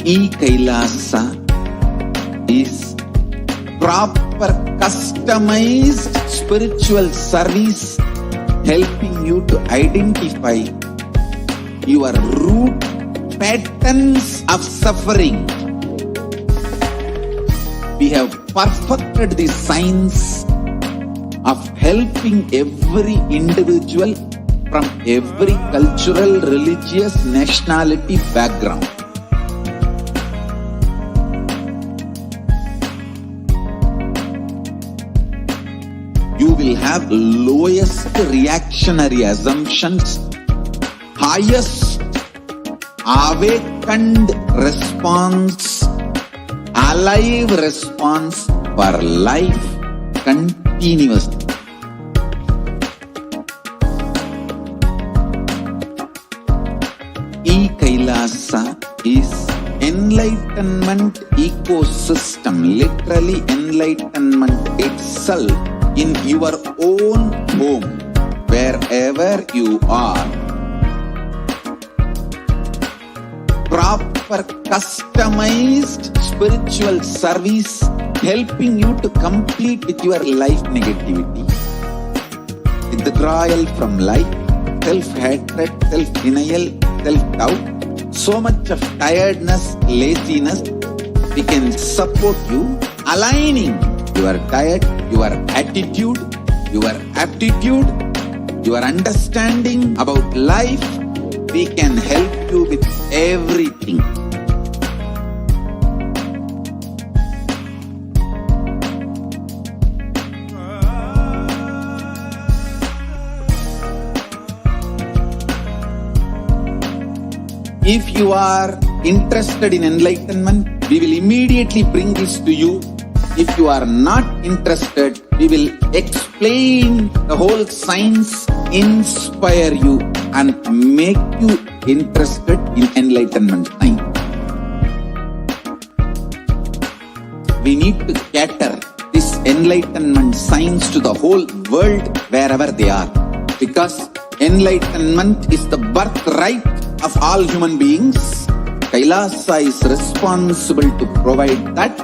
Kailasa is proper customized spiritual service helping you to identify your root patterns of suffering. We have perfected the science of helping every individual from every cultural, religious, nationality background. You will have lowest reactionary assumptions, highest awakened response, alive response for life continuously. Kailasa is enlightenment ecosystem, literally enlightenment itself in your own home, wherever you are. Proper customized spiritual service helping you to complete with your life negativity, withdrawal from life, self-hatred, self-denial, self-doubt, so much of tiredness, laziness. We can support you aligning your diet, your attitude, your aptitude, your understanding about life. We can help you with everything. If you are interested in enlightenment, we will immediately bring this to you. If you are not interested, we will explain the whole science, inspire you and make you interested in enlightenment time. We need to cater this enlightenment science to the whole world wherever they are, because enlightenment is the birthright of all human beings. Kailasa is responsible to provide that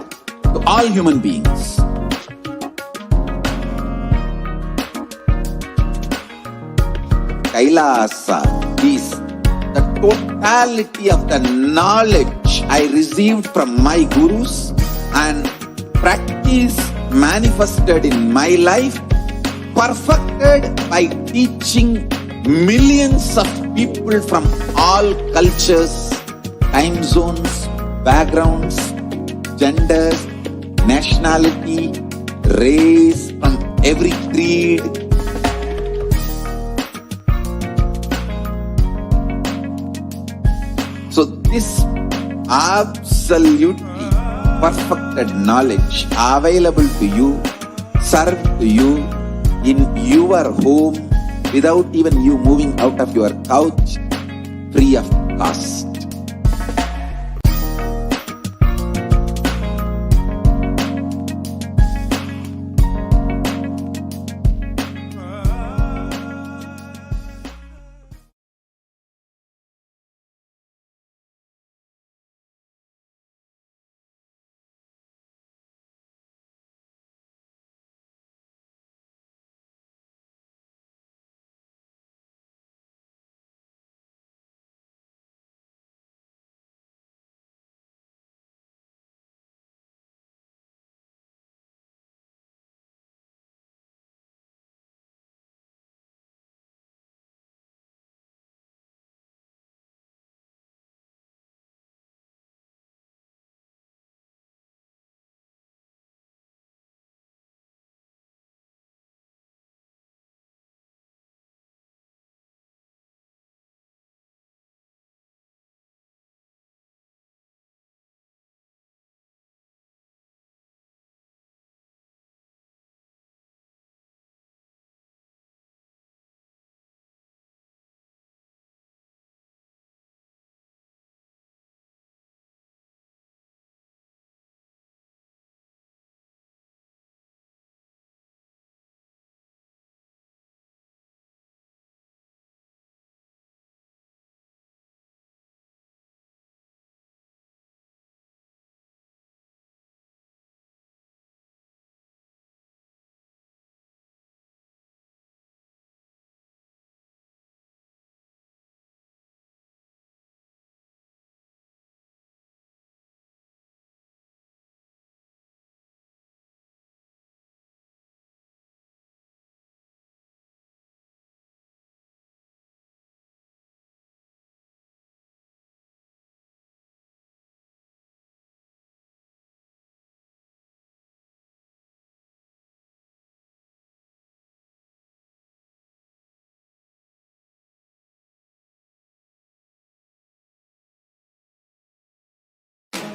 to all human beings. Kailasa is the totality of the knowledge I received from my gurus and practice manifested in my life, perfected by teaching millions of people from all cultures, time zones, backgrounds, genders, nationality, race, from every creed. So this absolutely perfected knowledge available to you, served to you in your home without even you moving out of your couch, free of cost.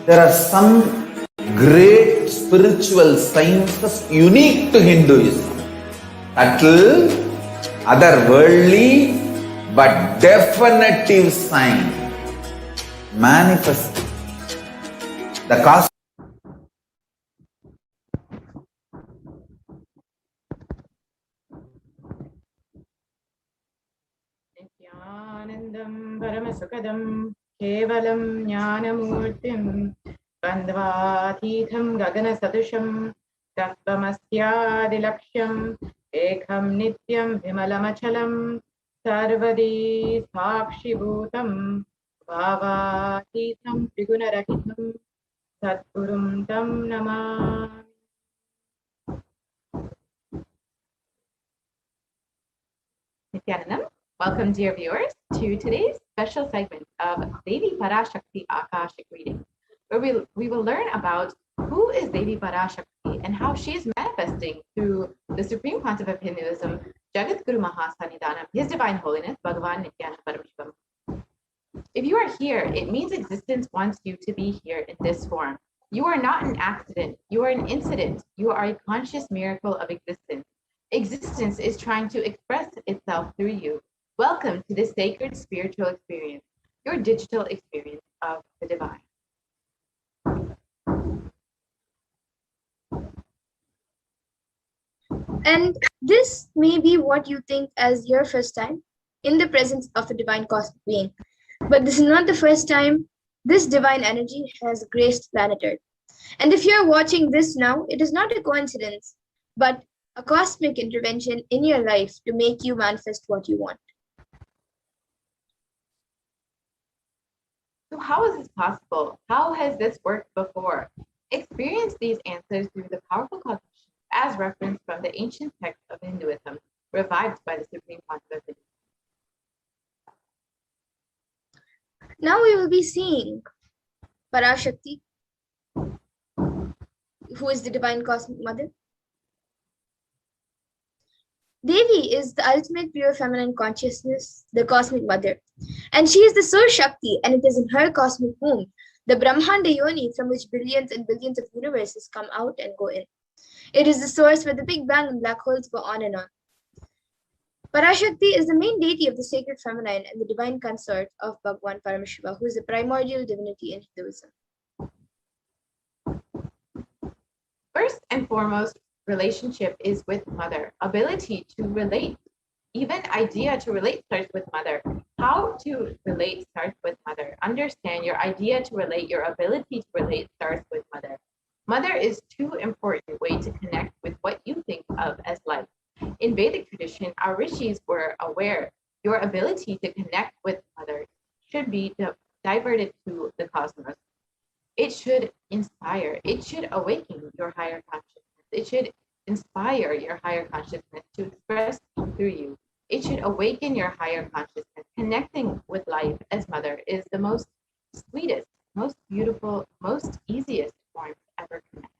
There are some great spiritual sciences unique to Hinduism. Subtle, otherworldly, but definitive sign. Manifest. The cosmos. Nithyanandam Paramasukadam Kevalam Jnanamurtim Bandvathitham Gagana Sadusham Tatvamasyadilaksham Ekham Nityam Vimalamachalam Sarvadi Sakshibhutam Bhavathitham Trigunarahitam Satgurum Tam Namami. Nithyanandam. Welcome, dear viewers, to today's special segment of Devi Parashakti Akashic Reading, where we will learn about who is Devi Parashakti and how she is manifesting through the Supreme Pontiff of Hinduism, Jagat Guru Mahasannidhanam, His Divine Holiness, Bhagavan Nithyananda Paramashivam. If you are here, it means existence wants you to be here in this form. You are not an accident. You are an incident. You are a conscious miracle of existence. Existence is trying to express itself through you. Welcome to this sacred spiritual experience, your digital experience of the divine. And this may be what you think as your first time in the presence of a divine cosmic being. But this is not the first time this divine energy has graced planet Earth. And if you're watching this now, it is not a coincidence, but a cosmic intervention in your life to make you manifest what you want. So how is this possible? How has this worked before? Experience these answers through the powerful cognition as referenced from the ancient text of Hinduism, revived by the Supreme Pontiff of Hinduism. Now we will be seeing Parashakti, who is the divine cosmic mother. Devi is the ultimate pure feminine consciousness, the cosmic mother. And she is the source Shakti, and it is in her cosmic womb, the Brahmanda Yoni, from which billions and billions of universes come out and go in. It is the source where the Big Bang and black holes go on and on. Parashakti is the main deity of the sacred feminine and the divine consort of Bhagwan Paramashiva, who is the primordial divinity in Hinduism. First and foremost, relationship is with mother. Ability to relate, even idea to relate starts with mother. How to relate starts with mother. Understand your idea to relate, your ability to relate starts with mother. Mother is too important way to connect with what you think of as life. In Vedic tradition, our rishis were aware your ability to connect with mother should be diverted to the cosmos. It should inspire, it should awaken your higher consciousness. It should inspire your higher consciousness to express through you. It should awaken your higher consciousness. Connecting with life as mother is the most sweetest, most beautiful, most easiest form to ever connect.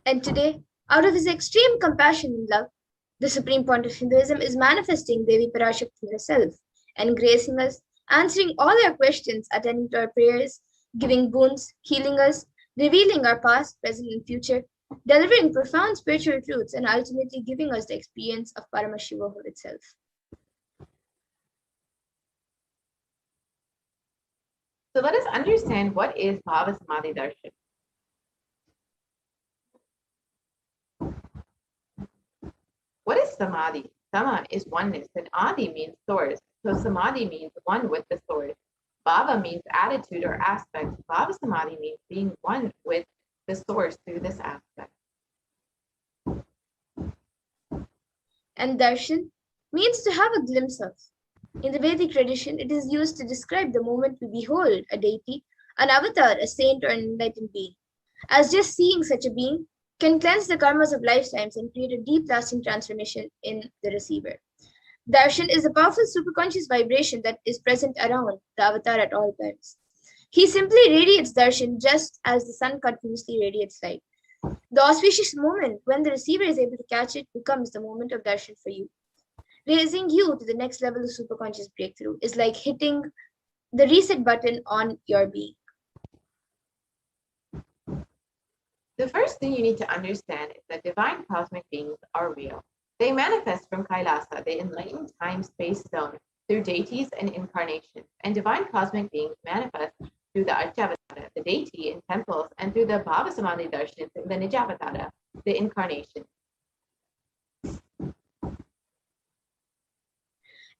And today, out of his extreme compassion and love, the Supreme Pontiff of Hinduism is manifesting Devi Parashakti herself and gracing us, answering all our questions, attending to our prayers, giving boons, healing us, revealing our past, present, and future, delivering profound spiritual truths, and ultimately giving us the experience of Paramashivoham itself. So let us understand what is BHAVASAMADHI Darshan. What is Samadhi? Sama is oneness, and Adi means source. So Samadhi means one with the source. Bhava means attitude or aspect. BHAVASAMADHI means being one with the source through this aspect. And Darshan means to have a glimpse of. In the Vedic tradition, it is used to describe the moment we behold a deity, an avatar, a saint, or an enlightened being, as just seeing such a being can cleanse the karmas of lifetimes and create a deep lasting transformation in the receiver. Darshan is a powerful superconscious vibration that is present around the avatar at all times. He simply radiates darshan just as the sun continuously radiates light. The auspicious moment when the receiver is able to catch it becomes the moment of darshan for you. Raising you to the next level of superconscious breakthrough is like hitting the reset button on your being. The first thing you need to understand is that divine cosmic beings are real. They manifest from Kailasa, the enlightened time-space zone, through deities and incarnations. And divine cosmic beings manifest through the Archavatara, the deity in temples, and through the BHAVASAMADHI darshans, the Nijavatara, the incarnation.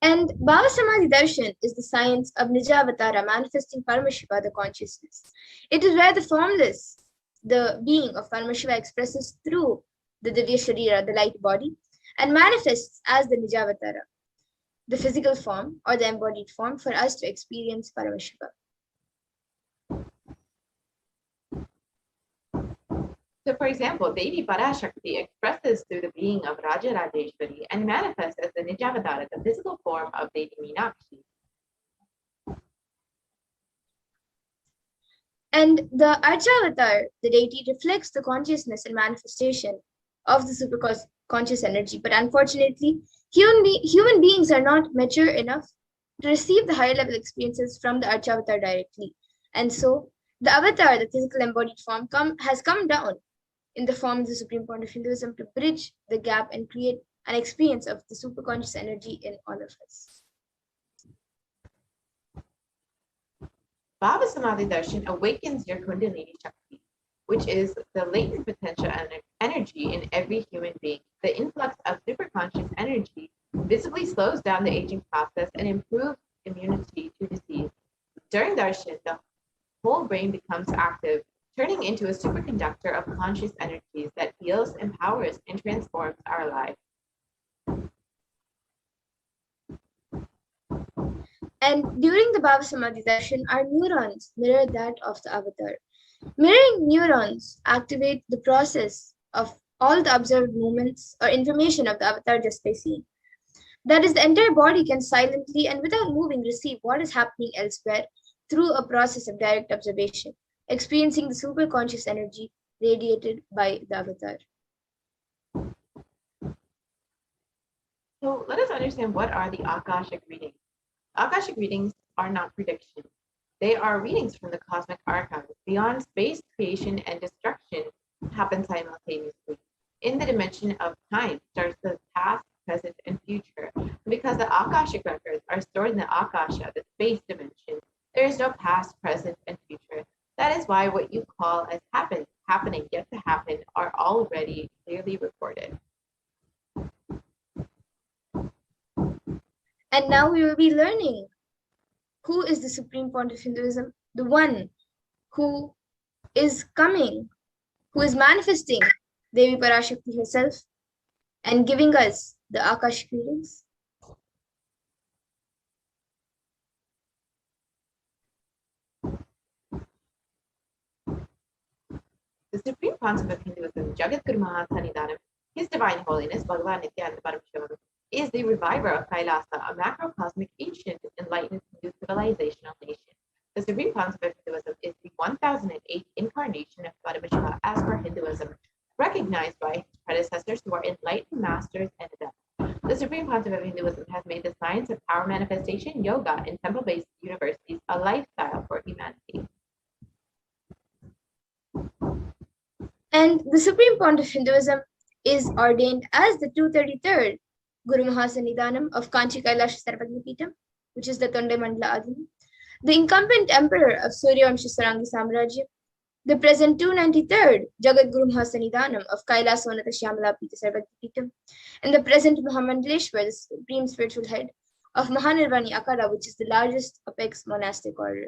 And BHAVASAMADHI darshan is the science of Nijavatara manifesting Paramashiva, the consciousness. It is where the formless, the being of Paramashiva, expresses through the Divya Sharira, the light body, and manifests as the Nijavatara, the physical form or the embodied form for us to experience Paramashiva. So, for example, Devi Parashakti expresses through the being of Raja Rajeshwari and manifests as the Nijavatara, the physical form of Devi Meenakshi. And the Archavatar, the deity, reflects the consciousness and manifestation of the superconscious energy. But unfortunately, human beings are not mature enough to receive the higher level experiences from the Archavatar directly. And so, the avatar, the physical embodied form, has come down in the form of the supreme point of Hinduism to bridge the gap and create an experience of the superconscious energy in all of us. BHAVASAMADHI darshan awakens your Kundalini Shakti, which is the latent potential energy in every human being. The influx of superconscious energy visibly slows down the aging process and improves immunity to disease. During darshan, the whole brain becomes active, turning into a superconductor of conscious energies that heals, empowers, and transforms our lives. And during the BHAVASAMADHI darshan, our neurons mirror that of the avatar. Mirroring neurons activate the process of all the observed movements or information of the avatar just by seeing. That is, the entire body can silently and without moving receive what is happening elsewhere through a process of direct observation, experiencing the superconscious energy radiated by the avatar. So let us understand what are the Akashic readings. Akashic readings are not predictions. They are readings from the cosmic archives. Beyond space, creation, and destruction happen simultaneously. In the dimension of time starts the past, present, and future. And because the Akashic records are stored in the Akasha, the space dimension, there is no past, present, and future. That is why what you call as happening, yet to happen, are already clearly recorded. And now we will be learning who is the supreme point of Hinduism, the one who is coming, who is manifesting Devi Parashakti herself and giving us the Akashic readings. The supreme concept of Hinduism, Jagat Guru Mahasanidanam, His Divine Holiness, Bhagavan Nithyananda Paramashivam, is the reviver of Kailasa, a macrocosmic ancient enlightened Hindu civilizational nation. The supreme concept of Hinduism is the 1008th incarnation of Paramashiva as per Hinduism, recognized by his predecessors who are enlightened masters and adepts. The supreme concept of Hinduism has made the science of power manifestation, yoga, and temple-based universities a lifestyle for humanity. And the supreme point of Hinduism is ordained as the 233rd Guru Mahasanidanam of Kanchi Kailasa Sarvagnipitam, which is the Tonde Mandala Adhini, the incumbent emperor of Suryavamsha Sarangi Samrajya, the present 293rd Jagat Guru Mahasanidanam of Kailasa Unnata Shyamala Pita Sarvagnipitam, and the present Mahamandaleshwar, the supreme spiritual head of Mahanirvani Akara, which is the largest apex monastic order.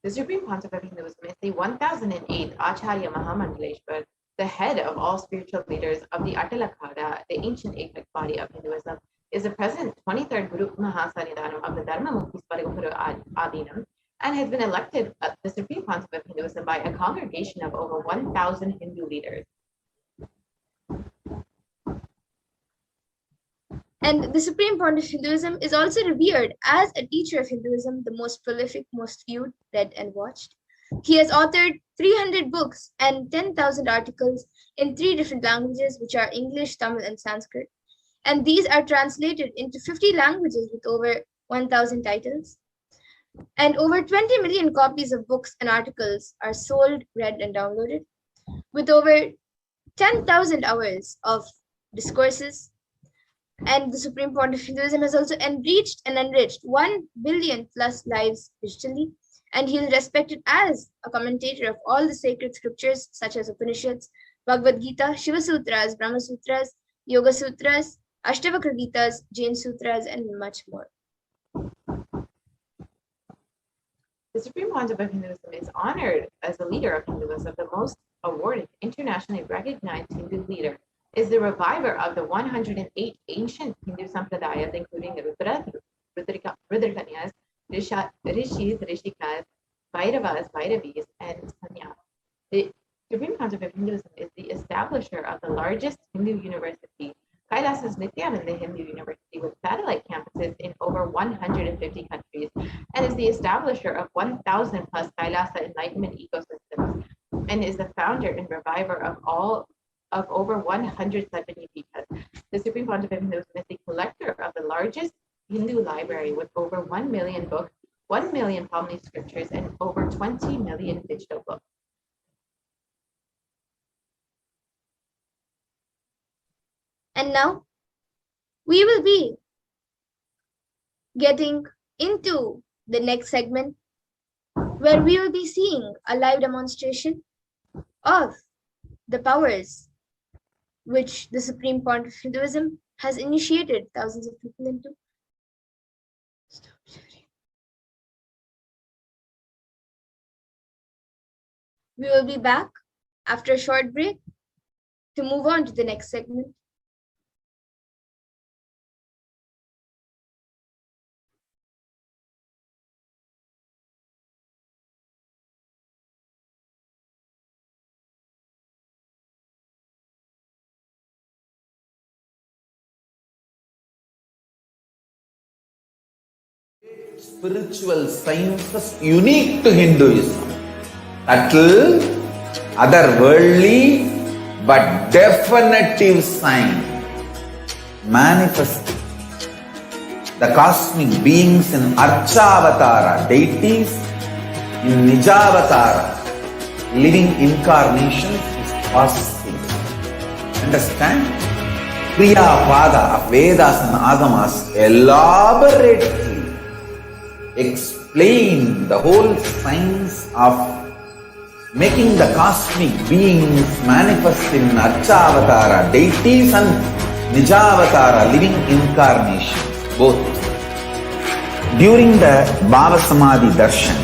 The supreme concept of Hinduism is the 1008th Acharya Mahamandaleshwar, the head of all spiritual leaders of the Atalakada, the ancient Agamic body of Hinduism, is the present 23rd Guru Mahasanidanam of the Dharma Mukti Spariguru Adinam, and has been elected the supreme concept of Hinduism by a congregation of over 1,000 Hindu leaders. And the supreme point of Hinduism is also revered as a teacher of Hinduism, the most prolific, most viewed, read, and watched. He has authored 300 books and 10,000 articles in 3 different languages, which are English, Tamil, and Sanskrit. and these are translated into 50 languages with over 1,000 titles. And over 20 million copies of books and articles are sold, read, and downloaded, with over 10,000 hours of discourses. And the Supreme Pontiff of Hinduism has also enriched and enriched 1 billion plus lives digitally, and he is respected as a commentator of all the sacred scriptures such as Upanishads, Bhagavad Gita, Shiva Sutras, Brahma Sutras, Yoga Sutras, Ashtavakra Gitas, Jain Sutras, and much more. The Supreme Pontiff of Hinduism is honored as the leader of Hinduism, the most awarded, internationally recognized Hindu leader, is the reviver of the 108 ancient Hindu sampradayas, including Rudrakanyas, Rishis, Rishikas, Bhairavas, Bhairavis, and Sanyas. The Supreme Pontiff of Hinduism is the establisher of the largest Hindu university, Kailasa's Nithyananda Hindu University, with satellite campuses in over 150 countries, and is the establisher of 1,000 plus Kailasa enlightenment ecosystems, and is the founder and reviver of over 100 Satpanipitas. The Supreme Pontiff of Hinduism is the collector of the largest Hindu library with over 1 million books, 1 million Palmani scriptures, and over 20 million digital books. And now we will be getting into the next segment, where we will be seeing a live demonstration of the powers which the Supreme Pontiff of Hinduism has initiated thousands of people into. We will be back after a short break to move on to the next segment. Spiritual sciences unique to Hinduism. Subtle, otherworldly, but definitive sign. Manifesting the cosmic beings in Archavatara, deities in Nijavatara, living incarnations is possible. Understand? Kriya Pada of Vedas and Agamas elaborately explain the whole science of making the cosmic beings manifest in Archavatara, deities and Nijavatara, living incarnations, both. During the BHAVASAMADHI darshan,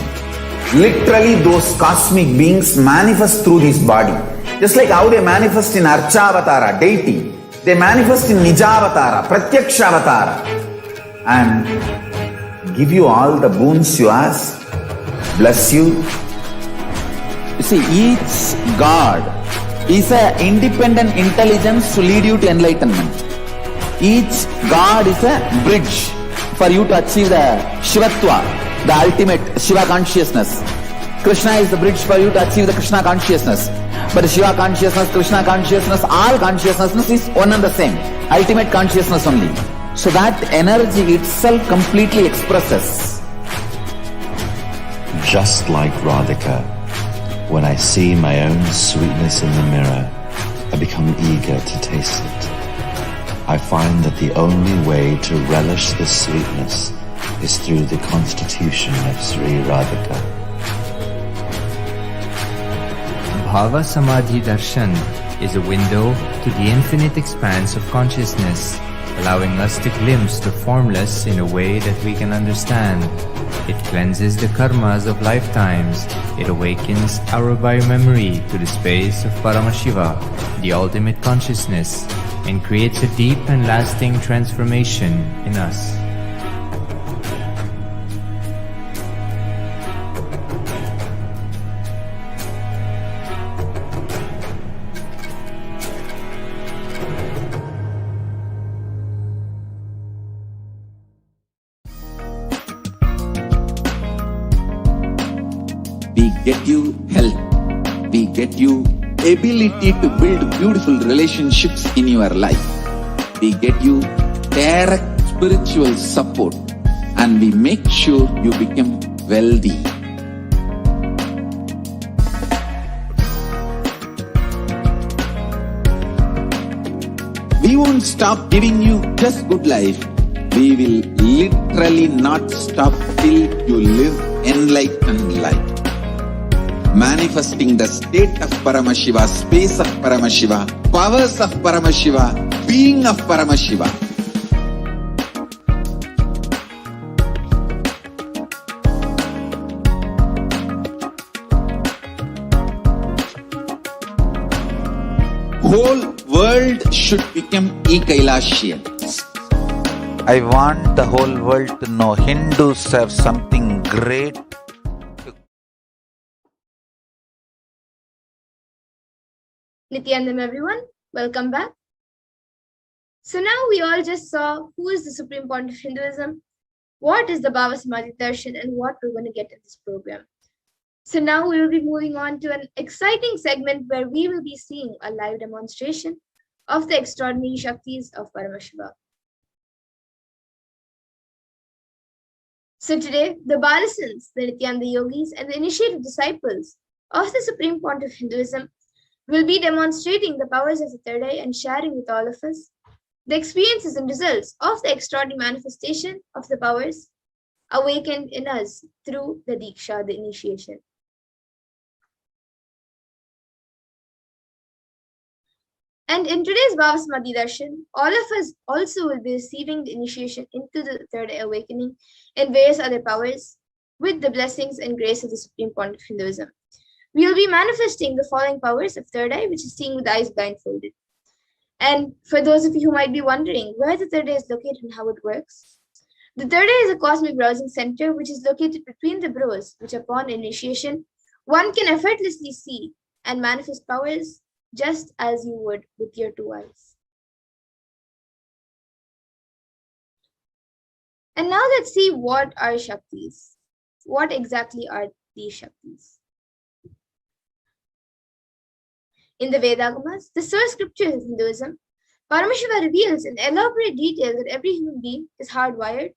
literally those cosmic beings manifest through this body. Just like how they manifest in Archavatara, deity, they manifest in Nijavatara, Pratyakshavatara, and give you all the boons you ask, bless you. You see, each God is an independent intelligence to lead you to enlightenment. Each God is a bridge for you to achieve the Shivatva, the ultimate Shiva consciousness. Krishna is the bridge for you to achieve the Krishna consciousness. But Shiva consciousness, Krishna consciousness, all consciousness is one and the same. Ultimate consciousness only. So that energy itself completely expresses. Just like Radhika, when I see my own sweetness in the mirror, I become eager to taste it. I find that the only way to relish this sweetness is through the constitution of Sri Radhika. BHAVASAMADHI Darshan is a window to the infinite expanse of consciousness, allowing us to glimpse the formless in a way that we can understand. It cleanses the karmas of lifetimes. It awakens our biomemory to the space of Paramashiva, the ultimate consciousness, and creates a deep and lasting transformation in us. We get you health. We get you ability to build beautiful relationships in your life. we get you direct spiritual support, and we make sure you become wealthy. We won't stop giving you just good life. We will literally not stop till you live enlightened life. Manifesting the state of Paramashiva, space of Paramashiva, powers of Paramashiva, being of Paramashiva. Whole world should become Kailasians. I want the whole world to know Hindus have something great. Nithyanandam everyone, welcome back. So now we all just saw who is the Supreme Point of Hinduism, what is the BHAVASAMADHI Darshan, and what we're going to get in this program. So now we will be moving on to an exciting segment where we will be seeing a live demonstration of the extraordinary Shaktis of Paramashiva. So today, the Balasans, the Nityananda Yogis, and the initiated disciples of the Supreme Point of Hinduism will be demonstrating the powers of the third eye and sharing with all of us the experiences and results of the extraordinary manifestation of the powers awakened in us through the Diksha, the initiation. And in today's BHAVASAMADHI Darshan, all of us also will be receiving the initiation into the third eye awakening and various other powers with the blessings and grace of the Supreme Point of Hinduism. We will be manifesting the following powers of third eye, which is seeing with the eyes blindfolded. And for those of you who might be wondering where the third eye is located and how it works, the third eye is a cosmic browsing center which is located between the brows, which upon initiation, one can effortlessly see and manifest powers just as you would with your two eyes. And now let's see what are Shaktis. What exactly are these Shaktis? In the Vedagamas, the source scriptures of Hinduism, Paramashiva reveals in elaborate detail that every human being is hardwired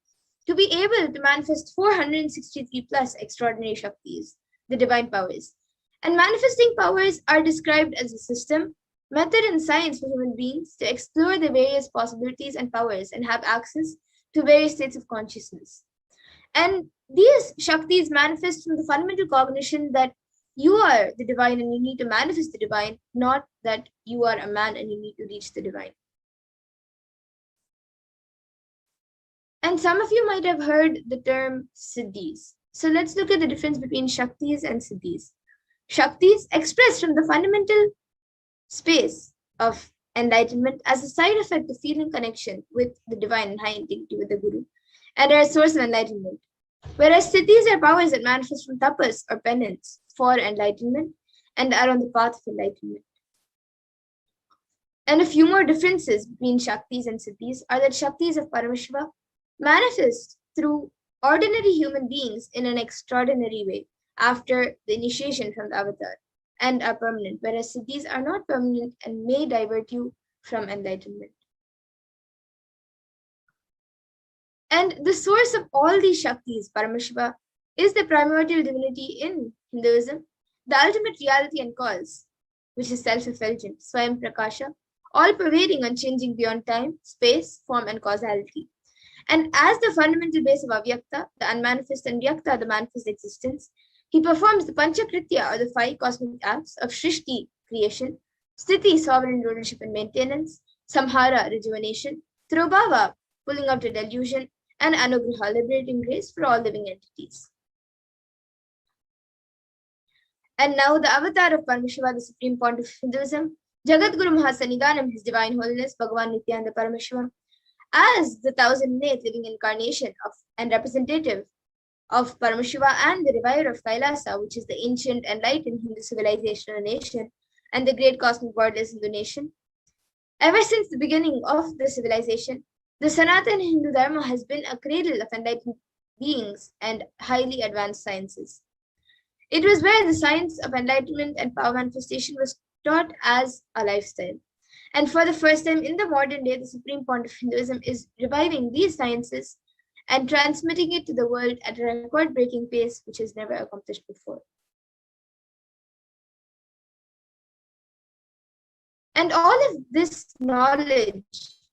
to be able to manifest 463 plus extraordinary Shaktis, the divine powers. And manifesting powers are described as a system, method, and science for human beings to explore the various possibilities and powers and have access to various states of consciousness. And these Shaktis manifest from the fundamental cognition that you are the divine and you need to manifest the divine, not that you are a man and you need to reach the divine. And some of you might have heard the term Siddhis. So let's look at the difference between Shaktis and Siddhis. Shaktis expressed from the fundamental space of enlightenment as a side effect of feeling connection with the divine and high integrity with the Guru, and are a source of enlightenment. Whereas Siddhis are powers that manifest from tapas or penance for enlightenment and are on the path of enlightenment. And a few more differences between Shaktis and Siddhis are that Shaktis of Paramashiva manifest through ordinary human beings in an extraordinary way after the initiation from the avatar and are permanent, whereas Siddhis are not permanent and may divert you from enlightenment. And the source of all these Shaktis, Paramashiva, is the primordial divinity in Hinduism, the ultimate reality and cause, which is self-effulgent, Swayam Prakasha, all-pervading, unchanging beyond time, space, form, and causality. And as the fundamental base of Avyakta, the unmanifest, and Vyakta, the manifest existence, he performs the Panchakritya, or the 5 cosmic acts of Shrishti, creation, Sthiti, sovereign rulership and maintenance, Samhara, rejuvenation, Throbhava, pulling out the delusion, and Anugraha, liberating grace for all living entities. And now the avatar of Paramashiva, the Supreme Point of Hinduism, Jagat Guru Mahasanidanam, His Divine Holiness, Bhagavan Nithyananda Paramashivam, as the 1008th living incarnation of and representative of Paramashiva and the reviver of Kailasa, which is the ancient enlightened Hindu civilization or nation, and the great cosmic borderless Hindu nation. Ever since the beginning of the civilization, the Sanatana Hindu Dharma has been a cradle of enlightened beings and highly advanced sciences. It was where the science of enlightenment and power manifestation was taught as a lifestyle. And for the first time in the modern day, the Supreme Point of Hinduism is reviving these sciences and transmitting it to the world at a record-breaking pace which is never accomplished before. And all of this knowledge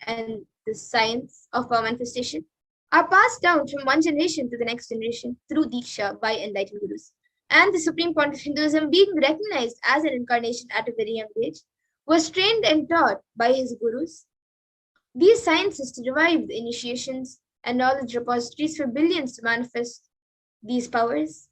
and the science of power manifestation are passed down from one generation to the next generation through Diksha by enlightened gurus. And the Supreme Point of Hinduism, being recognized as an incarnation at a very young age, was trained and taught by his gurus these sciences to revive the initiations and knowledge repositories for billions to manifest these powers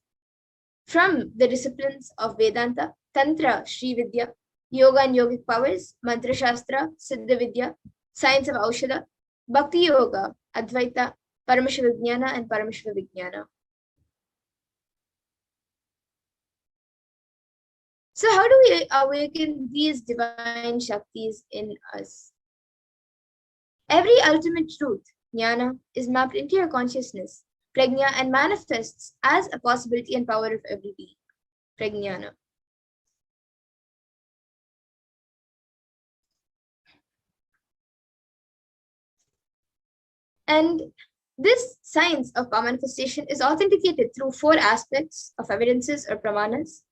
from the disciplines of Vedanta, Tantra, Sri Vidya, Yoga and Yogic powers, Mantra Shastra, Siddha Vidya, Science of Aushadha, Bhakti Yoga, Advaita, Paramashivoham and Paramashivoham. So how do we awaken these divine Shaktis in us? Every ultimate truth, jnana, is mapped into your consciousness, prajna, and manifests as a possibility and power of every being, prajnana. And this science of power manifestation is authenticated through 4 aspects of evidences or pramanas.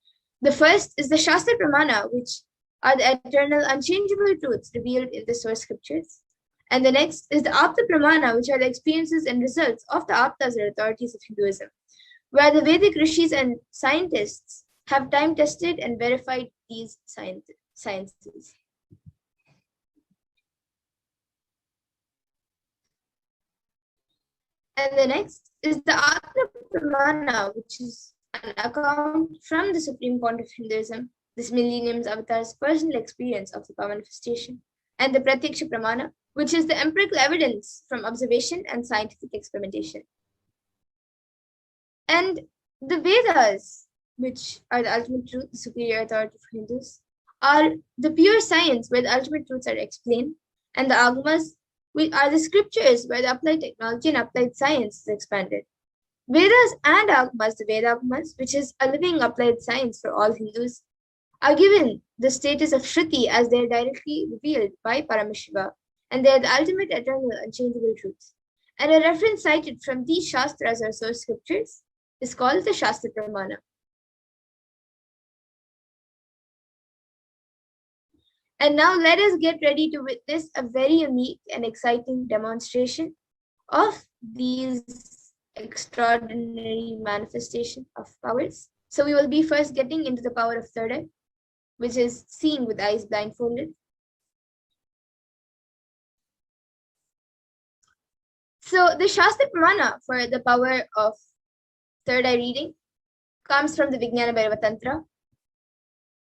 The first is the Shastra Pramana, which are the eternal, unchangeable truths revealed in the source scriptures. And the next is the Apta Pramana, which are the experiences and results of the Aptas or authorities of Hinduism, where the Vedic rishis and scientists have time-tested and verified these sciences. And the next is the Atma Pramana, which is an account from the Supreme Point of Hinduism, this millennium's avatar's personal experience of the power manifestation, and the Pratyaksha Pramana, which is the empirical evidence from observation and scientific experimentation. And the Vedas, which are the ultimate truth, the superior authority for Hindus, are the pure science where the ultimate truths are explained, and the Agamas, which are the scriptures where the applied technology and applied science is expanded. Vedas and Agamas, the Veda Agamas, which is a living applied science for all Hindus, are given the status of Shruti as they are directly revealed by Paramashiva, and they are the ultimate, eternal, unchangeable truths. And a reference cited from these Shastras or source scriptures is called the Shastra Pramana. And now let us get ready to witness a very unique and exciting demonstration of these extraordinary manifestation of powers. So we will be first getting into the power of third eye, which is seeing with eyes blindfolded. So the Shastra Pramana for the power of third eye reading comes from the Vijnana Bhairava Tantra.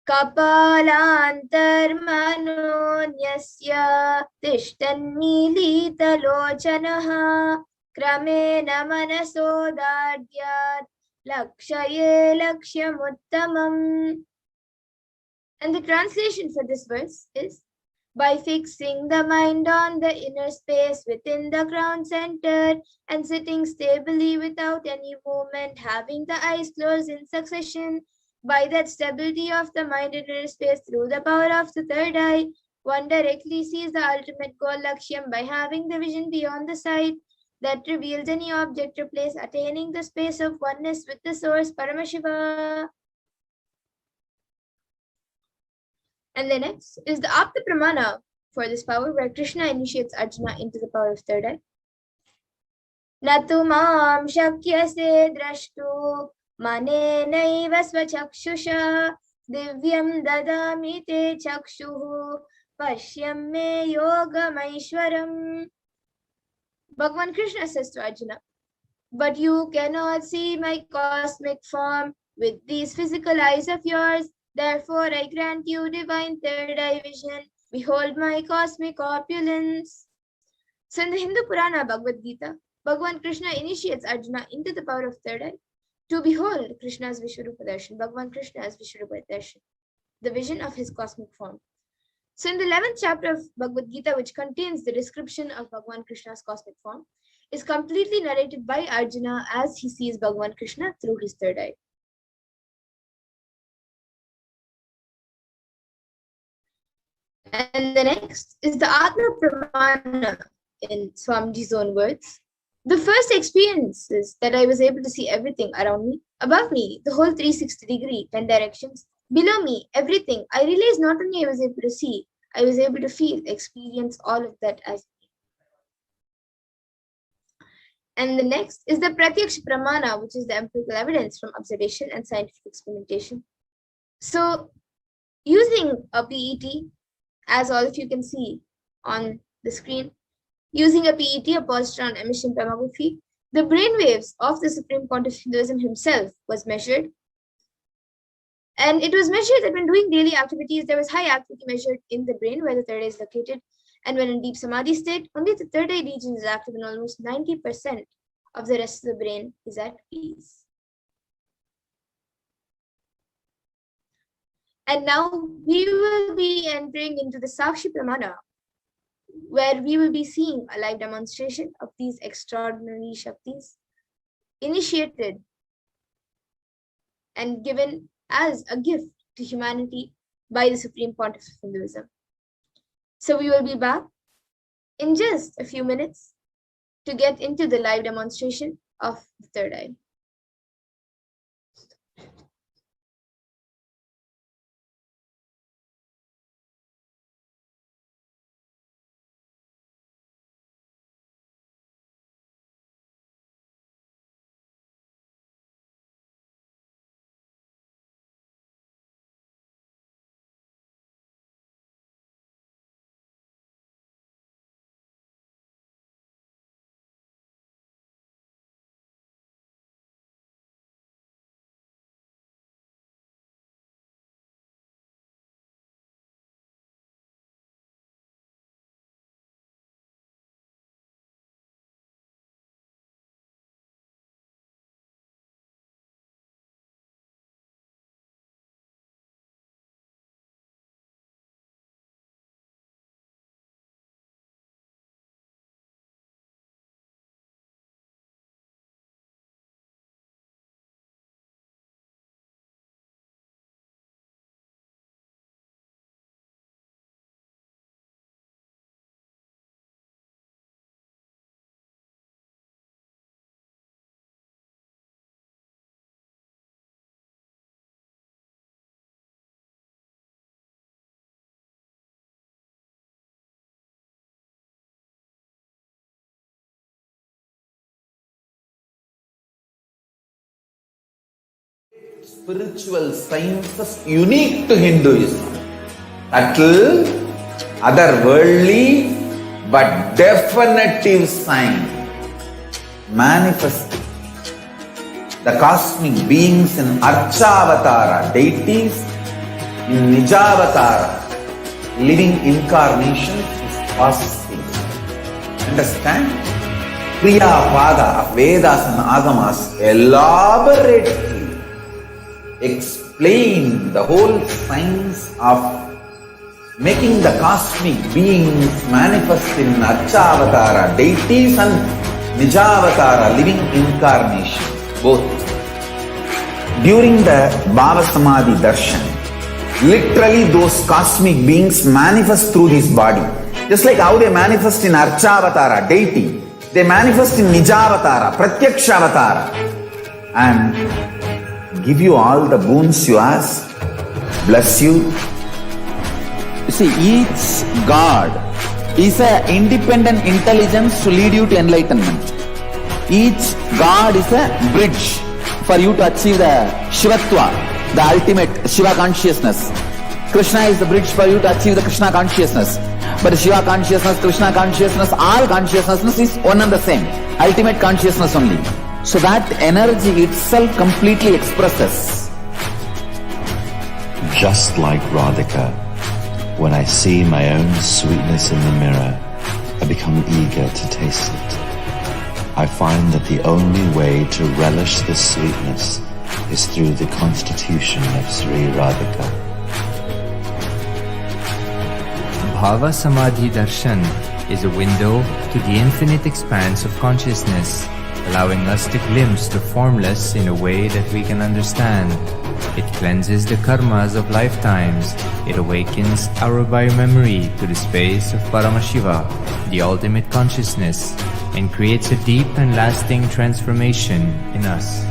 Kapalantarmanonyasya tishtannilitalochanaha kramena manasodadyat lakshaye lakshyamuttamam. And the translation for this verse is, by fixing the mind on the inner space within the crown center and sitting stably without any movement, having the eyes closed in succession, by that stability of the mind in inner space through the power of the third eye, one directly sees the ultimate goal Lakshyam by having the vision beyond the sight that reveals any object or place, attaining the space of oneness with the source Paramashiva. And the next is the Apta Pramana for this power, where Krishna initiates Arjuna into the power of third eye. Natu mam shakyase drashtu manenaiva svachakshusha divyam dadami te chakshuhu pashyam me yogamaishwaram. Bhagavan Krishna says to Arjuna, but you cannot see my cosmic form with these physical eyes of yours. Therefore, I grant you divine third eye vision. Behold my cosmic opulence. So in the Hindu Purana Bhagavad Gita, Bhagavan Krishna initiates Arjuna into the power of third eye to behold Krishna's Vishwarupa Darshan, Bhagavan Krishna's Vishwarupa Darshan, the vision of his cosmic form. So in the 11th chapter of Bhagavad Gita, which contains the description of Bhagavan Krishna's cosmic form, is completely narrated by Arjuna as he sees Bhagavan Krishna through his third eye. And the next is the Atma Pramana in Swamiji's own words. The first experience is that I was able to see everything around me, above me, the whole 360-degree, 10 directions, below me, everything. I realized not only I was able to see, I was able to feel, experience all of that as me. And the next is the Pratyaksha Pramana, which is the empirical evidence from observation and scientific experimentation. So, using a PET, as all of you can see on the screen, using a PET, a positron emission tomography, the brainwaves of the Supreme Pontiff of Hinduism himself was measured. And it was measured that when doing daily activities, there was high activity measured in the brain where the third eye is located. And when in deep samadhi state, only the third eye region is active and almost 90% of the rest of the brain is at peace. And now we will be entering into the Sakshi Pramana, where we will be seeing a live demonstration of these extraordinary Shaktis initiated and given as a gift to humanity by the Supreme Pontiff of Hinduism. So we will be back in just a few minutes to get into the live demonstration of the third eye. Spiritual sciences unique to Hinduism. Subtle, otherworldly, but definitive sign. Manifesting the cosmic beings in Archavatara, deities in Nijavatara, living incarnations is possible. Understand? Kriya Pada of Vedas and Agamas elaborately explain the whole science of making the cosmic beings manifest in Archavatara, deities and Nijavatara, living incarnation, both. During the BHAVASAMADHI darshan, literally those cosmic beings manifest through this body. Just like how they manifest in Archavatara, deity, they manifest in Nijavatara, Pratyakshavatara, and give you all the boons you ask, bless you. You see, each God is an independent intelligence to lead you to enlightenment. Each God is a bridge for you to achieve the Shivatva, the ultimate Shiva consciousness. Krishna is the bridge for you to achieve the Krishna consciousness. But the Shiva consciousness, Krishna consciousness, all consciousness is one and the same. Ultimate consciousness only. So that energy itself completely expresses. Just like Radhika, when I see my own sweetness in the mirror, I become eager to taste it. I find that the only way to relish this sweetness is through the constitution of Sri Radhika. BHAVASAMADHI Darshan is a window to the infinite expanse of consciousness, allowing us to glimpse the formless in a way that we can understand. It cleanses the karmas of lifetimes. It awakens our biomemory to the space of Paramashiva, the ultimate consciousness, and creates a deep and lasting transformation in us.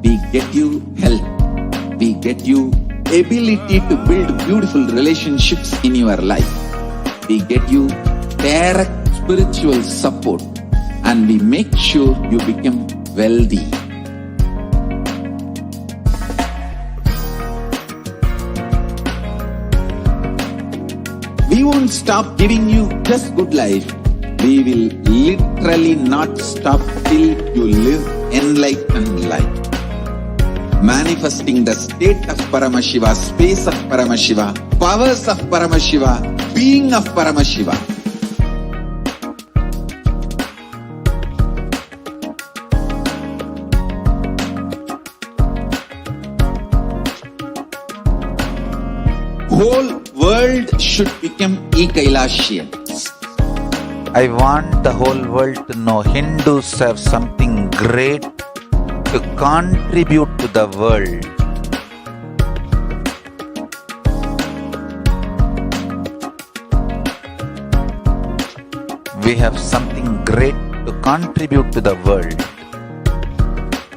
We get you health. We get you ability to build beautiful relationships in your life. We get you direct spiritual support, and we make sure you become wealthy. We won't stop giving you just good life. We will literally not stop till you live enlightened life. Manifesting the state of Paramashiva, space of Paramashiva, powers of Paramashiva, being of Paramashiva. Whole world should become Kailasians. I want the whole world to know Hindus have something great to contribute to the world. We have something great to contribute to the world.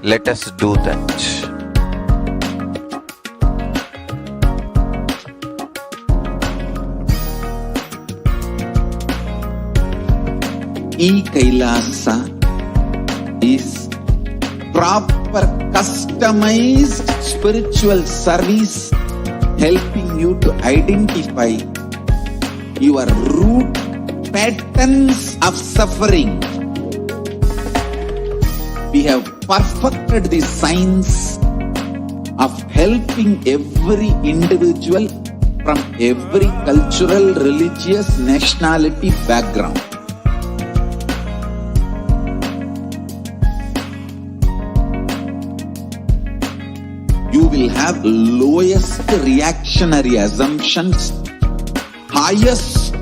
Let us do that. Kailasa is proper customized spiritual service helping you to identify your root patterns of suffering. We have perfected the science of helping every individual from every cultural, religious, nationality background. You will have lowest reactionary assumptions, highest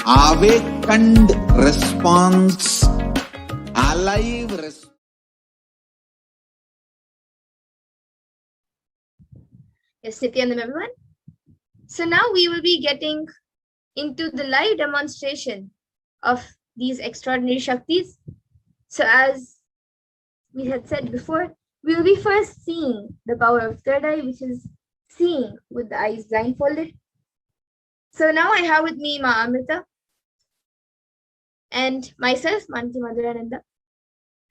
awakened response, alive response. Yes, Nithyanandam, everyone. So now we will be getting into the live demonstration of these extraordinary Shaktis. So as we had said before, we will be first seeing the power of third eye, which is seeing with the eyes blindfolded. So now I have with me Ma Amrita and myself, Manti Madhurananda.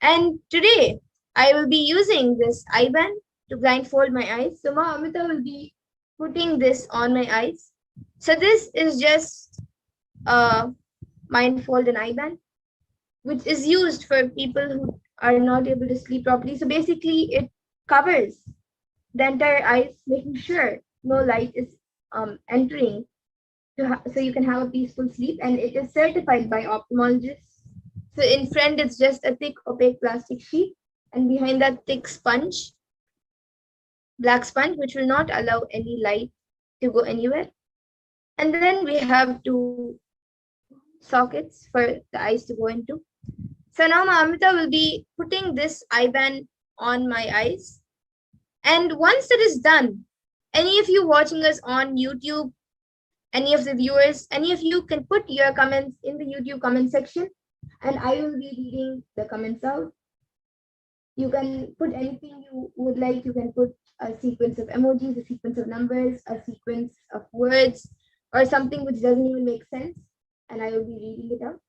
And today I will be using this eye band to blindfold my eyes. So Ma Amrita will be putting this on my eyes. So this is just a blindfold and eye band, which is used for people who are not able to sleep properly. So basically it covers the entire eyes, making sure no light is entering so you can have a peaceful sleep, and it is certified by ophthalmologists. So in front it's just a thick opaque plastic sheet, and behind that thick sponge, black sponge, which will not allow any light to go anywhere. And then we have two sockets for the eyes to go into. So now Amrita will be putting this eye band on my eyes. And once that is done, any of you watching us on YouTube, any of the viewers, any of you can put your comments in the YouTube comment section, and I will be reading the comments out. You can put anything you would like. You can put a sequence of emojis, a sequence of numbers, a sequence of words, or something which doesn't even make sense, and I will be reading it out.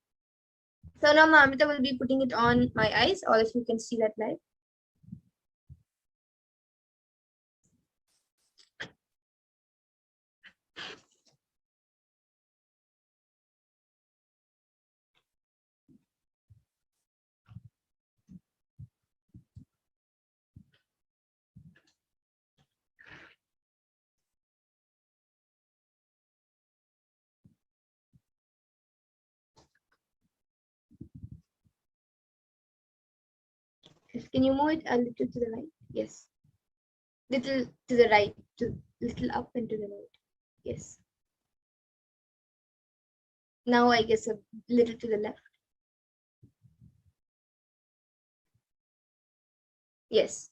So now Amrita will be putting it on my eyes. All of you can see that live. Can you move it a little to the right? Yes. Little to the right, little up and to the right. Yes. Now I guess a little to the left. Yes.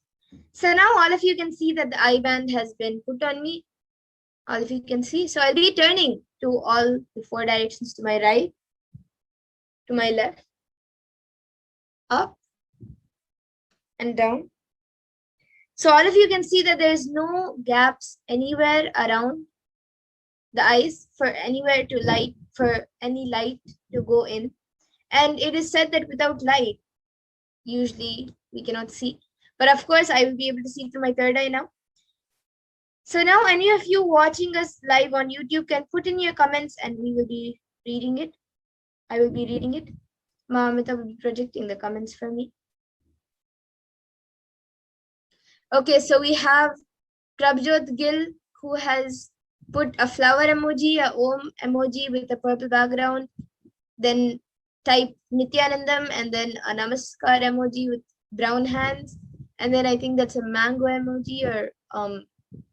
So now all of you can see that the eye band has been put on me. All of you can see. So I'll be turning to all the 4 directions, to my right, to my left, up and down. So all of you can see that there's no gaps anywhere around the eyes for anywhere to light, for any light to go in. And it is said that without light, usually we cannot see. But of course, I will be able to see through my third eye now. So now any of you watching us live on YouTube can put in your comments and we will be reading it. I will be reading it. Mahamita will be projecting the comments for me. Okay, so we have Prabjot Gill, who has put a flower emoji, a Om emoji with a purple background, then type Nithyanandam, and then a Namaskar emoji with brown hands, and then I think that's a mango emoji or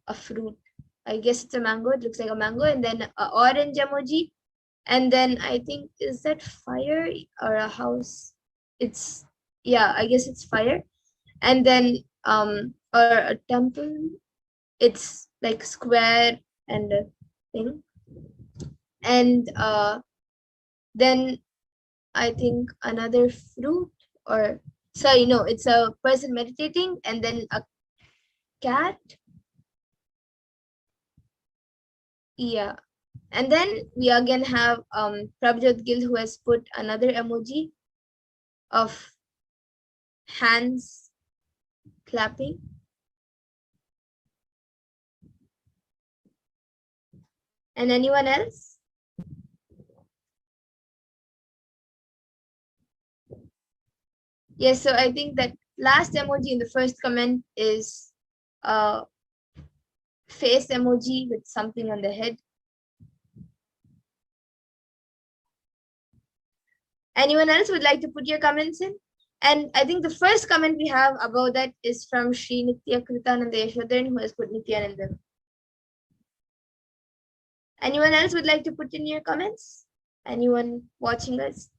a fruit. I guess it's a mango. It looks like a mango, and then an orange emoji, and then I think, is that fire or a house? It's, yeah, I guess it's fire, and then or a temple. It's like square and a thing, and then I think another fruit, or sorry, no, it's a person meditating, and then a cat. Yeah, and then we again have Prabjot Gill, who has put another emoji of hands clapping. And anyone else? Yes, so I think that last emoji in the first comment is a face emoji with something on the head. Anyone else would like to put your comments in? And I think the first comment we have about that is from Sri Nitya Kritananda Yashodharan, who has put Nithyananda. Anyone else would like to put in your comments? Anyone watching us?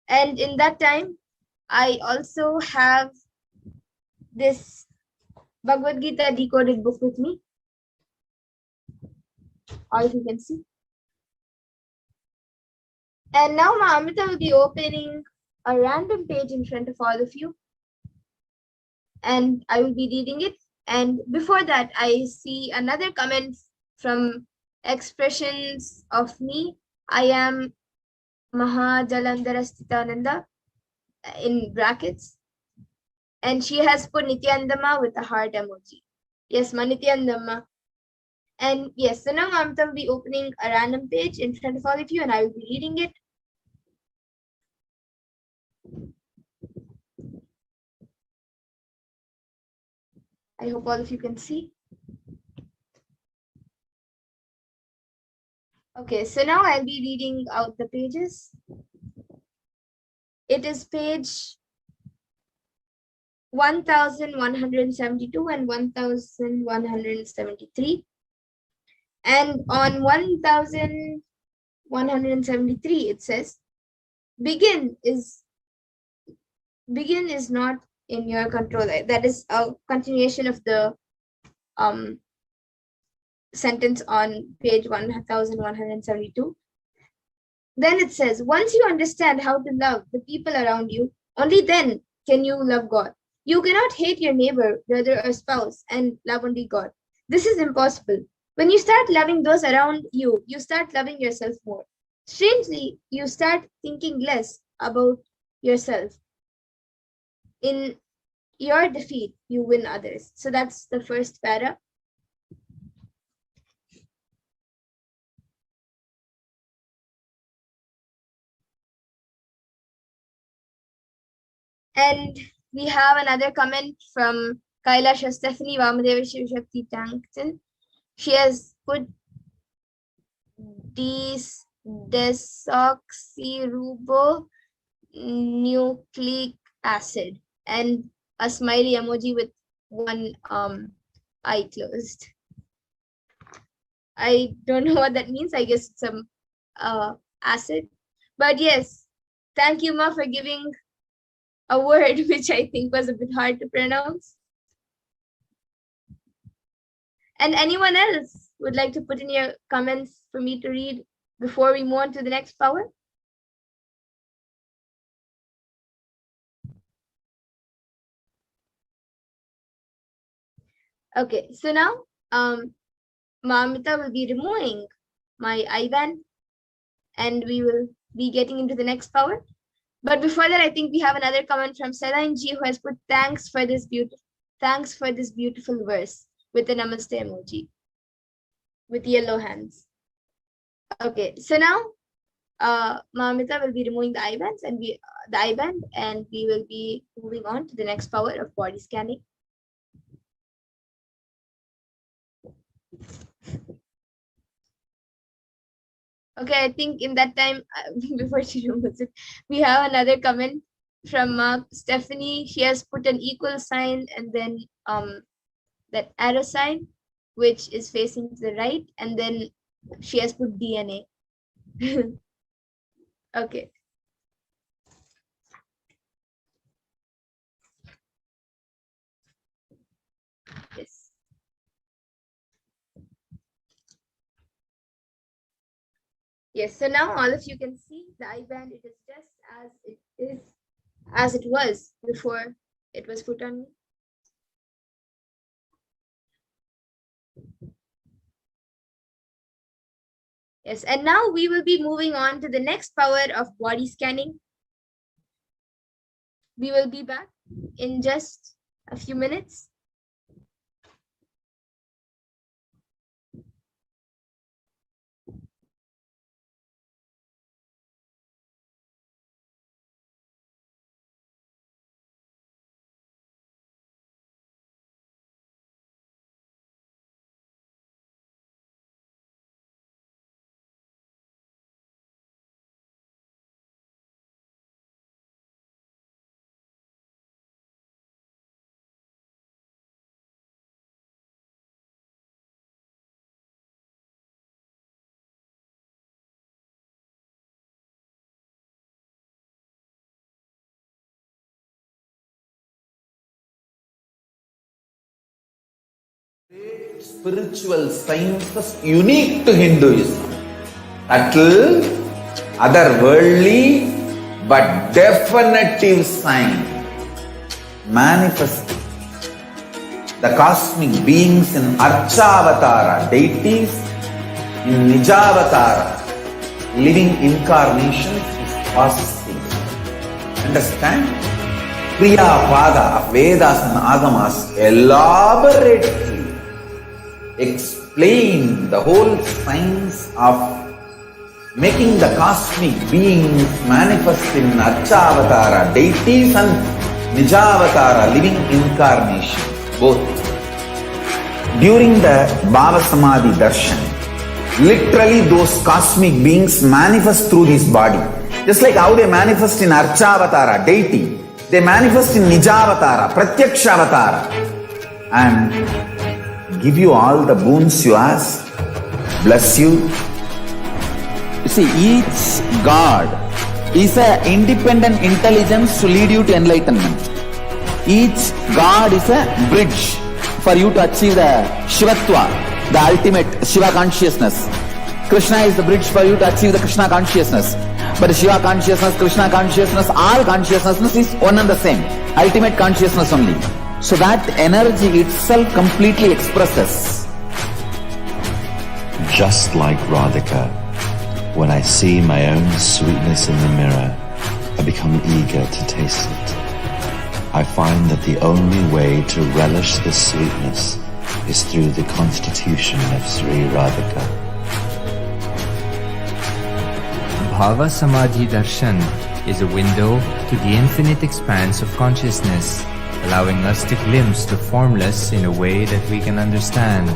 And in that time, I also have this Bhagavad Gita decoded book with me. All of you can see. And now Amrita will be opening a random page in front of all of you. And I will be reading it. And before that, I see another comment from Expressions of Me. I am Mahajalandhara Sthitananda in brackets. And she has put Nityandama with a heart emoji. Yes, Nityandama. And yes, so now Amrita will be opening a random page in front of all of you, and I will be reading it. I hope all of you can see. Okay, so now I'll be reading out the pages. It is page 1172 and 1173. And on 1173, it says, begin is not in your control. That is a continuation of the sentence on page 1172. Then it says, once you understand how to love the people around you, only then can you love God. You cannot hate your neighbor, brother, or spouse and love only God. This is impossible. When you start loving those around you, you start loving yourself more. Strangely, you start thinking less about yourself. In your defeat, you win others. So that's the first para. And we have another comment from Kailasa Stephanie Vamadeva Shivshakti Tankton. She has put desoxyribonucleic acid. and a smiley emoji with one eye closed. I don't know what that means. I guess it's some acid. But yes, thank you, Ma, for giving a word which I think was a bit hard to pronounce. And anyone else would like to put in your comments for me to read before we move on to the next power? Okay, so now Mamita will be removing my IBAN and we will be getting into the next power. But before that, I think we have another comment from Selain Ji, who has put thanks for this beautiful verse with a namaste emoji with yellow hands. Okay, so now Mamita will be removing the IBANs and we will be moving on to the next power of body scanning. Okay, I think in that time, before she removes it, we have another comment from Stephanie. She has put an equal sign and then that arrow sign, which is facing to the right, and then she has put DNA. Okay. Yes. Yes, so now all of you can see the IBAN. It is just as it was before it was put on me. Yes, and now we will be moving on to the next power of body scanning. We will be back in just a few minutes. Spiritual sciences unique to Hinduism. Subtle, otherworldly, but definitive sign. Manifesting the cosmic beings in Archavatara, deities in Nijavatara, living incarnations is possible. Understand? Kriya Pada of Vedas and Agamas elaborately explain the whole science of making the cosmic beings manifest in Archavatara, deities and Nijavatara, living incarnation, both. During the BHAVASAMADHI darshan, literally those cosmic beings manifest through this body. Just like how they manifest in Archavatara, deity, they manifest in Nijavatara, Pratyakshavatara, and give you all the boons you ask, bless you. You see, each God is an independent intelligence to lead you to enlightenment. Each God is a bridge for you to achieve the Shivatva, the ultimate Shiva consciousness. Krishna is the bridge for you to achieve the Krishna consciousness. But Shiva consciousness, Krishna consciousness, all consciousness is one and the same. Ultimate consciousness only. So that energy itself completely expresses. Just like Radhika, when I see my own sweetness in the mirror, I become eager to taste it. I find that the only way to relish the sweetness is through the constitution of Sri Radhika. BHAVASAMADHI darshan is a window to the infinite expanse of consciousness, allowing us to glimpse the formless in a way that we can understand.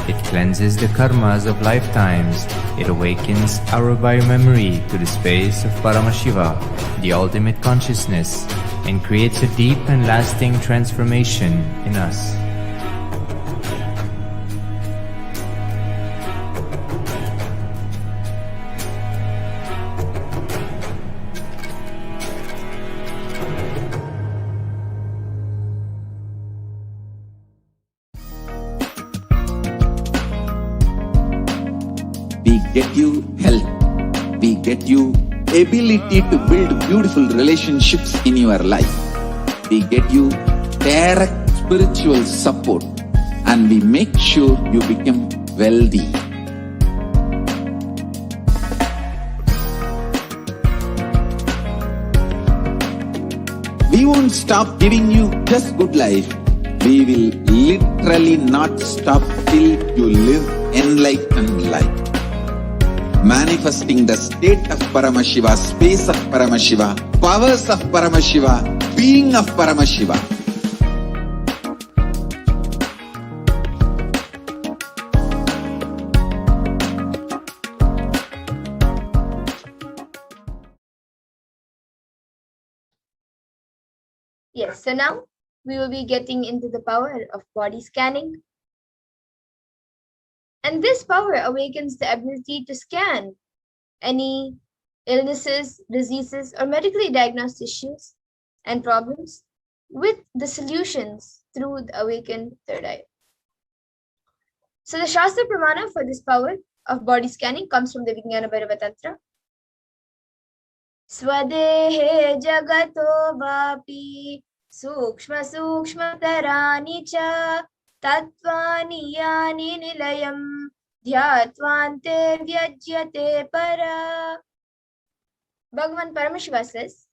It cleanses the karmas of lifetimes. It awakens our biomemory to the space of Paramashiva, the ultimate consciousness. and creates a deep and lasting transformation in us. We get you health. We get you ability to build beautiful relationships in your life. We get you direct spiritual support, and we make sure you become wealthy. We won't stop giving you just good life. We will literally not stop till you live enlightened life. Manifesting the state of Paramashiva, space of Paramashiva, powers of Paramashiva, being of Paramashiva. Yes, so now we will be getting into the power of body scanning. And this power awakens the ability to scan any illnesses, diseases, or medically diagnosed issues and problems with the solutions through the awakened third eye. So the Shastra Pramana for this power of body scanning comes from the Vijnana Bhairava Tantra. Swadehe jagato vapi sukshma sukshma tarani cha tattvani yani nilayam dhyatvante vyajyate para. Bhagavan Paramashiva says,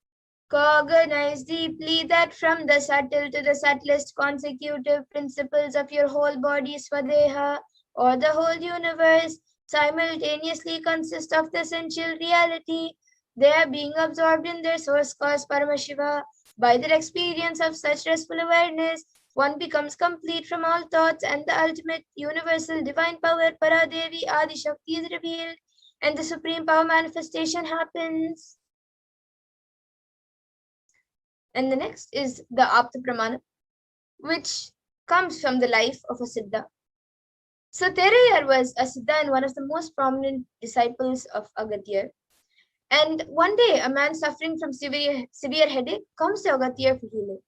cognize deeply that from the subtle to the subtlest consecutive principles of your whole body, Swadeha, or the whole universe, simultaneously consist of the essential reality. They are being absorbed in their source cause, Paramashiva. By the experience of such restful awareness, one becomes complete from all thoughts, and the ultimate universal divine power, Paradevi Adi Shakti, is revealed, and the supreme power manifestation happens. And the next is the Apta Pramana, which comes from the life of a Siddha. So Terayar was a Siddha and one of the most prominent disciples of Agatyar. And one day, a man suffering from severe headache comes to Agatyar for healing.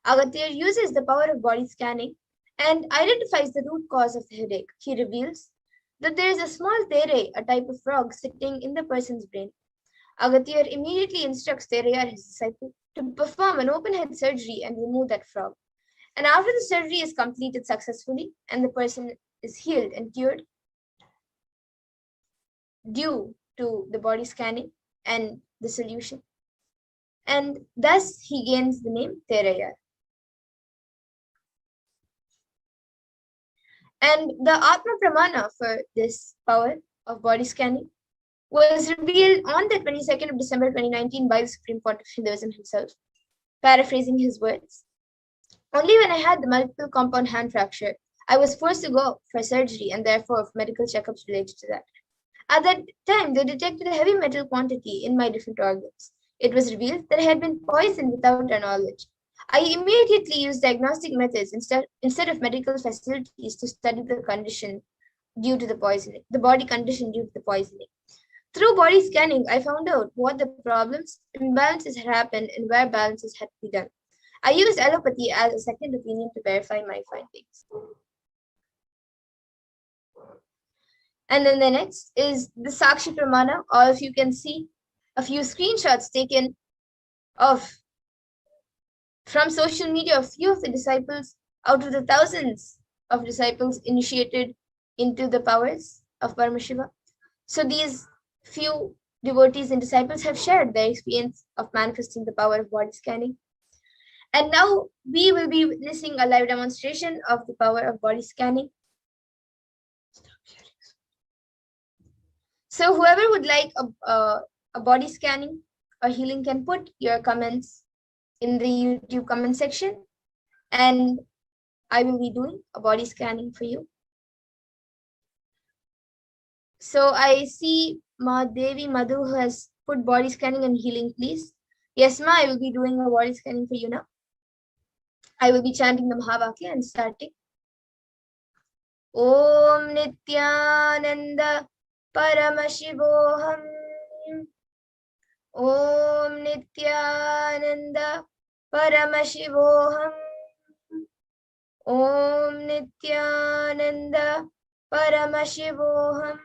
Agatyar uses the power of body scanning and identifies the root cause of the headache. He reveals that there is a small tere, a type of frog, sitting in the person's brain. Agatyar immediately instructs Terayar, his disciple, to perform an open head surgery and remove that frog. And after the surgery is completed successfully and the person is healed and cured due to the body scanning and the solution. And thus he gains the name Terayar. And the Atma Pramana for this power of body scanning was revealed on the 22nd of December 2019 by the Supreme Court of Hinduism himself. Paraphrasing his words, only when I had the multiple compound hand fracture, I was forced to go for surgery and therefore for medical checkups related to that. At that time, they detected a heavy metal quantity in my different organs. It was revealed that I had been poisoned without our knowledge. I immediately used diagnostic methods instead of medical facilities to study the condition due to the poisoning, the body condition due to the poisoning. Through body scanning, I found out what the problems, imbalances had happened, and where balances had to be done. I used allopathy as a second opinion to verify my findings. And then the next is the Sakshi Pramana. All of you can see a few screenshots taken from social media. A few of the disciples out of the thousands of disciples initiated into the powers of Paramashiva. So these few devotees and disciples have shared their experience of manifesting the power of body scanning. And now we will be witnessing a live demonstration of the power of body scanning. So whoever would like a body scanning or healing can put your comments in the YouTube comment section, and I will be doing a body scanning for you. So I see Devi Madhu has put body scanning and healing, please. Yes, ma, I will be doing a body scanning for you now. I will be chanting the Mahavakya and starting. Om Nithyananda Paramashivoham. Om Nithyananda Paramashivoham. Om Nithyananda Paramashivoham.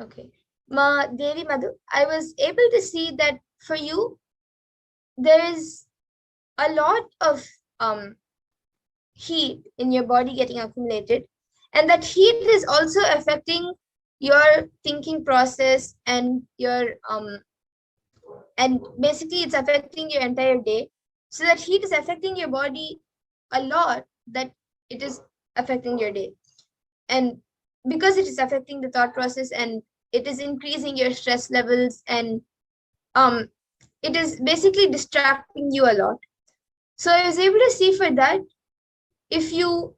Okay. Ma Devi Madhu, I was able to see that for you, there is a lot of heat in your body getting accumulated, and that heat is also affecting your thinking process and your and basically it's affecting your entire day. So that heat is affecting your body a lot, that it is affecting your day. And because it is affecting the thought process and it is increasing your stress levels, and it is basically distracting you a lot. So I was able to see for that, if you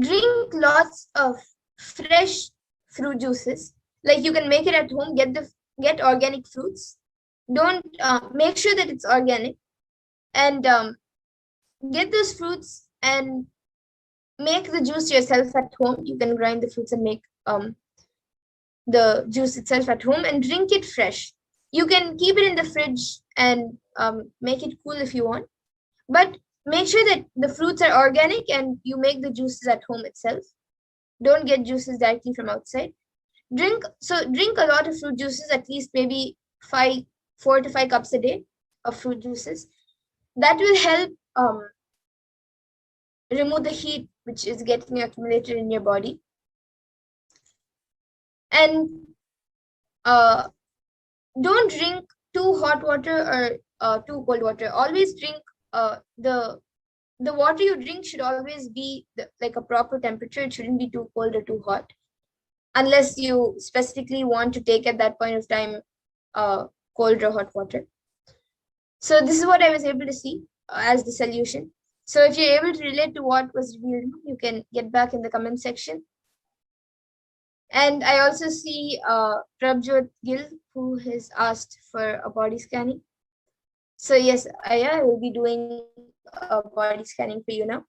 drink lots of fresh fruit juices, like you can make it at home, get organic fruits. Don't make sure that it's organic, and get those fruits and make the juice yourself at home. You can grind the fruits and make the juice itself at home and drink it fresh. You can keep it in the fridge and make it cool if you want, but make sure that the fruits are organic and you make the juices at home itself. Don't get juices directly from outside. Drink a lot of fruit juices, at least maybe 4 to 5 cups a day of fruit juices. That will help remove the heat which is getting accumulated in your body. And don't drink too hot water or too cold water. Always drink the water you drink should always be like a proper temperature. It shouldn't be too cold or too hot, unless you specifically want to take at that point of time cold or hot water. So this is what I was able to see as the solution. So if you're able to relate to what was revealed, you can get back in the comment section. And I also see Prabjot Gill, who has asked for a body scanning. So yes, Aya, I will be doing a body scanning for you now.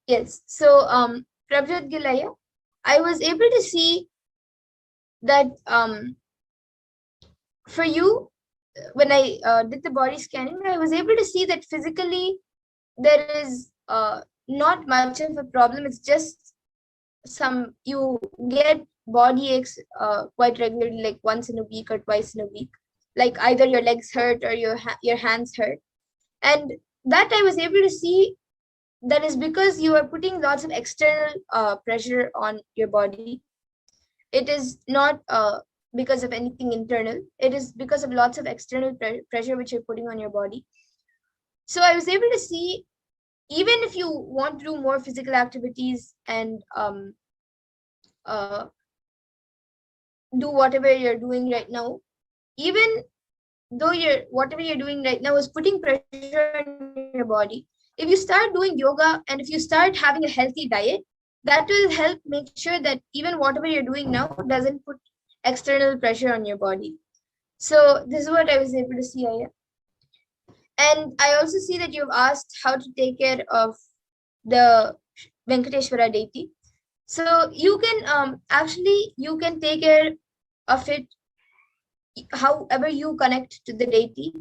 Yes, so Prabjot Gilaya, I was able to see that for you, when I did the body scanning, I was able to see that physically there is not much of a problem. It's just you get body aches quite regularly, like once in a week or twice in a week. Like either your legs hurt or your hands hurt. And that I was able to see, that is because you are putting lots of external pressure on your body. It is not because of anything internal. It is because of lots of external pressure which you're putting on your body. So I was able to see, even if you want to do more physical activities and do whatever you're doing right now, even though whatever you're doing right now is putting pressure on your body, if you start doing yoga and if you start having a healthy diet, that will help make sure that even whatever you're doing now doesn't put external pressure on your body. So this is what I was able to see, Aya. And I also see that you've asked how to take care of the Venkateshwara deity. So you can actually, you can take care of it however you connect to the deity.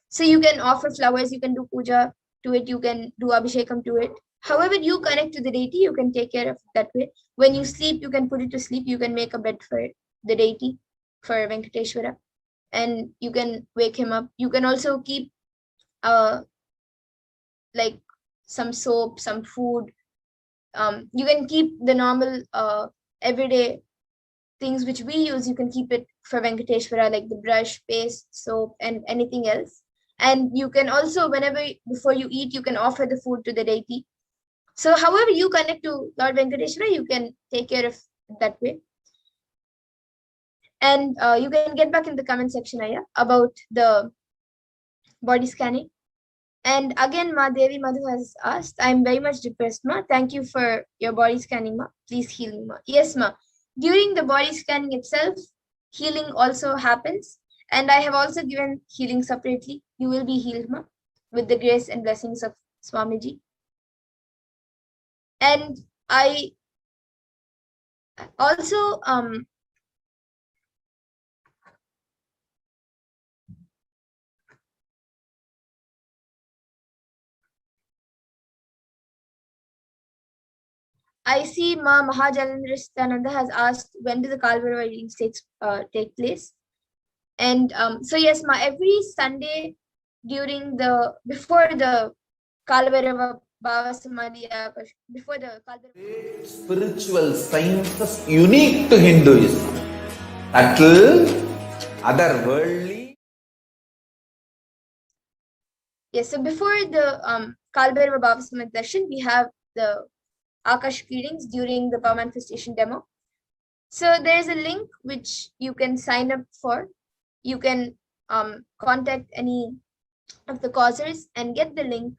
So you can offer flowers, you can do puja to it, you can do abhishekam to it. However you connect to the deity, you can take care of it that way. When you sleep, you can put it to sleep, you can make a bed for the deity, for Venkateshwara, and you can wake him up. You can also keep like some soap, some food. You can keep the normal everyday things which we use, you can keep it for Venkateshwara, like the brush, paste, soap, and anything else. And you can also, before you eat, you can offer the food to the deity. So however you connect to Lord Venkateshwara, you can take care of it that way. And you can get back in the comment section, Aya, about the body scanning. And again, Ma Devi Madhu has asked, I'm very much depressed, Ma. Thank you for your body scanning, Ma. Please heal me, Ma. Yes, Ma. During the body scanning itself, healing also happens. And I have also given healing separately. You will be healed, Ma, with the grace and blessings of Swamiji. And I also I see Ma Mahajanendra Nithyananda has asked, when do the Kalvarava readings take place? And so yes, Ma, every Sunday before the Kalvarava BHAVASAMADHI, before the Kalvarava. Spiritual sciences unique to Hinduism. Subtle, otherworldly. Yes, so before the Kalvarava BHAVASAMADHI darshan, we have the Akash readings during the power manifestation demo. So there's a link which you can sign up for. You can contact any of the causers and get the link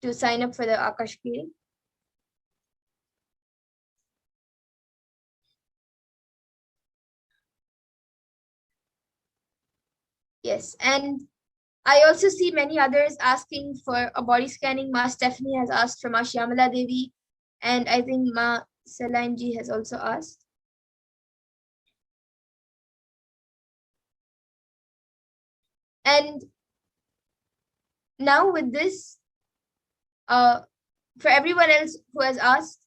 to sign up for the Akash reading. Yes, and I also see many others asking for a body scanning. Ma Stephanie has asked for Ma Shyamala Devi. And I think Ma Saline Ji has also asked. And now with this, for everyone else who has asked,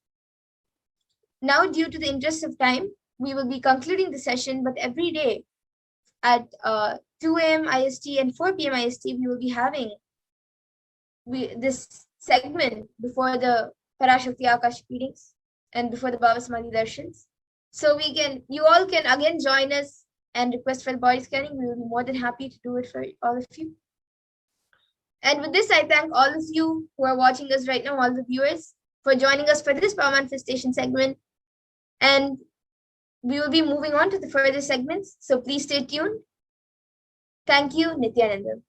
now due to the interest of time, we will be concluding the session, but every day at 2 a.m. IST and 4 p.m. IST, we will be having this segment before the Parashakti Akash readings and before the BHAVASAMADHI darshans. So you all can again join us and request for the body scanning. We will be more than happy to do it for all of you. And with this, I thank all of you who are watching us right now, all the viewers, for joining us for this power manifestation segment. And we will be moving on to the further segments. So please stay tuned. Thank you, Nithyananda.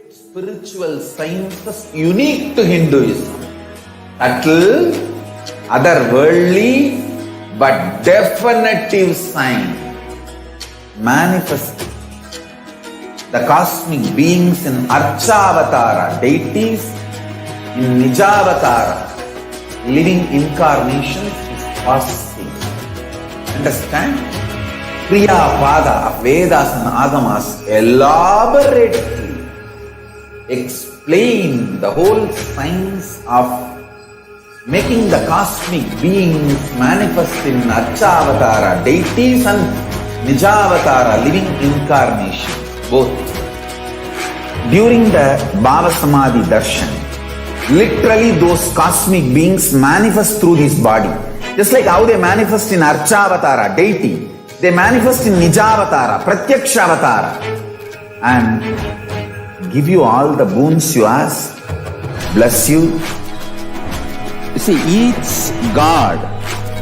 Spiritual sciences unique to Hinduism. Subtle, otherworldly, but definitive sign. Manifesting the cosmic beings in Archavatara, deities in Nijavatara, living incarnations is possible. Understand? Kriya Pada of Vedas and Agamas elaborately explain the whole science of making the cosmic beings manifest in Archavatara, deities and Nijavatara, living incarnations, both. During the BHAVASAMADHI darshan, literally those cosmic beings manifest through this body. Just like how they manifest in Archavatara, deity, they manifest in Nijavatara, Pratyakshavatara, and give you all the boons you ask, bless you. You see, each God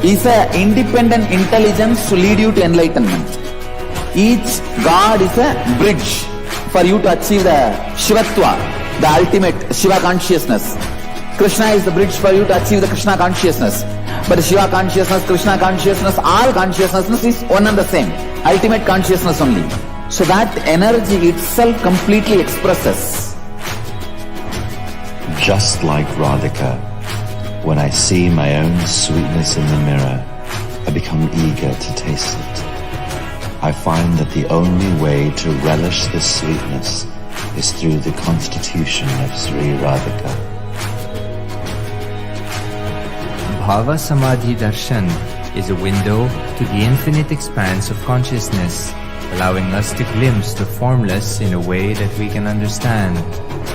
is an independent intelligence to lead you to enlightenment. Each God is a bridge for you to achieve the Shivatva, the ultimate Shiva consciousness. Krishna is the bridge for you to achieve the Krishna consciousness. But Shiva consciousness, Krishna consciousness, all consciousness is one and the same. Ultimate consciousness only. So that energy itself completely expresses. Just like Radhika, when I see my own sweetness in the mirror, I become eager to taste it. I find that the only way to relish this sweetness is through the constitution of Sri Radhika. BHAVASAMADHI darshan is a window to the infinite expanse of consciousness, allowing us to glimpse the formless in a way that we can understand.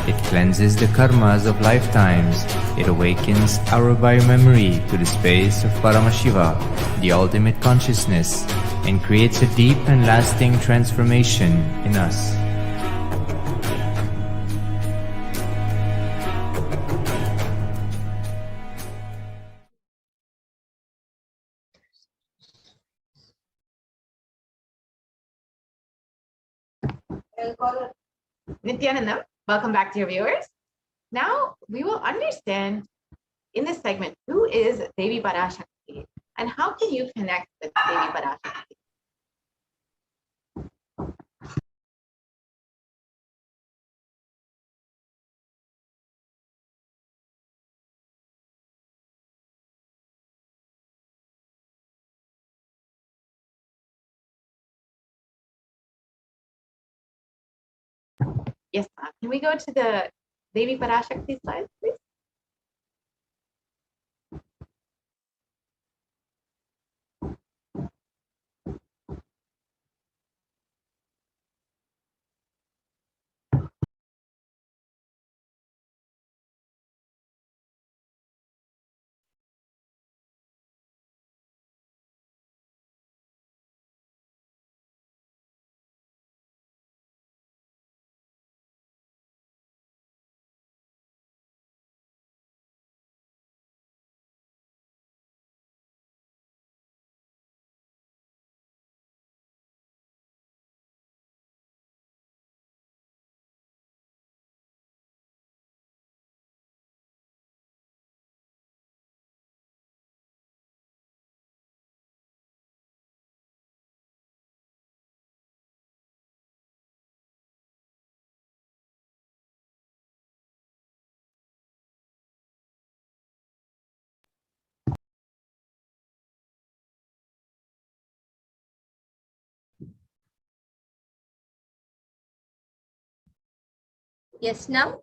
It cleanses the karmas of lifetimes. It awakens our biomemory to the space of Paramashiva, the ultimate consciousness, and creates a deep and lasting transformation in us. Nithyananda, welcome back, dear viewers. Now we will understand in this segment who is Devi Parashakti and how can you connect with Devi Parashakti. Yes, ma'am. Can we go to the Devi Parashakti slide, please? Yes, now?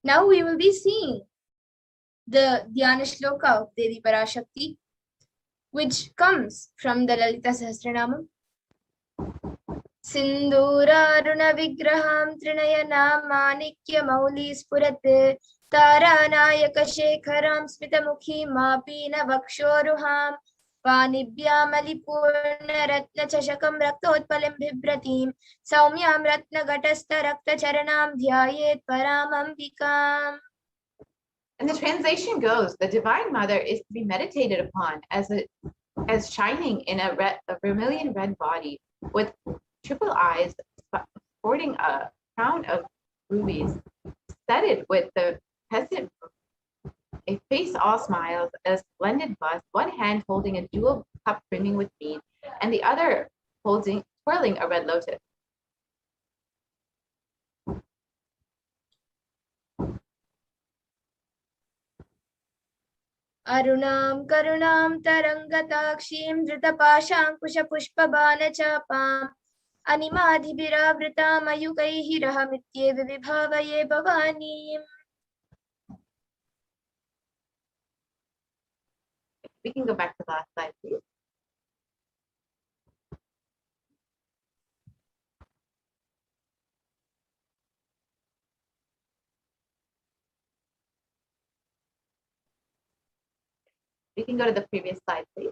Now we will be seeing the Dhyana Shloka of Devi Parashakti, which comes from the Lalita Sahasranamam. Sindhuraruna vigraham trinayana manikya mauli spurat taranayaka shekharam smitamukhi mapina vakshoruham पानिभ्यामलिपूर्ण रत्न चषकं रक्तोत्पलं बिभ्रतीं सौम्यां रत्नघटस्थ रक्तचरणां ध्यायेत् परामम्बिकाम्. And the translation goes, the Divine Mother is to be meditated upon as shining in a vermilion red body with triple eyes sporting a crown of rubies, studded with the peasant, a face all smiles, a splendid bust, one hand holding a jewel cup brimming with mead, and the other twirling a red lotus. Arunam karunam tarangatakshim dhritapaşankuşapuşpabanachapam animadhibiravrita mayukaihi rahamityev vibhavaye bhavanim. We can go back to the last slide, please. We can go to the previous slide, please.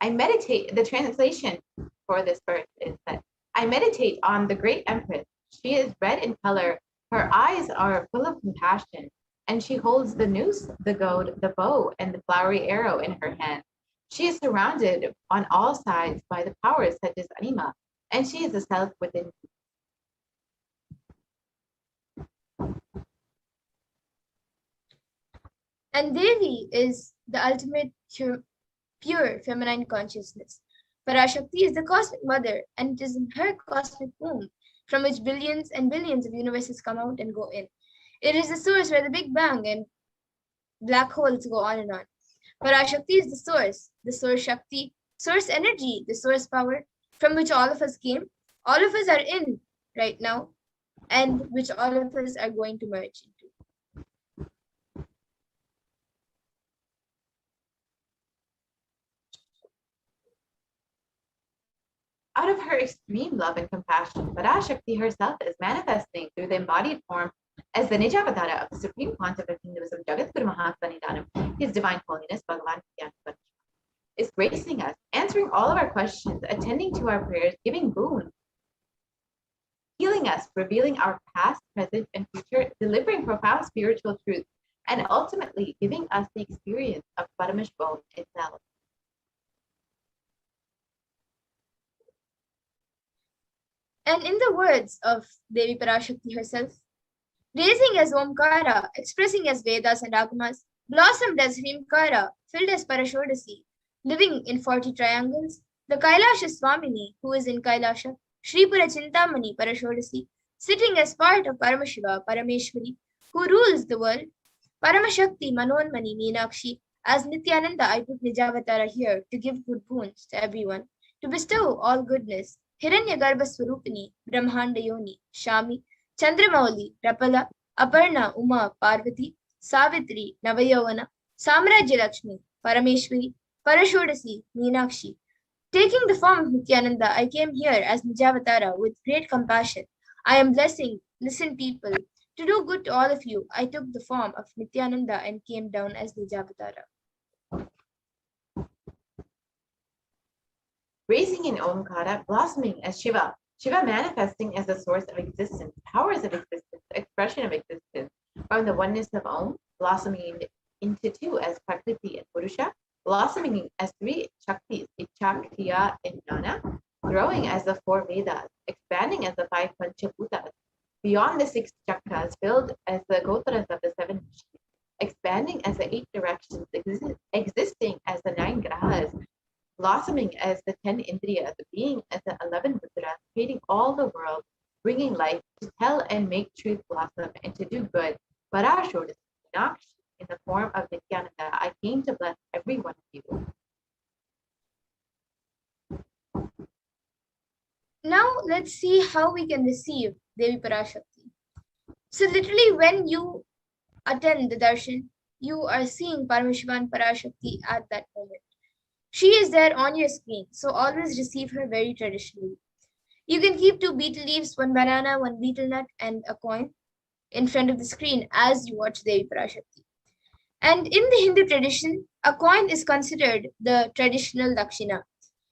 I meditate, the translation for this verse is that I meditate on the great Empress. She is red in color Her eyes are full of compassion, and she holds the noose, the goad, the bow, and the flowery arrow in her hand. She is surrounded on all sides by the powers such as Anima, and she is a self within. And Devi is the ultimate pure feminine consciousness. Parashakti is the cosmic mother, and it is in her cosmic womb from which billions and billions of universes come out and go in. It is the source where the Big Bang and black holes go on and on. Parashakti is the source Shakti, source energy, the source power from which all of us came, all of us are in right now, and which all of us are going to merge into. Out of her extreme love and compassion, Parashakti herself is manifesting through the embodied form as the Nijavatara of the Supreme Pontiff of Hinduism, Jagadguru Mahasanidanam, His Divine Holiness, Bhagavan Nithyananda Paramashivam, is gracing us, answering all of our questions, attending to our prayers, giving boon, healing us, revealing our past, present, and future, delivering profound spiritual truths, and ultimately giving us the experience of Paramashivoham itself. And in the words of Devi Parashakti herself, raising as Omkara, expressing as Vedas and Agamas, blossomed as Hrimkara, filled as Parashodasi, living in 40 triangles, the Kailasa Swamini, who is in Kailasa, Shripura Chintamani Parashodasi, sitting as part of Paramashiva, Parameshwari, who rules the world, Paramashakti Manonmani Meenakshi, as Nithyananda, I took Nijavatara here to give good boons to everyone, to bestow all goodness. Hiranyagarbha Swarupini, Brahmanda Yoni, Shami, Chandramauli, Rapala, Aparna, Uma, Parvati, Savitri, Navayavana, Samrajya Lakshmi, Parameshwari, Parashodasi, Meenakshi. Taking the form of Nithyananda, I came here as Nijavatara with great compassion. I am blessing, listen people, to do good to all of you. I took the form of Nithyananda and came down as Nijavatara. Raising in Omkara, blossoming as Shiva, Shiva manifesting as the source of existence, powers of existence, expression of existence, from the oneness of Om, blossoming into two as Prakriti and Purusha, blossoming as three Shaktis, Icha, Kriya, and Jnana, growing as the four Vedas, expanding as the five Panchabhutas, beyond the six chakras, filled as the Gotras of the seven Rishis, expanding as the eight directions, existing as the nine Grahas, blossoming as the 10 Indriyas, being as the 11 Rudras, creating all the world, bringing life to tell and make truth blossom and to do good. Parashodasi, Meenakshi, in the form of Nithyananda, I came to bless every one of you. Now let's see how we can receive Devi Parashakti. So literally when you attend the darshan, you are seeing Paramashivan Parashakti at that moment. She is there on your screen, so always receive her very traditionally. You can keep 2 betel leaves, 1 banana, 1 betel nut, and a coin in front of the screen as you watch Devi Parashakti. And in the Hindu tradition, a coin is considered the traditional dakshina.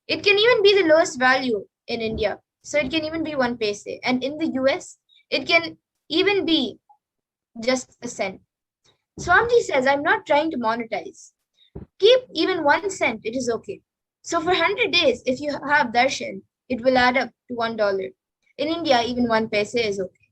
It can even be the lowest value in India. So it can even be 1 paise. And in the US, it can even be just a cent. Swamiji says, I'm not trying to monetize. Keep even 1 cent, it is okay. So for 100 days, if you have darshan, it will add up to $1. In India, even 1 paise is okay.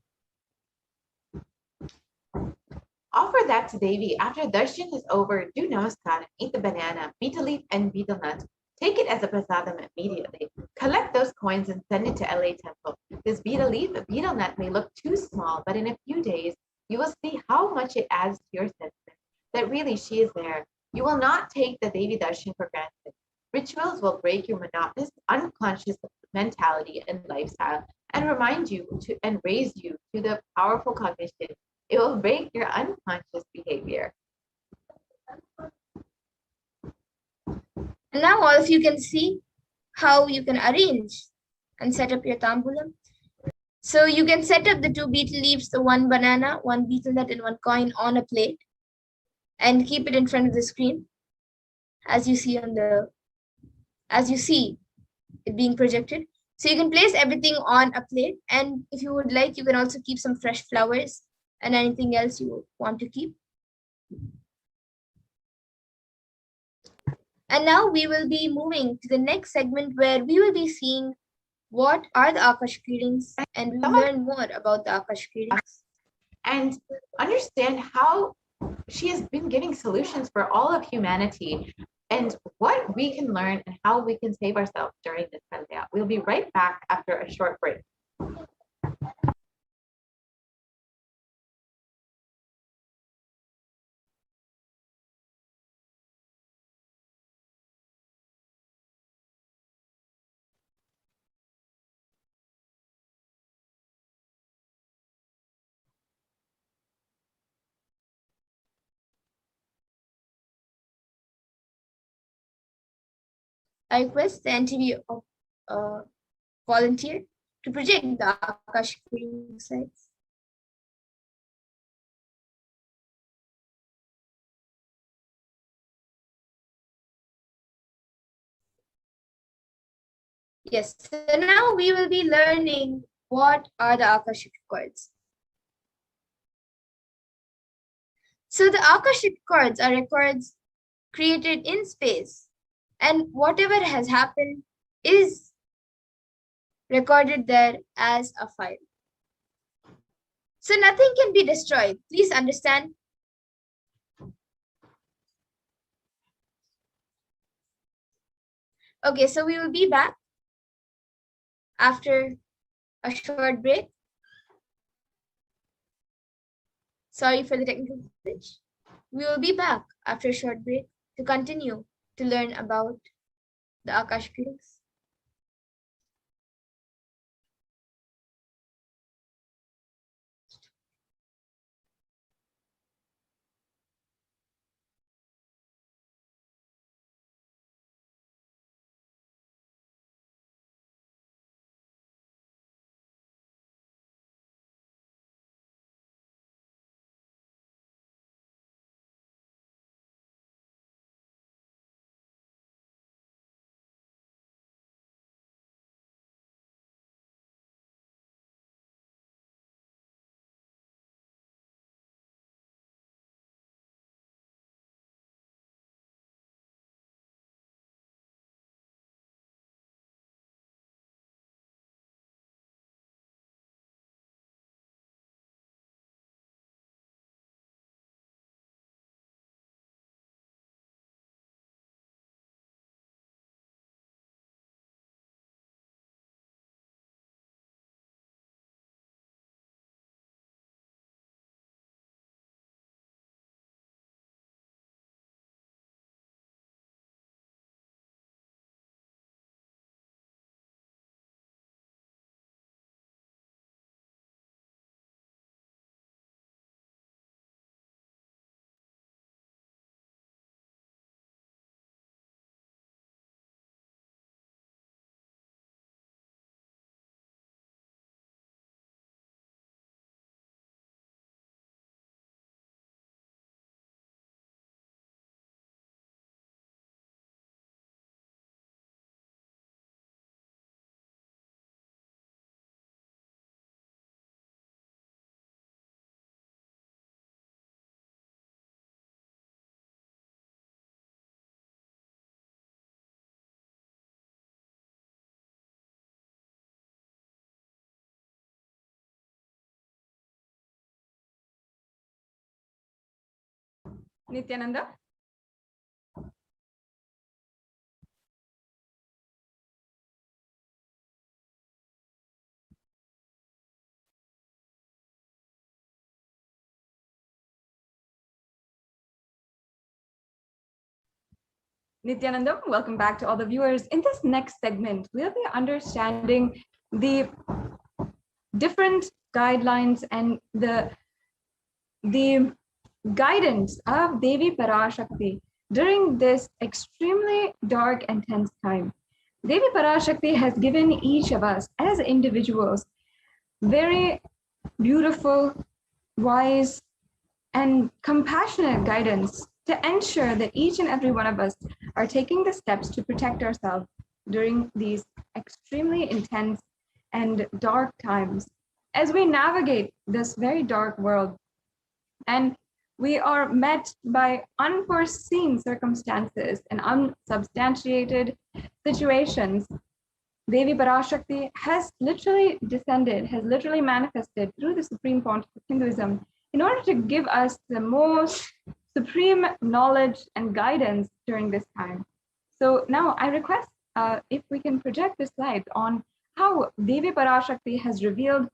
Offer that to Devi. After darshan is over, do namaskar, eat the banana, betel leaf, and betel nut. Take it as a prasadam immediately. Collect those coins and send it to LA Temple. This betel leaf, betel nut may look too small, but in a few days, you will see how much it adds to your sentiment, that really she is there. You will not take the Devi darshan for granted. Rituals will break your monotonous, unconscious mentality and lifestyle and remind you to and raise you to the powerful cognition. It will break your unconscious behavior. And now all of you can see how you can arrange and set up your tambulam. So you can set up the 2 betel leaves, the 1 banana, 1 betel nut, and 1 coin on a plate and keep it in front of the screen as you see it being projected. So you can place everything on a plate, and if you would like, you can also keep some fresh flowers and anything else you want to keep. And now we will be moving to the next segment where we will be seeing what are the Akashic readings, and we will learn more about the Akashic readings. And understand how she has been giving solutions for all of humanity and what we can learn and how we can save ourselves during this pandemic. We'll be right back after a short break. I request the NTV volunteer to project the Akashic reading slides. Yes, so now we will be learning what are the Akashic records. So the Akashic records are records created in space, and whatever has happened is recorded there as a file. So nothing can be destroyed. Please understand. Okay, so we will be back after a short break. Sorry for the technical glitch. We will be back after a short break to continue to learn about the Akashic readings. Nithyananda? Nithyananda, welcome back to all the viewers. In this next segment, we'll be understanding the different guidelines and the guidance of Devi Parashakti during this extremely dark and tense time. Devi Parashakti has given each of us as individuals very beautiful, wise, and compassionate guidance to ensure that each and every one of us are taking the steps to protect ourselves during these extremely intense and dark times as we navigate this very dark world. And we are met by unforeseen circumstances and unsubstantiated situations. Devi Parashakti has literally descended, has literally manifested through the Supreme Pontiff of Hinduism in order to give us the most supreme knowledge and guidance during this time. So now I request if we can project this slide on how Devi Parashakti has revealed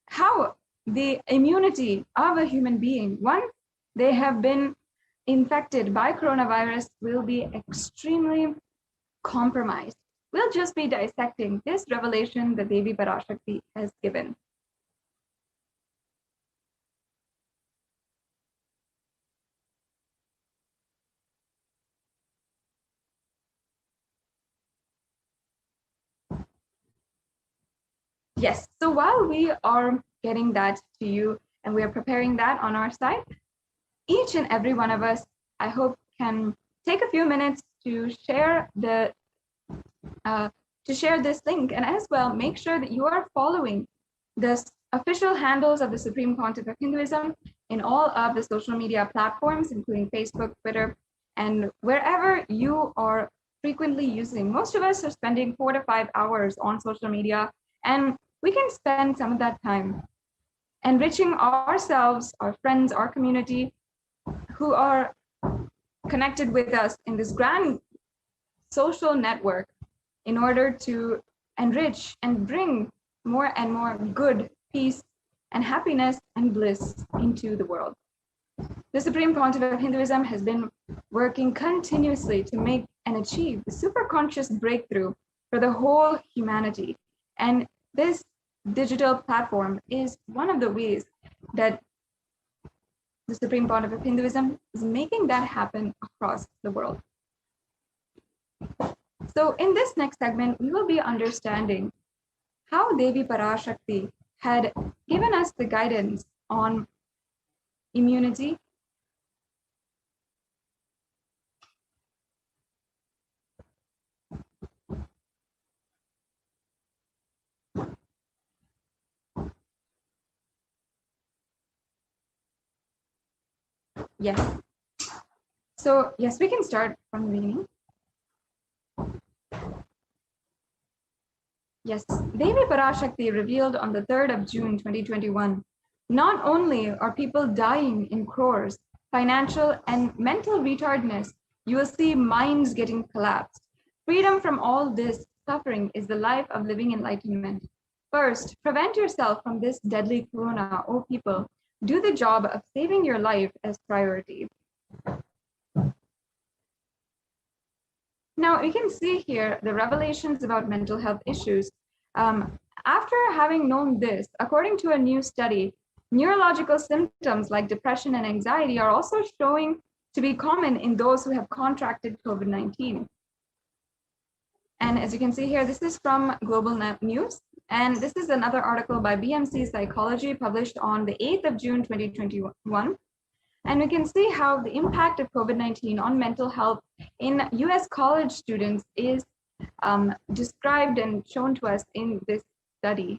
how the immunity of a human being, once they have been infected by coronavirus, will be extremely compromised. We'll just be dissecting this revelation that Devi Parashakti has given. Yes, so while we are getting that to you and we are preparing that on our side, each and every one of us, I hope, can take a few minutes to share this link, and as well make sure that you are following the official handles of the Supreme Pontiff of Hinduism in all of the social media platforms, including Facebook, Twitter, and wherever you are frequently using. Most of us are spending 4 to 5 hours on social media, and we can spend some of that time enriching ourselves, our friends, our community who are connected with us in this grand social network in order to enrich and bring more and more good, peace, and happiness and bliss into the world. The Supreme Pontiff of Hinduism has been working continuously to make and achieve the superconscious breakthrough for the whole humanity. And this digital platform is one of the ways that the Supreme Pontiff of Hinduism is making that happen across the world. So in this next segment, we will be understanding how Devi Parashakti had given us the guidance on immunity, yes. So yes, we can start from the beginning. Yes, Devi Parashakti revealed on the 3rd of June 2021, not only are people dying in crores, financial and mental retardedness, you will see minds getting collapsed. Freedom from all this suffering is the life of living enlightenment. First, prevent yourself from this deadly corona, O people. Do the job of saving your life as priority. Now, you can see here the revelations about mental health issues. After having known this, according to a new study, neurological symptoms like depression and anxiety are also showing to be common in those who have contracted COVID-19. And as you can see here, this is from Global News. And this is another article by BMC Psychology published on the 8th of June, 2021. And we can see how the impact of COVID-19 on mental health in US college students is described and shown to us in this study.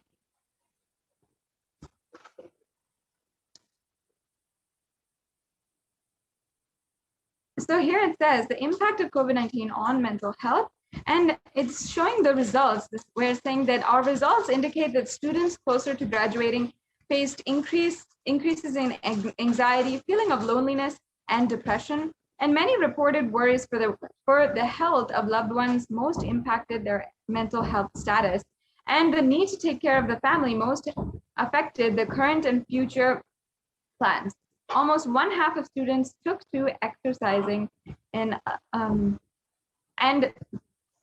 So here it says the impact of COVID-19 on mental health, and it's showing the results. We're saying that our results indicate that students closer to graduating faced increases in anxiety, feeling of loneliness, and depression, and many reported worries for the health of loved ones most impacted their mental health status, and the need to take care of the family most affected the current and future plans. Almost 1/2 of students took to exercising and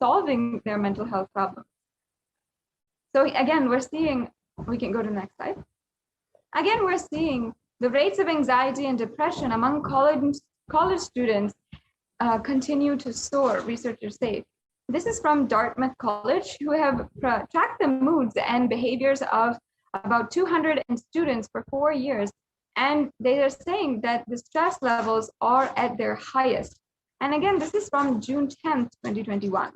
solving their mental health problems. So again, we're seeing, we can go to the next slide. Again, we're seeing the rates of anxiety and depression among college students continue to soar, researchers say. This is from Dartmouth College, who have tracked the moods and behaviors of about 200 students for 4 years. And they are saying that the stress levels are at their highest. And again, this is from June 10th, 2021.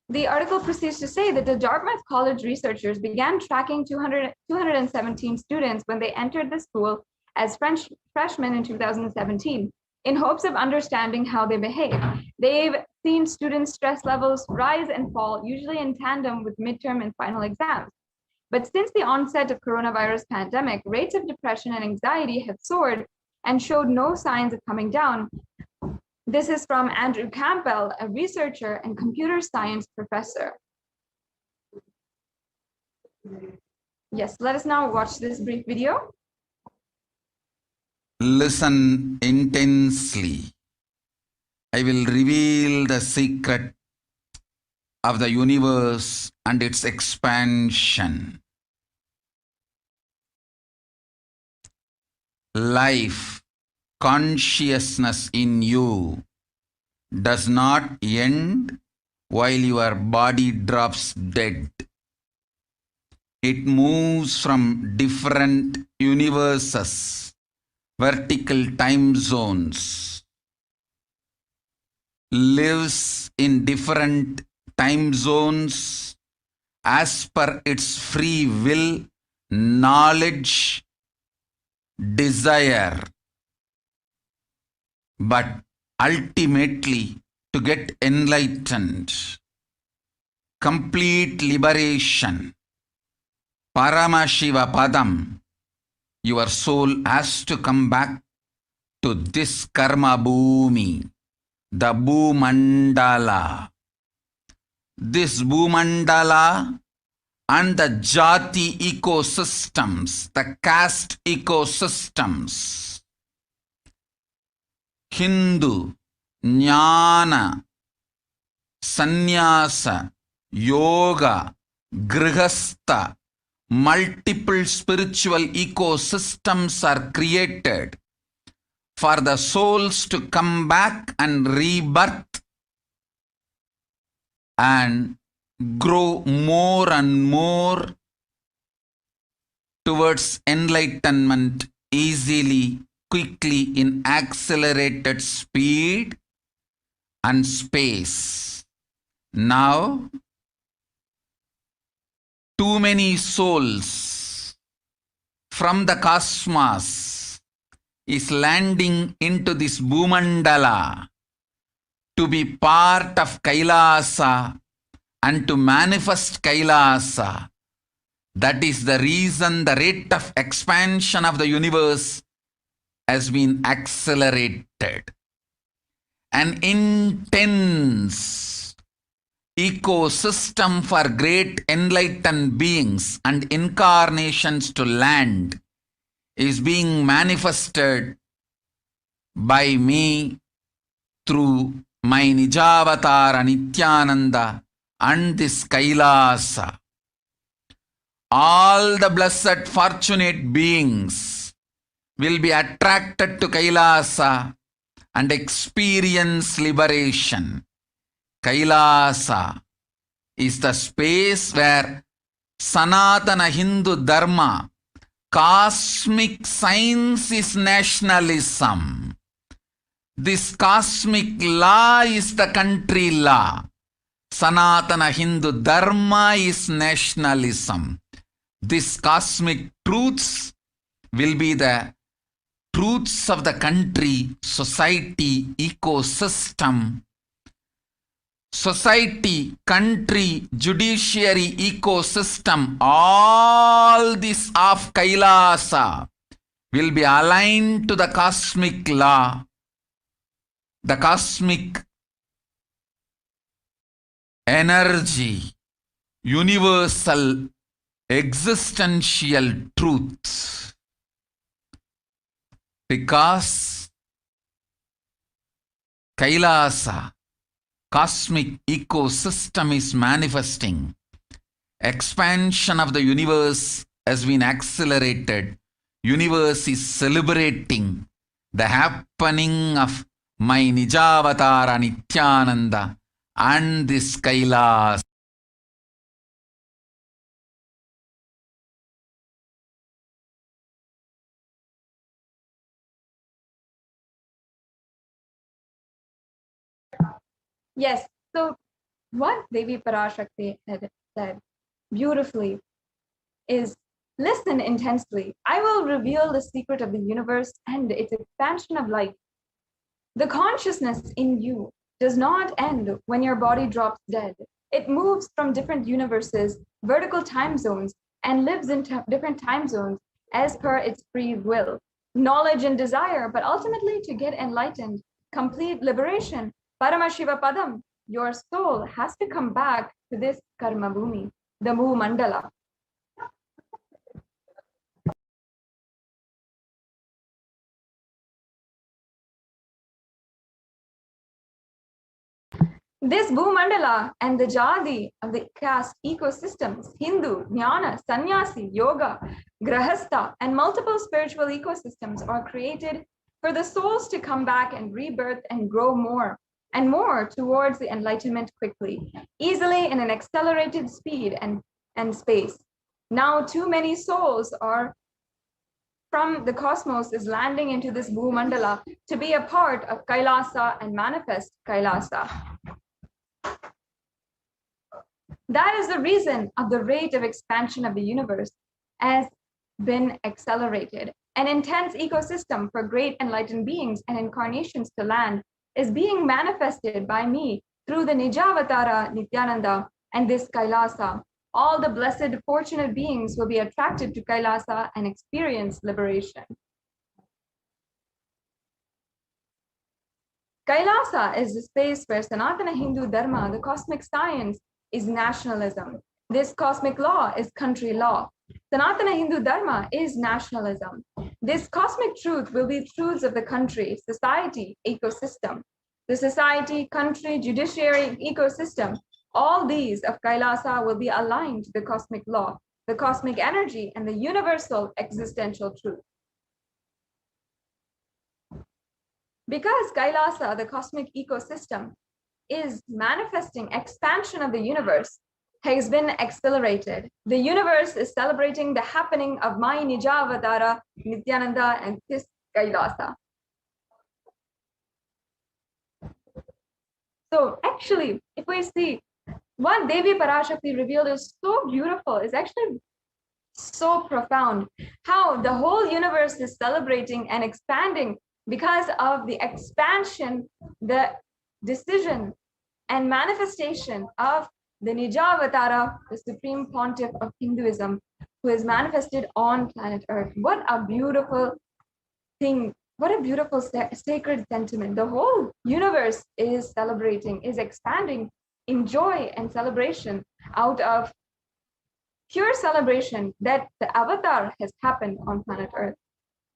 The article proceeds to say that the Dartmouth College researchers began tracking 217 students when they entered the school as freshmen in 2017 in hopes of understanding how they behave. They've seen students' stress levels rise and fall, usually in tandem with midterm and final exams. But since the onset of coronavirus pandemic, rates of depression and anxiety have soared and showed no signs of coming down. This is from Andrew Campbell, a researcher and computer science professor. Yes, let us now watch this brief video. Listen intensely. I will reveal the secret of the universe and its expansion. Life, consciousness in you does not end while your body drops dead. It moves from different universes, vertical time zones, lives in different time zones as per its free will, knowledge, desire. But ultimately, to get enlightened, complete liberation, Paramashivoham, your soul has to come back to this karma bhumi, the Bhumandala. This Bhumandala and the Jati ecosystems, the caste ecosystems, Hindu, Jnana, Sannyasa, Yoga, Grihastha, multiple spiritual ecosystems are created for the souls to come back and rebirth and grow more and more towards enlightenment easily, quickly, in accelerated speed and space. Now, too many souls from the cosmos is landing into this Bhumandala to be part of Kailasa and to manifest Kailasa. That is the reason the rate of expansion of the universe has been accelerated. An intense ecosystem for great enlightened beings and incarnations to land is being manifested by me through my Nijavatara Nithyananda and this Kailasa. All the blessed fortunate beings will be attracted to Kailasa and experience liberation. Kailasa is the space where Sanatana Hindu Dharma, cosmic science is nationalism. This cosmic law is the country law. Sanatana Hindu Dharma is nationalism. These cosmic truths will be the truths of the country, society, ecosystem. Society, country, judiciary, ecosystem, all this of Kailasa will be aligned to the cosmic law, the cosmic energy, universal existential truth. Because Kailasa, cosmic ecosystem is manifesting. Expansion of the universe has been accelerated. Universe is celebrating the happening of my Nijavatara Nithyananda and this Kailasa. Yes, so what Devi Parashakti had said beautifully is, listen intensely. I will reveal the secret of the universe and its expansion of life. The consciousness in you does not end when your body drops dead. It moves from different universes, vertical time zones, and lives in different time zones as per its free will, knowledge and desire, but ultimately to get enlightened, complete liberation, Paramashiva Padam, your soul has to come back to this karma bhumi, the Mu Mandala. This Bhumandala and the Jadi of the caste ecosystems, Hindu, Jnana, Sannyasi, Yoga, Grahastha, and multiple spiritual ecosystems are created for the souls to come back and rebirth and grow more and more towards the enlightenment quickly, easily in an accelerated speed and space. Now too many souls are from the cosmos is landing into this Bhumandala to be a part of Kailasa and manifest Kailasa. That is the reason of the rate of expansion of the universe has been accelerated. An intense ecosystem for great enlightened beings and incarnations to land is being manifested by me through the Nijavatara Nithyananda and this Kailasa. All the blessed, fortunate beings will be attracted to Kailasa and experience liberation. Kailasa is the space where Sanatana Hindu Dharma, the cosmic science, is nationalism. This cosmic law is country law. Sanatana Hindu Dharma is nationalism. This cosmic truth will be truths of the country, society, ecosystem. The society, country, judiciary, ecosystem, all these of Kailasa will be aligned to the cosmic law, the cosmic energy, and the universal existential truth. Because Kailasa, the cosmic ecosystem, is manifesting expansion of the universe, has been accelerated. The universe is celebrating the happening of my Nijavatara, Nithyananda, and this Kailasa. So actually, if we see what Devi Parashakti revealed is so beautiful, is actually so profound, how the whole universe is celebrating and expanding because of the expansion, the decision and manifestation of the Nijavatara, the supreme pontiff of Hinduism, who is manifested on planet Earth. What a beautiful thing. What a beautiful sacred sentiment. The whole universe is celebrating, is expanding in joy and celebration out of pure celebration that the avatar has happened on planet Earth.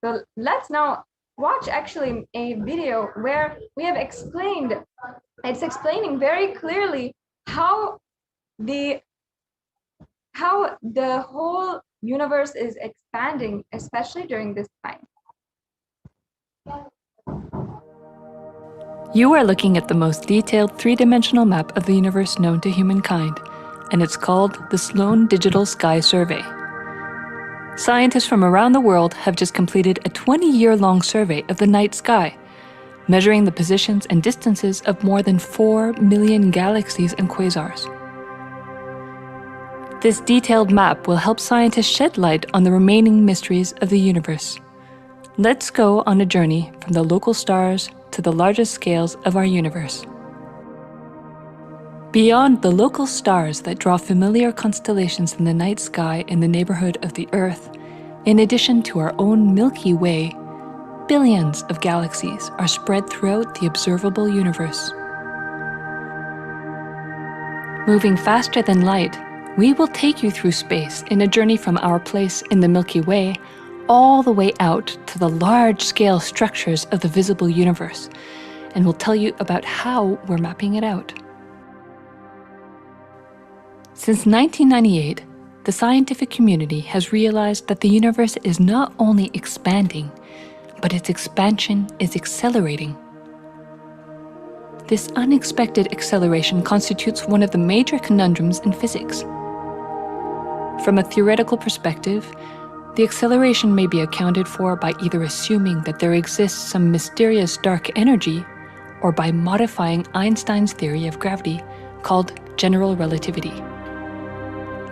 So let's now watch actually a video where we have explained, it's explaining very clearly how the whole universe is expanding, especially during this time. You are looking at the most detailed three-dimensional map of the universe known to humankind, and it's called the Sloan Digital Sky Survey. Scientists from around the world have just completed a 20-year-long survey of the night sky, measuring the positions and distances of more than 4 million galaxies and quasars. This detailed map will help scientists shed light on the remaining mysteries of the universe. Let's go on a journey from the local stars to the largest scales of our universe. Beyond the local stars that draw familiar constellations in the night sky in the neighborhood of the Earth, in addition to our own Milky Way, billions of galaxies are spread throughout the observable universe. Moving faster than light, we will take you through space in a journey from our place in the Milky Way all the way out to the large-scale structures of the visible universe, and we'll tell you about how we're mapping it out. Since 1998, the scientific community has realized that the universe is not only expanding, but its expansion is accelerating. This unexpected acceleration constitutes one of the major conundrums in physics. From a theoretical perspective, the acceleration may be accounted for by either assuming that there exists some mysterious dark energy, or by modifying Einstein's theory of gravity, called general relativity.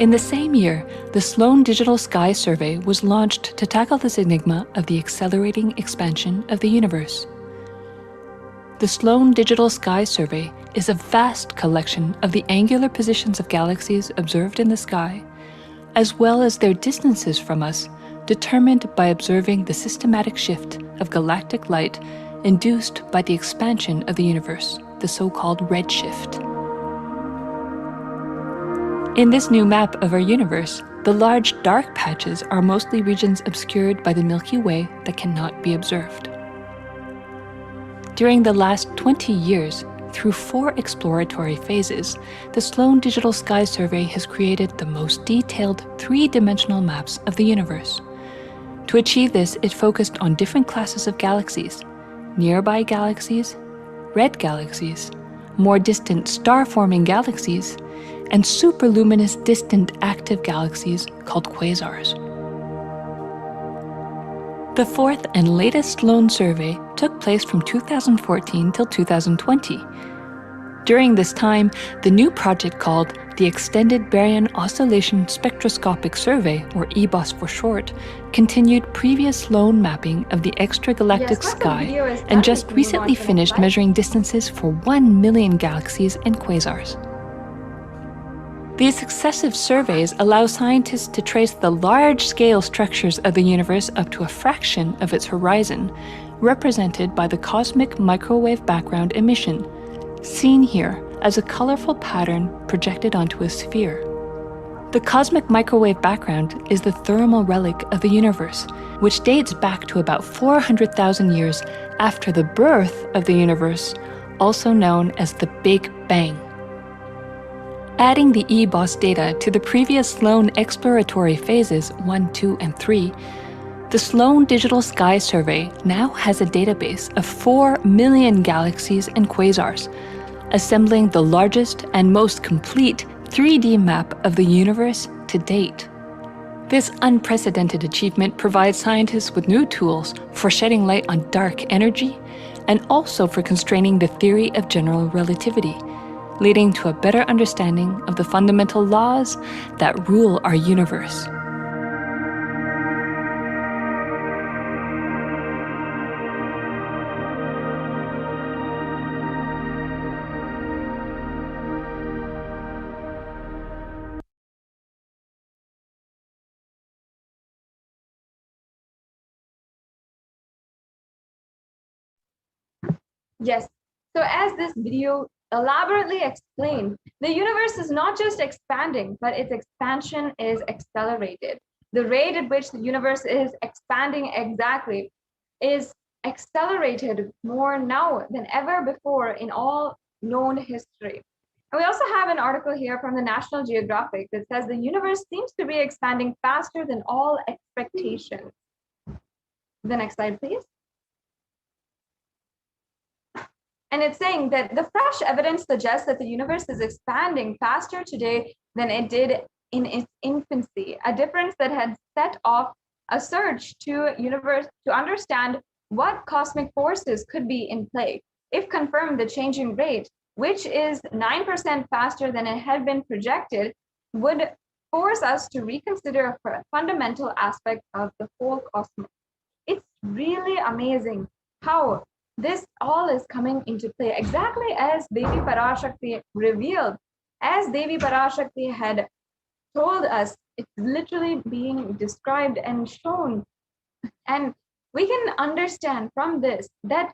In the same year, the Sloan Digital Sky Survey was launched to tackle this enigma of the accelerating expansion of the universe. The Sloan Digital Sky Survey is a vast collection of the angular positions of galaxies observed in the sky, as well as their distances from us, determined by observing the systematic shift of galactic light induced by the expansion of the universe, the so-called redshift. In this new map of our universe, the large dark patches are mostly regions obscured by the Milky Way that cannot be observed. During the last 20 years, through 4 exploratory phases, the Sloan Digital Sky Survey has created the most detailed 3-dimensional maps of the universe. To achieve this, it focused on different classes of galaxies: nearby galaxies, red galaxies, more distant star-forming galaxies, and superluminous distant active galaxies called quasars. The 4th and latest Sloan survey took place from 2014 till 2020. During this time, the new project called the Extended Baryon Oscillation Spectroscopic Survey, or EBOS for short, continued previous Sloan mapping of the extragalactic sky and just recently finished measuring distances for 1 million galaxies and quasars. These successive surveys allow scientists to trace the large-scale structures of the universe up to a fraction of its horizon, represented by the cosmic microwave background emission, seen here as a colorful pattern projected onto a sphere. The cosmic microwave background is the thermal relic of the universe, which dates back to about 400,000 years after the birth of the universe, also known as the Big Bang. Adding the EBOS data to the previous Sloan exploratory phases 1, 2, and 3, the Sloan Digital Sky Survey now has a database of 4 million galaxies and quasars, assembling the largest and most complete 3D map of the universe to date. This unprecedented achievement provides scientists with new tools for shedding light on dark energy and also for constraining the theory of general relativity, leading to a better understanding of the fundamental laws that rule our universe. Yes, so as this video elaborately explained, the universe is not just expanding, but its expansion is accelerated. The rate at which the universe is expanding exactly is accelerated more now than ever before in all known history. And we also have an article here from the National Geographic that says the universe seems to be expanding faster than all expectations. The next slide, please. And it's saying that the fresh evidence suggests that the universe is expanding faster today than it did in its infancy, a difference that had set off a search to understand what cosmic forces could be in play. If confirmed, the changing rate, which is 9% faster than it had been projected, would force us to reconsider a fundamental aspect of the whole cosmos. It's really amazing how this all is coming into play, exactly as Devi Parashakti revealed. As Devi Parashakti had told us, it's literally being described and shown. And we can understand from this that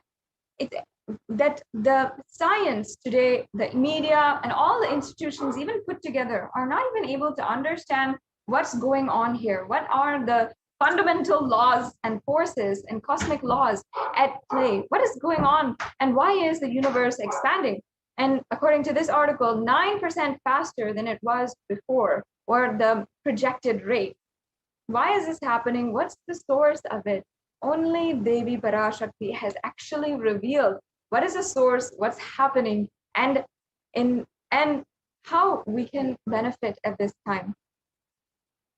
the science today, the media, and all the institutions even put together are not even able to understand what's going on here. What are the fundamental laws and forces and cosmic laws at play? What is going on, and why is the universe expanding? And according to this article, 9% faster than it was before, or the projected rate. Why is this happening? What's the source of it? Only Devi Parashakti has actually revealed what is the source, what's happening, and how we can benefit at this time.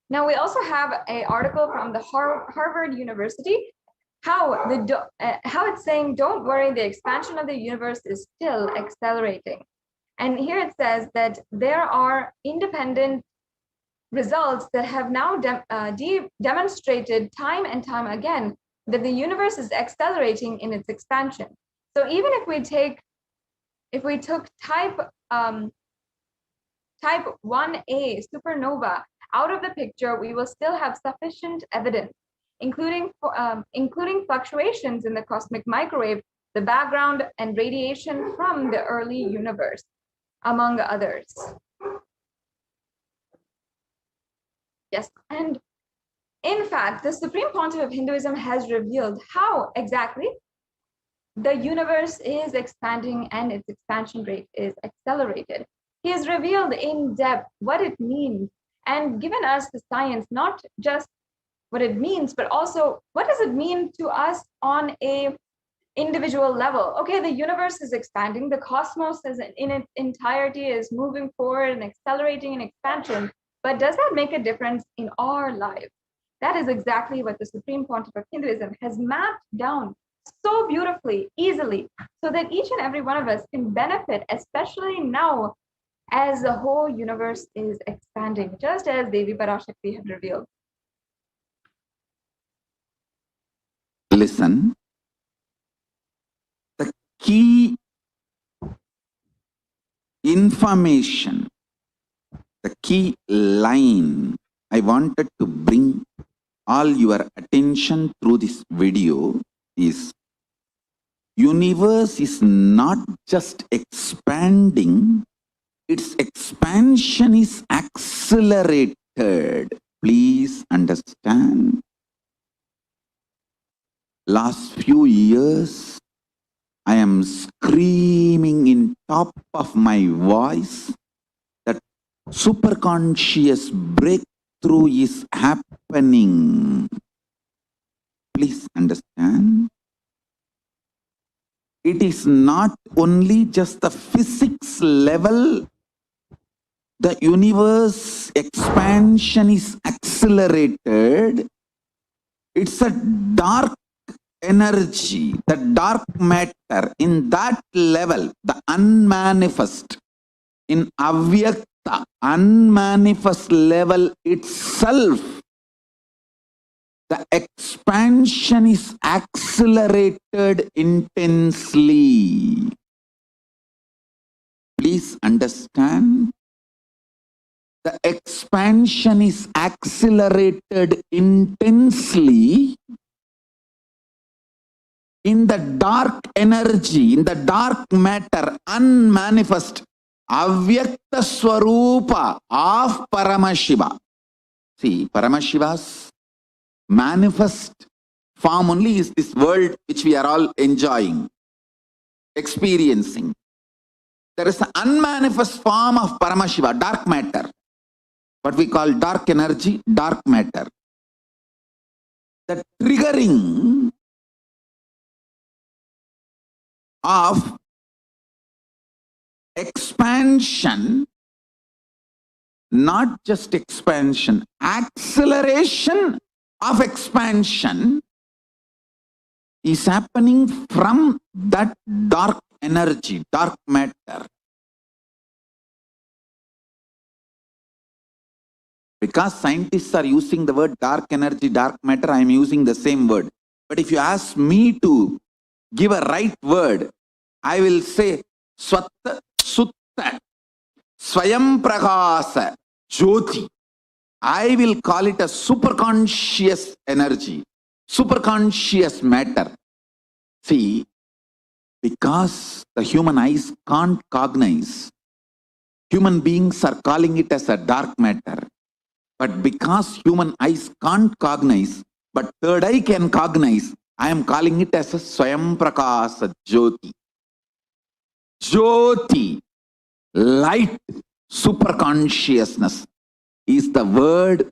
Now, we also have an article from the Harvard University how it's saying, don't worry, the expansion of the universe is still accelerating. And here it says that there are independent results that have now demonstrated time and time again that the universe is accelerating in its expansion. So even if we took type 1a supernova out of the picture, we will still have sufficient evidence, including fluctuations in the cosmic microwave, the background and radiation from the early universe, among others. Yes, and in fact, the Supreme Pontiff of Hinduism has revealed how exactly the universe is expanding and its expansion rate is accelerated. He has revealed in depth what it means and given us the science, not just what it means, but also what does it mean to us on a individual level. Okay, the universe is expanding, the cosmos is in its entirety is moving forward and accelerating in expansion, but does that make a difference in our lives? That is exactly what the Supreme Pontiff of Hinduism has mapped down so beautifully, easily, so that each and every one of us can benefit, especially now as the whole universe is expanding, just as Devi Parashakti had revealed. Listen, the key information, the key line I wanted to bring all your attention through this video is universe is not just expanding, its expansion is accelerated. Please understand. Last few years, I am screaming in top of my voice that superconscious breakthrough is happening. Please understand. It is not only just the physics level. The universe expansion is accelerated. It's a dark energy, the dark matter, in that level, the unmanifest, in avyakta, unmanifest level itself, the expansion is accelerated intensely. Please understand. The expansion is accelerated intensely in the dark energy, in the dark matter, unmanifest, avyakta swarupa of Paramashiva. See, Paramashiva's manifest form only is this world which we are all enjoying, experiencing. There is an unmanifest form of Paramashiva, dark matter, what we call dark energy, dark matter. The triggering of expansion, not just expansion, acceleration of expansion is happening from that dark energy, dark matter. Because scientists are using the word dark energy, dark matter, I am using the same word. But if you ask me to give a right word, I will say Swatta Sutta Swayam Prakasa Jyoti. I will call it a superconscious energy, superconscious matter. See, because the human eyes can't cognize, human beings are calling it as a dark matter. But because human eyes can't cognize, but third eye can cognize, I am calling it as a Swayam Prakasa Jyoti. Jyoti, light, superconsciousness is the word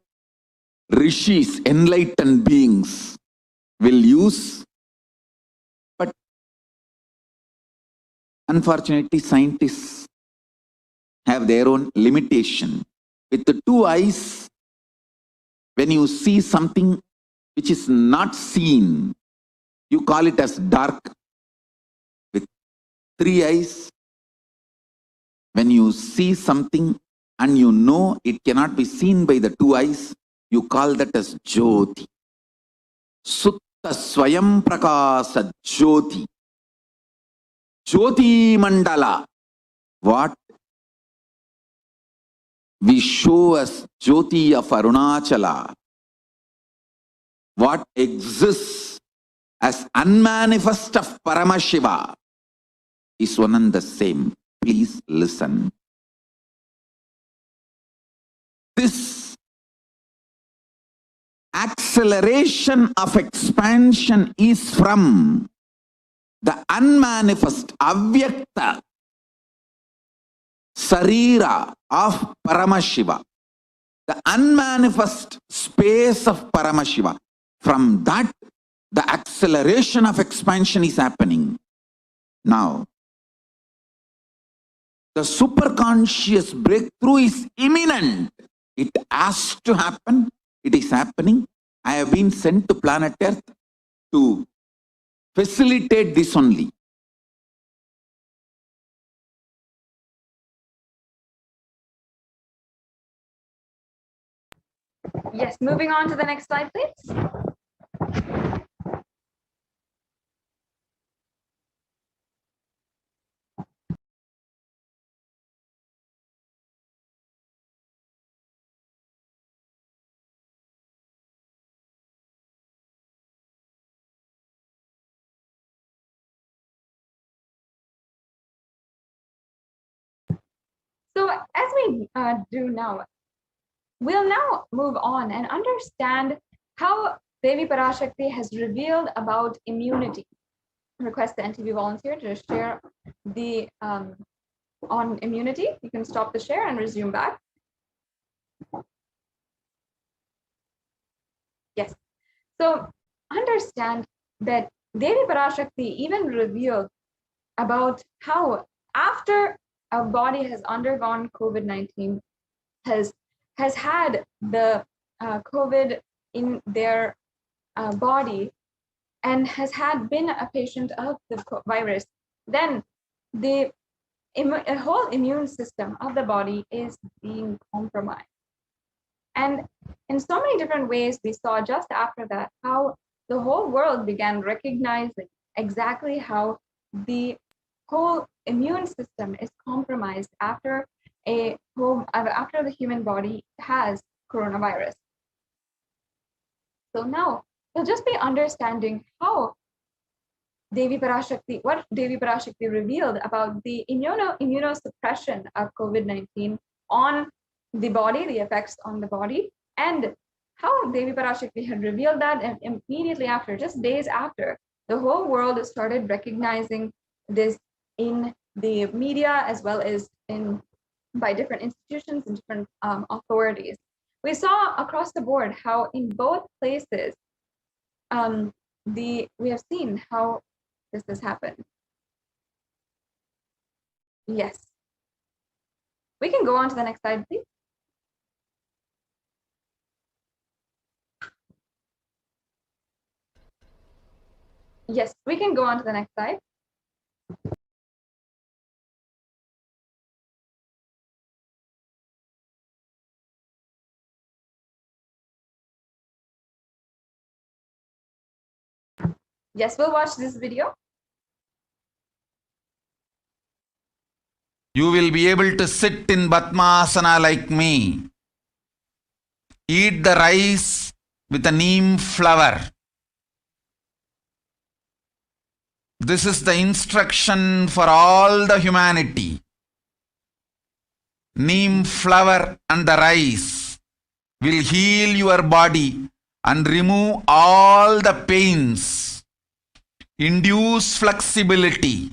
rishis, enlightened beings will use. But unfortunately, scientists have their own limitation. With the two eyes, when you see something which is not seen, You call it as dark with 3 eyes. When you see something and you know it cannot be seen by the 2 eyes, you call that as Jyoti. Sutta Swayam Prakasa Jyoti. Jyoti Mandala. What we show as Jyoti of Arunachala, what exists as unmanifest of Paramashiva, is one and the same. Please listen. This acceleration of expansion is from the unmanifest, avyakta sarira of Paramashiva, the unmanifest space of Paramashiva. From that, the acceleration of expansion is happening. Now, the superconscious breakthrough is imminent. It has to happen. It is happening. I have been sent to planet Earth to facilitate this only. Yes, moving on to the next slide, please. So as we do now, we'll now move on and understand how Devi Parashakti has revealed about immunity. Request the NTV volunteer to share the on immunity. You can stop the share and resume back. Yes. So understand that Devi Parashakti even revealed about how after our body has undergone COVID-19, has had the COVID in their body and has been a patient of the virus, then the whole immune system of the body is being compromised. And in so many different ways, we saw just after that how the whole world began recognizing exactly how the whole immune system is compromised after the human body has coronavirus. So now we'll just be understanding how what Devi Parashakti revealed about the immunosuppression of COVID-19 on the body, the effects on the body, and how Devi Parashakti had revealed that, and immediately after, just days after, the whole world started recognizing this in the media as well as by different institutions and different authorities. We saw across the board how in both places we have seen how this has happened. Yes. We can go on to the next slide, please. Yes, we can go on to the next slide. Yes, we'll watch this video. You will be able to sit in Padmasana like me. Eat the rice with a neem flower. This is the instruction for all the humanity. Neem flower and the rice will heal your body and remove all the pains, induce flexibility,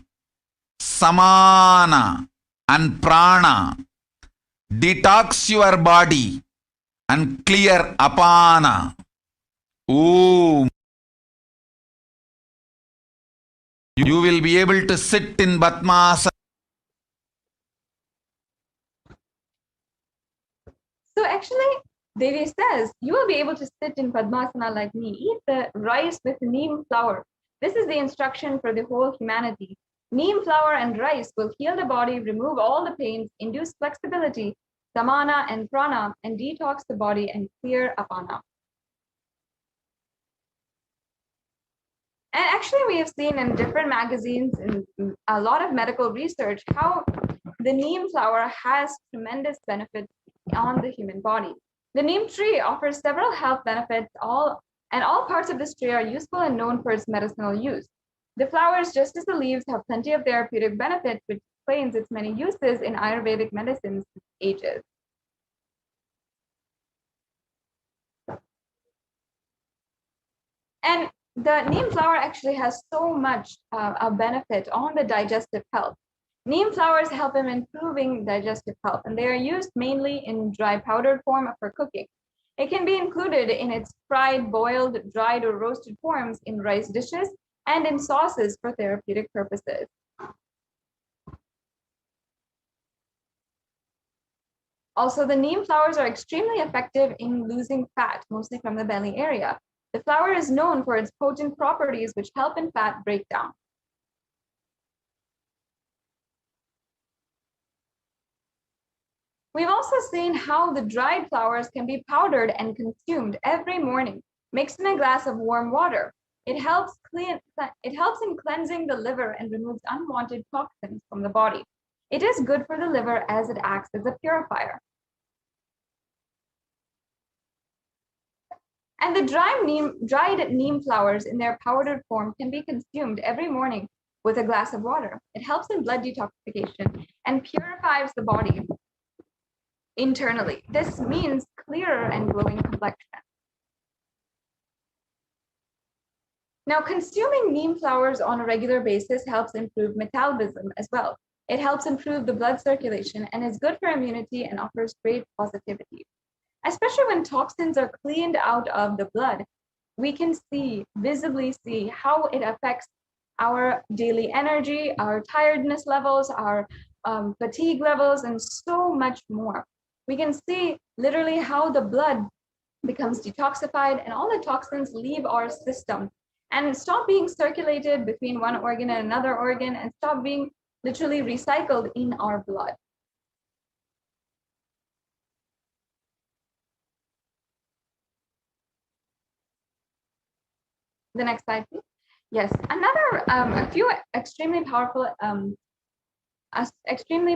samana and prana, detox your body and clear apana. Om. You will be able to sit in Padmasana. So actually, Devi says, you will be able to sit in Padmasana like me. Eat the rice with neem flour. This is the instruction for the whole humanity. Neem flower and rice will heal the body, remove all the pains, induce flexibility, samana and prana, and detox the body and clear apana. And actually, we have seen in different magazines and a lot of medical research how the neem flower has tremendous benefits on the human body. The neem tree offers several health benefits, all parts of this tree are useful and known for its medicinal use. The flowers, just as the leaves, have plenty of therapeutic benefits, which explains its many uses in Ayurvedic medicine since ages. And the neem flower actually has so much a benefit on the digestive health. Neem flowers help in improving digestive health, and they are used mainly in dry powdered form for cooking. It can be included in its fried, boiled, dried, or roasted forms in rice dishes and in sauces for therapeutic purposes. Also, the neem flowers are extremely effective in losing fat, mostly from the belly area. The flower is known for its potent properties, which help in fat breakdown. We've also seen how the dried flowers can be powdered and consumed every morning, mixed in a glass of warm water. It helps in cleansing the liver and removes unwanted toxins from the body. It is good for the liver as it acts as a purifier. And the dried neem flowers in their powdered form can be consumed every morning with a glass of water. It helps in blood detoxification and purifies the body internally. This means clearer and glowing complexion. Now, consuming neem flowers on a regular basis helps improve metabolism as well. It helps improve the blood circulation and is good for immunity and offers great positivity. Especially when toxins are cleaned out of the blood, we can visibly see how it affects our daily energy, our tiredness levels, our fatigue levels, and so much more. We can see literally how the blood becomes detoxified and all the toxins leave our system and stop being circulated between one organ and another organ and stop being literally recycled in our blood. The next slide, please. Yes, a few extremely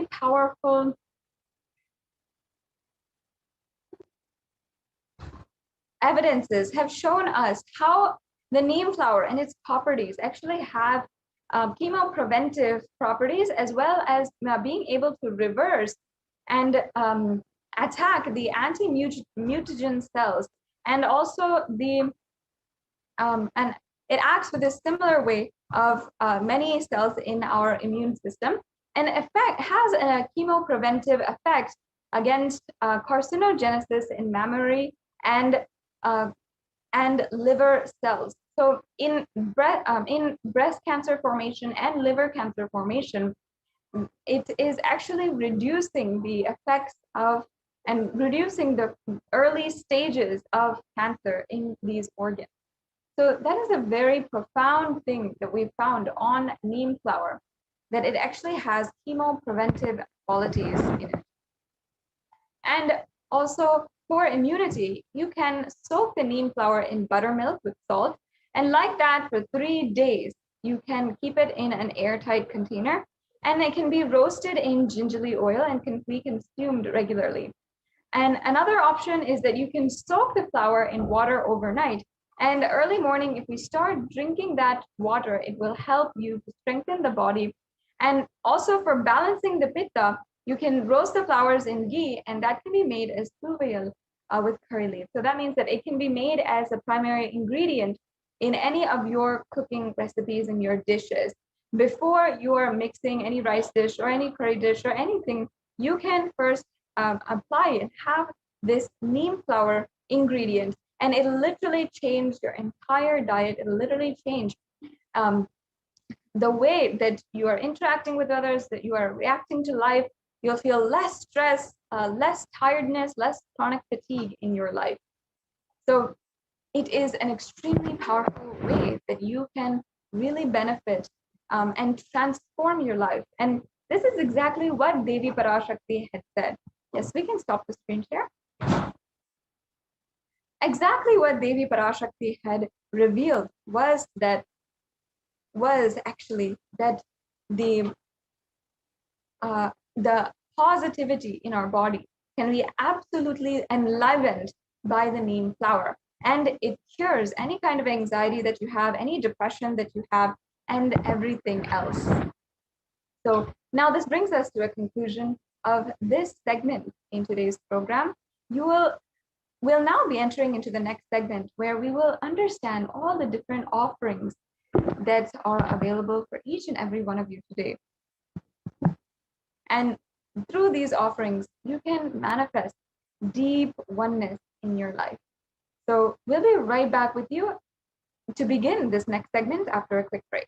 powerful evidences have shown us how the neem flower and its properties actually have chemopreventive properties, as well as being able to reverse and attack the anti-mutagen cells, and also and it acts with a similar way of many cells in our immune system, and has a chemopreventive effect against carcinogenesis in mammary and liver cells. So in breast cancer formation and liver cancer formation, it is actually reducing the effects of and reducing the early stages of cancer in these organs. So that is a very profound thing that we found on neem flower, that it actually has chemopreventive qualities in it. And also for immunity, you can soak the neem flower in buttermilk with salt, and like that for 3 days, you can keep it in an airtight container, and it can be roasted in gingerly oil and can be consumed regularly. And another option is that you can soak the flower in water overnight, and early morning, if we start drinking that water, it will help you to strengthen the body. And also for balancing the pitta, you can roast the flowers in ghee, and that can be made as tuvaiyal with curry leaf. So that means that it can be made as a primary ingredient in any of your cooking recipes in your dishes. Before you are mixing any rice dish or any curry dish or anything, you can first apply and have this neem flower ingredient, and it'll literally change your entire diet. It'll literally change the way that you are interacting with others, that you are reacting to life. You'll feel less stress, less tiredness, less chronic fatigue in your life. So it is an extremely powerful way that you can really benefit and transform your life. And this is exactly what Devi Parashakti had said. Yes, we can stop the screen share. Exactly what Devi Parashakti had revealed was actually that the positivity in our body can be absolutely enlivened by the neem flower, and it cures any kind of anxiety that you have, any depression that you have, and everything else. So now this brings us to a conclusion of this segment in today's program. We'll now be entering into the next segment, where we will understand all the different offerings that are available for each and every one of you today. And through these offerings, you can manifest deep oneness in your life. So we'll be right back with you to begin this next segment after a quick break.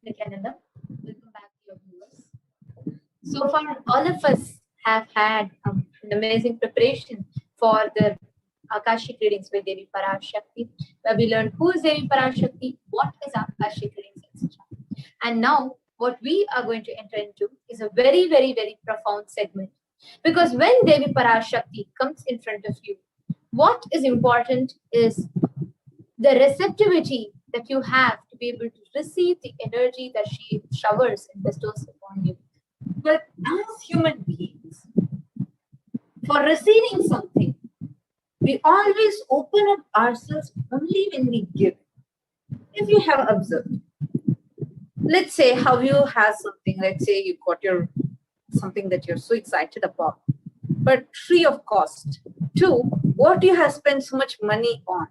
Nithyananda, welcome back to your viewers. So far, all of us have had an amazing preparation for the Akashic readings with Devi Parashakti, where we learned who is Devi Parashakti, what is Akashic readings, etc. And now, what we are going to enter into is a very, very, very profound segment. Because when Devi Parashakti comes in front of you, what is important is the receptivity that you have to be able to receive the energy that she showers and bestows upon you. But as human beings, for receiving something, we always open up ourselves only when we give. If you have observed, let's say how you have something, let's say you got your something that you're so excited about. but free of cost, to what you have spent so much money on.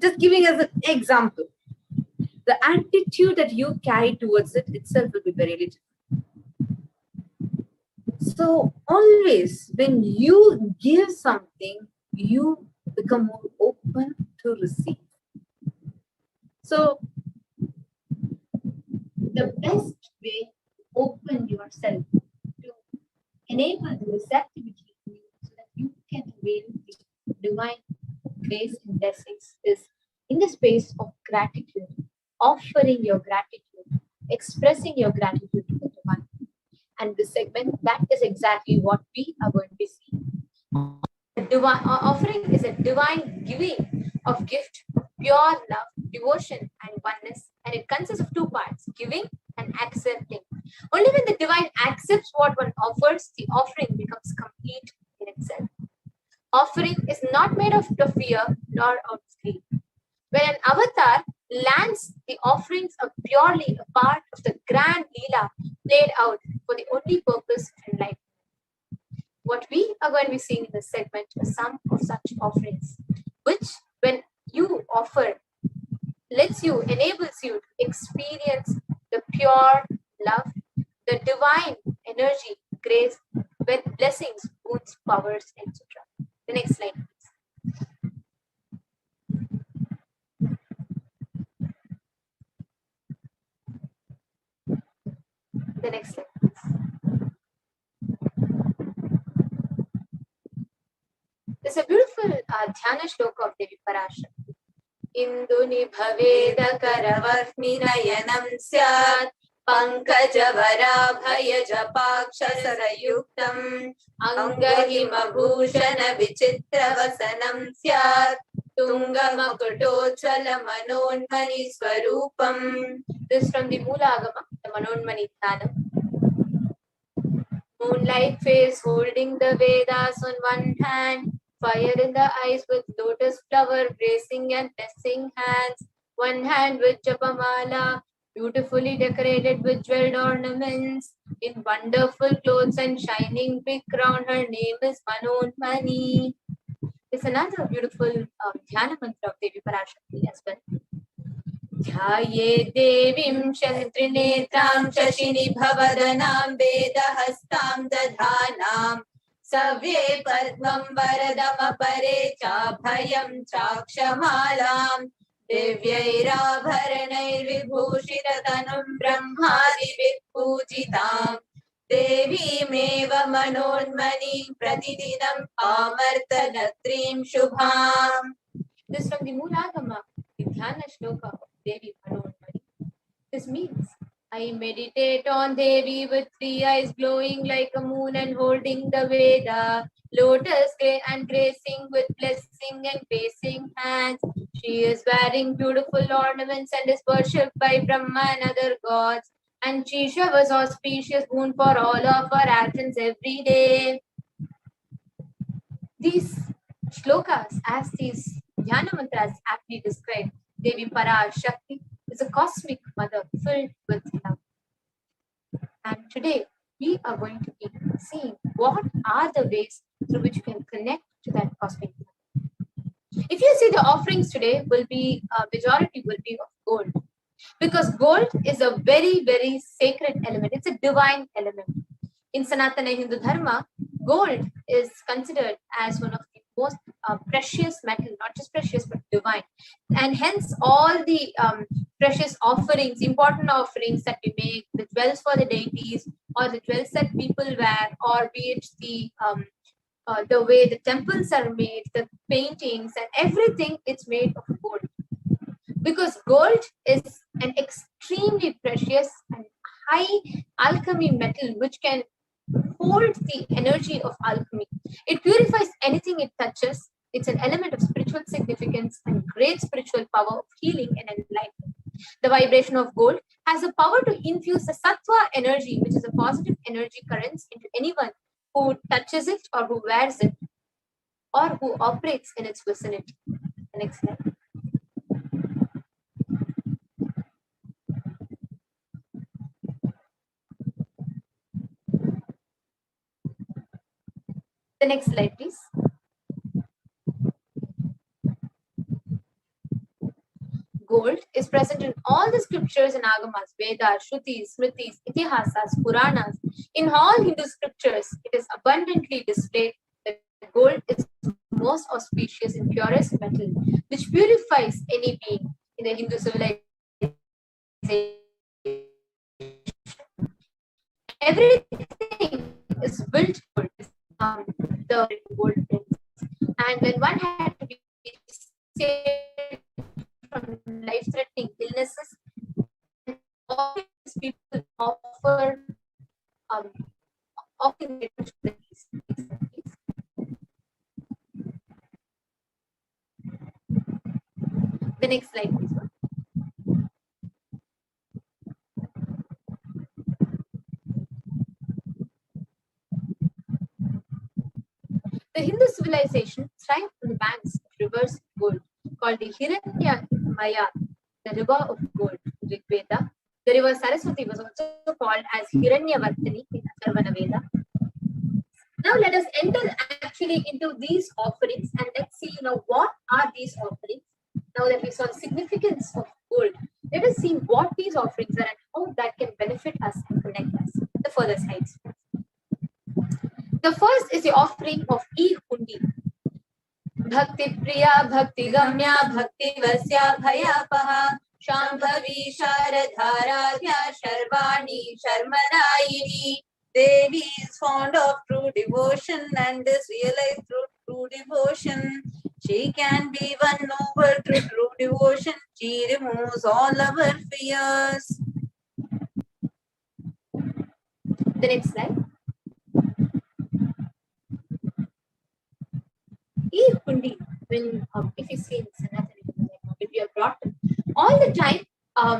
Just giving as an example, the attitude that you carry towards it itself will be very little. So always when you give something, you become more open to receive. So The best way to open yourself to enable the receptivity in you so that you can avail the divine grace and blessings is in the space of gratitude, offering your gratitude, expressing your gratitude to the divine. And this segment, that is exactly what we are going to be seeing. Divine offering is a divine giving of gift, pure love, devotion, and oneness. And it consists of two parts, giving and accepting. Only when the divine accepts what one offers, the offering becomes complete in itself. Offering is not made of fear nor of greed. When an avatar lands, the offerings are purely a part of the grand Leela played out for the only purpose of enlightenment. What we are going to be seeing in this segment is some of such offerings, which when you offer, enables you to experience the pure love, the divine energy, grace, with blessings, boons, powers, etc. The next slide, please. The next slide, please. There's a beautiful dhyana shloka of Devi Parashakti. Induni bhaveda karavahmi nayanam syat pankajavara bhaya japakshasarayuktam angahima bhushana vichitra vasanam syat tungamakutochvala manonmani swarupam. This is from the Moola Agama, the Manonmani Dhyana. Moonlight face holding the Vedas on one hand, fire in the eyes with lotus flower gracing and blessing hands, one hand with Japamala, beautifully decorated with jeweled ornaments, in wonderful clothes and shining big crown. Her name is Manonmani. It's another beautiful dhyana mantra of Devi Parashakti as well. ध्याये देवीं शत्रिनेत्रां शशिनिभवदनां वेदहस्तां दधानां सव्ये पद्मं वरदमपरे चाभयं चाक्षमालां दिव्यैराभरणैर्विभूषिततनुं ब्रह्मादिभिः पूजितां देवीमेव मनोन्मनीं प्रतिदिनं आमर्तनत्रीं शुभाम्. This is from the Moolagama, the Dhyana Shloka of Devi Manonmani. This means, I meditate on Devi with three eyes glowing like a moon and holding the Veda, lotus and gracing with blessing and gracing hands. She is wearing beautiful ornaments and is worshipped by Brahma and other gods. And she showers auspicious boon for all of our actions every day. These shlokas, as these dhyana mantras aptly describe, Devi Parashakti is a cosmic mother filled with love. And today we are going to be seeing what are the ways through which you can connect to that cosmic mother. If you see the offerings today, will be majority will be of gold, because gold is a very, very sacred element. It's a divine element. In Sanatana Hindu Dharma, gold is considered as one of the most precious metal, not just precious but divine, and hence all the precious offerings, important offerings that we make, the jewels for the deities, or the jewels that people wear, or be it the way the temples are made, the paintings and everything, it's made of gold, because gold is an extremely precious and high alchemy metal which can hold the energy of alchemy. It purifies anything it touches. It's an element of spiritual significance and great spiritual power of healing and enlightenment. The vibration of gold has the power to infuse the sattva energy, which is a positive energy currents, into anyone who touches it or who wears it or who operates in its vicinity. The next slide. next slide, please. Gold is present in all the scriptures and agamas, Vedas, Shrutis, Smritis, Itihasas, Puranas. In all Hindu scriptures, it is abundantly displayed that gold is most auspicious and purest metal, which purifies any being. In the Hindu civilization, everything is built for the gold prince. And when one had to be saved from life-threatening illnesses, all these people offer offering it to the peace. The next slide, please. The Hindu civilization thrived on the banks of rivers of gold, called the Hiranyamaya, the river of gold, Rig Veda. The river Saraswati was also called as Hiranyavartani in Atharvana Veda. Now let us enter actually into these offerings and let's see, what are these offerings? Now that we saw the significance of gold, let us see what these offerings are and how that can benefit us and connect us. The further slides. The first is the offering of e-hundi. Bhakti Priya, Bhakti Gamya, Bhakti Vasya, Bhayapaha, Shambhavi, Sharadharadhya, Sharvani, Sharmanayini. Devi is fond of true devotion and is realized through true devotion. She can be won over through true devotion. She removes all our fears. The next slide. E-hundi, when if you see in Sanatana, when you are brought all the time,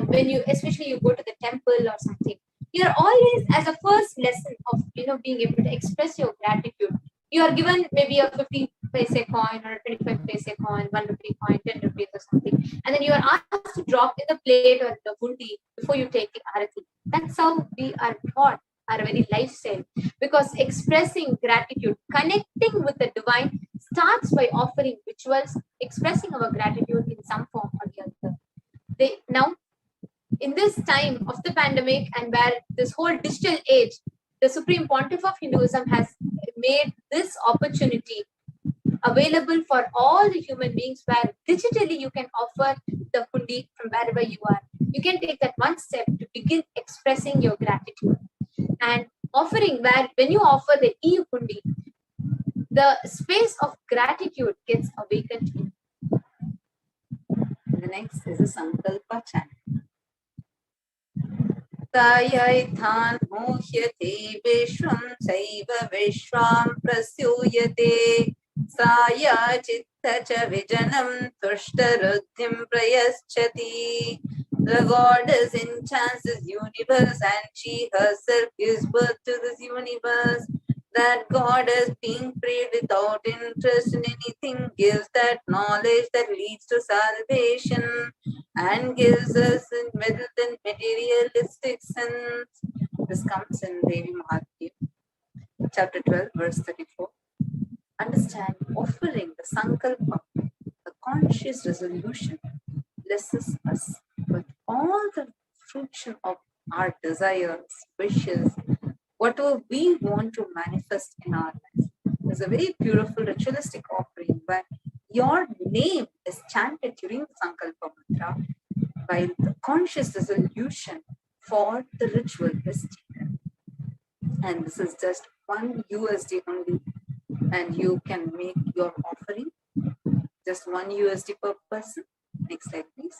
when you, especially you go to the temple or something, you are always, as a first lesson of being able to express your gratitude, you are given maybe a 50 paise coin or a 25 paise coin, 1 rupee coin, 10 rupees or something, and then you are asked to drop in the plate or the hundi before you take the arati. That's how we are taught our very lifestyle, because expressing gratitude, connecting with the divine, starts by offering rituals, expressing our gratitude in some form or the other. Now, in this time of the pandemic and where this whole digital age, the Supreme Pontiff of Hinduism has made this opportunity available for all the human beings, where digitally you can offer the hundi from wherever you are. You can take that one step to begin expressing your gratitude. And offering, where when you offer the e-hundi, the space of gratitude gets awakened. The next is a Sankalpa chant. Tayaithan muhyate vishwam saiva vishwam prasyuyate saya chitta cha vijanam tushtaruddhim prayaschati. The goddess enchants this universe and she herself gives birth to this universe. That goddess, being prayed without interest in anything, gives that knowledge that leads to salvation and gives us in wealth and materialistic sense. This comes in Devi Mahatmya, chapter 12, verse 34. Understand, offering the Sankalpa, the conscious resolution, blesses us with all the fruition of our desires, wishes, whatever we want to manifest in our life. There's a very beautiful ritualistic offering where your name is chanted during the Sankalpa mantra, while the conscious resolution for the ritual is taken. And this is just $1 USD only, and you can make your offering just $1 USD per person. Next slide, please.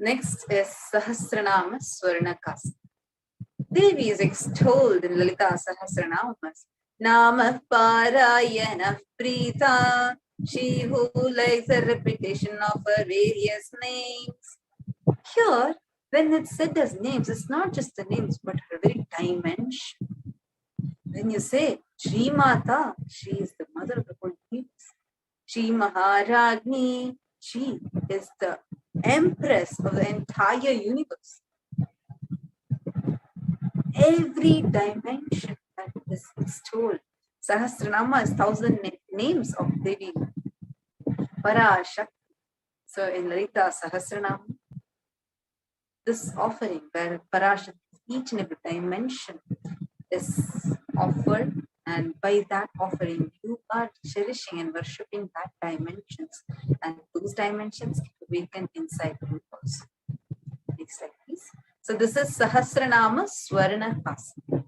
Next is Sahasranama Swarnakasa. Devi is extolled in Lalita Sahasranamas. Nama Parayana Prita, she who likes the repetition of her various names. Here, when it's said as names, it's not just the names, but her very dimension. When you say Shri Mata, she is the mother of the whole universe. Shri Maharagni, she is the empress of the entire universe. every dimension that is extolled. Sahasranama is 1,000 names of Devi Parashakti. So in Lalita Sahasranama, this offering where Parashakti, each and every dimension is offered, and by that offering, you are cherishing and worshipping that dimensions, and those dimensions awaken inside you also. Next slide, please. So this is Sahasranama Swarna Hasa.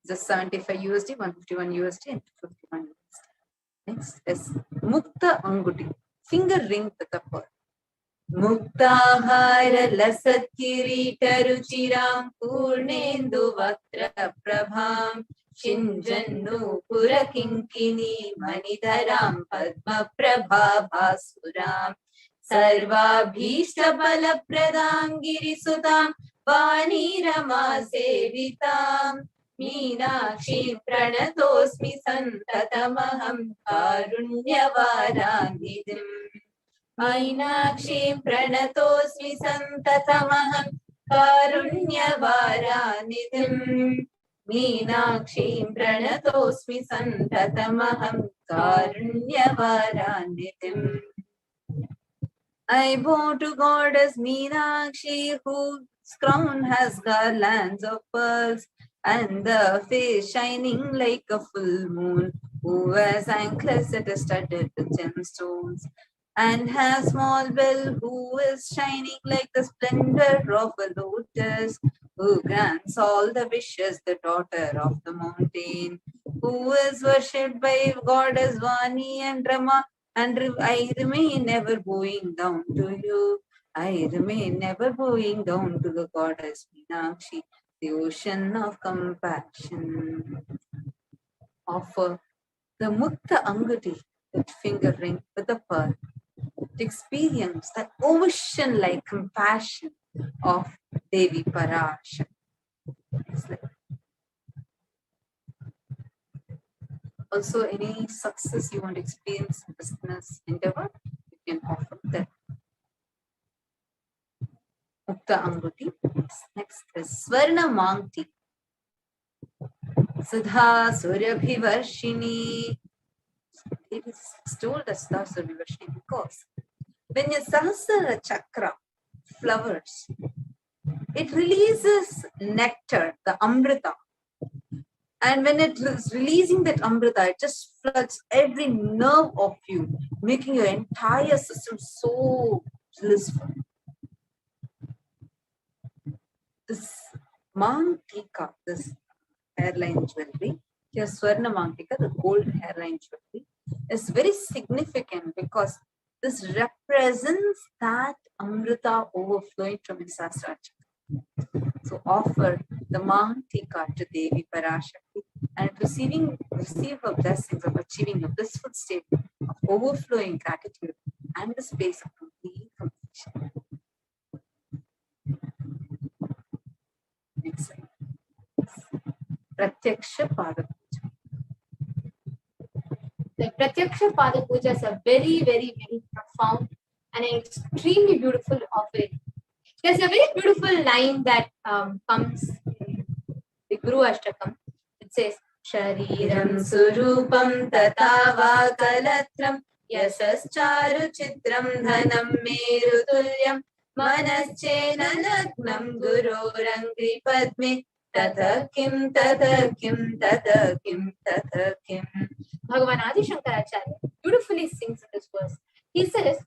Just 75 USD, 151 USD, and 251 USD. Next is Mukta Anguti, finger ring with a pearl. Muktahara lasat kirita ruchiram purnendu vaktra prabham shinjannu purakinkini manidharam padma prabha bhasuram sarvabhishta bala pradam girisutam vanirama sevitam meenakshi pranatosmi santatamaham karunyavaranidhim. Mainakshim pranatosmi santatamaham karunyavaranidhim. Meenakshim pranatosmi santatamaham karunyavaranidhim. I bow to goddess Meenakshi, whose crown has garlands of pearls, and the face shining like a full moon, who wears anklets that are studded with gemstones, and has small bell, who is shining like the splendor of a lotus, who grants all the wishes, the daughter of the mountain, who is worshipped by goddess Vani and Rama, and I remain ever bowing down to you. I remain ever bowing down to the goddess Meenakshi, the ocean of compassion. Offer the Mukta Anguti, that finger ring with a pearl, to experience that ocean-like compassion of Devi Parashakti. Also, any success you want to experience in business endeavor, you can offer that. Mukta Anguti. Next is Swarna Mangti. Sudha Surabhivarshini. It is told as Sudha Surabhivarshini because when your Sahasrara Chakra flowers, it releases nectar, the Amrita. And when it is releasing that Amrita, it just floods every nerve of you, making your entire system so blissful. This Mantika, this hairline jewelry, here Swarna Mantika, the gold hairline jewelry, is very significant because this represents that Amrita overflowing from his Sahasrara Chakra. So offer the Mantika to Devi Parashakti and receive her blessings of achieving a blissful state of overflowing gratitude and the space of complete completion. Next slide. Pratyaksha Pada Puja. The Pratyaksha Pada Pujas are very, very, very profound and an extremely beautiful offering. There's a very beautiful line that comes in the Guru Ashtakam. It says, Shariram Surupam Tatava Kalatram Yasascharu Chitram Dhanam Merutulyam Manaschena Lagnam Gurorangri Padme Tatakim Tatakim Tatakim Tatakim. Bhagavan Adi Shankaracharya beautifully sings in this verse. He says,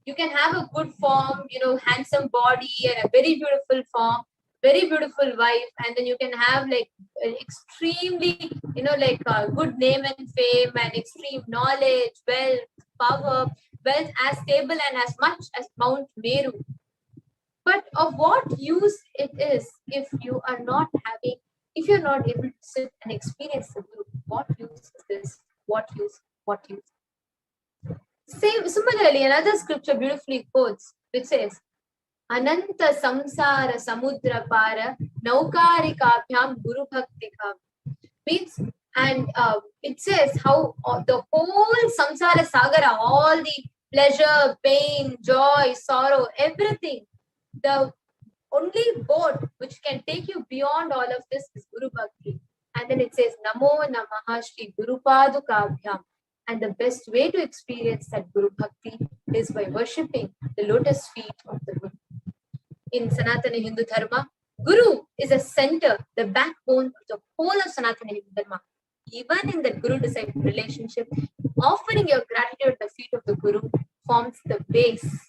you can have a good form, handsome body and a very beautiful form, very beautiful wife, and then you can have like an extremely, good name and fame and extreme knowledge, wealth, power, wealth as stable and as much as Mount Meru. But of what use it is if you are not able to sit and experience the truth? What use is this? What use? What use? Similarly, another scripture beautifully quotes, which says, Ananta samsara samudra para naukarikabhyam guru bhaktikam. Means, and it says how the whole samsara sagara, all the pleasure, pain, joy, sorrow, everything, the only boat which can take you beyond all of this is Guru Bhakti. And then it says, Namo Namaha Shri Guru Padukabhyam. And the best way to experience that Guru Bhakti is by worshipping the lotus feet of the Guru. In Sanatana Hindu Dharma, Guru is a center, the backbone of the whole of Sanatana Hindu Dharma. Even in the Guru-disciple relationship, offering your gratitude at the feet of the Guru forms the base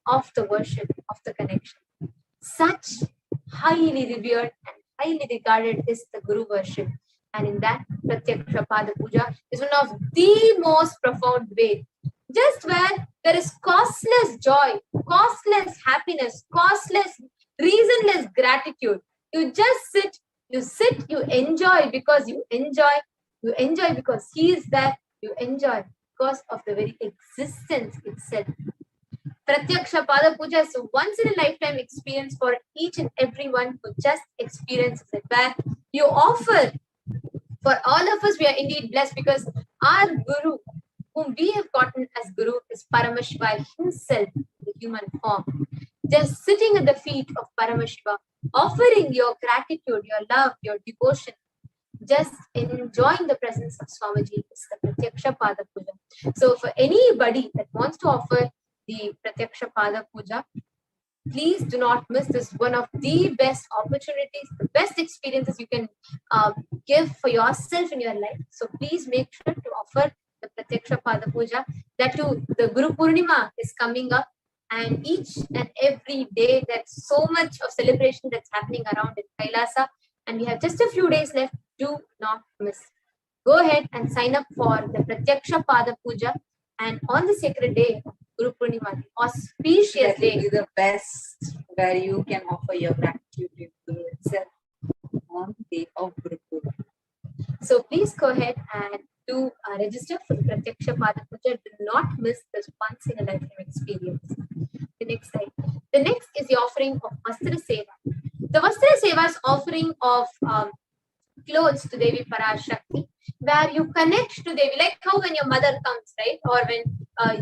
of the worship, of the connection. Such highly revered and highly regarded is the Guru worship. And in that, Pratyaksha Pada Puja is one of the most profound way. Just where there is costless joy, costless happiness, costless, reasonless gratitude. You just sit, you enjoy because you enjoy because he is there, you enjoy because of the very existence itself. Pratyaksha Pada Puja is a once in a lifetime experience for each and everyone who just experiences it, where you offer. For all of us, we are indeed blessed because our Guru, whom we have gotten as Guru, is Paramashiva himself in the human form. Just sitting at the feet of Paramashiva, offering your gratitude, your love, your devotion, just enjoying the presence of Swamiji is the Pratyaksha Pada Puja. So for anybody that wants to offer the Pratyaksha Pada Puja, please do not miss this, one of the best opportunities, the best experiences you can give for yourself in your life. So please make sure to offer the Pratyaksha Pada Puja. That too, the Guru Purnima is coming up, and each and every day there's so much of celebration that's happening around in Kailasa, and we have just a few days left. Do not miss. Go ahead and sign up for the Pratyaksha Pada Puja, and on the sacred day of Guru Purnima, the auspicious day, is the best where you can offer your gratitude to Guru itself on the day of Guru Purnima. So please go ahead and do register for the Pratyaksha Pada Puja. Do not miss this once in a lifetime experience. The next slide. The next is the offering of Vastra Seva. The Vastra Seva is offering of clothes to Devi Parashakti, where you connect to Devi, like how when your mother comes, right? Or when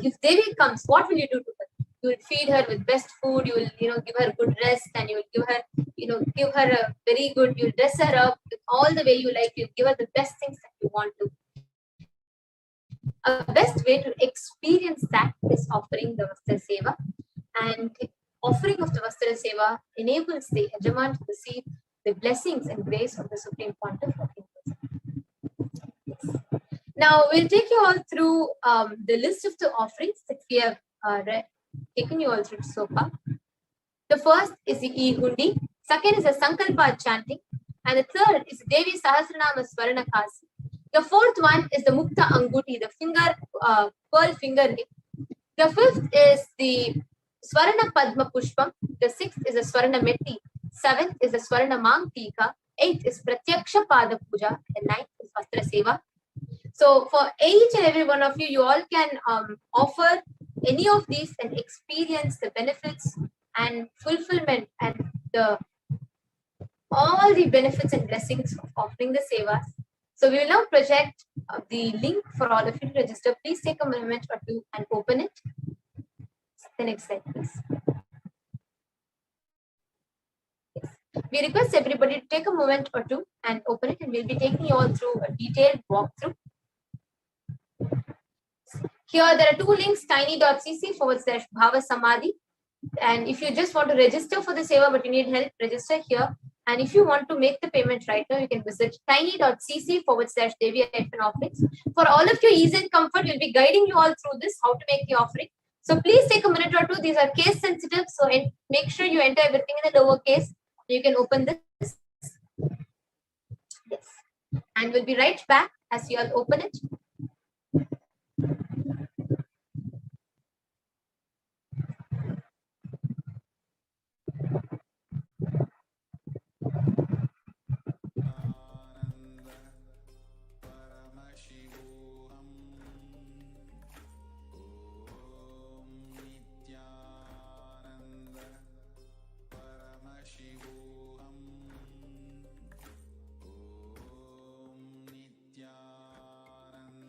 if Devi comes, what will you do to her? You will feed her with best food, you will, give her good rest, and you will give her, a very good, you'll dress her up with all the way you like, you'll give her the best things that you want to. A best way to experience that is offering the Vastra Seva, and offering of the Vastra Seva enables the Yajaman to receive the blessings and grace of the Supreme Pontiff of Hinduism. Yes. Now, we'll take you all through the list of the offerings that we have taken you all through so far. The first is the E-Hundi, second is the Sankalpa chanting, and the third is Devi Sahasranama Swarana Kasi. The fourth one is the Mukta Anguti, the finger, pearl finger ring. The fifth is the Swarana Padma Pushpam. The sixth is the Swarana Metti. Seventh is the Swarana Mang Tika. Eighth is Pratyaksha Pada Puja. And ninth is Vastra Seva. So for each and every one of you, you all can offer any of these and experience the benefits and fulfillment and all the benefits and blessings of offering the Sevas. So we will now project the link for all of you to register. Please take a moment or two and open it. The next slide, please. Yes. We request everybody to take a moment or two and open it, and we'll be taking you all through a detailed walkthrough. Here there are two links, tiny.cc/BHAVASAMADHI. And if you just want to register for the Seva but you need help, register here. And if you want to make the payment right now, you can visit tiny.cc/Devi-offerings. For all of your ease and comfort, we'll be guiding you all through this, how to make the offering. So please take a minute or two. These are case sensitive, so make sure you enter everything in the lower case. You can open this. Yes. And we'll be right back as you all open it. Paramashivoham. Om Nithyananda Paramashivoham. Om Nithyananda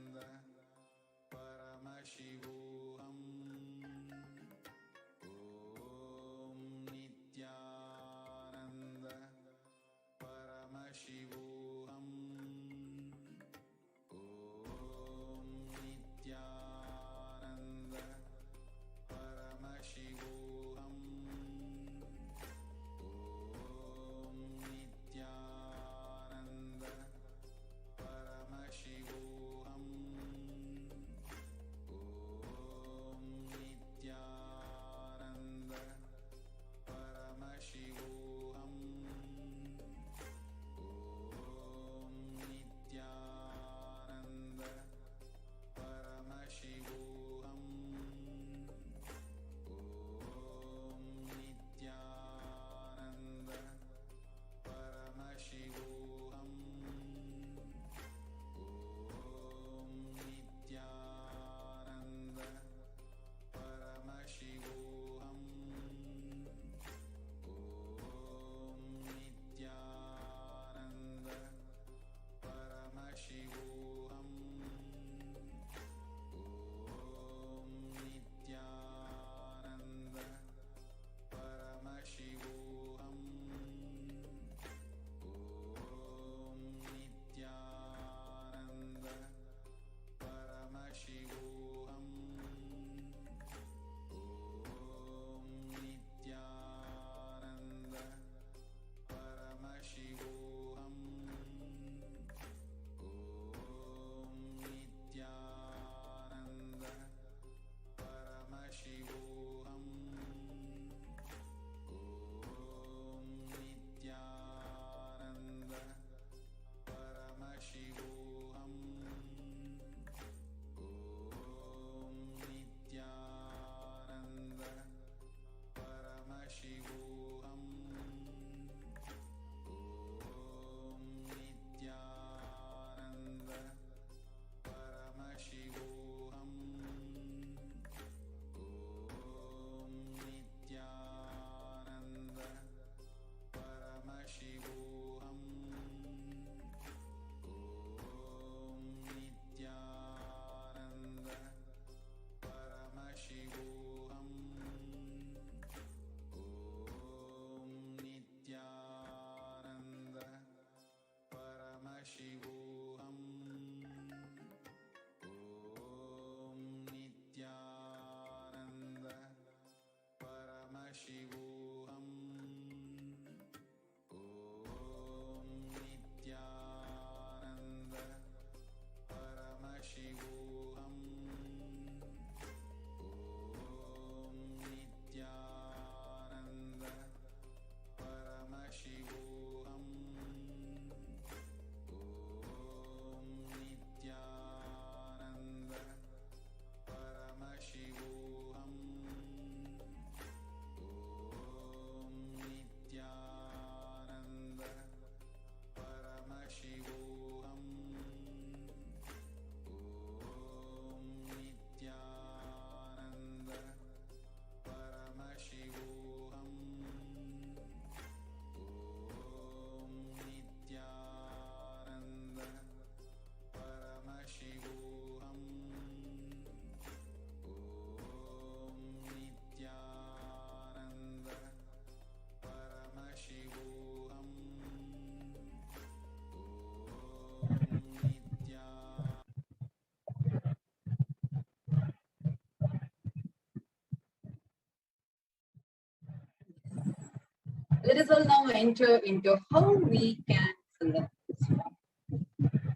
let us all now enter into how we can fill up this form.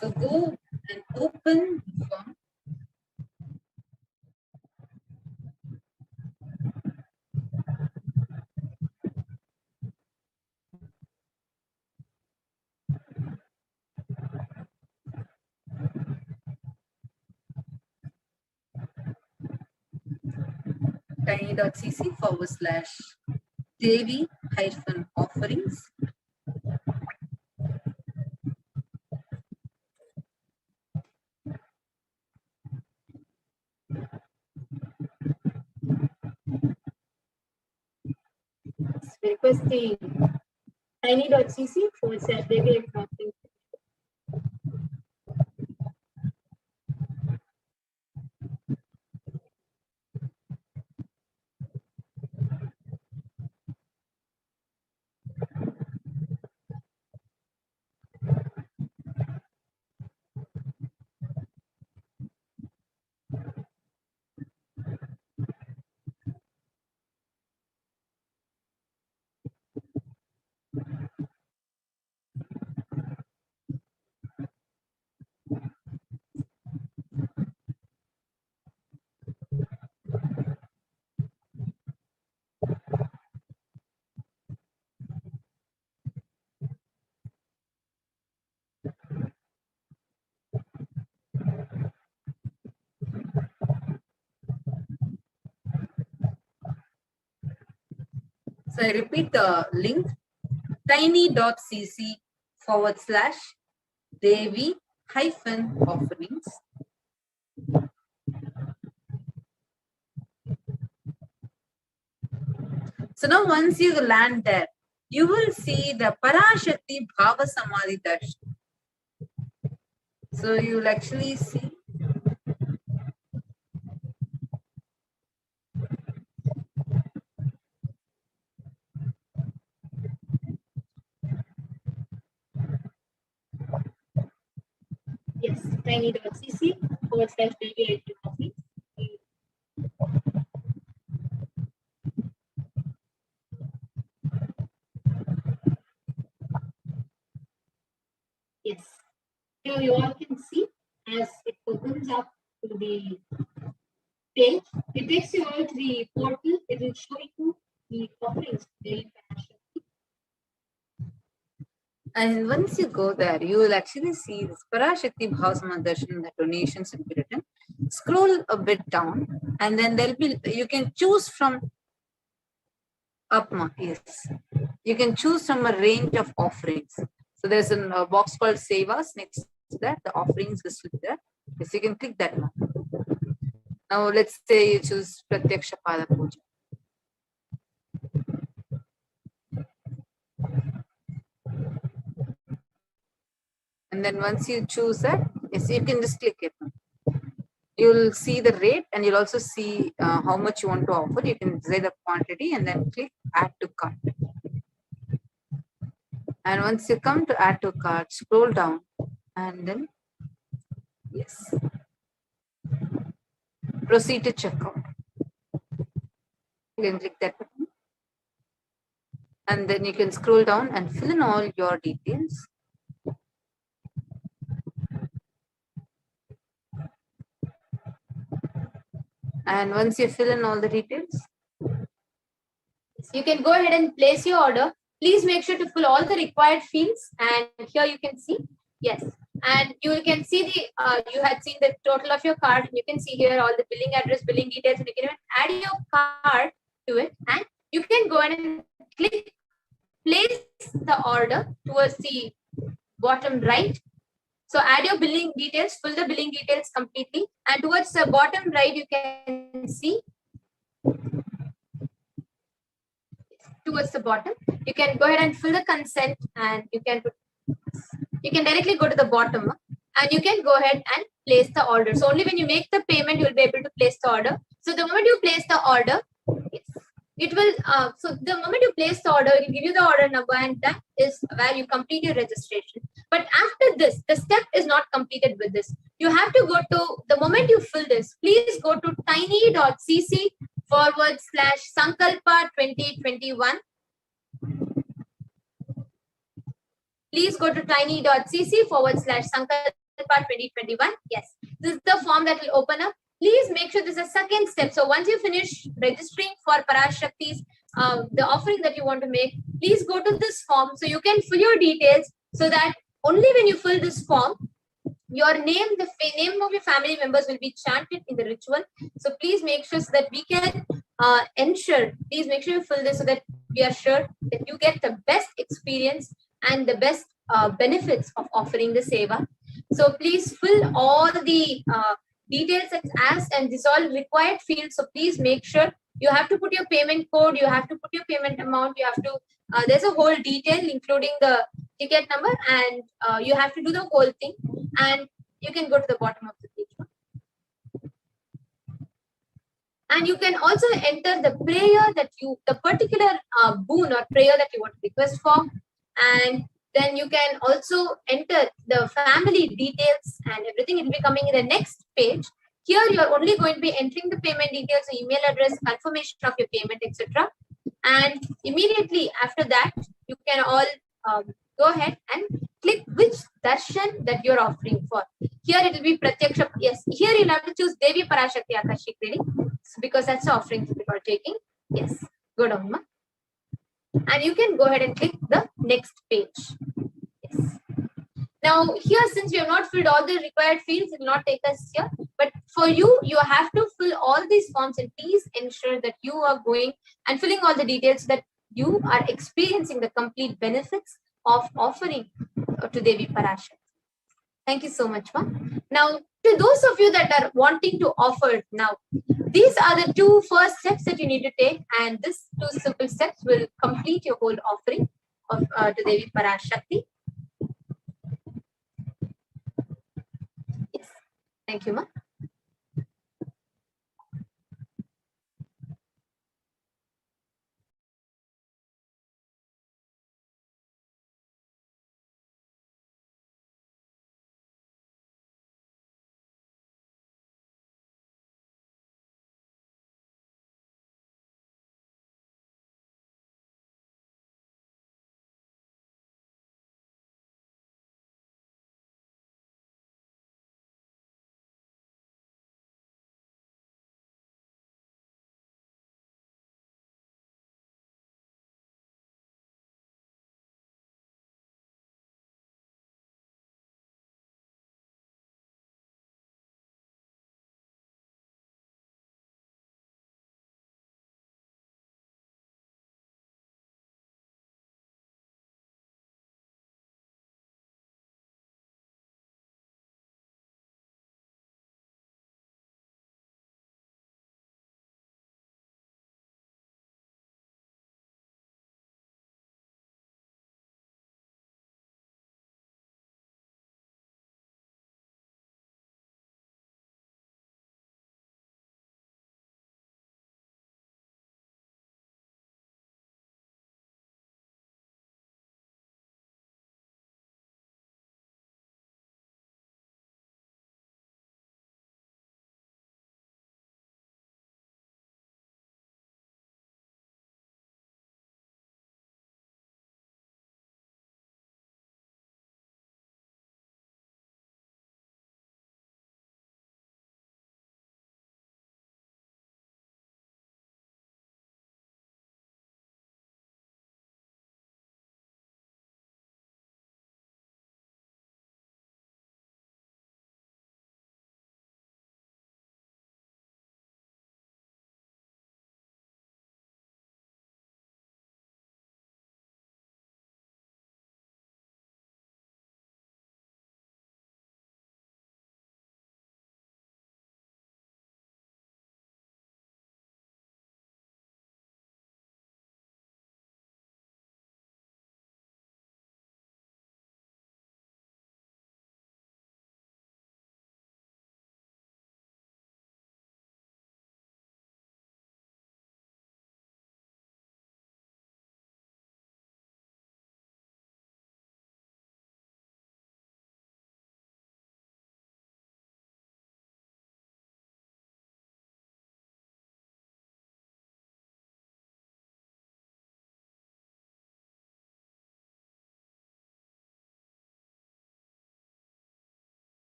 So go and open the form. tiny.cc/Devi-offerings. Request the tiny.cc/Devi-offerings. So I repeat the link, tiny.cc/Devi-offerings. So now once you land there, you will see the Parashakti BHAVASAMADHI Darshan. So you will actually see Yes, tiny.cc/Devi-offerings. Yes. Here you all can see as it opens up to the page, it takes you all to the portal. It will show you the offerings. And once you go there, you will actually see this Parashakti BHAVASAMADHI Darshan, the donations will be written. Scroll a bit down, and then there'll be, you can choose from yes. You can choose from a range of offerings. So there's a box called Sevas next to that, the offerings list there. Yes, you can click that one. Now let's say you choose Pratyaksha Pada Puja. And then once you choose that, yes, you can just click it. You'll see the rate and you'll also see how much you want to offer. You can say the quantity and then click add to cart. And once you come to add to cart, scroll down and then, yes, proceed to checkout. You can click that button. And then you can scroll down and fill in all your details. And once you fill in all the details, you can go ahead and place your order. Please make sure to fill all the required fields. And here you can see, yes. And you can see the, you had seen the total of your card. You can see here all the billing address, billing details, and you can even add your card to it. And you can go ahead and click place the order towards the bottom right. So add your billing details, fill the billing details completely. And towards the bottom right, you can see towards the bottom, you can go ahead and fill the consent and you can directly go to the bottom and you can go ahead and place the order. So only when you make the payment, you will be able to place the order. So the moment you place the order, it will, so the moment you place the order, it will give you the order number and that is where you complete your registration. But after this, the step is not completed with this. You have to go to, the moment you fill this, please go to tiny.cc/Sankalpa 2021. Please go to tiny.cc/Sankalpa 2021. Yes, this is the form that will open up. Please make sure this is a second step. So once you finish registering for Parashakti's, the offering that you want to make, please go to this form so you can fill your details, so that only when you fill this form, your name, the name of your family members will be chanted in the ritual. So please make sure so that we can ensure, please make sure you fill this so that we are sure that you get the best experience and the best benefits of offering the seva. So please fill all the details that's asked, and this all required fields. So please make sure you have to put your payment code, you have to put your payment amount, you have to, there's a whole detail including the ticket number, and you have to do the whole thing. And you can go to the bottom of the page. And you can also enter the prayer that you, the particular boon or prayer that you want to request for. And then you can also enter the family details and everything. It will be coming in the next page. Here you are only going to be entering the payment details, the email address, confirmation of your payment, etc. And immediately after that, you can all go ahead and click which darshan that you're offering for. Here it will be Pratyaksha. Yes, here you'll have to choose Devi Parashakti Akashic reading, because that's the offering that you are taking. Yes, go down, ma. And you can go ahead and click the next page. Yes. Now here, since we have not filled all the required fields, it will not take us here. But for you, you have to fill all these forms, and please ensure that you are going and filling all the details so that you are experiencing the complete benefits of offering to Devi Parashakti. Thank you so much, ma. Now, to those of you that are wanting to offer now, these are the two first steps that you need to take, and these two simple steps will complete your whole offering of to Devi Parashakti. Yes. Thank you, ma.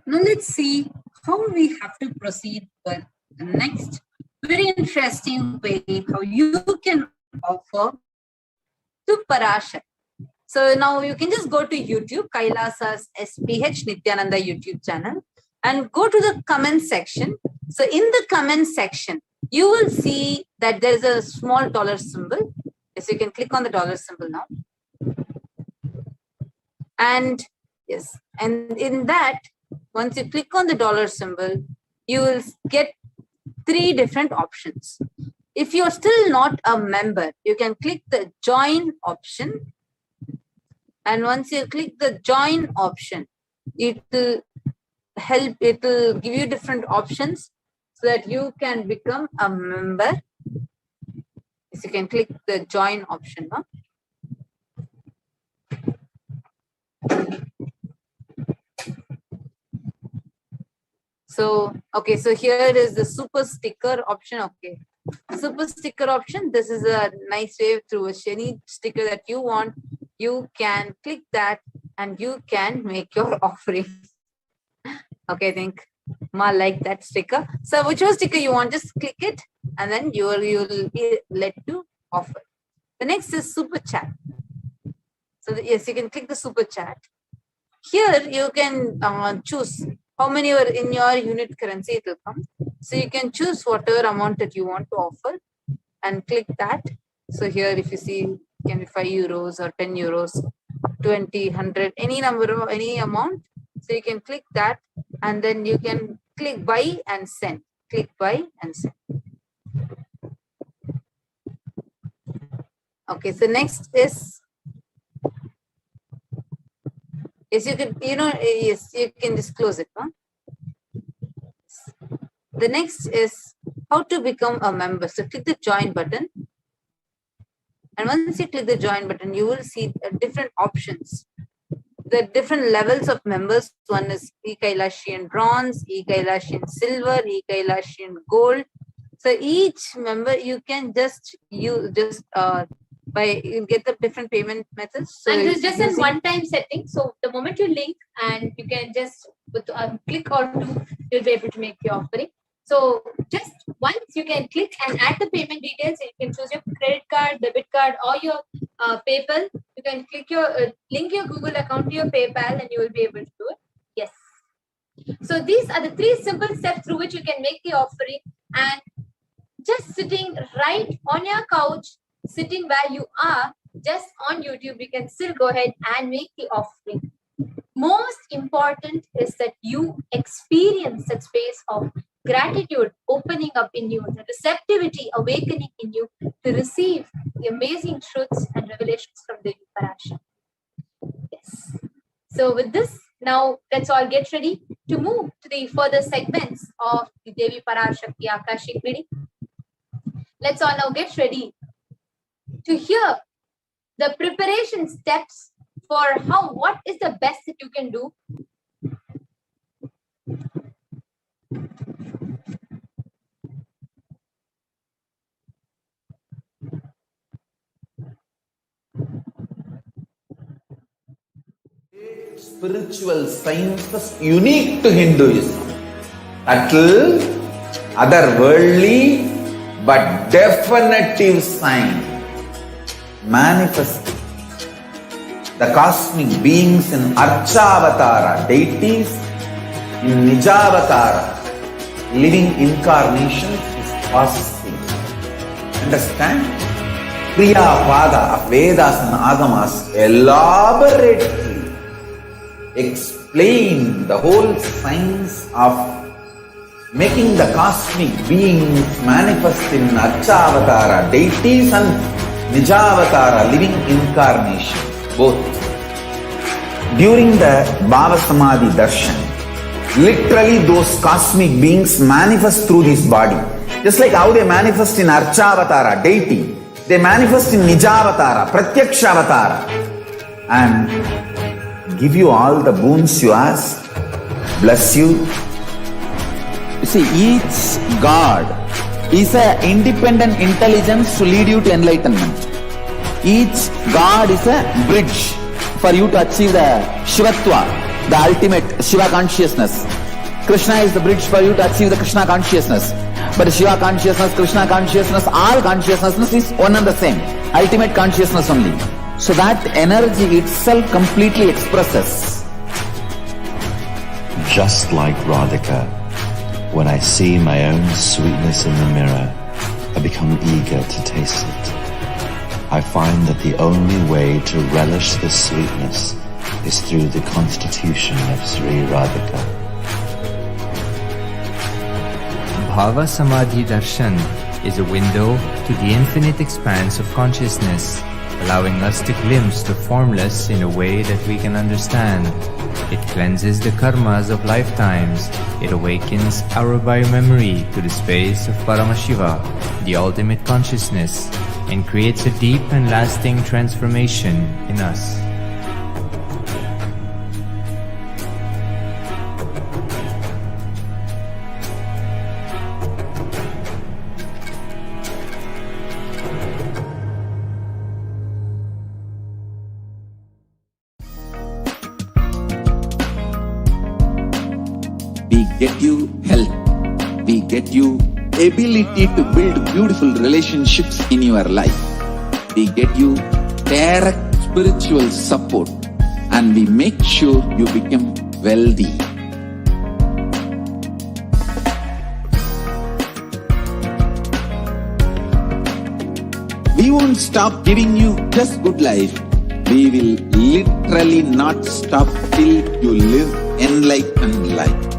Now let's see how we have to proceed with the next very interesting way how you can offer to Parashakti. So now you can just go to YouTube, Kailasa's HDH Nithyananda YouTube channel, and go to the comment section. So in the comment section, you will see that there is a small dollar symbol. Yes, you can click on the dollar symbol now. And yes, and in that, once you click on the dollar symbol, you will get 3 different options. If you're still not a member, you can click the join option. And once you click the join option, it will give you different options so that you can become a member. Yes, you can click the join option. Huh? So, okay, so here is the super sticker option. Okay, super sticker option. This is a nice way through which any sticker that you want, you can click that and you can make your offering. Okay, I think Ma like that sticker. So whichever sticker you want, just click it and then you will be led to offer. The next is super chat. So yes, you can click the super chat. Here you can choose how many are in your unit currency it will come. So you can choose whatever amount that you want to offer and click that. So here if you see, it can be 5 euros or 10 euros, 20, 100, any number of any amount. So you can click that and then you can click buy and send. Click buy and send. Okay, so next is, yes, you can, yes, you can just close it. Huh? The next is how to become a member. So click the join button. And once you click the join button, you will see different options. The different levels of members. One is E-Kailashian Bronze, E-Kailashian Silver, E-Kailashian Gold. So each member you can just you get the different payment methods. So and it's just a one-time setting. So the moment you link and you can just with click or two, you'll be able to make your offering. So just once you can click and add the payment details. You can choose your credit card, debit card, or your PayPal. You can click your link your Google account to your PayPal, and you will be able to do it. Yes. So these are the 3 simple steps through which you can make the offering, and just sitting right on your couch, sitting where you are, just on YouTube, you can still go ahead and make the offering. Most important is that you experience that space of gratitude opening up in you, the receptivity awakening in you to receive the amazing truths and revelations from Devi Parashakti. Yes. So with this, now let's all get ready to move to the further segments of the Devi Parashakti Akashic reading. Let's all now get ready to hear the preparation steps for what is the best that you can do spiritual sciences unique to Hinduism. Subtle, otherworldly, but definitive sign. Manifesting the cosmic beings in Archavatara, deities in Nijavatara, living incarnations is possible. Understand? Kriya Pada of Vedas and Agamas elaborately explain the whole science of making the cosmic beings manifest in Archavatara, deities and Nijavatara, living incarnations, both. During the BHAVASAMADHI darshan, literally those cosmic beings manifest through this body. Just like how they manifest in Archavatara, deity, they manifest in Nijavatara, Pratyakshavatara, and give you all the boons you ask, bless you. You see, each God is an independent intelligence to lead you to enlightenment. Each God is a bridge for you to achieve the Shivatva. the ultimate Shiva consciousness. Krishna is the bridge for you to achieve the Krishna consciousness. But Shiva consciousness, Krishna consciousness, all consciousness is one and the same. Ultimate consciousness only. So that energy itself completely expresses. Just like Radhika, when I see my own sweetness in the mirror, I become eager to taste it. I find that the only way to relish the sweetness is through the constitution of Sri Radhika. BHAVASAMADHI Darshan is a window to the infinite expanse of consciousness, allowing us to glimpse the formless in a way that we can understand. It cleanses the karmas of lifetimes. It awakens our biomemory to the space of Paramashiva, the ultimate consciousness, and creates a deep and lasting transformation in us. We get you health. We get you ability to build beautiful relationships in your life. We get you direct spiritual support, and we make sure you become wealthy. We won't stop giving you just good life. We will literally not stop till you live enlightened life.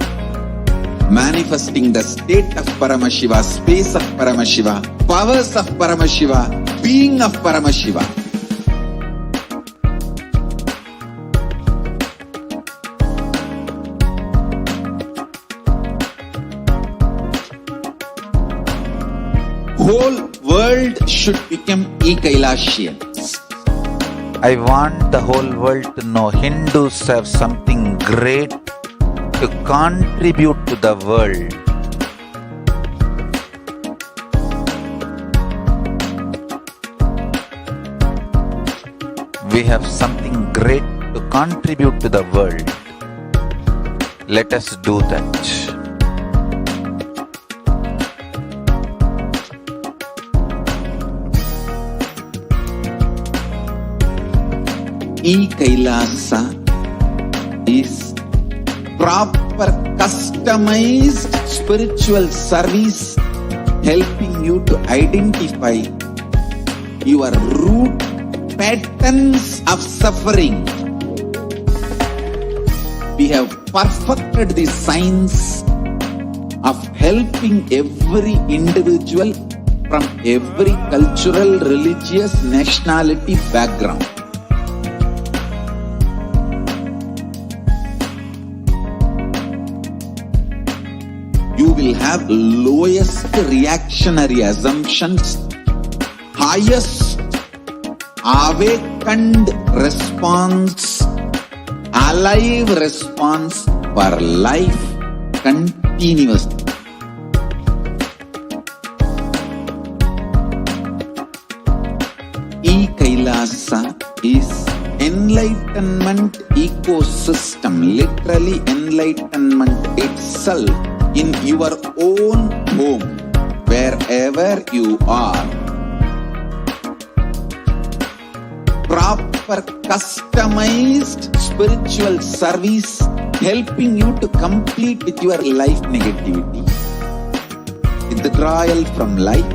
Manifesting the state of Paramashiva, space of Paramashiva, powers of Paramashiva, being of Paramashiva. Whole world should become Kailasians. I want the whole world to know Hindus have something great to contribute to the world. We have something great to contribute to the world. Let us do that. Kailasa is proper customized spiritual service helping you to identify your root patterns of suffering. We have perfected the science of helping every individual from every cultural, religious, nationality background. You will have lowest reactionary assumptions, highest awakened response, alive response for life continuously. Kailasa is enlightenment ecosystem, literally enlightenment itself in your own home, wherever you are. Proper customized spiritual service helping you to complete with your life negativity. Withdrawal from life,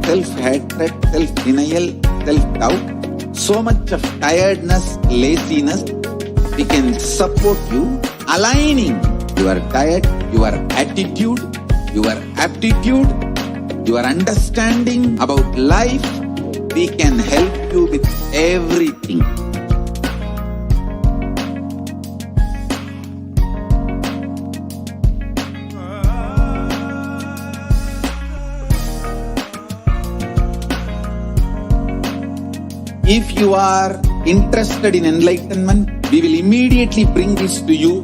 self-hatred, self-denial, self-doubt, so much of tiredness, laziness. We can support you aligning your diet, your attitude, your aptitude, your understanding about life. We can help you with everything. If you are interested in enlightenment, we will immediately bring this to you.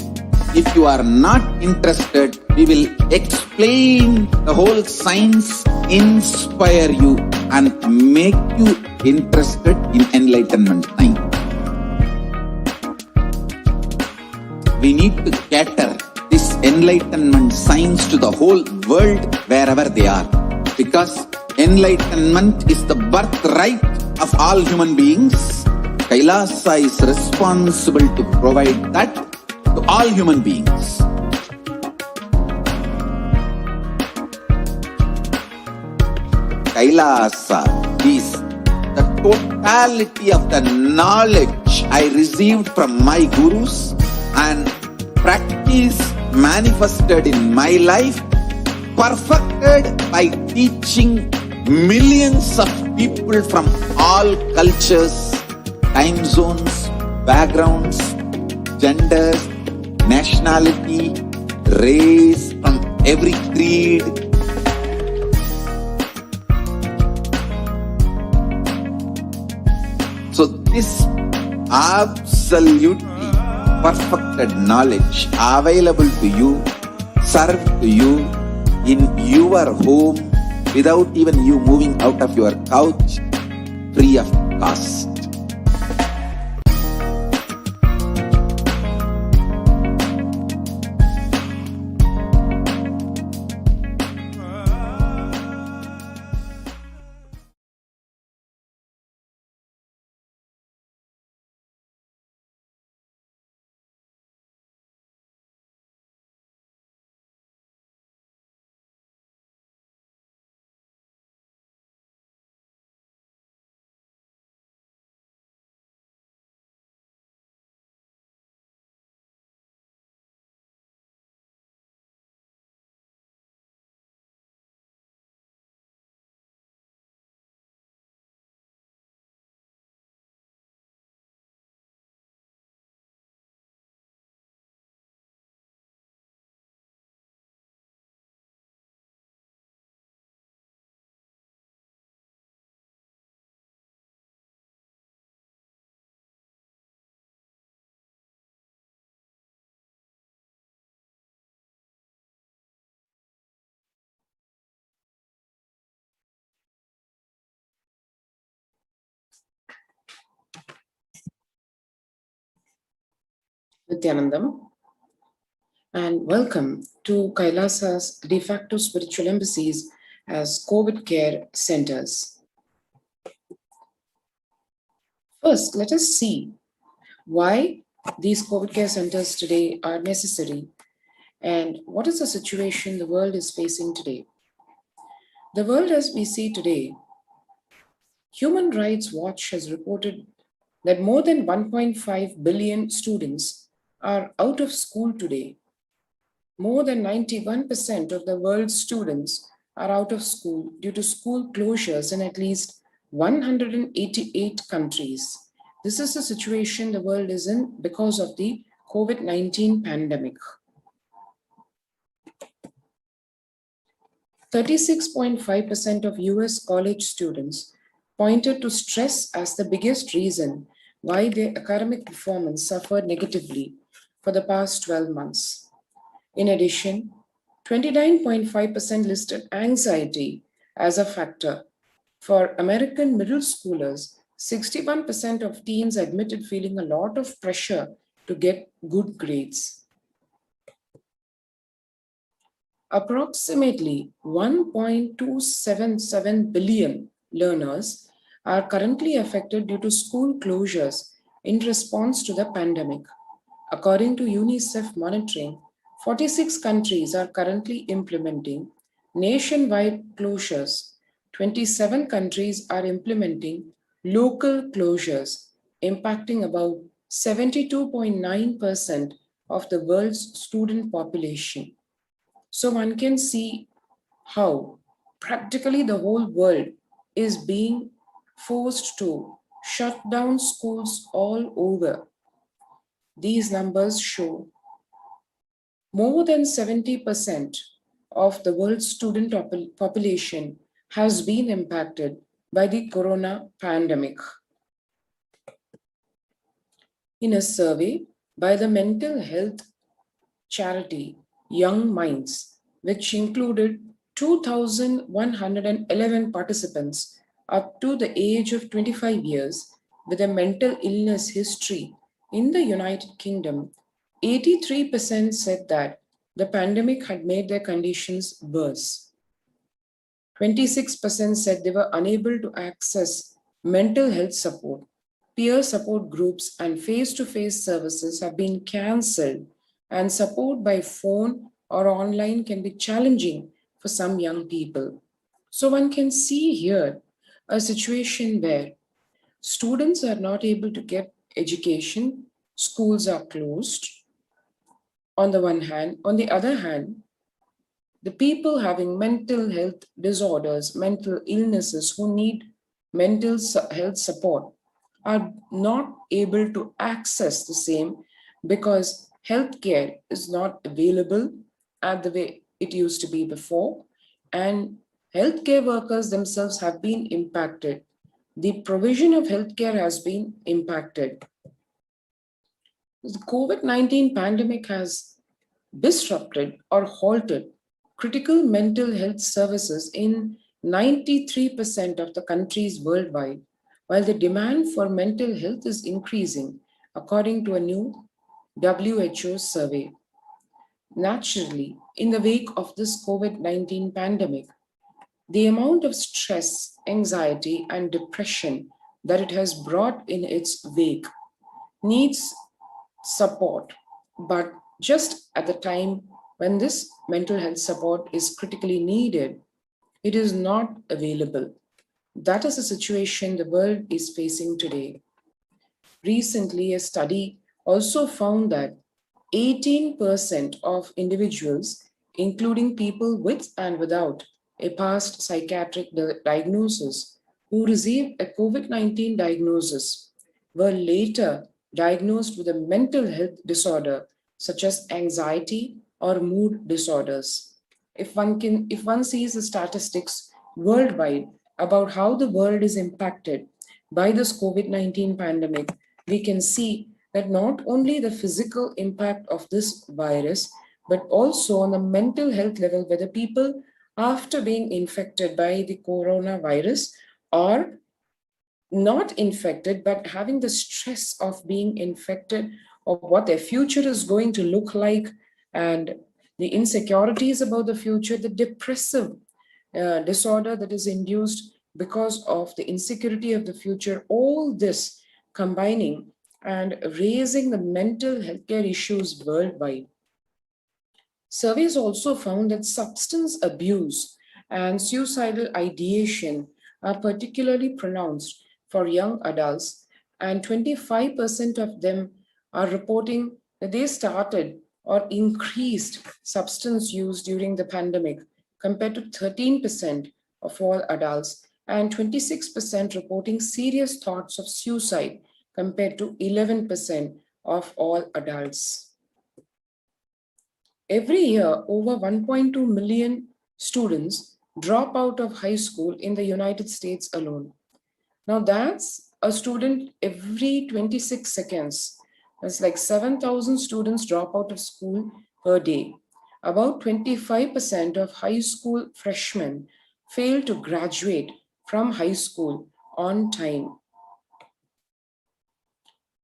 If you are not interested, we will explain the whole science, inspire you and make you interested in enlightenment time. we need to cater this enlightenment science to the whole world wherever they are. Because enlightenment is the birthright of all human beings. Kailasa is responsible to provide that to all human beings. Kailasa is the totality of the knowledge I received from my gurus and practice manifested in my life, perfected by teaching millions of people from all cultures, time zones, backgrounds, genders, nationality, race, from every creed. So this absolutely perfected knowledge available to you, served to you in your home without even you moving out of your couch, free of cost. Nithyanandam, and welcome to Kailasa's de facto spiritual embassies as COVID care centers. First, let us see why these COVID care centers today are necessary and what is the situation the world is facing today. The world as we see today, Human Rights Watch has reported that more than 1.5 billion students are out of school today. More than 91% of the world's students are out of school due to school closures in at least 188 countries. This is the situation the world is in because of the COVID-19 pandemic. 36.5% of US college students pointed to stress as the biggest reason why their academic performance suffered negatively for the past 12 months. In addition, 29.5% listed anxiety as a factor. For American middle schoolers, 61% of teens admitted feeling a lot of pressure to get good grades. Approximately 1.277 billion learners are currently affected due to school closures in response to the pandemic. According to UNICEF monitoring, 46 countries are currently implementing nationwide closures. 27 countries are implementing local closures, impacting about 72.9% of the world's student population. So one can see how practically the whole world is being forced to shut down schools all over. These numbers show more than 70% of the world's student population has been impacted by the corona pandemic. In a survey by the mental health charity Young Minds, which included 2,111 participants up to the age of 25 years with a mental illness history in the United Kingdom, 83% said that the pandemic had made their conditions worse. 26% said they were unable to access mental health support. Peer support groups and face-to-face services have been cancelled, and support by phone or online can be challenging for some young people. So one can see here a situation where students are not able to get education, schools are closed on the one hand. On the other hand, the people having mental health disorders, mental illnesses, who need mental health support are not able to access the same because healthcare is not available at the way it used to be before, and healthcare workers themselves have been impacted. The provision of healthcare has been impacted. The COVID-19 pandemic has disrupted or halted critical mental health services in 93% of the countries worldwide, while the demand for mental health is increasing, according to a new WHO survey. Naturally, in the wake of this COVID-19 pandemic, the amount of stress, anxiety, and depression that it has brought in its wake needs support, but just at the time when this mental health support is critically needed, it is not available. That is the situation the world is facing today. Recently, a study also found that 18% of individuals, including people with and without a past psychiatric diagnosis, who received a COVID-19 diagnosis, were later diagnosed with a mental health disorder such as anxiety or mood disorders. If one sees the statistics worldwide about how the world is impacted by this COVID-19 pandemic, we can see that not only the physical impact of this virus, but also on the mental health level, where the people after being infected by the coronavirus are not infected, but having the stress of being infected, of what their future is going to look like, and the insecurities about the future, the depressive disorder that is induced because of the insecurity of the future, all this combining and raising the mental health care issues worldwide. Surveys also found that substance abuse and suicidal ideation are particularly pronounced for young adults, and 25% of them are reporting that they started or increased substance use during the pandemic, compared to 13% of all adults, and 26% reporting serious thoughts of suicide, compared to 11% of all adults. Every year, over 1.2 million students drop out of high school in the United States alone. Now that's a student every 26 seconds. That's like 7,000 students drop out of school per day. About 25% of high school freshmen fail to graduate from high school on time.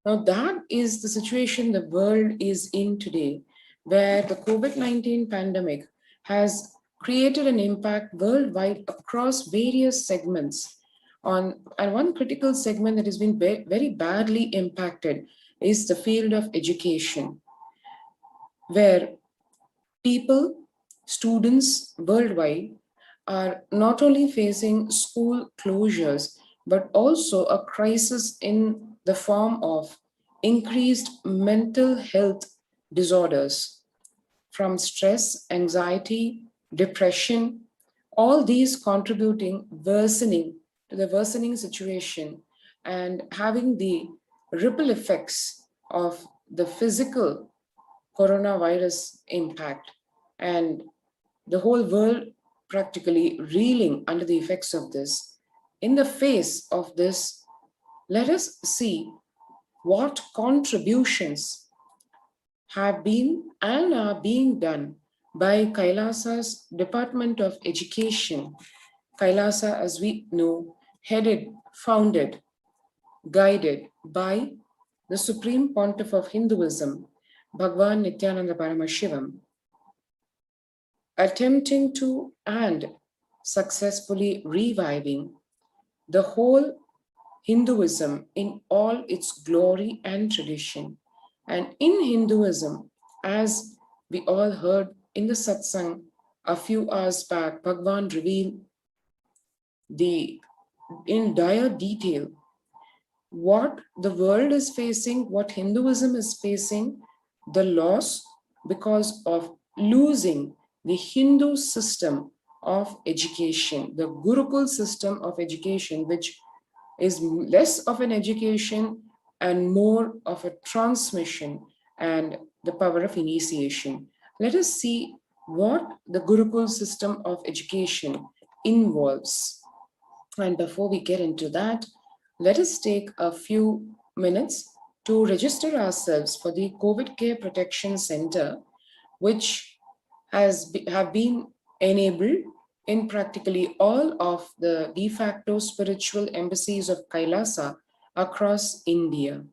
Now that is the situation the world is in today, where the COVID-19 pandemic has created an impact worldwide across various segments. And one critical segment that has been very badly impacted is the field of education, where people, students worldwide, are not only facing school closures, but also a crisis in the form of increased mental health disorders, from stress, anxiety, depression, all these contributing, worsening to the worsening situation and having the ripple effects of the physical coronavirus impact, and the whole world practically reeling under the effects of this. In the face of this, let us see what contributions have been and are being done by Kailasa's Department of Education. Kailasa, as we know, headed, founded, guided by the Supreme Pontiff of Hinduism, Bhagwan Nithyananda Paramashivam, attempting to and successfully reviving the whole Hinduism in all its glory and tradition. And in Hinduism, as we all heard in the satsang a few hours back, Bhagwan revealed in dire detail what the world is facing, what Hinduism is facing, the loss because of losing the Hindu system of education, the Gurukul system of education, which is less of an education and more of a transmission and the power of initiation. Let us see what the Gurukul system of education involves. And before we get into that, let us take a few minutes to register ourselves for the COVID Care Protection Center, which have been enabled in practically all of the de facto spiritual embassies of Kailasa across India.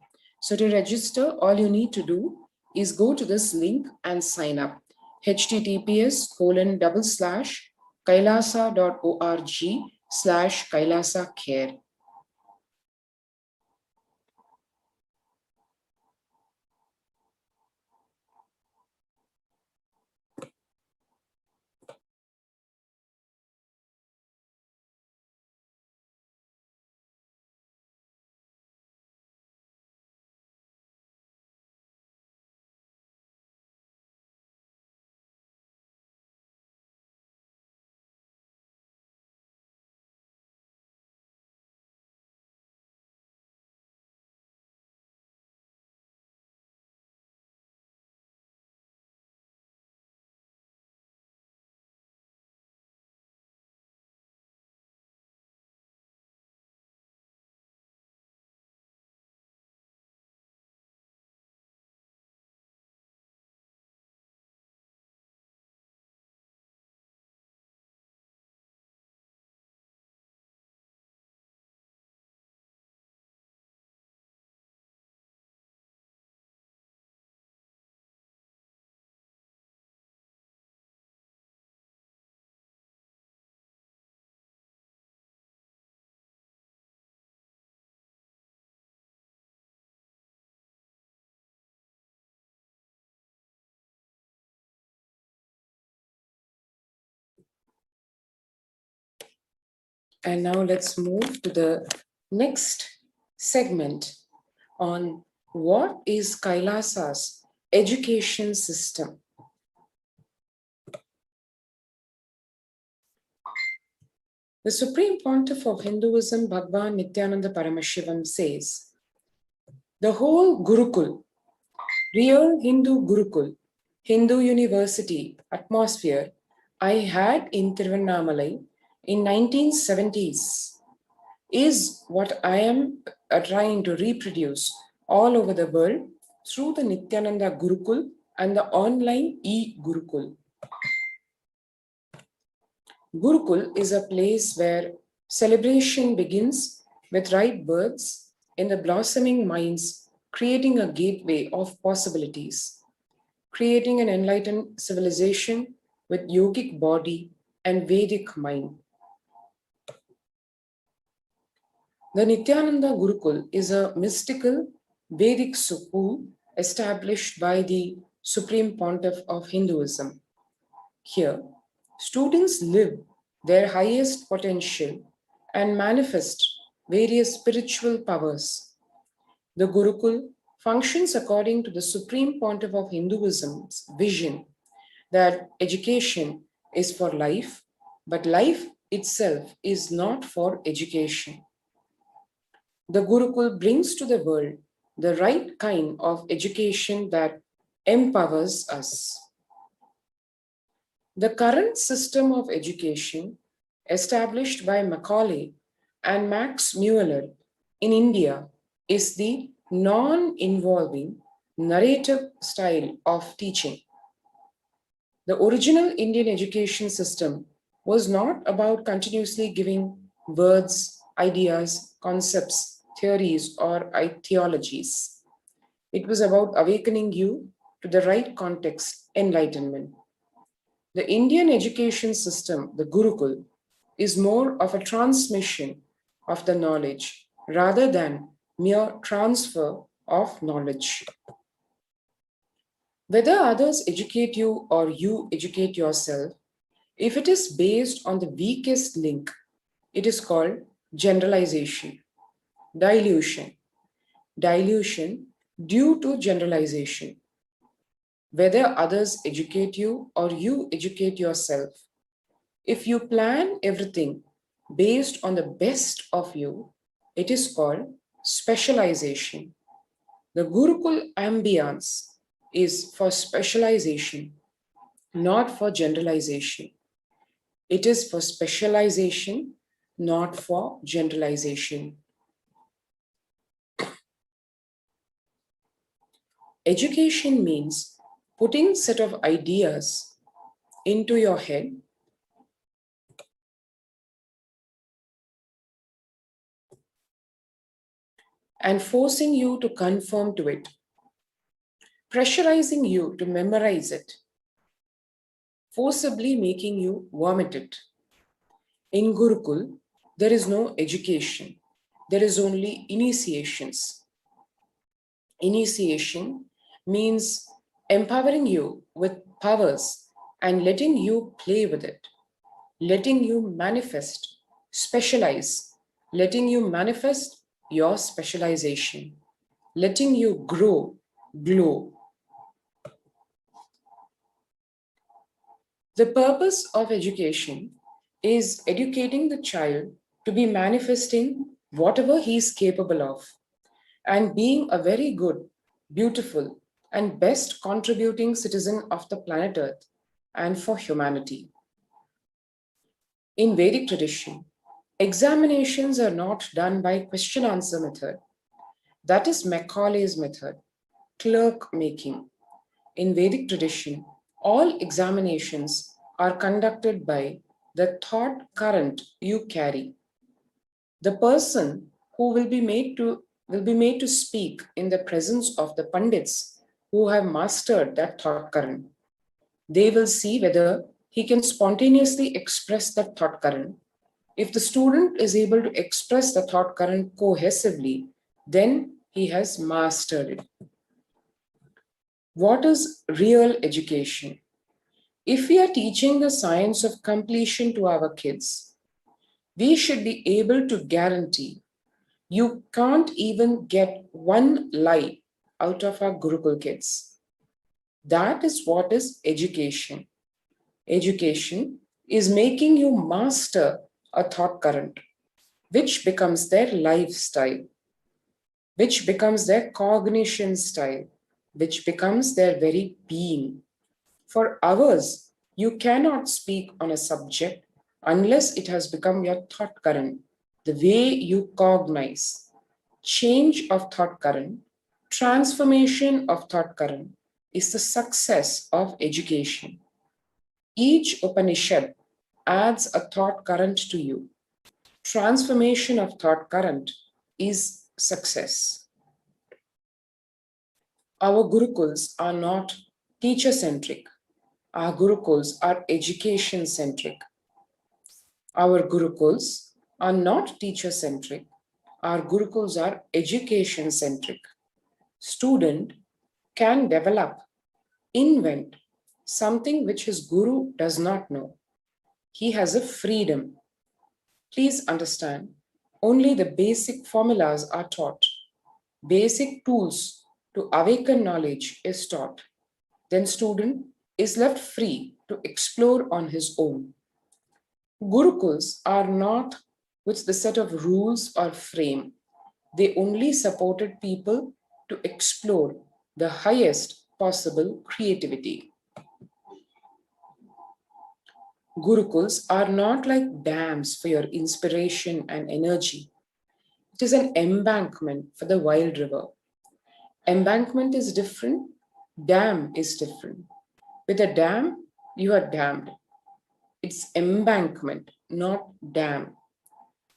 So to register, all you need to do is go to this link and sign up. https://kailasa.org/Kailasa Care. And now let's move to the next segment on what is Kailasa's education system. The Supreme Pontiff of Hinduism, Bhagwan Nithyananda Paramashivam, says, the whole Gurukul, real Hindu Gurukul, Hindu University atmosphere I had in Tiruvannamalai in 1970s is what I am trying to reproduce all over the world through the Nithyananda Gurukul and the online e-Gurukul. Gurukul is a place where celebration begins with right birds in the blossoming minds, creating a gateway of possibilities, creating an enlightened civilization with yogic body and Vedic mind. The Nithyananda Gurukul is a mystical Vedic school established by the Supreme Pontiff of Hinduism. Here, students live their highest potential and manifest various spiritual powers. The Gurukul functions according to the Supreme Pontiff of Hinduism's vision that education is for life, but life itself is not for education. The Gurukul brings to the world the right kind of education that empowers us. The current system of education, established by Macaulay and Max Mueller in India, is the non-involving narrative style of teaching. The original Indian education system was not about continuously giving words, ideas, concepts, theories, or theologies. It was about awakening you to the right context, enlightenment. The Indian education system, the Gurukul, is more of a transmission of the knowledge rather than mere transfer of knowledge. Whether others educate you or you educate yourself, if it is based on the weakest link, it is called generalization, dilution due to generalization. Whether others educate you or you educate yourself, if you plan everything based on the best of you, it is called specialization. The Gurukul ambience is for specialization, not for generalization. It is for specialization, not for generalization. Education means putting set of ideas into your head and forcing you to conform to it, pressurizing you to memorize it, forcibly making you vomit it. In Gurukul, there is no education, there is only initiations. Initiation means empowering you with powers and letting you play with it, letting you manifest, specialize, letting you manifest your specialization, letting you grow, glow. The purpose of education is educating the child to be manifesting whatever he is capable of and being a very good, beautiful, and best contributing citizen of the planet Earth and for humanity. In Vedic tradition, examinations are not done by question-answer method. That is Macaulay's method, clerk making. In Vedic tradition, all examinations are conducted by the thought current you carry. The person who will be made to speak in the presence of the Pandits who have mastered that thought current. They will see whether he can spontaneously express that thought current. If the student is able to express the thought current cohesively, then he has mastered it. What is real education? If we are teaching the science of completion to our kids, we should be able to guarantee you can't even get one lie out of our Gurukul kids. That is what is education. Education is making you master a thought current, which becomes their lifestyle, which becomes their cognition style, which becomes their very being. For hours, you cannot speak on a subject unless it has become your thought current, the way you cognize. Change of thought current, transformation of thought current is the success of education. Each Upanishad adds a thought current to you. Transformation of thought current is success. Our Gurukuls are not teacher-centric. Our Gurukuls are education-centric. Our Gurukuls are not teacher-centric. Our Gurukuls are education-centric. Student can develop, invent something which his Guru does not know. He has a freedom. Please understand, only the basic formulas are taught. Basic tools to awaken knowledge is taught. Then student is left free to explore on his own. Gurukuls are not with the set of rules or frame. They only supported people to explore the highest possible creativity. Gurukuls are not like dams for your inspiration and energy. It is an embankment for the wild river. Embankment is different, dam is different. With a dam, you are dammed. It's embankment, not dam.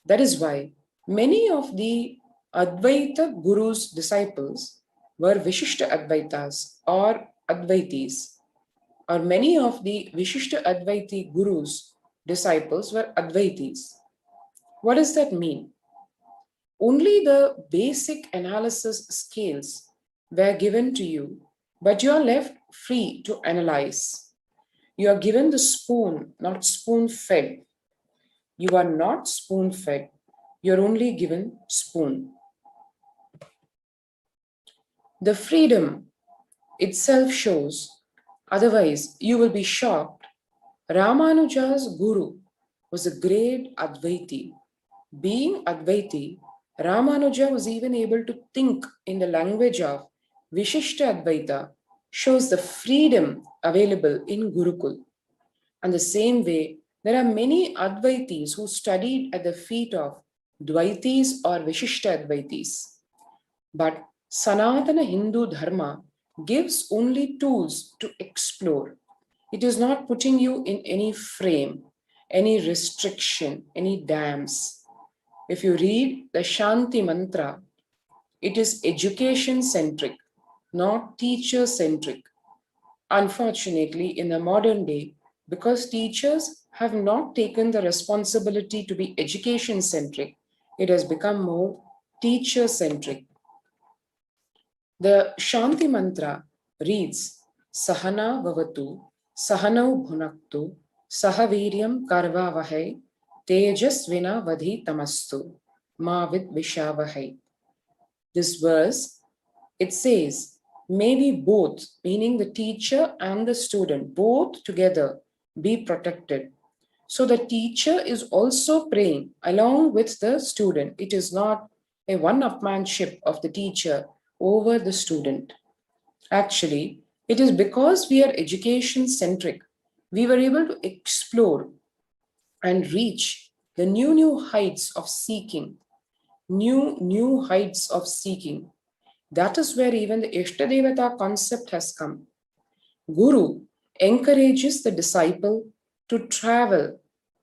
That is why many of the Advaita Guru's disciples were Vishishta Advaitas or Advaitis, or many of the Vishishta Advaiti Gurus' disciples were Advaitis. What does that mean? Only the basic analysis scales were given to you, but you are left free to analyze. You are given the spoon, not spoon-fed. You are not spoon-fed. You are only given spoon. The freedom itself shows, otherwise you will be shocked. Ramanuja's guru was a great Advaiti. Being Advaiti, Ramanuja was even able to think in the language of Vishishta Advaita, shows the freedom available in Gurukul. And the same way, there are many Advaitis who studied at the feet of Dvaitis or Vishishta Advaitis. But Sanatana Hindu Dharma gives only tools to explore. It is not putting you in any frame, any restriction, any dams. If you read the Shanti Mantra, it is education-centric, not teacher-centric. Unfortunately, in the modern day, because teachers have not taken the responsibility to be education-centric, it has become more teacher-centric. The Shanti Mantra reads, Sahana Vavatu, Sahanau Bhunaktu, Sahaviryam Karvavahai, Tejasvina Vadhi Tamastu, Mavid Vishavahai. This verse, it says, maybe both, meaning the teacher and the student, both together be protected. So the teacher is also praying along with the student. It is not a one-upmanship of the teacher over the student. Actually, it is because we are education-centric, we were able to explore and reach the new heights of seeking, new heights of seeking. That is where even the Ishtadevata concept has come. Guru encourages the disciple to travel,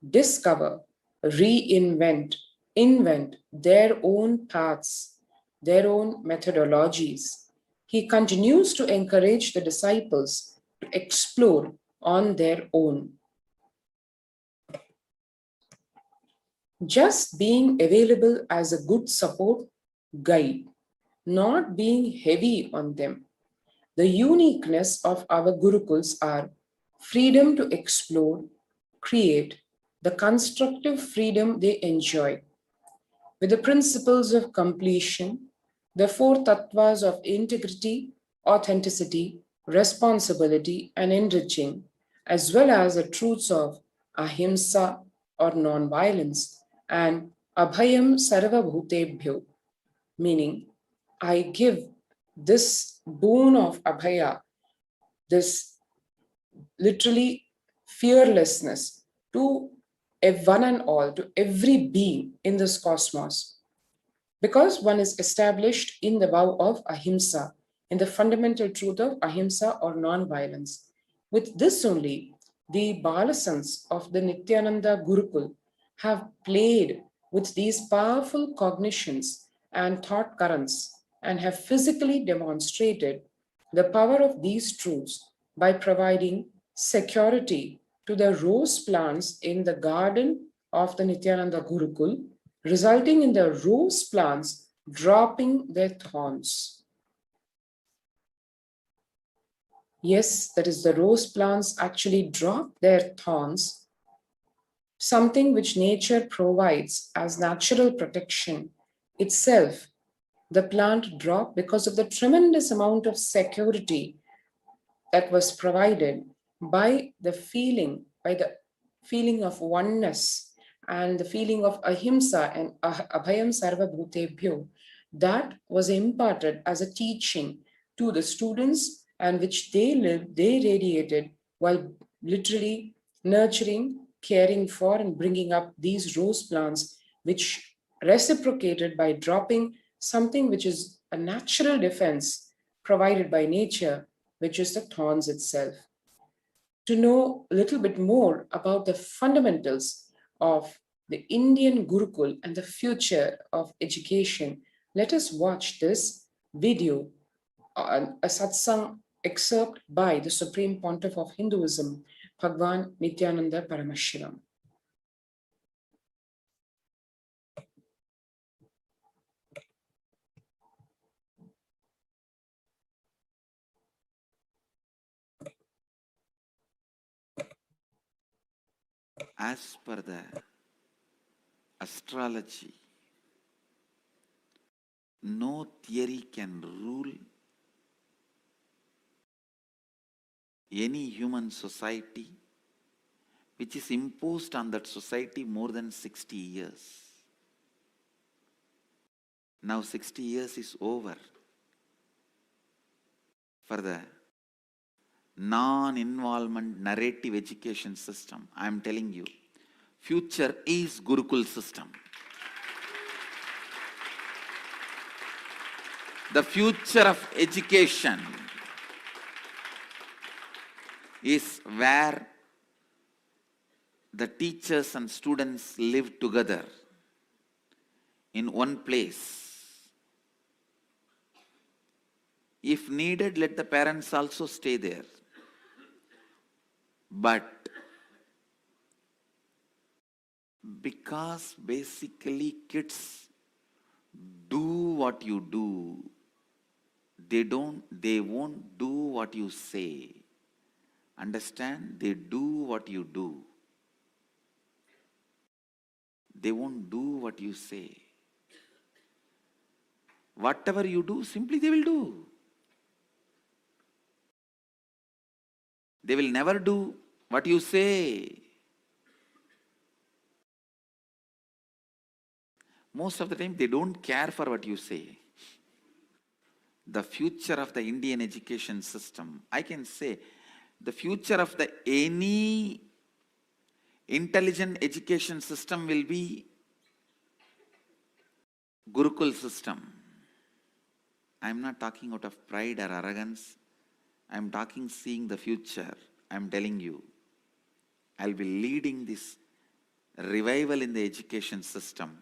discover, reinvent, invent their own paths, their own methodologies. He continues to encourage the disciples to explore on their own. Just being available as a good support guide, not being heavy on them. The uniqueness of our Gurukuls are freedom to explore, create, the constructive freedom they enjoy. With the principles of completion, the four tattvas of integrity, authenticity, responsibility, and enriching, as well as the truths of ahimsa or non-violence, and abhayam sarva bhutebhyo, meaning I give this boon of abhaya, this literally fearlessness to one and all, to every being in this cosmos. Because one is established in the vow of ahimsa, in the fundamental truth of ahimsa or non-violence. With this only, the Balasans of the Nithyananda Gurukul have played with these powerful cognitions and thought currents and have physically demonstrated the power of these truths by providing security to the rose plants in the garden of the Nithyananda Gurukul, resulting in the rose plants dropping their thorns. Yes, that is, the rose plants actually drop their thorns, something which nature provides as natural protection itself. The plant dropped because of the tremendous amount of security that was provided by the feeling of oneness and the feeling of ahimsa and abhayam sarva bhutebhyo that was imparted as a teaching to the students, and which they radiated while literally nurturing, caring for, and bringing up these rose plants, which reciprocated by dropping something which is a natural defense provided by nature, which is the thorns itself. To know a little bit more about the fundamentals of the Indian Gurukul and the future of education, let us watch this video, a satsang excerpt by the Supreme Pontiff of Hinduism, Bhagwan Nithyananda Paramashivam. As per the astrology, no theory can rule any human society which is imposed on that society more than 60 years. Now 60 years is over for the non-involvement narrative education system. I am telling you, future is Gurukul system. The future of education is where the teachers and students live together in one place. If needed, let the parents also stay there. But because basically kids do what you do, they won't do what you say. Understand? They do what you do. They won't do what you say. Whatever you do, simply they will do. They will never do what you say. Most of the time, they don't care for what you say. The future of the Indian education system, I can say, the future of any intelligent education system will be Gurukul system. I am not talking out of pride or arrogance. I am talking seeing the future. I am telling you, I will be leading this revival in the education system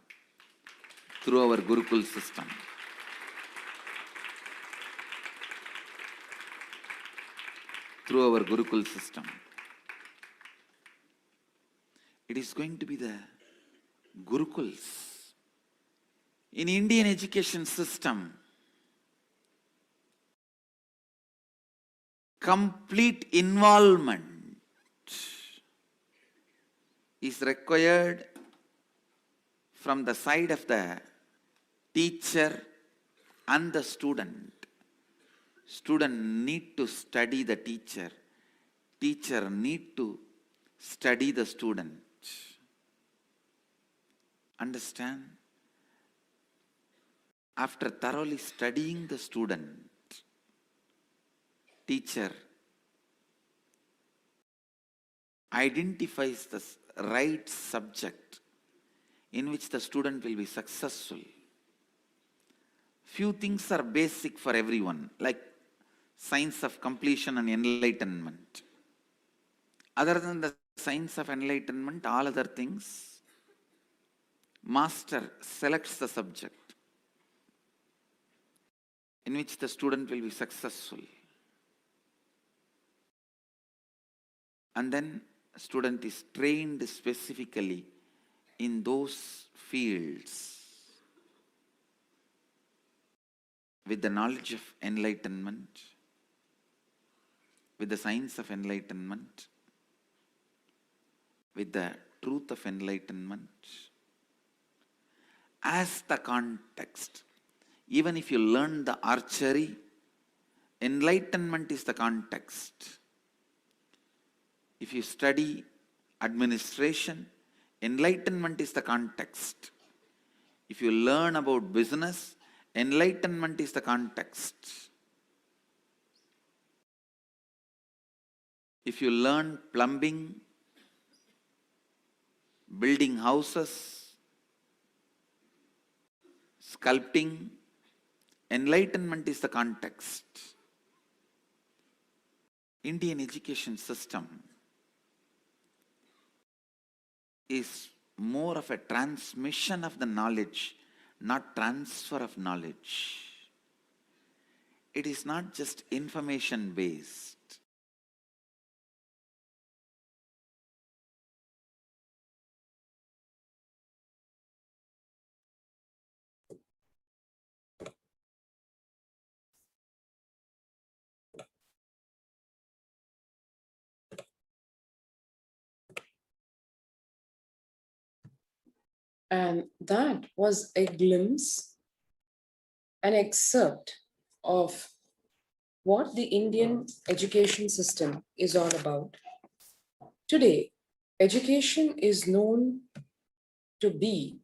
through our Gurukul system. Through our Gurukul system. It is going to be the Gurukuls. In Indian education system, complete involvement is required from the side of the teacher and the student. Student need to study the teacher. Teacher need to study the student. Understand? After thoroughly studying the student, teacher identifies the right subject in which the student will be successful. Few things are basic for everyone, like science of completion and enlightenment. Other than the science of enlightenment, all other things, master selects the subject in which the student will be successful. And then student is trained specifically in those fields with the knowledge of enlightenment, with the science of enlightenment, with the truth of enlightenment as the context. Even if you learn the archery, enlightenment is the context. If you study administration, enlightenment is the context. If you learn about business, enlightenment is the context. If you learn plumbing, building houses, sculpting, enlightenment is the context. Indian education system is more of a transmission of the knowledge, not transfer of knowledge. it is not just information based. And that was a glimpse, an excerpt of what the Indian education system is all about. Today, education is known to be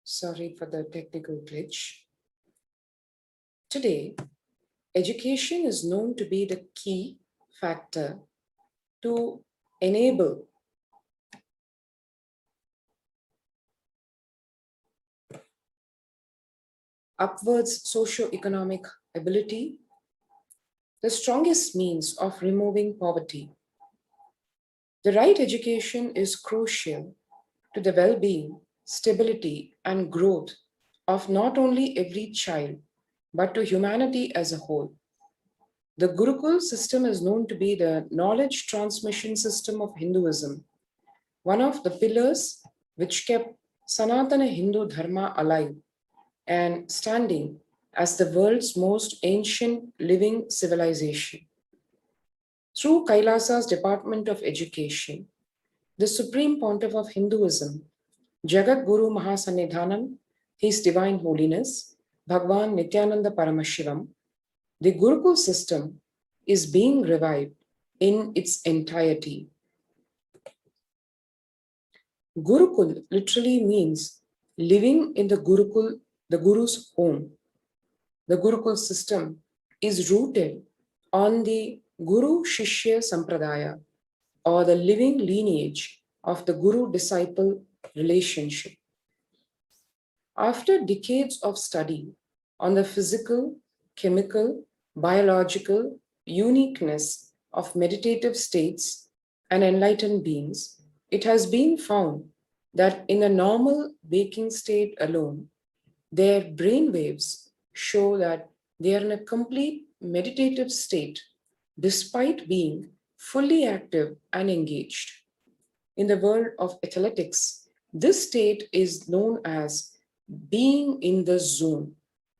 sorry for the technical glitch. Today, education is known to be the key factor to enable upwards socio-economic ability, the strongest means of removing poverty. The right education is crucial to the well-being, stability, and growth of not only every child, but to humanity as a whole. The Gurukul system is known to be the knowledge transmission system of Hinduism, one of the pillars which kept Sanatana Hindu Dharma alive and standing as the world's most ancient living civilization. Through Kailasa's Department of Education, the Supreme Pontiff of Hinduism, Jagat Guru Mahasannidhanam, His Divine Holiness, Bhagwan Nithyananda Paramashivam, the Gurukul system is being revived in its entirety. Gurukul literally means living in the Gurukul, the Guru's home. The Gurukul system is rooted on the Guru Shishya Sampradaya, or the living lineage of the Guru-disciple relationship. After decades of study on the physical, chemical, biological uniqueness of meditative states and enlightened beings, it has been found that in a normal waking state alone, their brain waves show that they are in a complete meditative state despite being fully active and engaged. In the world of athletics, this state is known as being in the zone,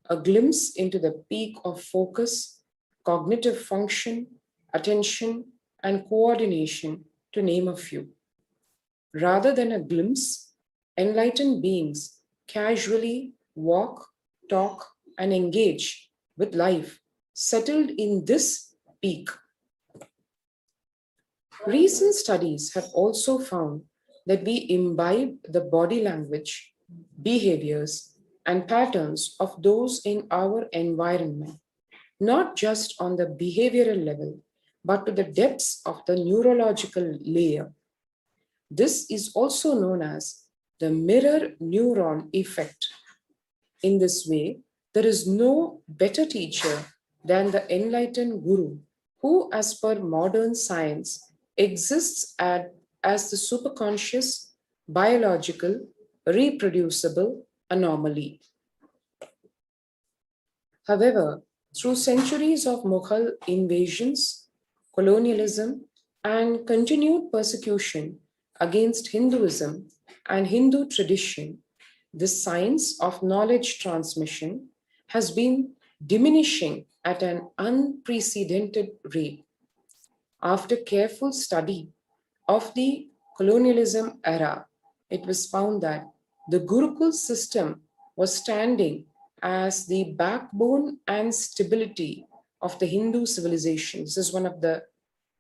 a glimpse into the peak of focus, cognitive function, attention, and coordination, to name a few. Rather than a glimpse, enlightened beings casually walk, talk, and engage with life, settled in this peak. Recent studies have also found that we imbibe the body language, behaviors, and patterns of those in our environment, not just on the behavioral level, but to the depths of the neurological layer. This is also known as the mirror neuron effect. In this way, there is no better teacher than the enlightened Guru, who, as per modern science, exists as as the superconscious, biological, reproducible anomaly. However, through centuries of Mughal invasions, colonialism, and continued persecution against Hinduism and Hindu tradition, the science of knowledge transmission has been diminishing at an unprecedented rate. After careful study of the colonialism era, it was found that the Gurukul system was standing as the backbone and stability of the Hindu civilization. This is one of the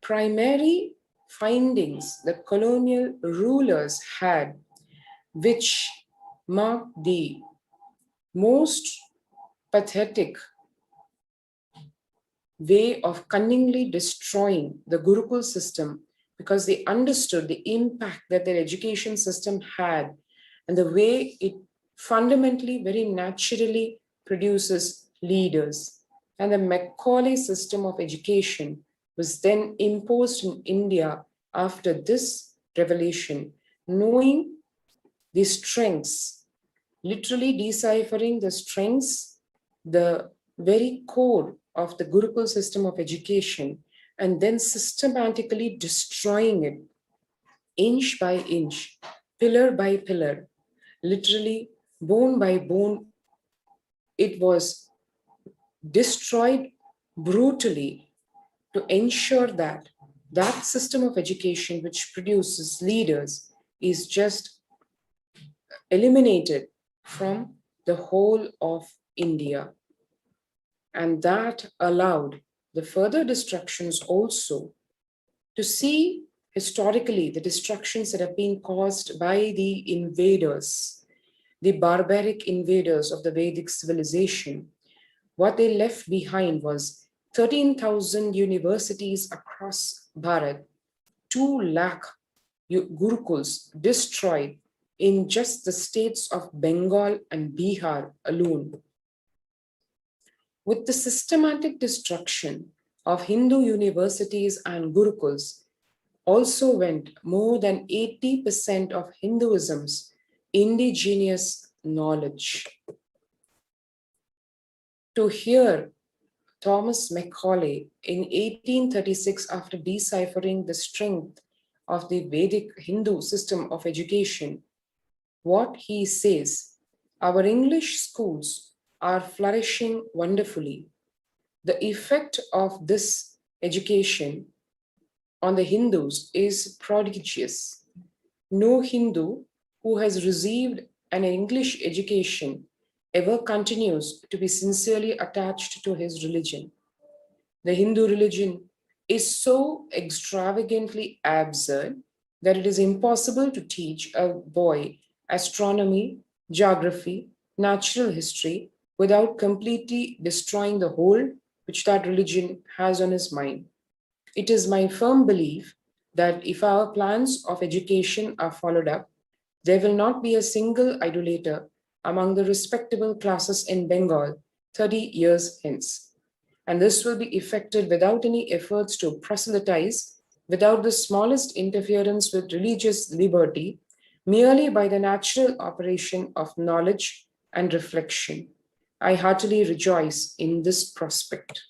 primary findings the colonial rulers had, which marked the most pathetic way of cunningly destroying the Gurukul system, because they understood the impact that their education system had and the way it fundamentally, very naturally produces leaders. And the Macaulay system of education was then imposed in India after this revelation, knowing the strengths, literally deciphering the strengths, the very core of the Gurukul system of education, and then systematically destroying it inch by inch, pillar by pillar, literally bone by bone. It was destroyed brutally to ensure that that system of education which produces leaders is just eliminated from the whole of India. And that allowed the further destructions also to see historically the destructions that have been caused by the invaders, the barbaric invaders of the Vedic civilization. What they left behind was 13,000 universities across Bharat, 2 lakh Gurukuls destroyed in just the states of Bengal and Bihar alone. With the systematic destruction of Hindu universities and Gurukuls, also went more than 80% of Hinduism's indigenous knowledge. To hear Thomas Macaulay in 1836, after deciphering the strength of the Vedic Hindu system of education, what he says, our English schools are flourishing wonderfully. The effect of this education on the Hindus is prodigious. No Hindu who has received an English education ever continues to be sincerely attached to his religion. The Hindu religion is so extravagantly absurd that it is impossible to teach a boy astronomy, geography, natural history without completely destroying the hold which that religion has on his mind. It is my firm belief that if our plans of education are followed up, there will not be a single idolater among the respectable classes in Bengal 30 years hence. And this will be effected without any efforts to proselytize, without the smallest interference with religious liberty, merely by the natural operation of knowledge and reflection. I heartily rejoice in this prospect.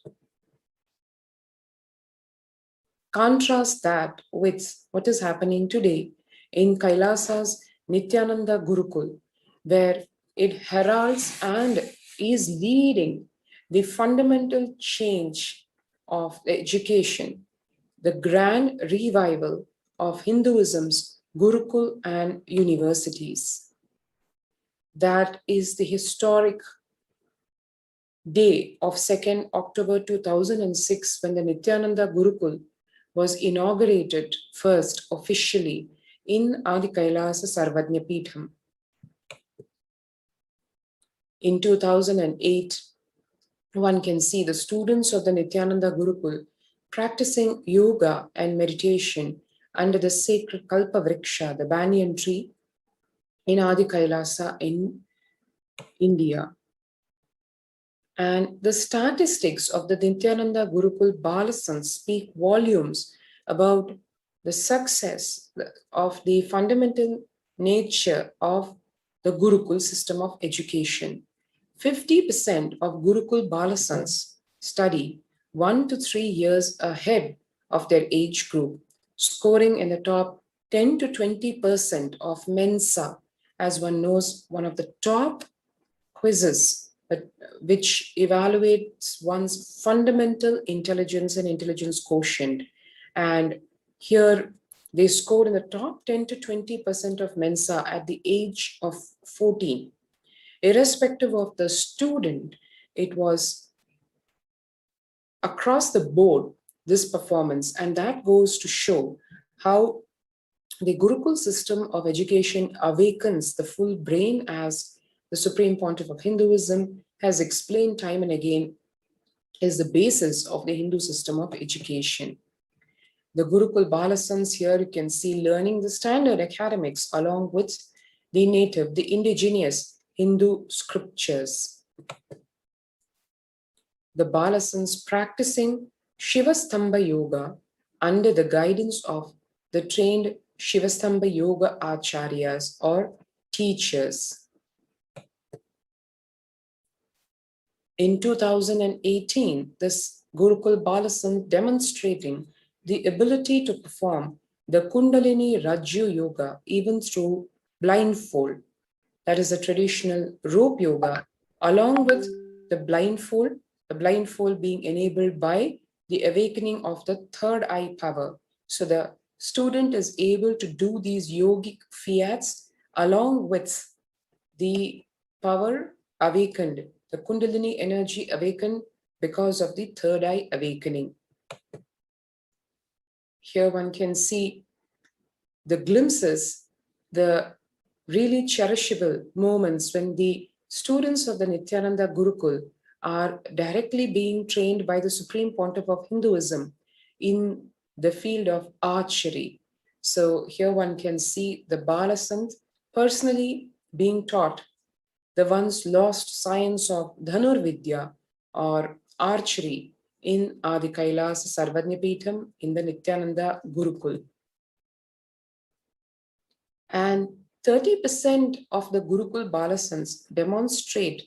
Contrast that with what is happening today in Kailasa's Nithyananda Gurukul, where it heralds and is leading the fundamental change of the education, the grand revival of Hinduism's Gurukul and universities. That is the historic day of 2nd October 2006, when the Nithyananda Gurukul was inaugurated first officially in Adi Kailasa Sarvajna Peetham. In 2008, one can see the students of the Nithyananda Gurukul practicing yoga and meditation under the sacred Kalpa Vriksha, the banyan tree, in Adi Kailasa in India. And the statistics of the Nithyananda Gurukul Balasans speak volumes about the success of the fundamental nature of the Gurukul system of education. 50% of Gurukul Balasans study 1 to 3 years ahead of their age group, scoring in the top 10 to 20% of Mensa, as one knows, one of the top quizzes which evaluates one's fundamental intelligence and intelligence quotient. And here they scored in the top 10 to 20% of Mensa at the age of 14. Irrespective of the student, it was across the board, this performance, and that goes to show how the Gurukul system of education awakens the full brain, as the Supreme Pontiff of Hinduism has explained time and again, is the basis of the Hindu system of education. The Gurukul Balasans here, you can see learning the standard academics along with the native, the indigenous Hindu scriptures. The Balasans practicing Shivastambha Yoga under the guidance of the trained Shivastambha Yoga Acharyas or teachers. In 2018, this Gurukul Balasan demonstrating the ability to perform the Kundalini Rajyu Yoga even through blindfold. That is a traditional rope yoga, along with the blindfold being enabled by the awakening of the third eye power. So the student is able to do these yogic fiats along with the power awakened, the Kundalini energy awakened because of the third eye awakening. Here one can see the glimpses, the really cherishable moments when the students of the Nithyananda Gurukul are directly being trained by the Supreme Pontiff of Hinduism in the field of archery. So here one can see the Balasant personally being taught the once lost science of Dhanurvidya or archery in Adi Kailasa Sarvajñapitham in the Nithyananda Gurukul. And 30% of the Gurukul Balasans demonstrate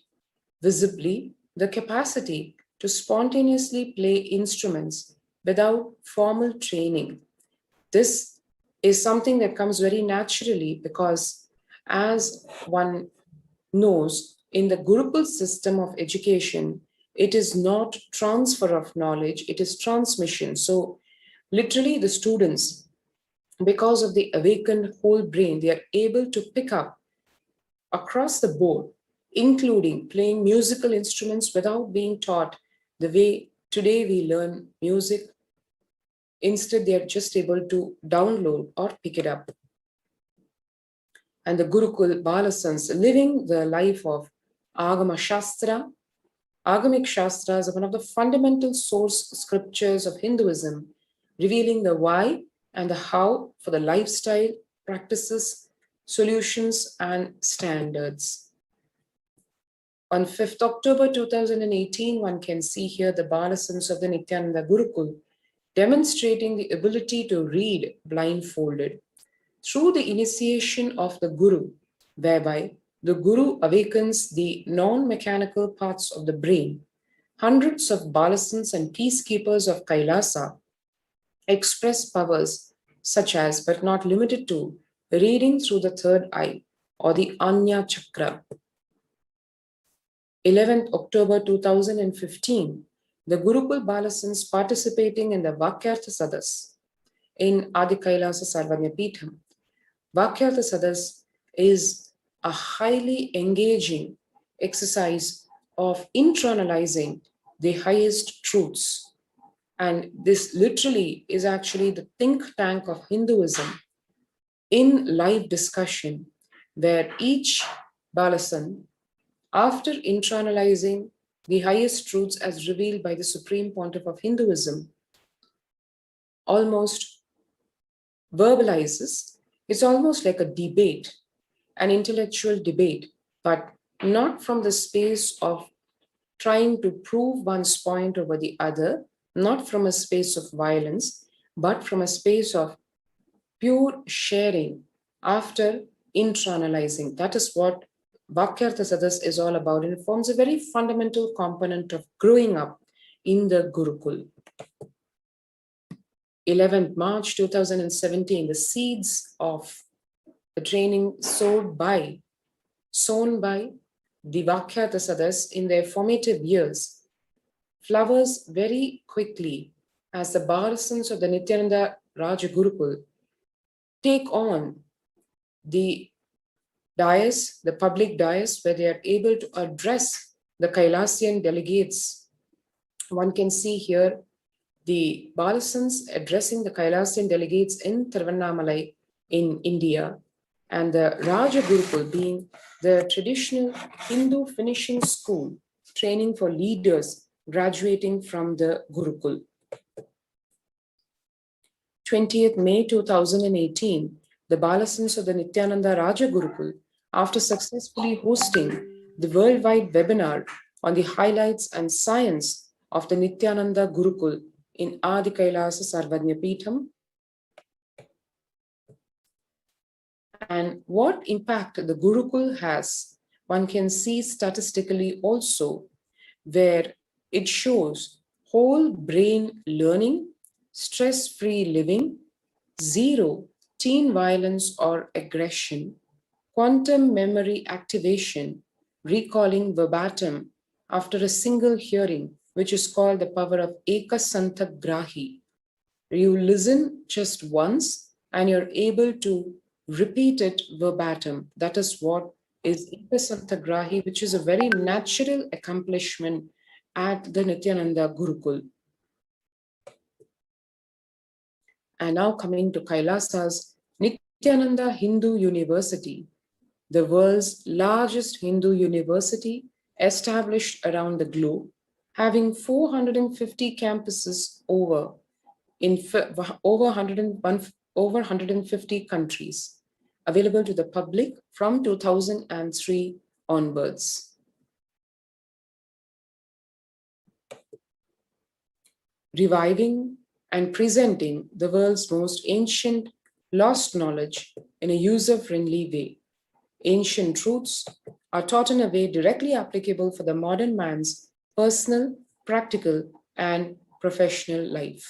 visibly the capacity to spontaneously play instruments without formal training. This is something that comes very naturally because, as one knows, in the Gurukul system of education, it is not transfer of knowledge, it is transmission. So literally the students, because of the awakened whole brain, they are able to pick up across the board, including playing musical instruments without being taught the way today we learn music. Instead, they are just able to download or pick it up. And the Gurukul Balasans living the life of Agama Shastra. Agamic Shastras are one of the fundamental source scriptures of Hinduism, revealing the why and the how for the lifestyle, practices, solutions, and standards. On 5th October 2018, one can see here the Balasans of the Nithyananda Gurukul demonstrating the ability to read blindfolded through the initiation of the Guru, whereby the Guru awakens the non-mechanical parts of the brain. Hundreds of Balasans and peacekeepers of Kailasa express powers such as, but not limited to, reading through the third eye or the Anya Chakra. 11th October 2015, the Gurukul Balasans participating in the Vakyartha Sadas in Adi Kailasa Sarvajñapitham. Vakyartha Sadas is a highly engaging exercise of internalizing the highest truths. And this literally is actually the think tank of Hinduism in live discussion, where each Balasan, after internalizing the highest truths as revealed by the Supreme Pontiff of Hinduism, almost verbalizes. It's almost like a debate, an intellectual debate, but not from the space of trying to prove one's point over the other, not from a space of violence, but from a space of pure sharing after internalizing. That is what Vakyartha Sadas is all about, and it forms a very fundamental component of growing up in the Gurukul. 11th March 2017, the seeds of the training sown by the Vakyartha Sadas in their formative years flowers very quickly as the Balasans of the Nithyananda Raja Gurukul take on the dais, the public dais, where they are able to address the Kailasian delegates. One can see here the Balasans addressing the Kailasian delegates in Tiruvannamalai in India, and the Raja Gurukul being the traditional Hindu finishing school training for leaders graduating from the Gurukul. 20th May 2018, the Balasans of the Nithyananda Raja Gurukul, after successfully hosting the worldwide webinar on the highlights and science of the Nithyananda Gurukul in Adi Kailasa Sarvajna Peetham, and what impact the Gurukul has, one can see statistically also, where it shows whole brain learning, stress-free living, zero teen violence or aggression, quantum memory activation, recalling verbatim after a single hearing, which is called the power of Ekasantagrahi. You listen just once and you're able to repeat it verbatim. That is what is Ekasantagrahi, which is a very natural accomplishment at the Nithyananda Gurukul. And now coming to Kailasa's Nithyananda Hindu University, the world's largest Hindu university established around the globe, having 450 campuses over 150 countries, available to the public from 2003 onwards. Reviving and presenting the world's most ancient lost knowledge in a user-friendly way. Ancient truths are taught in a way directly applicable for the modern man's personal, practical, and professional life.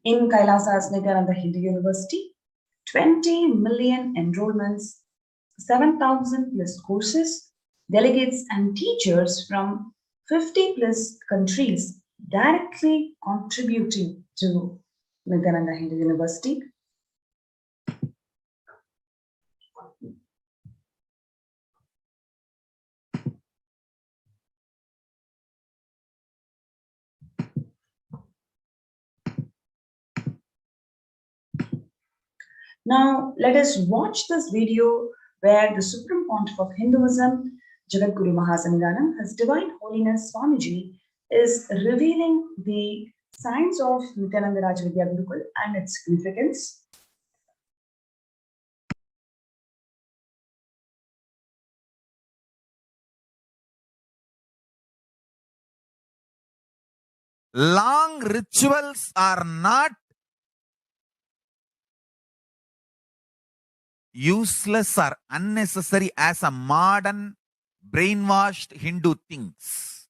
In Kailasa's Nithyananda Hindu University, 20 million enrollments, 7,000 plus courses, delegates and teachers from 50 plus countries directly contributing to Nithyananda Hindu University. Now, let us watch this video where the Supreme Pontiff of Hinduism, Jagadguru Mahasannidhanam, His Divine Holiness Swamiji, is revealing the science of Nithyananda Raja Vidya Gurukul and its significance. Long rituals are not useless or unnecessary as a modern brainwashed Hindu thinks.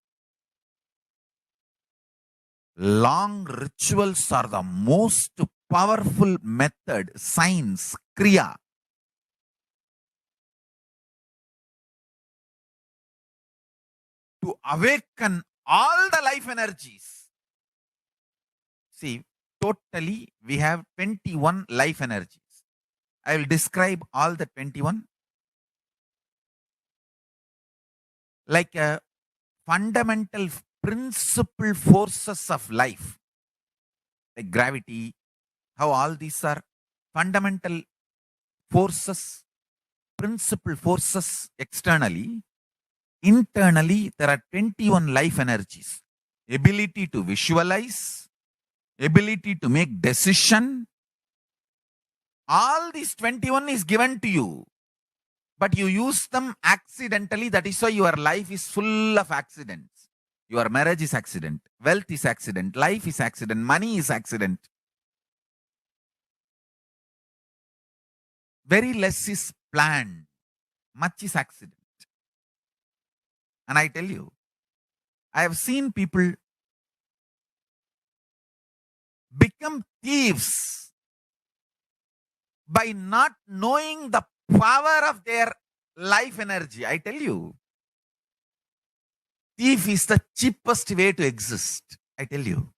Long rituals are the most powerful method, science, kriya, to awaken all the life energies. See, totally we have 21 life energies. I will describe all the 21 like a fundamental principal forces of life, like gravity, how all these are fundamental forces, principal forces externally. Internally, there are 21 life energies. Ability to visualize, ability to make decision. All these 21 is given to you, but you use them accidentally. That is why your life is full of accidents. Your marriage is accident, wealth is accident, life is accident, money is accident. Very less is planned, much is accident. And I tell you, I have seen people become thieves by not knowing the power of their life energy. I tell you, thief is the cheapest way to exist. I tell you.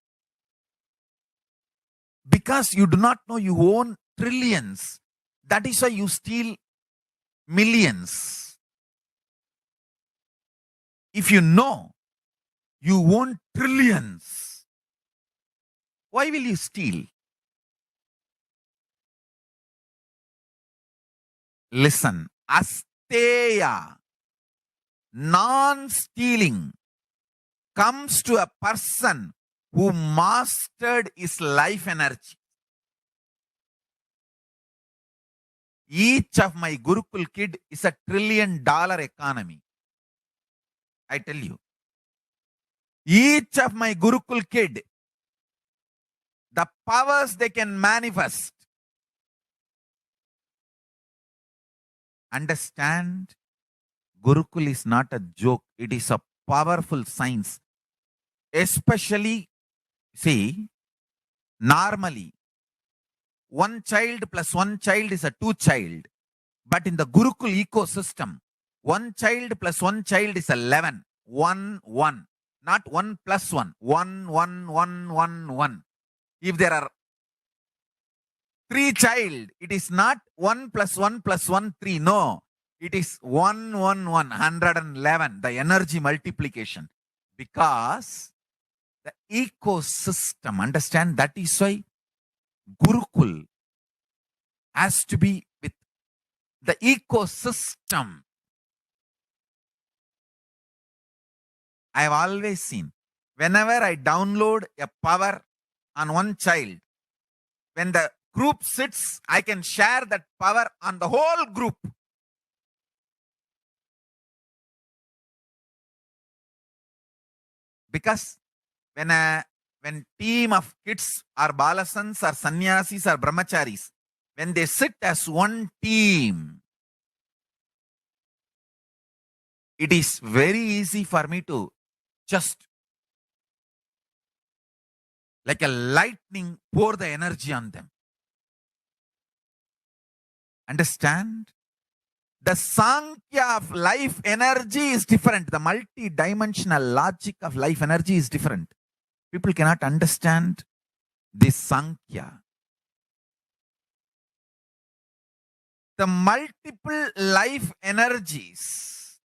Because you do not know you own trillions. That is why you steal millions. If you know you own trillions, why will you steal? Listen, asteya, non-stealing, comes to a person who mastered his life energy. Each of my Gurukul kid is a $1 trillion economy. I tell you. Each of my Gurukul kid, the powers they can manifest. Understand, Gurukul is not a joke. It is a powerful science. Especially, see, normally, one child plus one child is a two child. But in the Gurukul ecosystem, one child plus one child is 11. 1, 1. Not 1 plus 1. 1, 1, 1, 1, 1. If there are 3 child, it is not 1 plus 1 plus 1, 3. No. It is 1, 1, 1. 111. The energy multiplication. Because the ecosystem, understand, that is why Gurukul has to be with the ecosystem. I have always seen, whenever I download a power on one child, when the group sits, I can share that power on the whole group. Because when team of kids or balasans or sannyasis or brahmacharis, when they sit as one team, it is very easy for me to just like a lightning pour the energy on them. Understand? The Sankhya of life energy is different. The multi-dimensional logic of life energy is different. People cannot understand this Sankhya. The multiple life energies,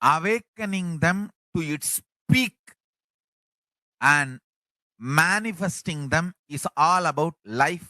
awakening them to its peak and manifesting them is all about life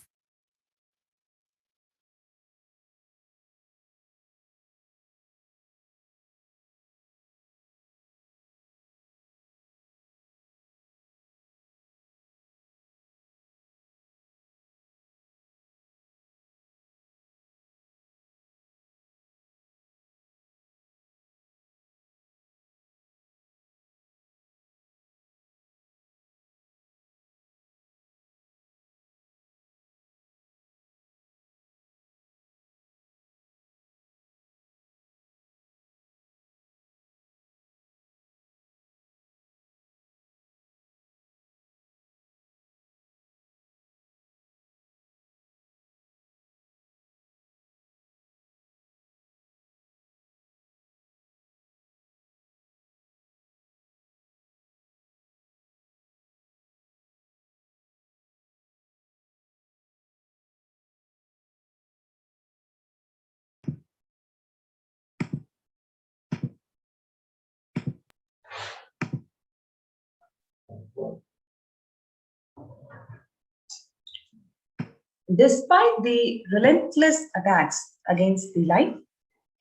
Despite the relentless attacks against the life,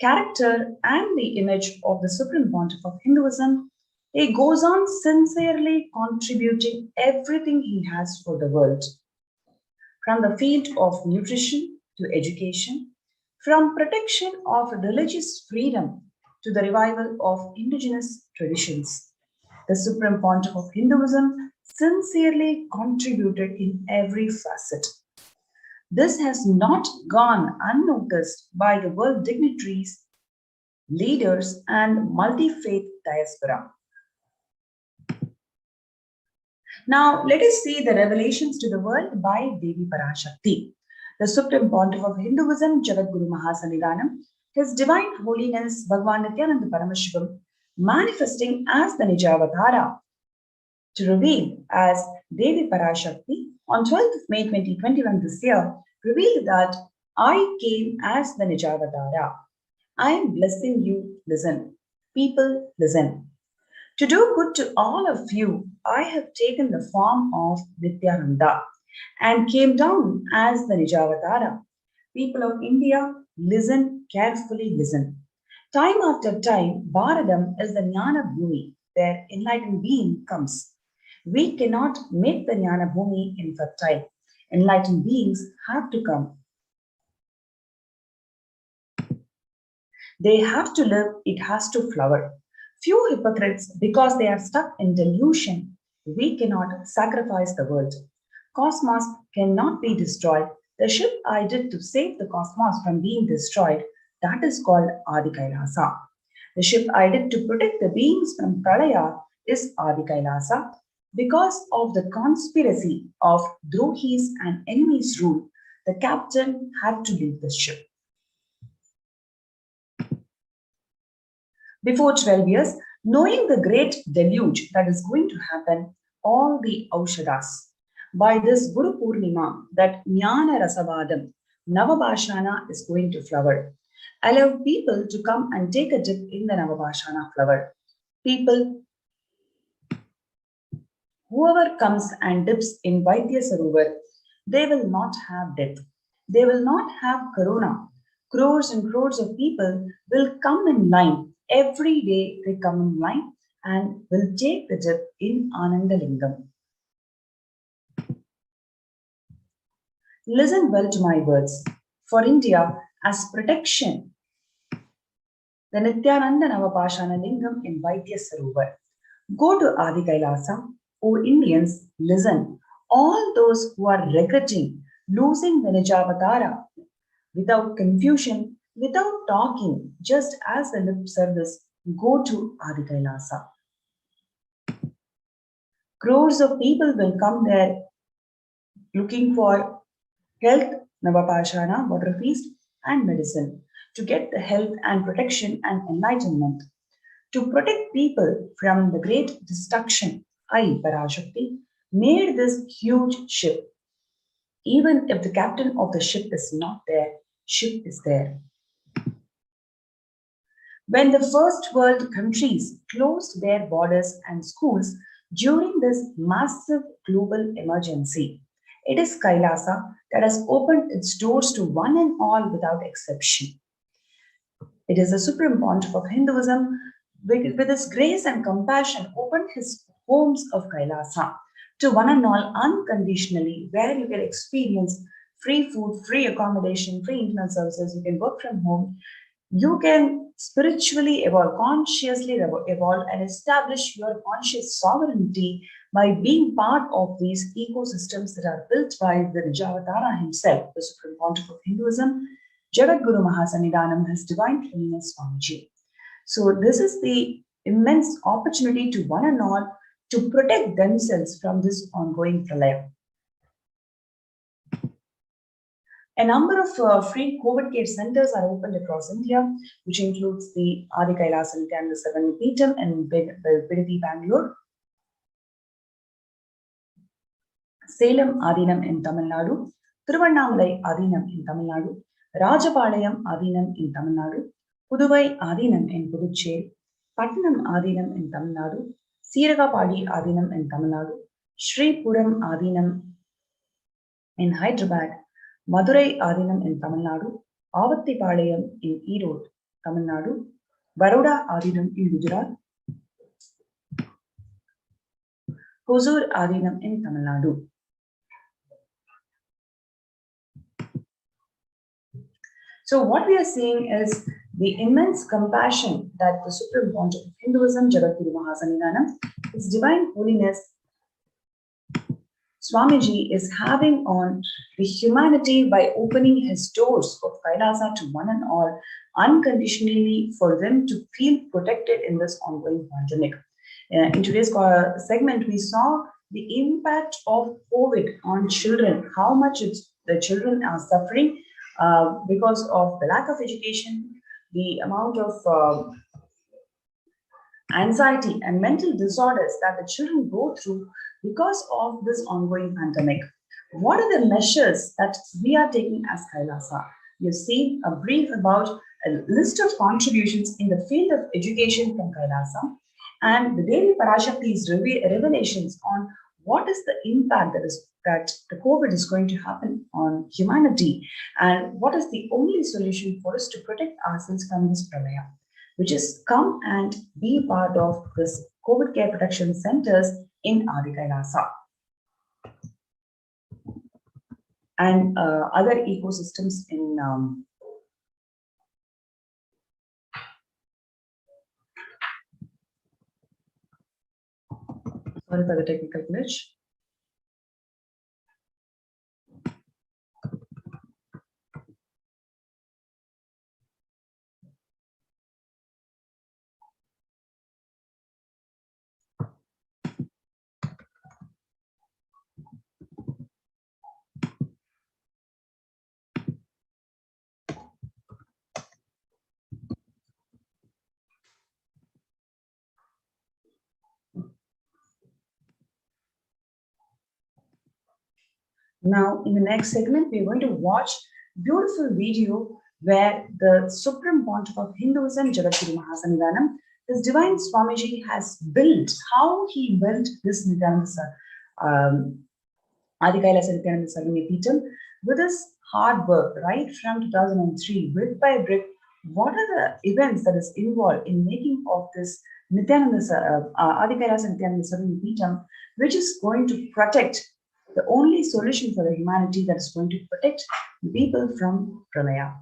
character, and the image of the Supreme Pontiff of Hinduism, he goes on sincerely contributing everything he has for the world. From the field of nutrition to education, from protection of religious freedom to the revival of indigenous traditions, the Supreme Pontiff of Hinduism sincerely contributed in every facet. This has not gone unnoticed by the world dignitaries, leaders, and multi-faith diaspora. Now, let us see the revelations to the world by Devi Parashakti. The Supreme Pontiff of Hinduism, Jagadguru Mahasannidhanam, His Divine Holiness Bhagavan Nithyananda Paramashivam, manifesting as the Nijavatara, to reveal as Devi Parashakti on 12th of May 2021 this year, revealed that I came as the Nijavatara. I am blessing you, listen. People, listen. To do good to all of you, I have taken the form of Nithyananda and came down as the Nijavatara. People of India, listen, carefully listen. Time after time, Bharadam is the Jnana Bhumi, where enlightened being comes. We cannot make the Jnana Bhumi infertile. Enlightened beings have to come. They have to live, it has to flower. Few hypocrites, because they are stuck in delusion, we cannot sacrifice the world. Cosmos cannot be destroyed. The ship I did to save the cosmos from being destroyed, that is called Adi Kailasa. The ship I did to protect the beings from Pralaya is Adi Kailasa. Because of the conspiracy of Drohis and enemies' rule, the captain had to leave the ship. Before 12 years, knowing the great deluge that is going to happen, all the Aushadas, by this Guru Purnima, that Jnana Rasavadam, Navabhashana is going to flower. Allow people to come and take a dip in the Navabhashana flower. People, whoever comes and dips in Vaidya Sarovar, they will not have death. They will not have corona. Crores and crores of people will come in line. Every day they come in line and will take the dip in Anandalingam. Listen well to my words. For India, as protection, the Nithyananda Navabhashana Lingam in Vaidya Sarovar. Go to Adi Kailasa. O Indians, listen. All those who are regretting losing the Nijavatara without confusion, without talking, just as the lip service, go to Adi Kailasa. Crores of people will come there looking for health, Navabhashana, water feast, and medicine to get the health and protection and enlightenment. To protect people from the great destruction, I, Parashakti, made this huge ship. Even if the captain of the ship is not there, ship is there. When the first world countries closed their borders and schools during this massive global emergency, it is Kailasa that has opened its doors to one and all without exception. It is the Supreme Pontiff of Hinduism, with his grace and compassion, opened his homes of Kailasa to one and all unconditionally, where you can experience free food, free accommodation, free internet services, you can work from home, you can spiritually evolve, consciously evolve, and establish your conscious sovereignty by being part of these ecosystems that are built by the Nijavatara himself, the Supreme Pontiff of Hinduism, Jagadguru Mahasannidhanam, His Divine Holiness Swamiji. So this is the immense opportunity to one and all to protect themselves from this ongoing pralaya. A number of free COVID care centers are opened across India, which includes the Adi Kailasa Nithyananda Paramashivam in Bidadi, Bangalore, Salem Adinam in Tamil Nadu, Thiruvannamalai Adinam in Tamil Nadu, Rajapalayam Adinam in Tamil Nadu, Puduvai Adinam in Puducherry, Pattanam Adinam in Tamil Nadu, Siragapadi Adinam in Tamil Nadu, Sri Puram Adinam in Hyderabad, Madurai Adinam in Tamil Nadu, Avattipalayam in Erode, Tamil Nadu, Baroda Adinam in Gujarat, Hosur Adinam in Tamil Nadu. So what we are seeing is the immense compassion that the Supreme Pontiff of Hinduism, Jagadguru Mahasannidhanam, His Divine Holiness Swamiji is having on the humanity by opening his doors of Kailasa to one and all unconditionally for them to feel protected in this ongoing pandemic. In today's segment, we saw the impact of COVID on children, how much the children are suffering because of the lack of education, the amount of anxiety and mental disorders that the children go through because of this ongoing pandemic. What are the measures that we are taking as Kailasa? You've seen a brief about a list of contributions in the field of education from Kailasa and the Devi Parashakti's revelations on what is the impact that the COVID is going to happen on humanity and what is the only solution for us to protect ourselves from this pralaya, which is come and be part of this COVID care protection centers in Adi Kailasa and other ecosystems in sorry for the technical glitch. Now, in the next segment, we're going to watch a beautiful video where the Supreme Pontiff of Hinduism, Jagadguru Mahasannidhanam, His Divine Swamiji has built, how he built this Nithyananda Adi Kailasa Nithyananda Sarvanya Peetham with his hard work right from 2003, brick by brick. What are the events that is involved in making of this Nithyananda Adi Kailasa Nithyananda Sarvanya Peetham, which is going to protect the only solution for the humanity that is going to protect the people from pralaya.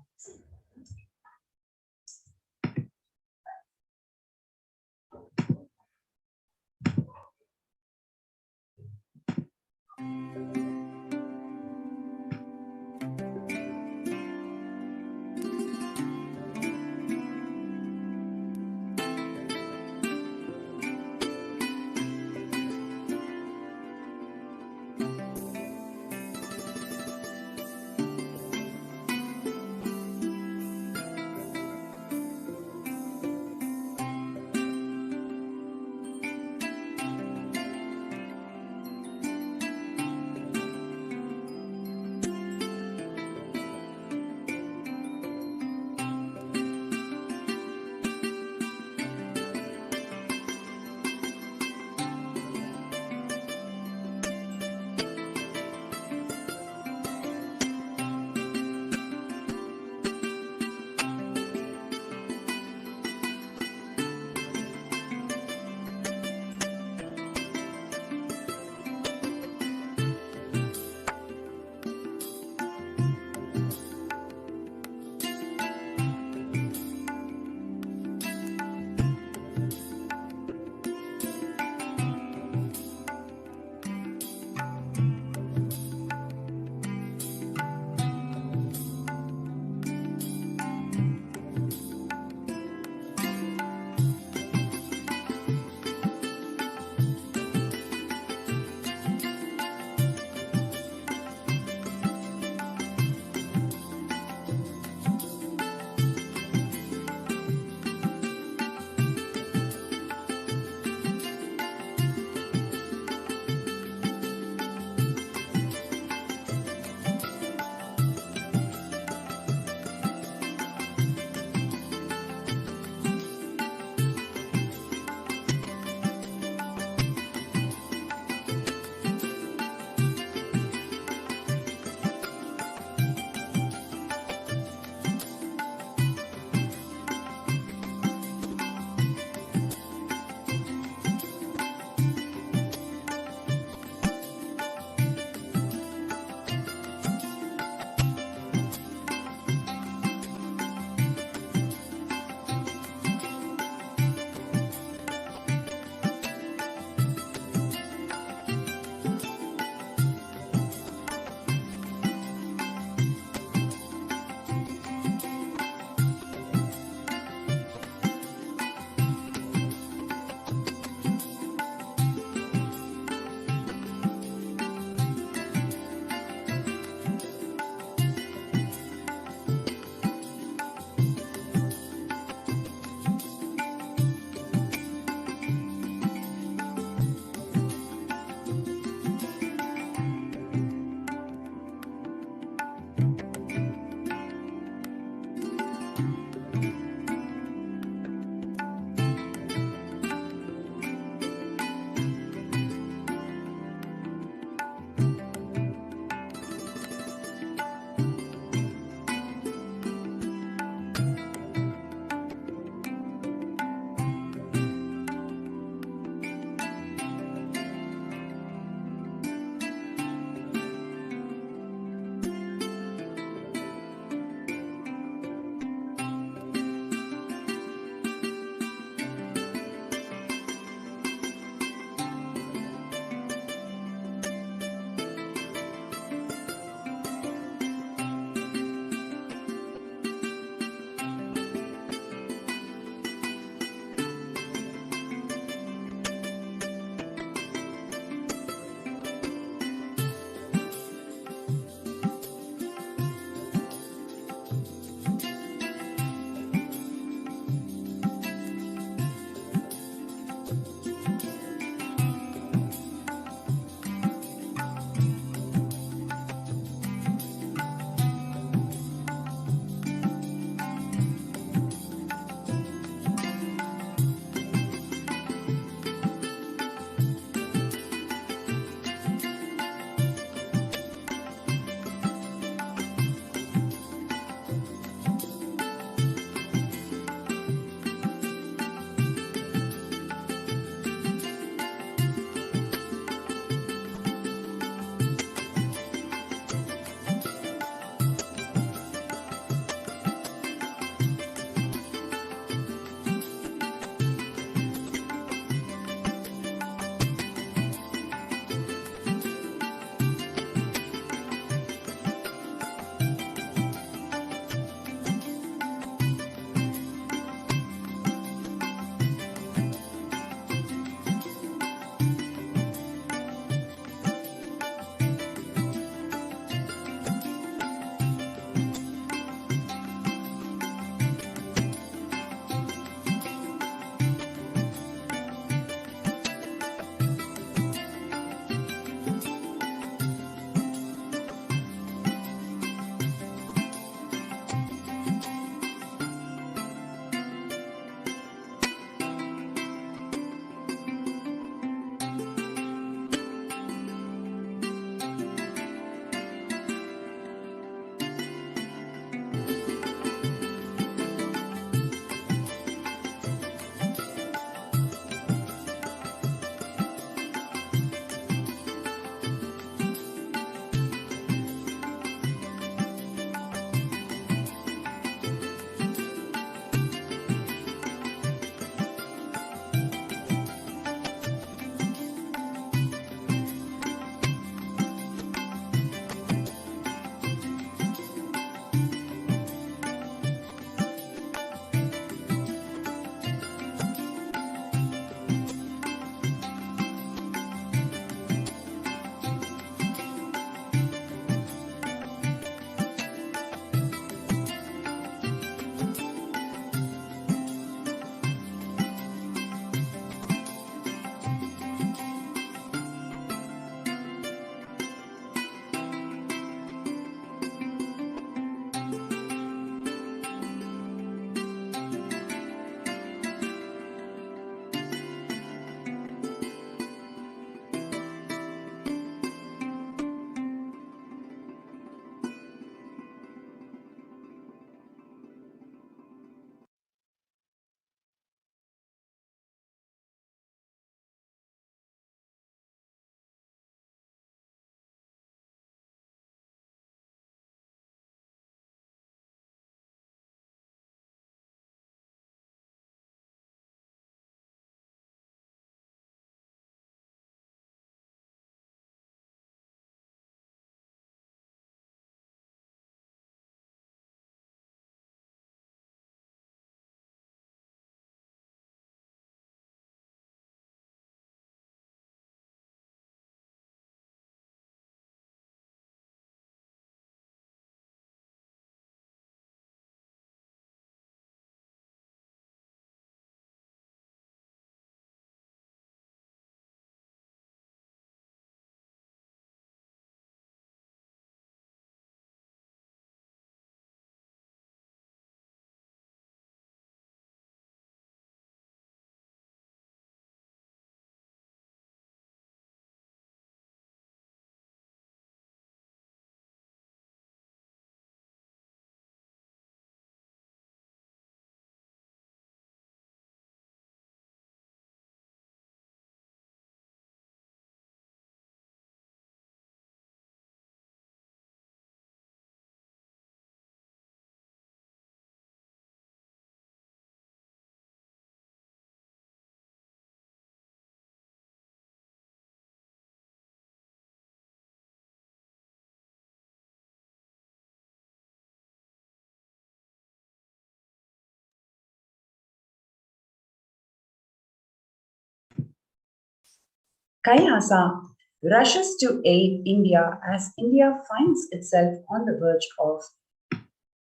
Kailasa rushes to aid India as India finds itself on the verge of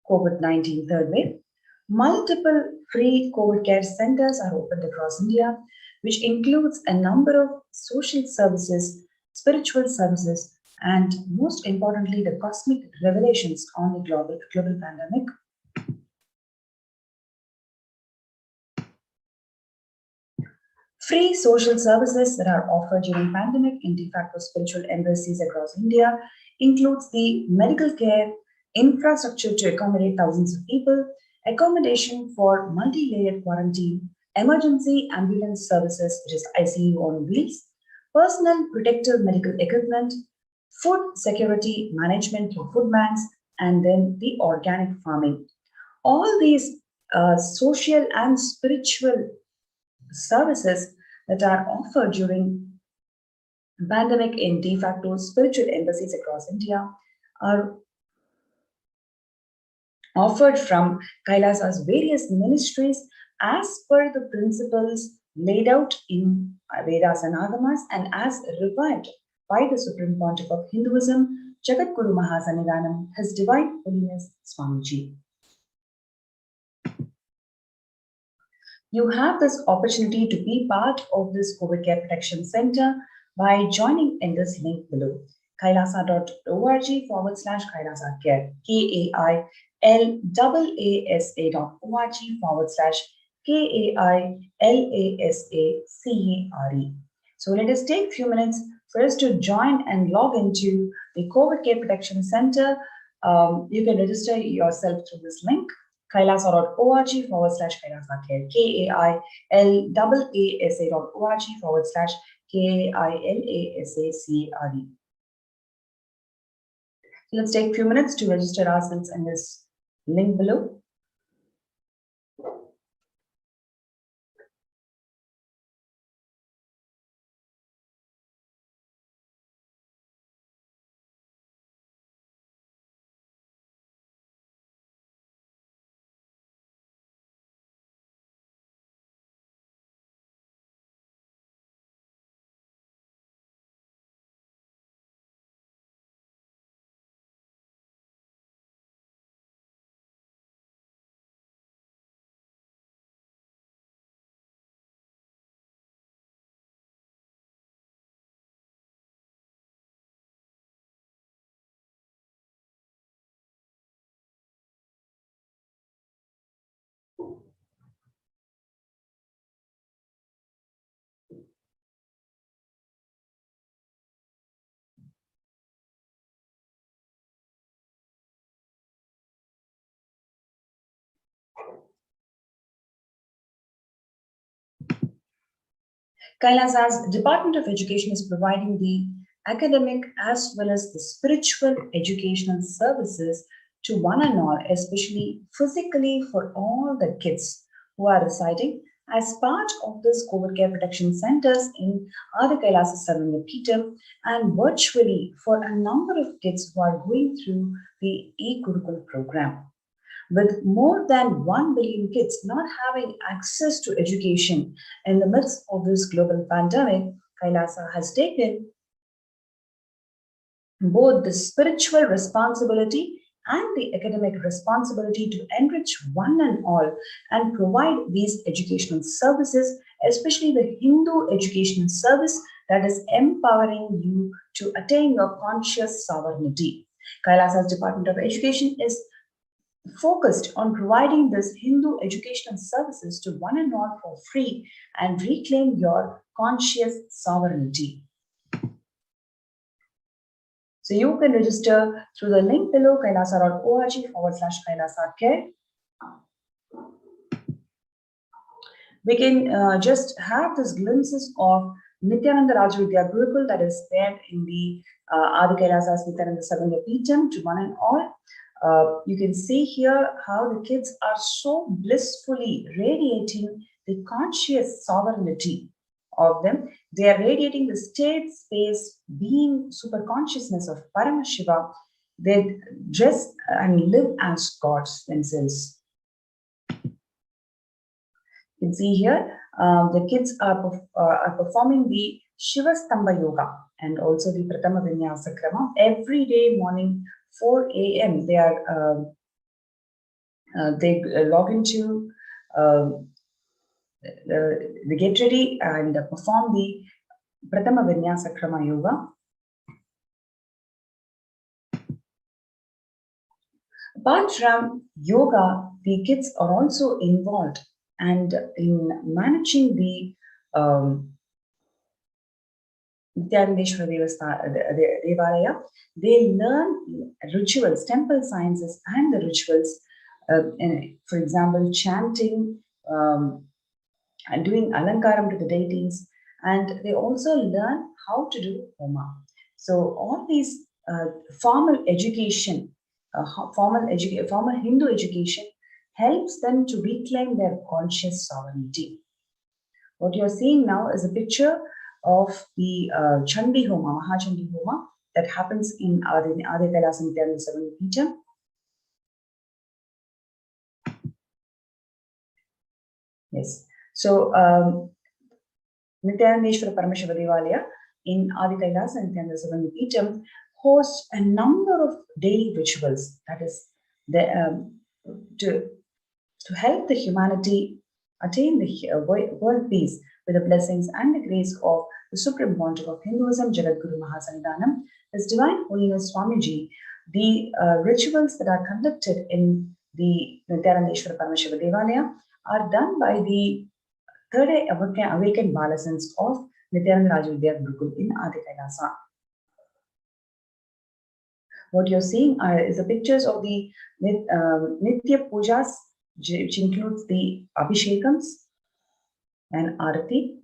COVID-19 third wave. Multiple free COVID care centers are opened across India, which includes a number of social services, spiritual services, and most importantly, the cosmic revelations on the global pandemic. Free social services that are offered during pandemic in de facto spiritual embassies across India includes the medical care, infrastructure to accommodate thousands of people, accommodation for multi-layered quarantine, emergency ambulance services, which is ICU on wheels, personal protective medical equipment, food security management through food banks, and then the organic farming. All these social and spiritual services that are offered during pandemic in de facto spiritual embassies across India are offered from Kailasa's various ministries as per the principles laid out in Vedas and Agamas and as revived by the Supreme Pontiff of Hinduism, Jagadguru Mahasannidhanam, His Divine Holiness Swamiji. You have this opportunity to be part of this COVID Care Protection Center by joining in this link below, kailasa.org/Kailasa Care, KAILASA.org/KAILASACARE. So let us take a few minutes first to join and log into the COVID Care Protection Center. You can register yourself through this link, kailasa.org/Kailasa Care, KAILASA.org/KAILASACARE. Let's take a few minutes to register ourselves in this link below. Kailasa's Department of Education is providing the academic as well as the spiritual educational services to one and all, especially physically for all the kids who are residing as part of this COVID Care Protection Centers in Adi Kailasa Sarvanya Peetham and virtually for a number of kids who are going through the e-Gurukul program. With more than 1 billion kids not having access to education in the midst of this global pandemic, Kailasa has taken both the spiritual responsibility and the academic responsibility to enrich one and all and provide these educational services, especially the Hindu educational service that is empowering you to attain your conscious sovereignty. Kailasa's Department of Education is focused on providing this Hindu educational services to one and all for free and reclaim your conscious sovereignty. So you can register through the link below, kailasa.org/Kailasa Care. We can just have these glimpses of Nithyananda Rajavidya Gurukul that is there in the Adi Kailasa's Nithyananda Sarvanya Peetham to one and all. You can see here how the kids are so blissfully radiating the conscious sovereignty of them. They are radiating the state, space, being, super consciousness of Paramashiva. They dress and live as gods themselves. You can see here, the kids are performing the Shivastamba Yoga and also the Pratama Vinyasa Krama. Every day morning, 4 a.m. They log into they get ready and perform the Pratama Vinyasa Krama Yoga. Apart from yoga, the kids are also involved and in managing the Nithyananda Devalaya. They learn rituals, temple sciences and the rituals, for example, chanting, and doing alankaram to the deities, and they also learn how to do homa. So all these formal education, formal Hindu education helps them to reclaim their conscious sovereignty. What you're seeing now is a picture of the Chandi Homa, Mahachandi Homa, that happens in Adi Kailasa Nithyananda Paramashivam. Yes. So, Nithyananda Paramashivam in Adi Kailasa Nithyananda Paramashivam hosts a number of daily rituals, that is, to help the humanity attain the world peace with the blessings and the grace of the Supreme Pontiff of Hinduism, Jagadguru Mahasannidhanam, His Divine Holiness Swamiji. The rituals that are conducted in the Nithyananda Paramashivam Devalaya are done by the third eye awakened Balasans of Nithyananda Rajvidya Gurukul in Adi Kailasa. What you're seeing is the pictures of the Nitya Pujas, which includes the Abhishekams and Arati.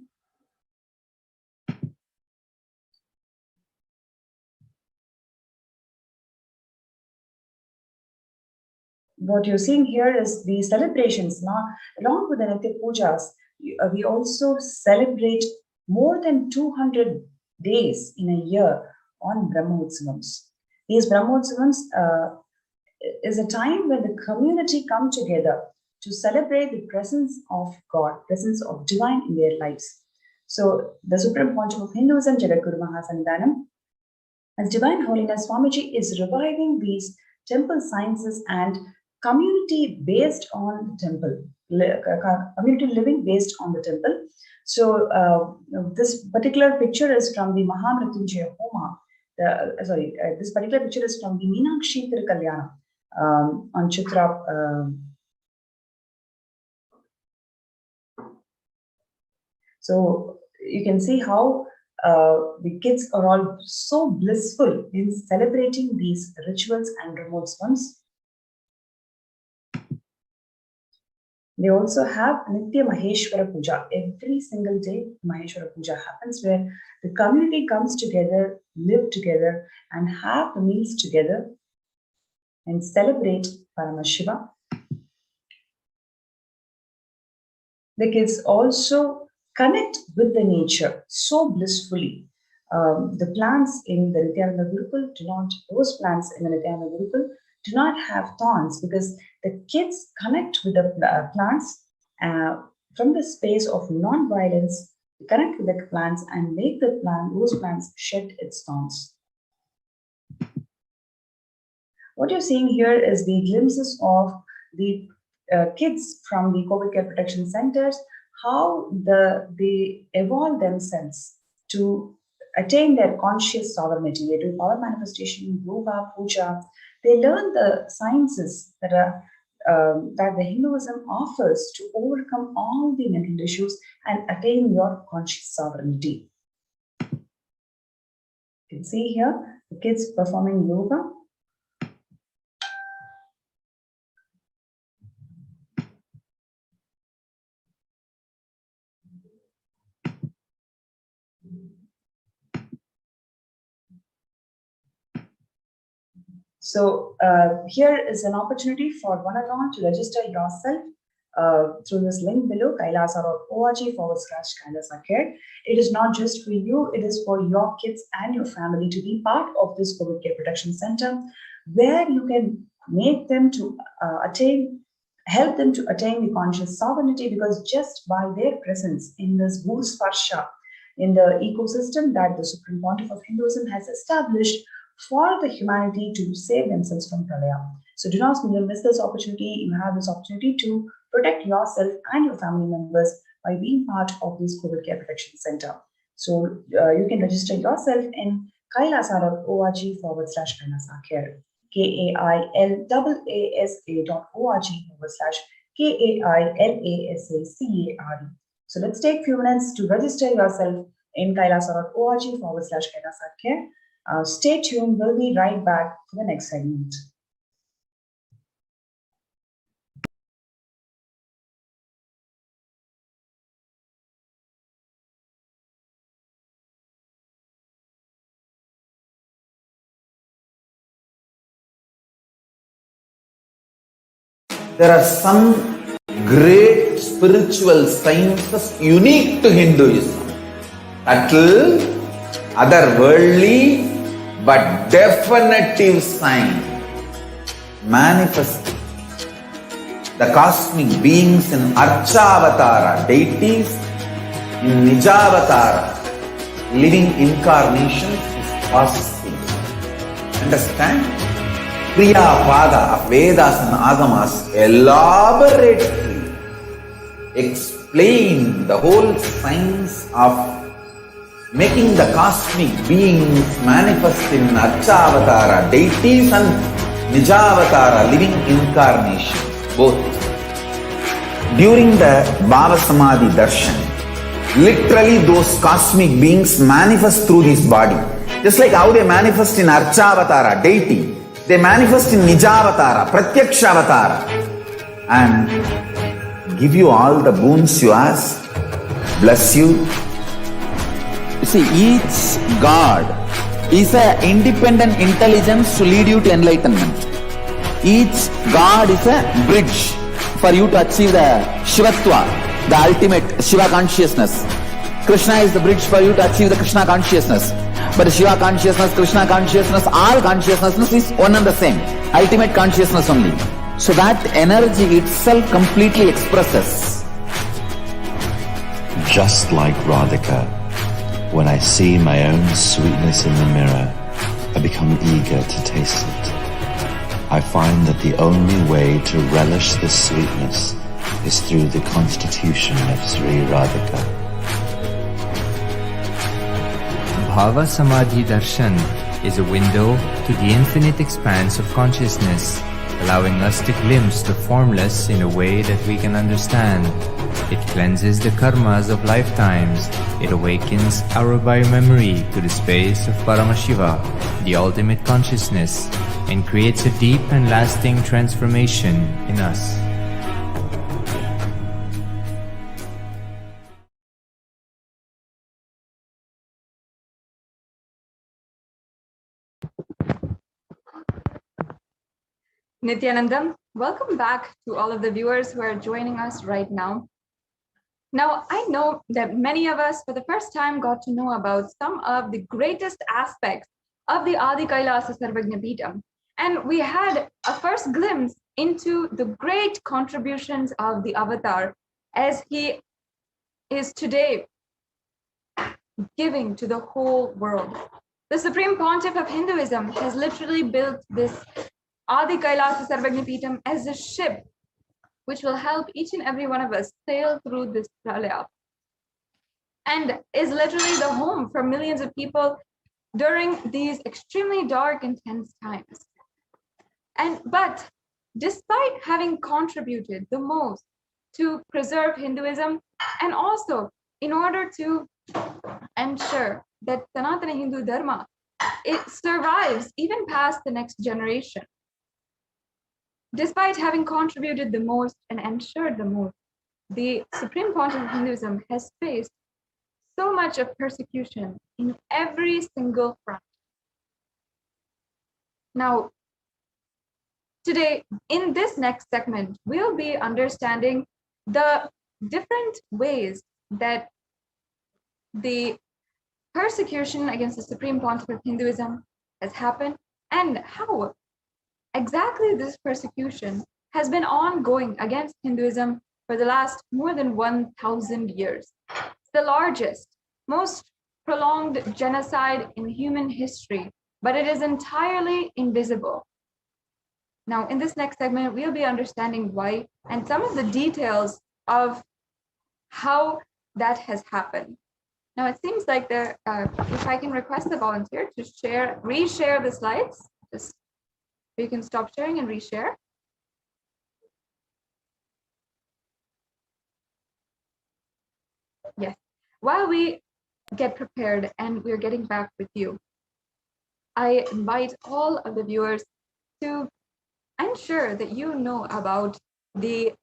What you're seeing here is the celebrations. Now, along with the Nitya Pujas, we also celebrate more than 200 days in a year on Brahmotsavams. These Brahmotsavams is a time when the community come together to celebrate the presence of God, presence of divine in their lives. So the Supreme Pontiff of Hinduism, Jagadguru Mahasannidhanam, as Divine Holiness Swamiji is reviving these temple sciences and community based on the temple, community living based on the temple. So this particular picture is from the Mahamrityunjaya Homa. This particular picture is from the Meenakshi Tirukkalyanam on Chitra. So you can see how the kids are all so blissful in celebrating these rituals and remote ones. They also have Nitya Maheshwara Puja. Every single day, Maheshwara Puja happens where the community comes together, live together, and have the meals together and celebrate Paramashiva. The kids also connect with the nature so blissfully. The plants in the Nithyananda Gurukul those plants in the Nithyananda Gurukul do not have thorns because the kids connect with the plants from the space of non-violence, connect with the plants and make those plants shed its thorns. What you're seeing here is the glimpses of the kids from the COVID care protection centers, how they evolve themselves to attain their conscious sovereignty. They do power manifestation, yoga, puja. They learn the sciences that the Hinduism offers to overcome all the mental issues and attain your conscious sovereignty. You can see here the kids performing yoga. So here is an opportunity for one and all to register yourself through this link below, kailasa.org/Kailasa Care. It is not just for you, it is for your kids and your family to be part of this COVID Care Protection Center, where you can make them to help them to attain the conscious sovereignty, because just by their presence in this Guru Sparsha, in the ecosystem that the Supreme Pontiff of Hinduism has established for the humanity to save themselves from pralaya. So do not miss this opportunity. You have this opportunity to protect yourself and your family members by being part of this COVID Care Protection Center. So you can register yourself in kailasa.org/Kailasa Care. KAILASA.org/KAILASACARE. So let's take a few minutes to register yourself in kailasa.org/Kailasa Care. Stay tuned. We'll be right back for the next segment. There are some great spiritual sciences unique to Hinduism. Subtle, otherworldly, but definitive sign. Manifesting the cosmic beings in Archavatara, deities in Nijavatara, living incarnations is possible. Understand? Kriya Pada of Vedas and Agamas elaborately explain the whole science of making the cosmic beings manifest in Archavatara, deities and Nijavatara, living incarnations, both. During the BHAVASAMADHI darshan, literally those cosmic beings manifest through this body. Just like how they manifest in Archavatara, deity, they manifest in Nijavatara, Pratyakshavatara, and give you all the boons you ask, bless you. You see, each God is an independent intelligence to lead you to enlightenment. Each God is a bridge for you to achieve the Shivatva, the ultimate Shiva consciousness. Krishna is the bridge for you to achieve the Krishna consciousness. But Shiva consciousness, Krishna consciousness, all consciousness is one and the same. Ultimate consciousness only. So that energy itself completely expresses. Just like Radhika, when I see my own sweetness in the mirror, I become eager to taste it. I find that the only way to relish this sweetness is through the constitution of Sri Radhika. BHAVASAMADHI darshan is a window to the infinite expanse of consciousness, allowing us to glimpse the formless in a way that we can understand. It cleanses the karmas of lifetimes. It awakens our biomemory to the space of Paramashiva, the ultimate consciousness, and creates a deep and lasting transformation in us. Nithyanandam, welcome back to all of the viewers who are joining us right now. Now, I know that many of us for the first time got to know about some of the greatest aspects of the Adi Kailasa Sarvagna Peetham. And we had a first glimpse into the great contributions of the Avatar as he is today giving to the whole world. The Supreme Pontiff of Hinduism has literally built this Adi Kailasa Sarvagna Peetham as a ship which will help each and every one of us sail through this pralaya, and is literally the home for millions of people during these extremely dark and tense times. But despite having contributed the most to preserve Hinduism, and also in order to ensure that Sanatana Hindu Dharma, it survives even past the next generation, despite having contributed the most and ensured the most, the Supreme Pontiff of Hinduism has faced so much of persecution in every single front. Now, today, in this next segment, we'll be understanding the different ways that the persecution against the Supreme Pontiff of Hinduism has happened, and how exactly this persecution has been ongoing against Hinduism for the last more than 1,000 years. It's the largest most prolonged genocide in human history, but it is entirely invisible. Now, in this next segment, we'll be understanding why and some of the details of how that has happened. Now, it seems like if I can request the volunteer to reshare the slides, just you can stop sharing and reshare. Yes. While we get prepared and we're getting back with you, I invite all of the viewers to ensure that you know about the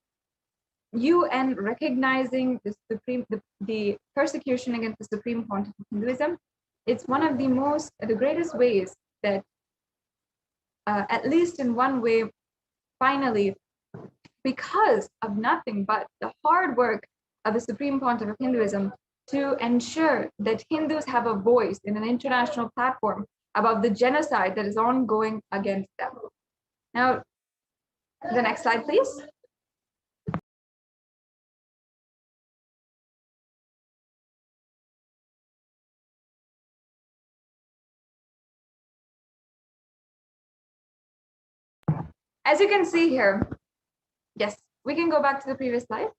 UN recognizing the persecution against the Supreme Pontiff of Hinduism. It's one of the greatest ways that, at least in one way, finally, because of nothing but the hard work of the Supreme Pontiff of Hinduism to ensure that Hindus have a voice in an international platform about the genocide that is ongoing against them. Now, the next slide, please. As you can see here, yes, we can go back to the previous slide.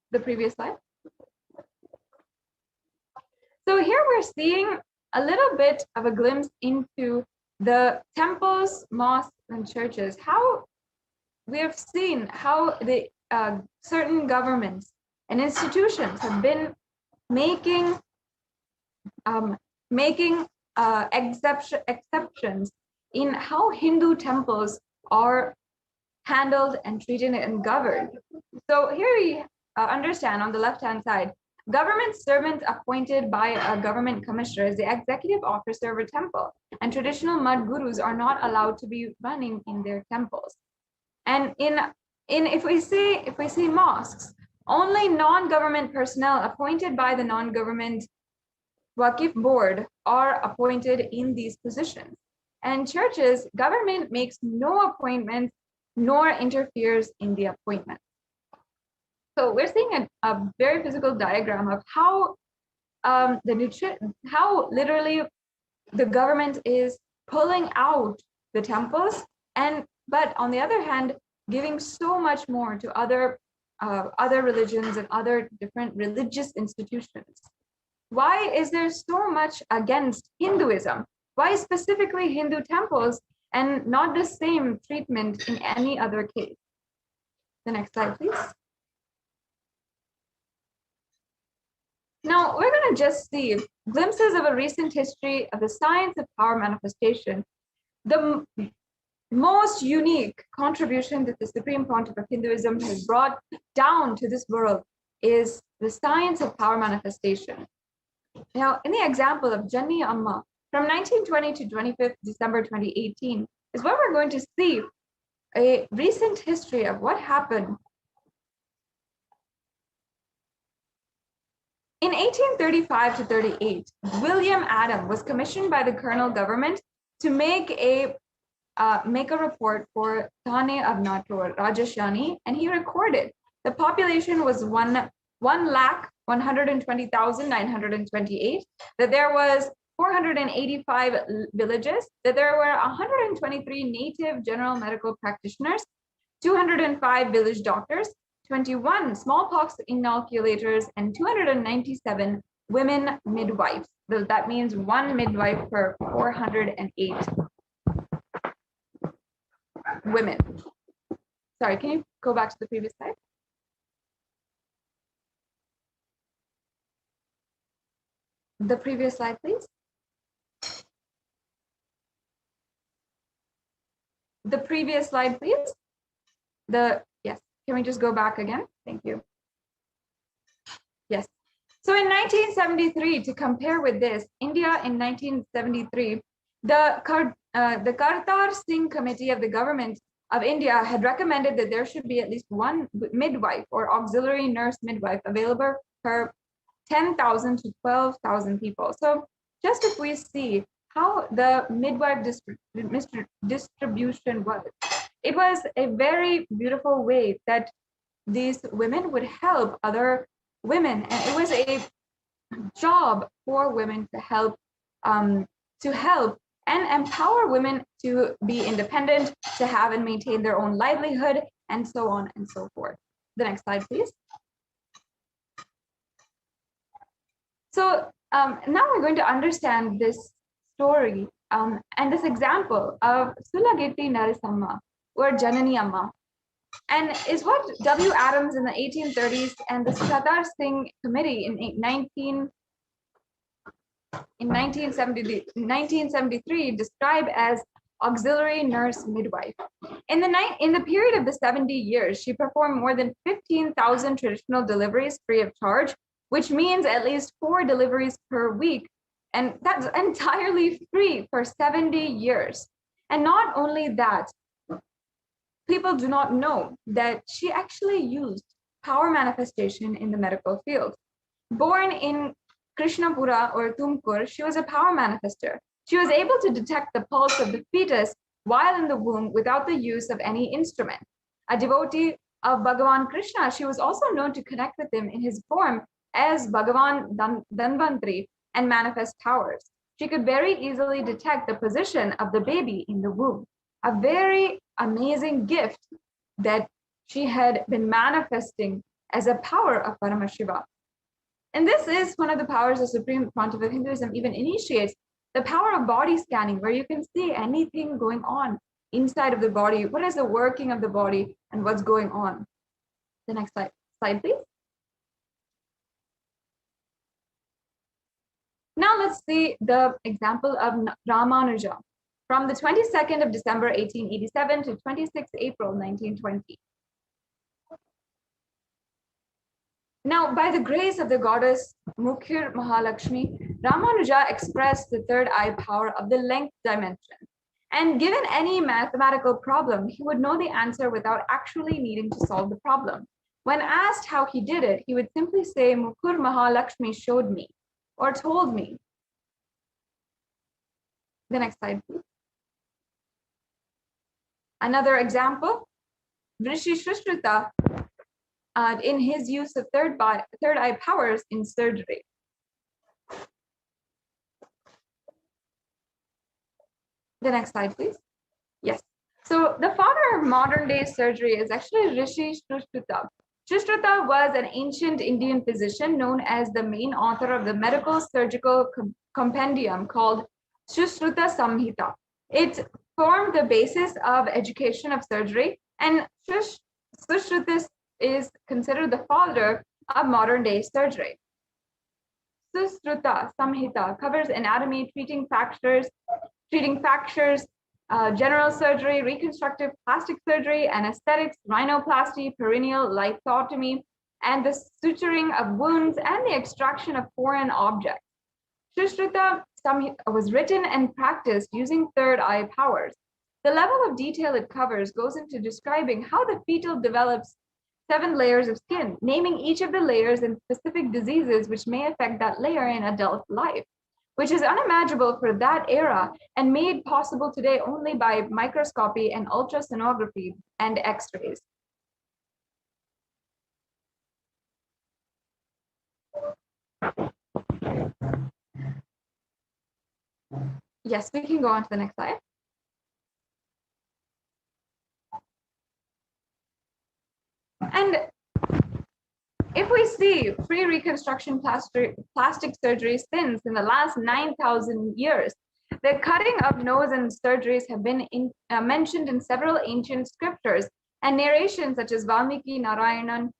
So here we're seeing a little bit of a glimpse into the temples, mosques, and churches. How we have seen how the certain governments and institutions have been making exceptions in how Hindu temples are handled and treated and governed. So here we understand on the left-hand side, government servants appointed by a government commissioner is the executive officer of a temple, and traditional mud gurus are not allowed to be running in their temples. And if we see mosques, only non-government personnel appointed by the non-government Waqif board are appointed in these positions. And churches, government makes no appointments nor interferes in the appointment. So we're seeing a very physical diagram of how how literally the government is pulling out the temples, but on the other hand, giving so much more to other religions and other different religious institutions. Why is there so much against Hinduism? Why specifically Hindu temples and not the same treatment in any other case? The next slide, please. Now, we're going to just see glimpses of a recent history of the science of power manifestation. The most unique contribution that the Supreme Pontiff of Hinduism has brought down to this world is the science of power manifestation. Now, in the example of Janni Amma, from 1920 to 25th December 2018, is where we're going to see a recent history of what happened. In 1835 to 38, William Adam was commissioned by the colonial government to make a report for Thane of Natur, Rajasthani, and he recorded the population was 1,120,928, that there was 485 villages, that there were 123 native general medical practitioners, 205 village doctors, 21 smallpox inoculators, and 297 women midwives. So that means one midwife per 408 women. Sorry, can you go back to the previous slide? The previous slide, please. The previous slide, please. Yes, can we just go back again? Thank you. Yes. So in 1973, to compare with this, India in 1973, the Kartar Singh Committee of the government of India had recommended that there should be at least one midwife or auxiliary nurse midwife available per 10,000 to 12,000 people. So just if we see how the midwife distribution was, it was a very beautiful way that these women would help other women. And it was job for women to help and empower women to be independent, to have and maintain their own livelihood, and so on and so forth. The next slide, please. So now we're going to understand this story and this example of Sulageti Narasamma, or Janani Amma, and is what W. Adams in the 1830s and the Sadar Singh Committee in 1973 describe as auxiliary nurse midwife. In the period of the 70 years, she performed more than 15,000 traditional deliveries free of charge, which means at least 4 deliveries per week. And that's entirely free for 70 years. And not only that, people do not know that she actually used power manifestation in the medical field. Born in Krishnapura or Tumkur, she was a power manifester. She was able to detect the pulse of the fetus while in the womb without the use of any instrument. A devotee of Bhagavan Krishna, she was also known to connect with him in his form as Bhagavan Dhanvantri and manifest powers. She could very easily detect the position of the baby in the womb. A very amazing gift that she had been manifesting as a power of Paramashiva. And this is one of the powers the Supreme Pontiff of Hinduism even initiates, the power of body scanning, where you can see anything going on inside of the body. What is the working of the body and what's going on? The next slide, please. Now let's see the example of Ramanuja from the 22nd of December 1887 to 26th April 1920. Now, by the grace of the goddess Mukhir Mahalakshmi, Ramanuja expressed the third eye power of the length dimension. And given any mathematical problem, he would know the answer without actually needing to solve the problem. When asked how he did it, he would simply say, Mukhir Mahalakshmi showed me or told me. The next slide, please. Another example, Rishi Shrishruta in his use of third eye powers in surgery. The next slide, please. Yes. So the father of modern day surgery is actually Rishi Shrishruta. Shrishruta was an ancient Indian physician known as the main author of the medical surgical compendium called Shrishruta Samhita. It formed the basis of education of surgery, and Shrishruta is considered the father of modern day surgery. Shrishruta Samhita covers anatomy, treating fractures, general surgery, reconstructive plastic surgery, anesthetics, rhinoplasty, perineal lithotomy, and the suturing of wounds and the extraction of foreign objects. Shrishruta Samhita was written and practiced using third eye powers. The level of detail it covers goes into describing how the fetal develops 7 layers of skin, naming each of the layers and specific diseases which may affect that layer in adult life, which is unimaginable for that era and made possible today only by microscopy and ultrasonography and X-rays. Yes, we can go on to the next slide. And if we see free reconstruction plastic surgery since in the last 9,000 years, the cutting of nose and surgeries have been mentioned in several ancient scriptures and narrations such as Valmiki Narayanan,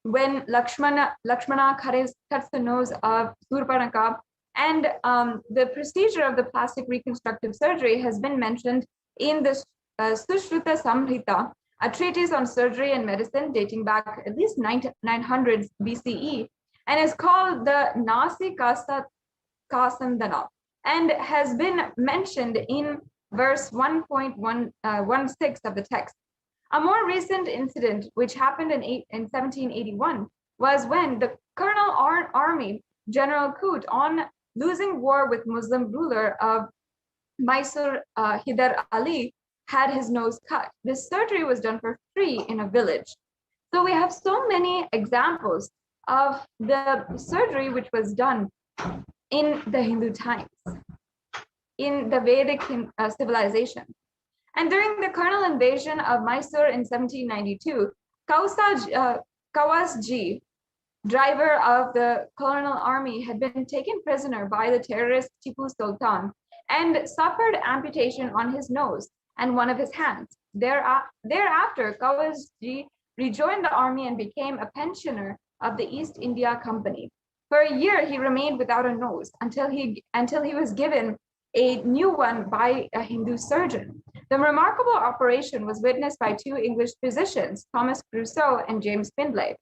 when Lakshmana cuts the nose of Surpanaka, and the procedure of the plastic reconstructive surgery has been mentioned in the Sushruta Samhita, a treatise on surgery and medicine dating back at least 900s BCE, and is called the Nasi Kasandana, and has been mentioned in verse 1.16 of the text. A more recent incident, which happened in 1781, was when the Colonel Army, General Coote, on losing war with Muslim ruler of Mysore, Hyder Ali, had his nose cut. This surgery was done for free in a village. So we have so many examples of the surgery which was done in the Hindu times, in the Vedic civilization. And during the colonial invasion of Mysore in 1792, Kawasji, driver of the colonial army, had been taken prisoner by the terrorist Tipu Sultan and suffered amputation on his nose and one of his hands. Thereafter, Kawasji rejoined the army and became a pensioner of the East India Company. For a year, he remained without a nose until he was given a new one by a Hindu surgeon. The remarkable operation was witnessed by two English physicians, Thomas Crusoe and James Findlay,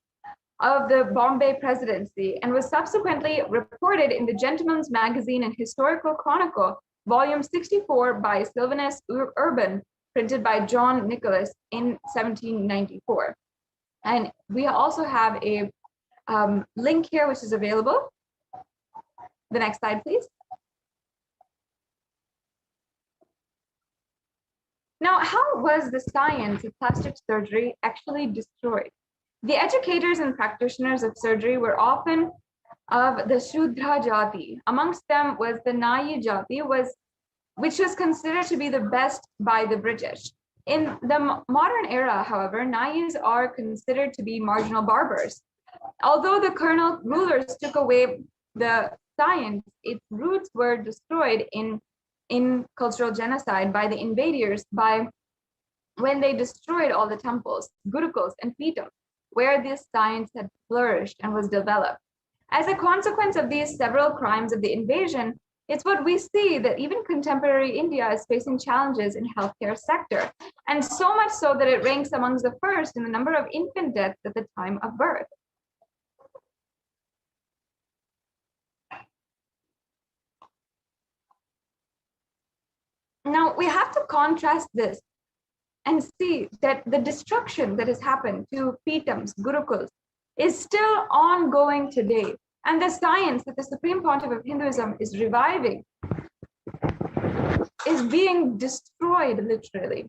of the Bombay Presidency, and was subsequently reported in the Gentleman's Magazine and Historical Chronicle, volume 64 by Sylvanus Urban, printed by John Nicholas in 1794. And we also have a link here which is available. The next slide, please. Now, how was the science of plastic surgery actually destroyed? The educators and practitioners of surgery were often of the Shudra Jati. Amongst them was the Nayi Jati, which was considered to be the best by the British. In the modern era, however, Nayis are considered to be marginal barbers. Although the colonial rulers took away the science, its roots were destroyed in cultural genocide by the invaders when they destroyed all the temples, gurukuls, and peetams, where this science had flourished and was developed. As a consequence of these several crimes of the invasion, it's what we see that even contemporary India is facing challenges in healthcare sector, and so much so that it ranks amongst the first in the number of infant deaths at the time of birth. Now, we have to contrast this and see that the destruction that has happened to peetams, gurukuls, is still ongoing today. And the science that the Supreme Pontiff of Hinduism is reviving is being destroyed, literally.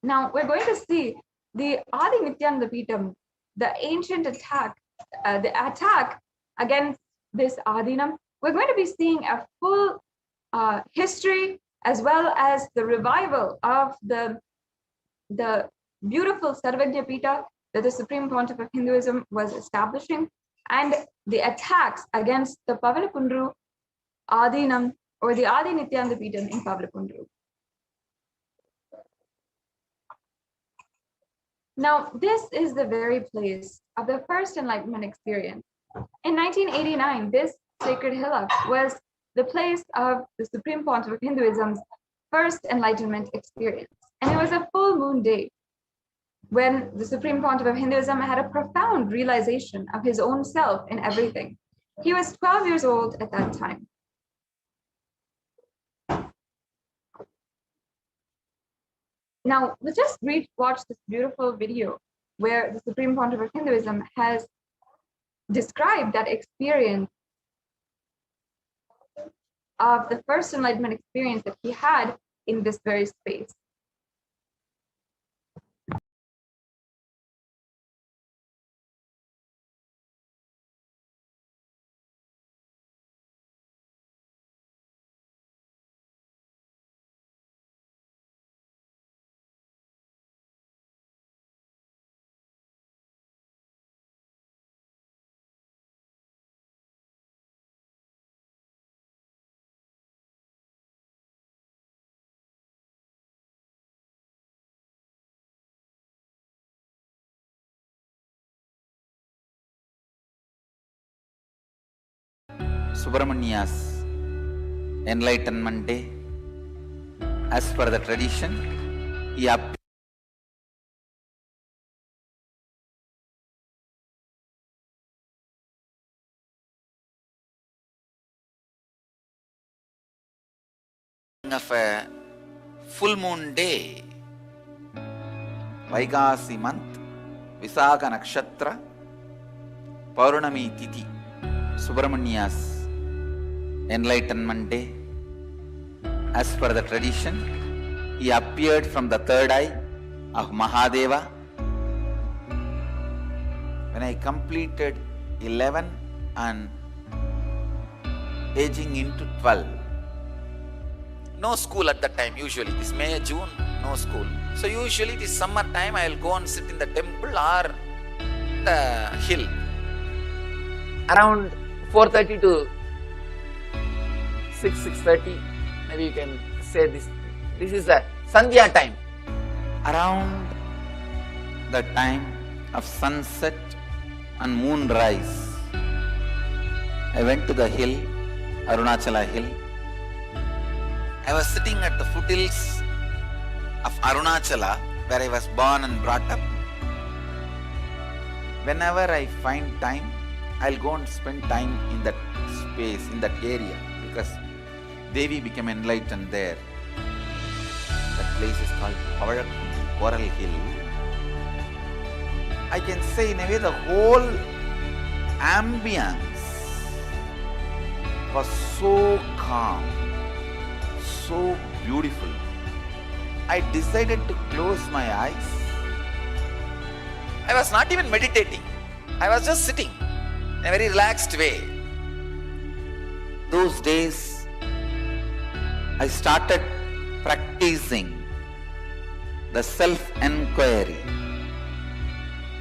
Now, we're going to see the Adi Nithyananda Peetam, the ancient attack, the attack against this Adinam. We're going to be seeing a full history, as well as the revival of the beautiful Sarvagya Pita that the Supreme Pontiff of Hinduism was establishing, and the attacks against the Pavanapundru Adinam, or the Adi Nithyananda Peetam in Pavanapundru. Now, this is the very place of the first enlightenment experience. In 1989, this sacred hillock was the place of the Supreme Pontiff of Hinduism's first enlightenment experience. And it was a full moon day when the Supreme Pontiff of Hinduism had a profound realization of his own self in everything. He was 12 years old at that time. Now, let's just watch this beautiful video where the Supreme Pontiff of Hinduism has described that experience of the first enlightenment experience that he had in this very space. Subramania's Enlightenment Day. As per the tradition, he appeared of a full moon day, Vaikasi month, Visakha Nakshatra, Paurnami Tithi, Subramania's Enlightenment Day. As per the tradition, he appeared from the third eye of Mahadeva. When I completed 11 and aging into 12. No school at that time usually. This May, June, no school. So usually this summer time I will go and sit in the temple or the hill. Around 4:30 to 6:30, maybe you can say this is the Sandhya time. Around the time of sunset and moonrise, I went to the hill, Arunachala hill. I was sitting at the foothills of Arunachala, where I was born and brought up. Whenever I find time, I'll go and spend time in that space, in that area, because Devi became enlightened there. That place is called Coral Hill. I can say in a way the whole ambience was so calm, so beautiful. I decided to close my eyes. I was not even meditating. I was just sitting in a very relaxed way. Those days, I started practicing the self-enquiry.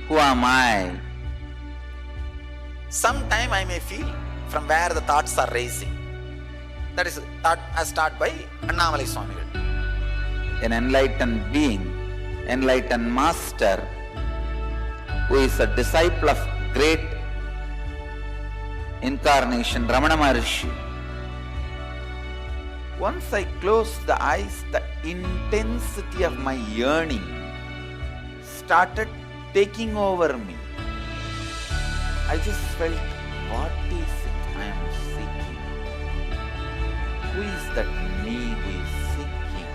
Who am I? Sometime I may feel from where the thoughts are raising. That is thought as taught by Annamalai Swamigal. An enlightened being, enlightened master, who is a disciple of great incarnation, Ramana Maharshi. Once I closed the eyes, the intensity of my yearning started taking over me. I just felt, what is it I am seeking? Who is that me who is seeking?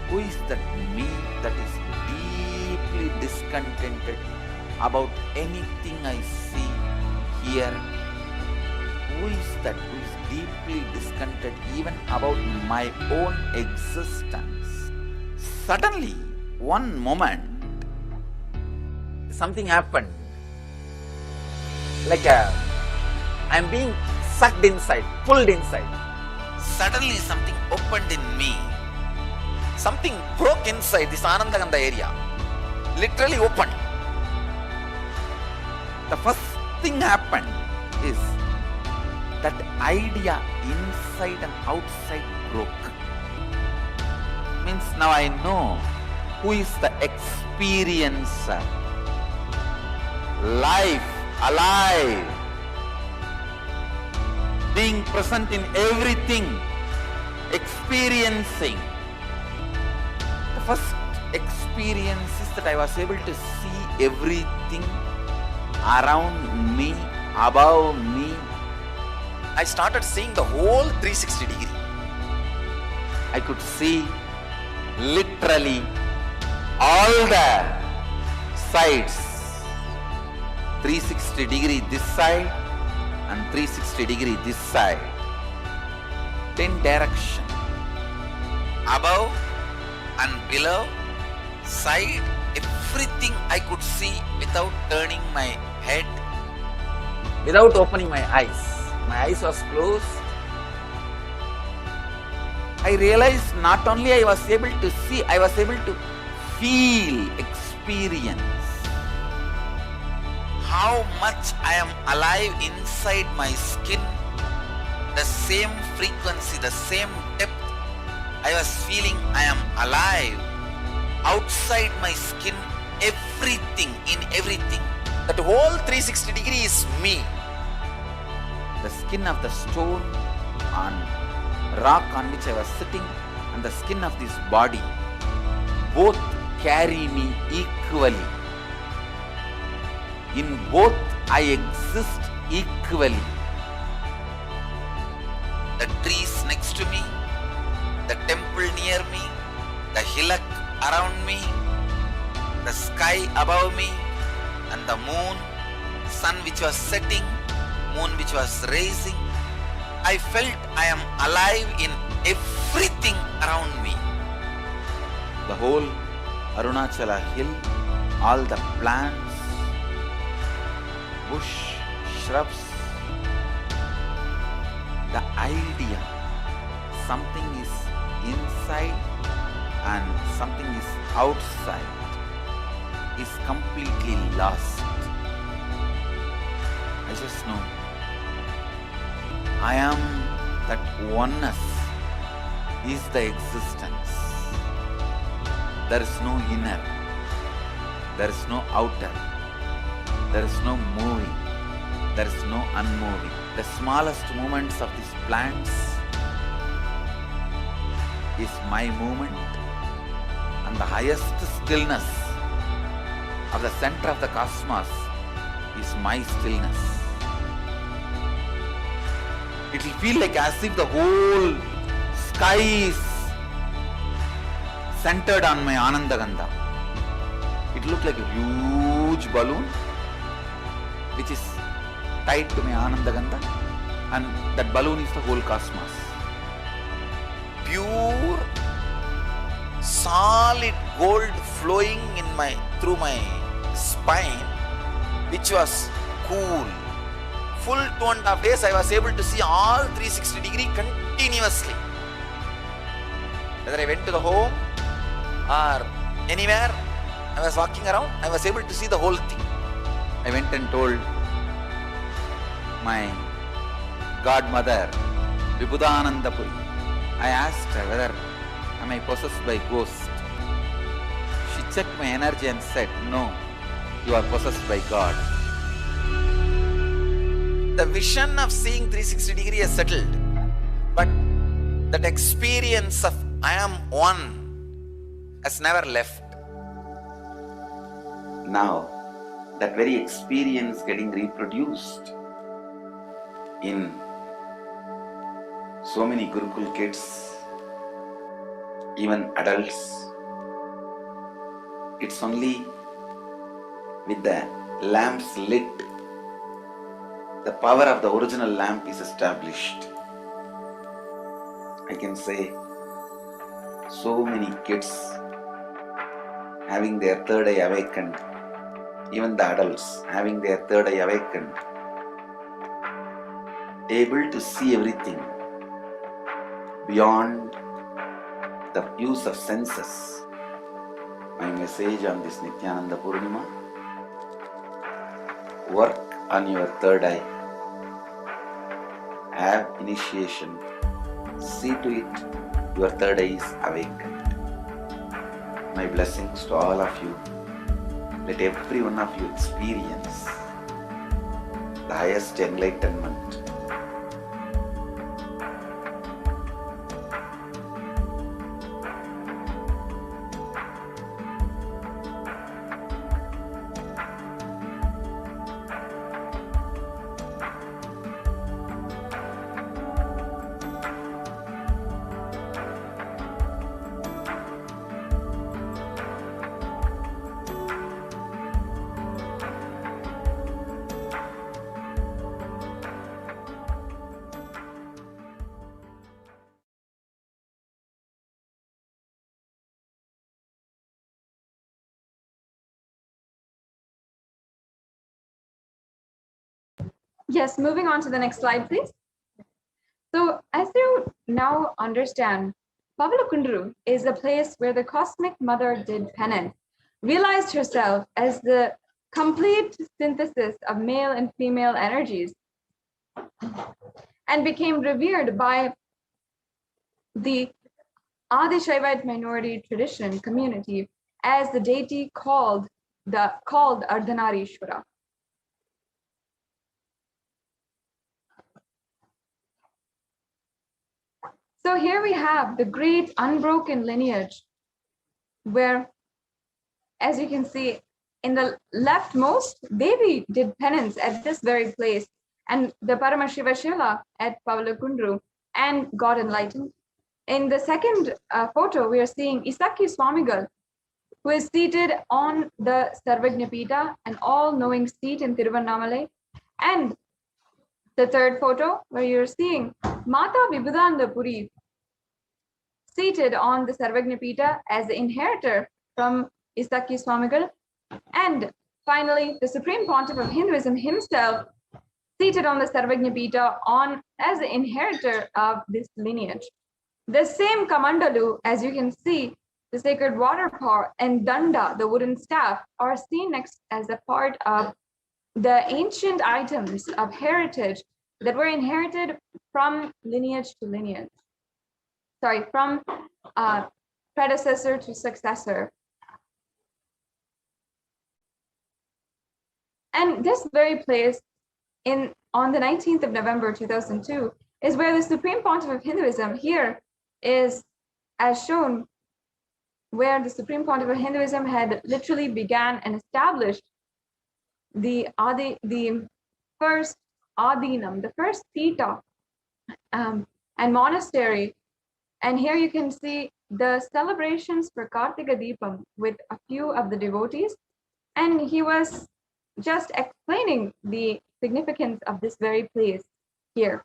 Who is that me that is deeply discontented about anything I see, hear? Who is that who is deeply discontented even about my own existence? Suddenly, one moment, something happened. Like I'm being sucked inside, pulled inside. Suddenly something opened in me. Something broke inside this Anandaganda area. Literally opened. The first thing happened is that idea inside and outside broke. Means now I know who is the experiencer. Life, alive, being present in everything, experiencing. The first experience is that I was able to see everything around me, above me. I started seeing the whole 360 degree. I could see literally all the sides. 360 degree this side and 360 degree this side. 10 direction. Above and below, side, everything I could see without turning my head, without opening my eyes. My eyes was closed. I realized not only I was able to see, I was able to feel, experience how much I am alive inside my skin, the same frequency, the same depth. I was feeling I am alive outside my skin, everything, in everything. That whole 360 degree is me. The skin of the stone on rock on which I was sitting and the skin of this body both carry me equally. In both I exist equally. The trees next to me, the temple near me, the hillock around me, the sky above me, and the moon, sun which was setting, moon which was rising. I felt I am alive in everything around me. The whole Arunachala hill, all the plants, bush, shrubs, the idea something is inside and something is outside is completely lost. I just know I am that oneness is the existence. There is no inner, there is no outer, there is no moving, there is no unmoving. The smallest movements of these plants is my movement, and the highest stillness of the center of the cosmos is my stillness. It will feel like as if the whole sky is centered on my Anandagandha. It looked like a huge balloon which is tied to my Anandagandha, and that balloon is the whole cosmos. Pure solid gold flowing through my spine, which was cool. Full 2.5 days I was able to see all 360 degree continuously. Whether I went to the home or anywhere I was walking around, I was able to see the whole thing. I went and told my godmother, Vibhudananda Puri. I asked her whether am I possessed by ghost. She checked my energy and said, no, you are possessed by God. The vision of seeing 360 degree is settled, but that experience of I am one has never left. Now, that very experience getting reproduced in so many Gurukul kids, even adults. It's only with the lamps lit, the power of the original lamp is established. I can say so many kids having their third eye awakened, even the adults having their third eye awakened, able to see everything beyond the use of senses. My message on this Nithyananda Purnima: work on your third eye, have initiation, see to it your third eye is awakened. My blessings to all of you. Let every one of you experience the highest enlightenment. Yes, moving on to the next slide, please. So as you now understand, Pavalakundru is a place where the cosmic mother did penance, realized herself as the complete synthesis of male and female energies, and became revered by the Adi Shaivite minority tradition community as the deity called Ardhanarishwara. So here we have the great unbroken lineage where, as you can see, in the leftmost, Devi did penance at this very place, and the Paramashivoham at Pavalakundru, and got enlightened. In the second photo, we are seeing Isaki Swamigal, who is seated on the Sarvajñapita, an all-knowing seat in Tiruvannamalai. And the third photo, where you're seeing Mata Vibhudananda Puri, seated on the Sarvajñapita as the inheritor from Isaki Swamigal. And finally, the Supreme Pontiff of Hinduism himself seated on the Sarvajñapita on as the inheritor of this lineage. The same Kamandalu, as you can see, the sacred water pot and Danda, the wooden staff, are seen next as a part of the ancient items of heritage that were inherited from lineage to lineage. Sorry, from predecessor to successor. And this very place on the 19th of November 2002 is where the Supreme Pontiff of Hinduism here is, as shown, where the Supreme Pontiff of Hinduism had literally began and established the first Adinam, the first Pita and monastery. And here you can see the celebrations for Kartika Deepam with a few of the devotees. And he was just explaining the significance of this very place here.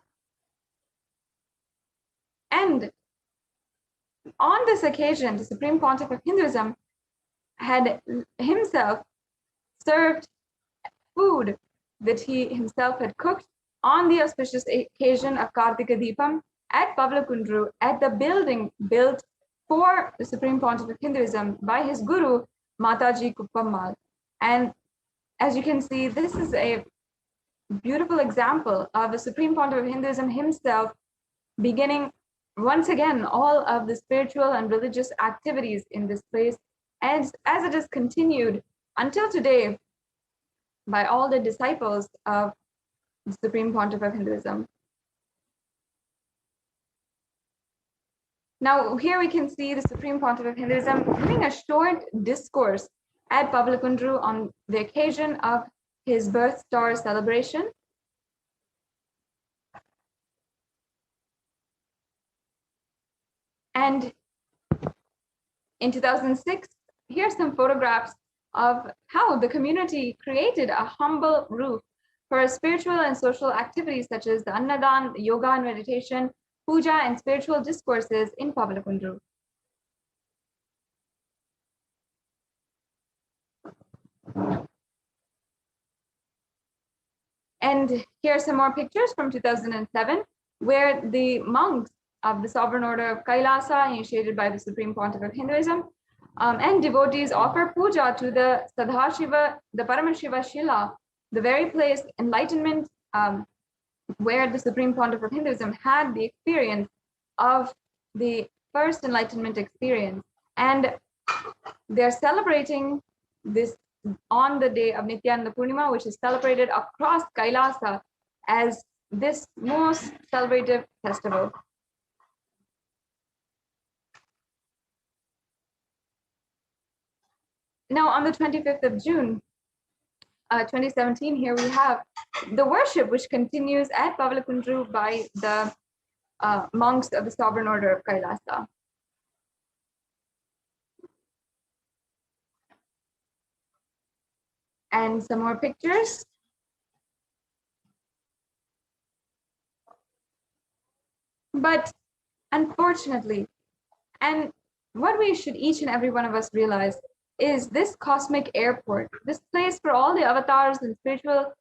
And on this occasion, the Supreme Pontiff of Hinduism had himself served food that he himself had cooked on the auspicious occasion of Kartika Deepam at Pavlakundru, at the building built for the Supreme Pontiff of Hinduism by his guru, Mataji Kuppammal. And as you can see, this is a beautiful example of the Supreme Pontiff of Hinduism himself beginning once again all of the spiritual and religious activities in this place, as it is continued until today by all the disciples of the Supreme Pontiff of Hinduism. Now here we can see the Supreme Pontiff of Hinduism giving a short discourse at Pavlakundru on the occasion of his birth star celebration. And in 2006, here's some photographs of how the community created a humble roof for spiritual and social activities such as the Annadan, yoga and meditation, puja and spiritual discourses in Pavlakundru. And here are some more pictures from 2007, where the monks of the Sovereign Order of Kailasa, initiated by the Supreme Pontiff of Hinduism, and devotees offer puja to the Sadhashiva, the Paramashiva Shila, the very place, enlightenment, where the Supreme Pontiff of Hinduism had the experience of the first enlightenment experience. And they're celebrating this on the day of Nithyananda Purnima, which is celebrated across Kailasa as this most celebrative festival. Now, on the 25th of June, 2017, here we have the worship, which continues at Pavlakundru by the monks of the Sovereign Order of Kailasa. And some more pictures. But unfortunately, and what we should each and every one of us realize is this cosmic airport, this place for all the avatars and spiritual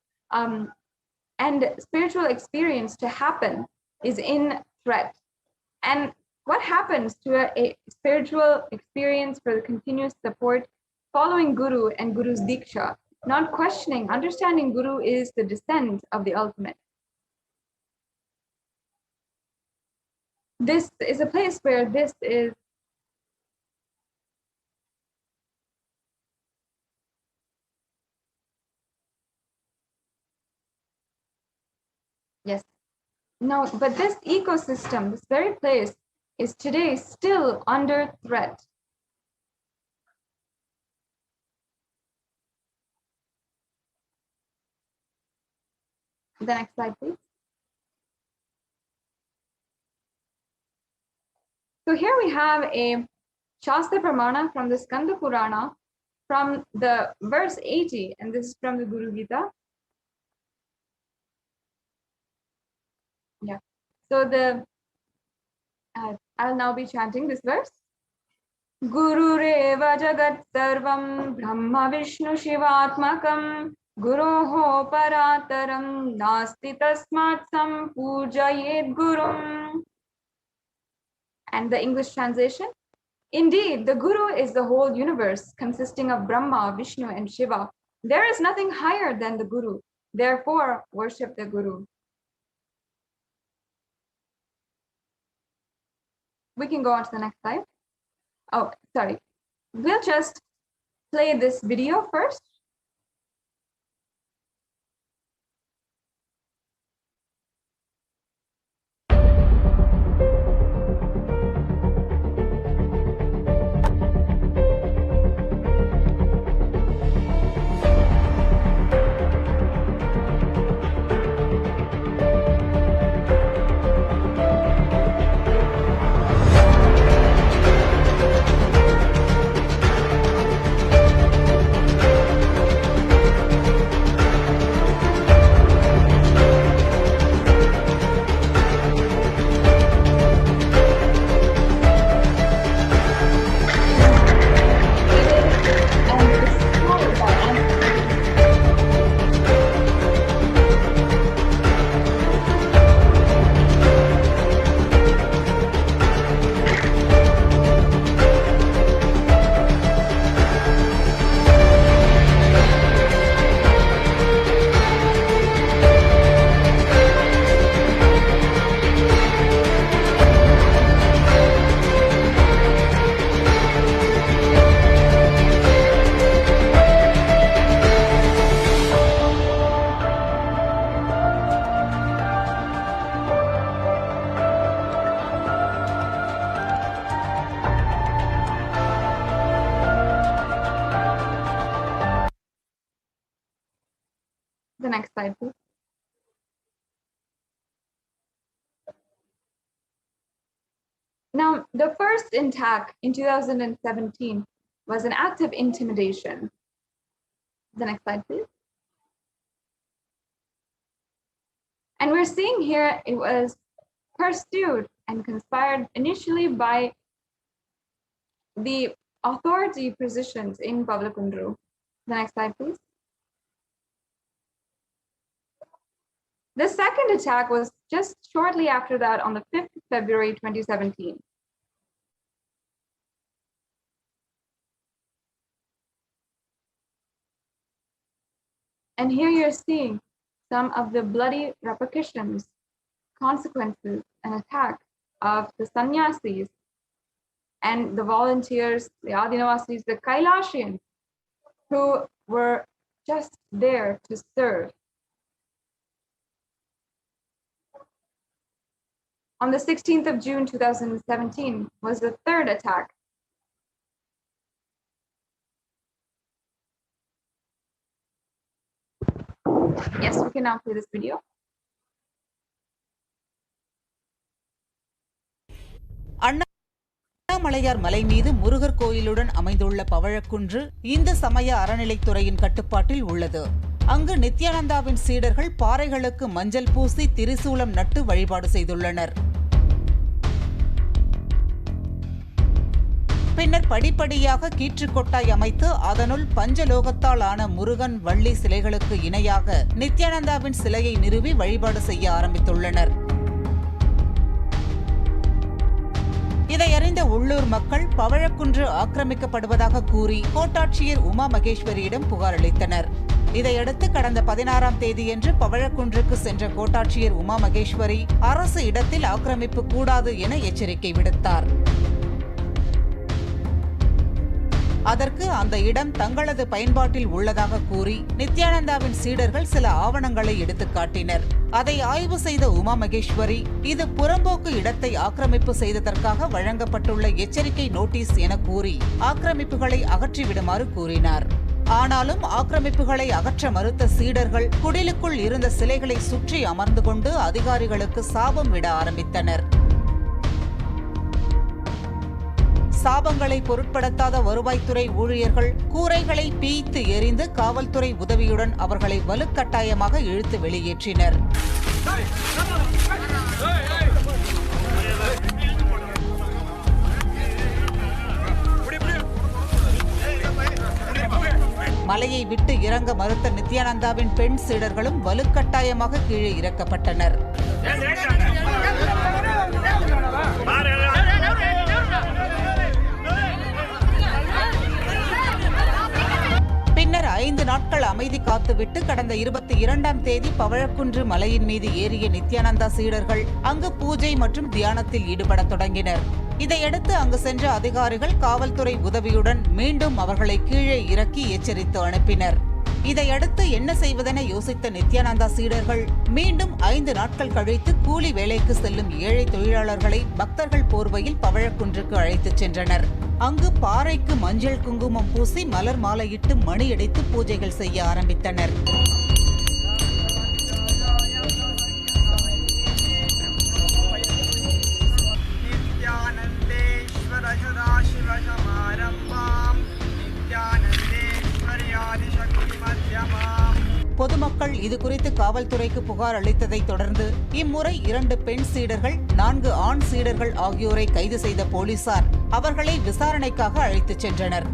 experience to happen, is in threat. And what happens to a spiritual experience for the continuous support following Guru and Guru's Diksha, not questioning, understanding Guru is the descent of the ultimate. This is a place where this is yes. No, but this ecosystem, this very place, is today still under threat. The next slide, please. So here we have a Shastra Pramana from the Skanda Purana from the verse 80, and this is from the Guru Gita. Yeah. So I'll now be chanting this verse. Guru Reva Jagat Sarvam Brahma Vishnu Shivatmakam Guroho parataram nasti tasmat sampujayet gurum. And the English translation? Indeed, the Guru is the whole universe consisting of Brahma, Vishnu, and Shiva. There is nothing higher than the Guru. Therefore, worship the Guru. We can go on to the next slide. Oh, sorry. We'll just play this video first. The next slide, please. Now, the first attack in 2017 was an act of intimidation. The next slide, please. And we're seeing here it was pursued and conspired initially by the authority positions in Pavlakundru. The next slide, please. The second attack was just shortly after that on the 5th of February 2017. And here you're seeing some of the bloody repercussions, consequences, and attack of the sannyasis and the volunteers, the Adinavasis, the Kailasians, who were just there to serve. On the 16th of June 2017 was the third attack. Yes, we can now play this video. Annamalaiyar மலை மீது முருகர் கோயிலுடன் அமைந்துள்ள பவழக்குன்று இந்து சமய அறநிலைத்துறையின் கட்டுப்பாட்டில் உள்ளது. அங்கு நித்யானந்தாவின் சீடர்கள் பாறைகளுக்கு மஞ்சள் பூசி திரிசூலம் நட்டு வழிபாடு செய்துள்ளனர். பின்னர் படிப்படியாக கீற்றுக்கொட்டாய் அமைத்து அதனுள் பஞ்சலோகத்தால் ஆன முருகன் வள்ளி சிலைகளுக்கு இணையாக நித்யானந்தாவின் சிலையை நிறுவி வழிபாடு செய்ய ஆரம்பித்துள்ளனர். இதை அறிந்த உள்ளூர் மக்கள் பவழக்குன்று ஆக்கிரமிக்கப்படுவதாக கூறி கோட்டாட்சியர் உமா மகேஸ்வரியிடம் புகார் அளித்தனர். இதையடுத்து கடந்த 16ஆம் தேதியன்று பவழக்குன்றுக்கு சென்ற கோட்டாட்சியர் உமா மகேஸ்வரி அரசு இடத்தில் ஆக்கிரமிப்பு கூடாது என எச்சரிக்கை விடுத்தார். அதற்கு அந்த இடம் தங்களது பயன்பாட்டில் உள்ளதாக கூறி நித்யானந்தாவின் சீடர்கள் சில ஆவணங்களை எடுத்துக் காட்டினர். அதை ஆய்வு செய்த உமா மகேஸ்வரி இது புறம்போக்கு இடத்தை ஆக்கிரமிப்பு செய்ததற்காக வழங்கப்பட்டுள்ள எச்சரிக்கை நோட்டீஸ் என கூறி ஆக்கிரமிப்புகளை அகற்றிவிடுமாறு கூறினார். ஆனாலும் ஆக்கிரமிப்புகளை அகற்ற மறுத்த சீடர்கள் குடிலுக்குள் இருந்த சிலைகளை சுற்றி அமர்ந்து கொண்டு அதிகாரிகளுக்கு சாபம் விட ஆரம்பித்தனர். சாபங்களை பொருட்படுத்தாத வருவாய்த்துறை ஊழியர்கள் கூரைகளை பீய்த்து எறிந்து காவல்துறை உதவியுடன் அவர்களை வலுக்கட்டாயமாக இழுத்து வெளியேற்றினர். மலையை விட்டு இறங்க மறுத்த நித்யானந்தாவின் பெண் சீடர்களும் வலுக்கட்டாயமாக கீழே இறக்கப்பட்டனர். பின்னர் 5 நாட்கள் அமைதி காத்துவிட்டு கடந்த 22ஆம் தேதி பவழக்குன்று மலையின் மீது ஏறிய நித்யானந்தா சீடர்கள் அங்கு பூஜை மற்றும் தியானத்தில் ஈடுபடத் தொடங்கினர். இதையடுத்து அங்கு சென்ற அதிகாரிகள் காவல்துறை உதவியுடன் மீண்டும் அவர்களை கீழே இறக்கி எச்சரித்து அனுப்பினர். இதையடுத்து என்ன செய்வதென யோசித்த நித்யானந்தா சீடர்கள் மீண்டும் 5 நாட்கள் கழித்து கூலி வேலைக்கு செல்லும் ஏழை தொழிலாளர்களை பக்தர்கள் போர்வையில் பவழக்குன்றுக்கு அழைத்துச் சென்றனர். அங்கு பாறைக்கு மஞ்சள் குங்குமம் பூசி மலர் மாலையிட்டு மணியடித்து பூஜைகள் செய்ய ஆரம்பித்தனர். பொதுமக்கள் இது குறித்து காவல்துறைக்கு புகார் அளித்ததை தொடர்ந்து இம்முறை 2 பெண் சீடர்கள் 4 ஆண் சீடர்கள் ஆகியோரை கைது செய்த போலீசார் அவர்களை விசாரணைக்காக அழைத்துச் சென்றனர்.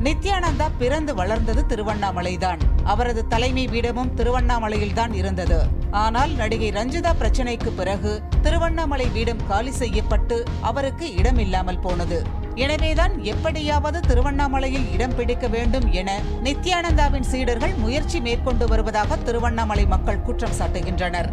நித்யானந்தா பிறந்து வளர்ந்தது திருவண்ணாமலைதான். அவரது தலைமை பீடமும் திருவண்ணாமலையில்தான் இருந்தது. ஆனால் நடிகை ரஞ்சிதா பிரச்சனைக்கு பிறகு திருவண்ணாமலை பீடம் காலி செய்யப்பட்டு அவருக்கு இடம் இல்லாமல் போனது. எனவேதான் எப்படியாவது திருவண்ணாமலையில் இடம் பிடிக்க வேண்டும் என நித்யானந்தாவின் சீடர்கள் முயற்சி மேற்கொண்டு வருவதாக திருவண்ணாமலை மக்கள் குற்றம் சாட்டுகின்றனர்.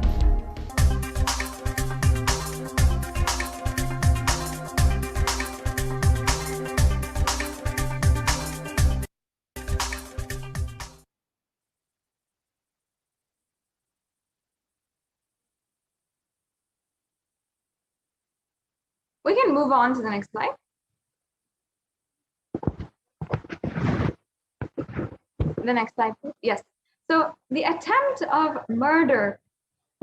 We can move on to the next slide. The next slide, please. Yes. So the attempt of murder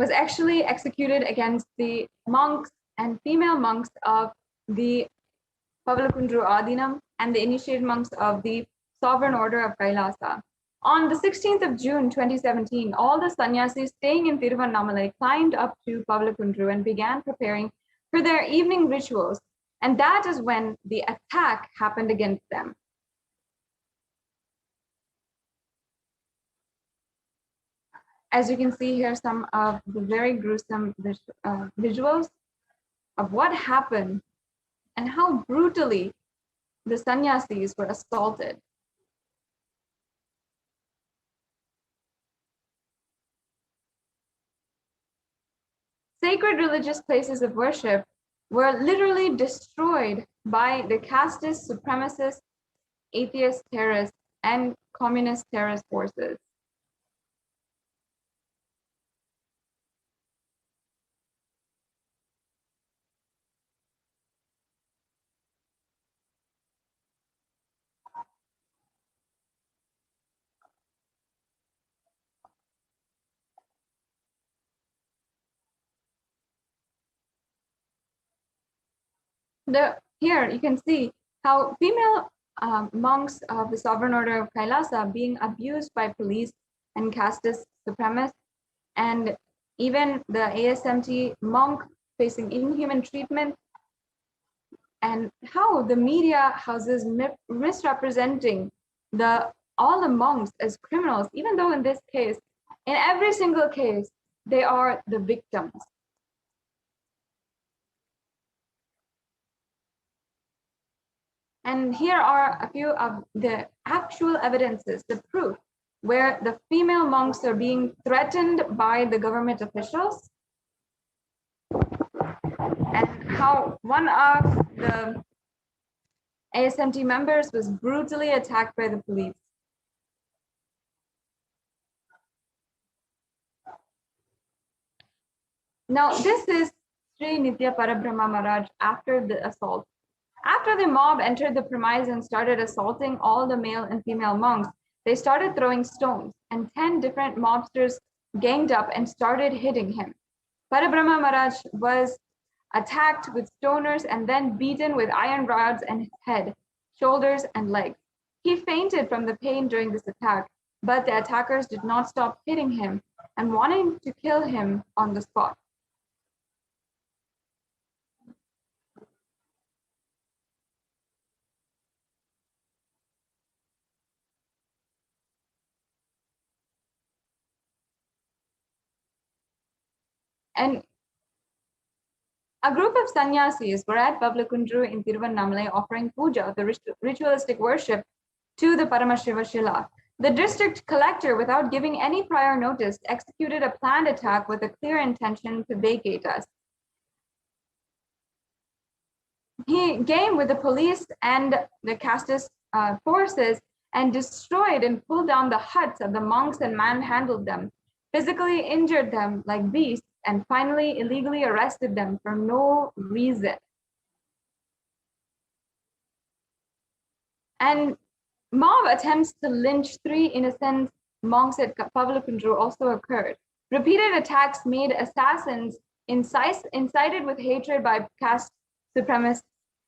was actually executed against the monks and female monks of the Pavalakundru Adinam and the initiated monks of the Sovereign Order of Kailasa. On the 16th of June 2017, all the sannyasis staying in Tiruvannamalai climbed up to Pavalakundru and began preparing for their evening rituals, and that is when the attack happened against them. As you can see here, some of the very gruesome visuals of what happened and how brutally the sannyasis were assaulted. Sacred religious places of worship were literally destroyed by the casteist, supremacist, atheist terrorists and communist terrorist forces. Here you can see how female monks of the Sovereign Order of Kailasa being abused by police and casteist supremacists, and even the ASMT monk facing inhuman treatment, and how the media houses misrepresenting all the monks as criminals, even though in this case, in every single case, they are the victims. And here are a few of the actual evidences, the proof, where the female monks are being threatened by the government officials, and how one of the ASMT members was brutally attacked by the police. Now, this is Sri Nitya Parabrahma Maharaj after the assault. After the mob entered the premise and started assaulting all the male and female monks, they started throwing stones, and 10 different mobsters ganged up and started hitting him. Parabrahma Maharaj was attacked with stoners and then beaten with iron rods on his head, shoulders, and legs. He fainted from the pain during this attack, but the attackers did not stop hitting him and wanting to kill him on the spot. And a group of sannyasis were at Pavlakundru in Tiruvannamalai offering puja, the ritualistic worship, to the Paramashiva Shila. The district collector, without giving any prior notice, executed a planned attack with a clear intention to vacate us. He came with the police and the casteist forces and destroyed and pulled down the huts of the monks and manhandled them, physically injured them like beasts, and finally illegally arrested them for no reason. And mob attempts to lynch 3 innocent monks at Pavlakundru also occurred. Repeated attacks made assassins incited with hatred by caste supremacists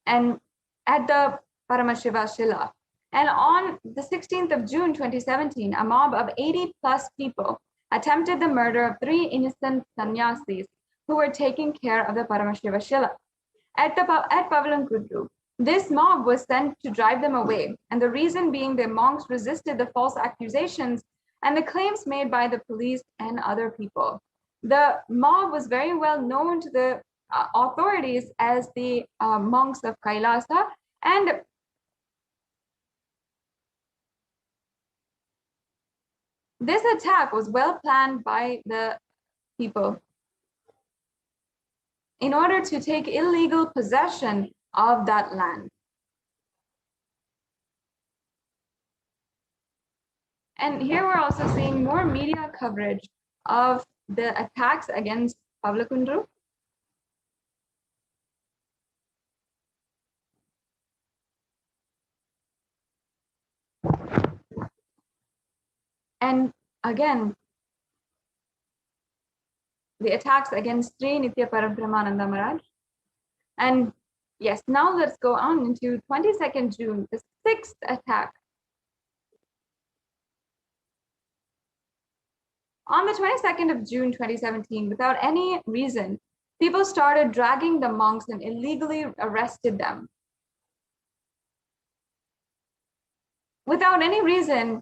and at the Paramashiva Shila. And on the 16th of June 2017, a mob of 80 plus people attempted the murder of 3 innocent sannyasis who were taking care of the Paramashiva Shila. At Pavlakundru, this mob was sent to drive them away, and the reason being the monks resisted the false accusations and the claims made by the police and other people. The mob was very well known to the authorities as the monks of Kailasa, and this attack was well planned by the people in order to take illegal possession of that land. And here we're also seeing more media coverage of the attacks against Pavlakundru. And again, the attacks against Sri Nithya Parabrahmananda Maharaj. And yes, now let's go on into 22nd June, the 6th attack. On the 22nd of June 2017, without any reason, people started dragging the monks and illegally arrested them. Without any reason,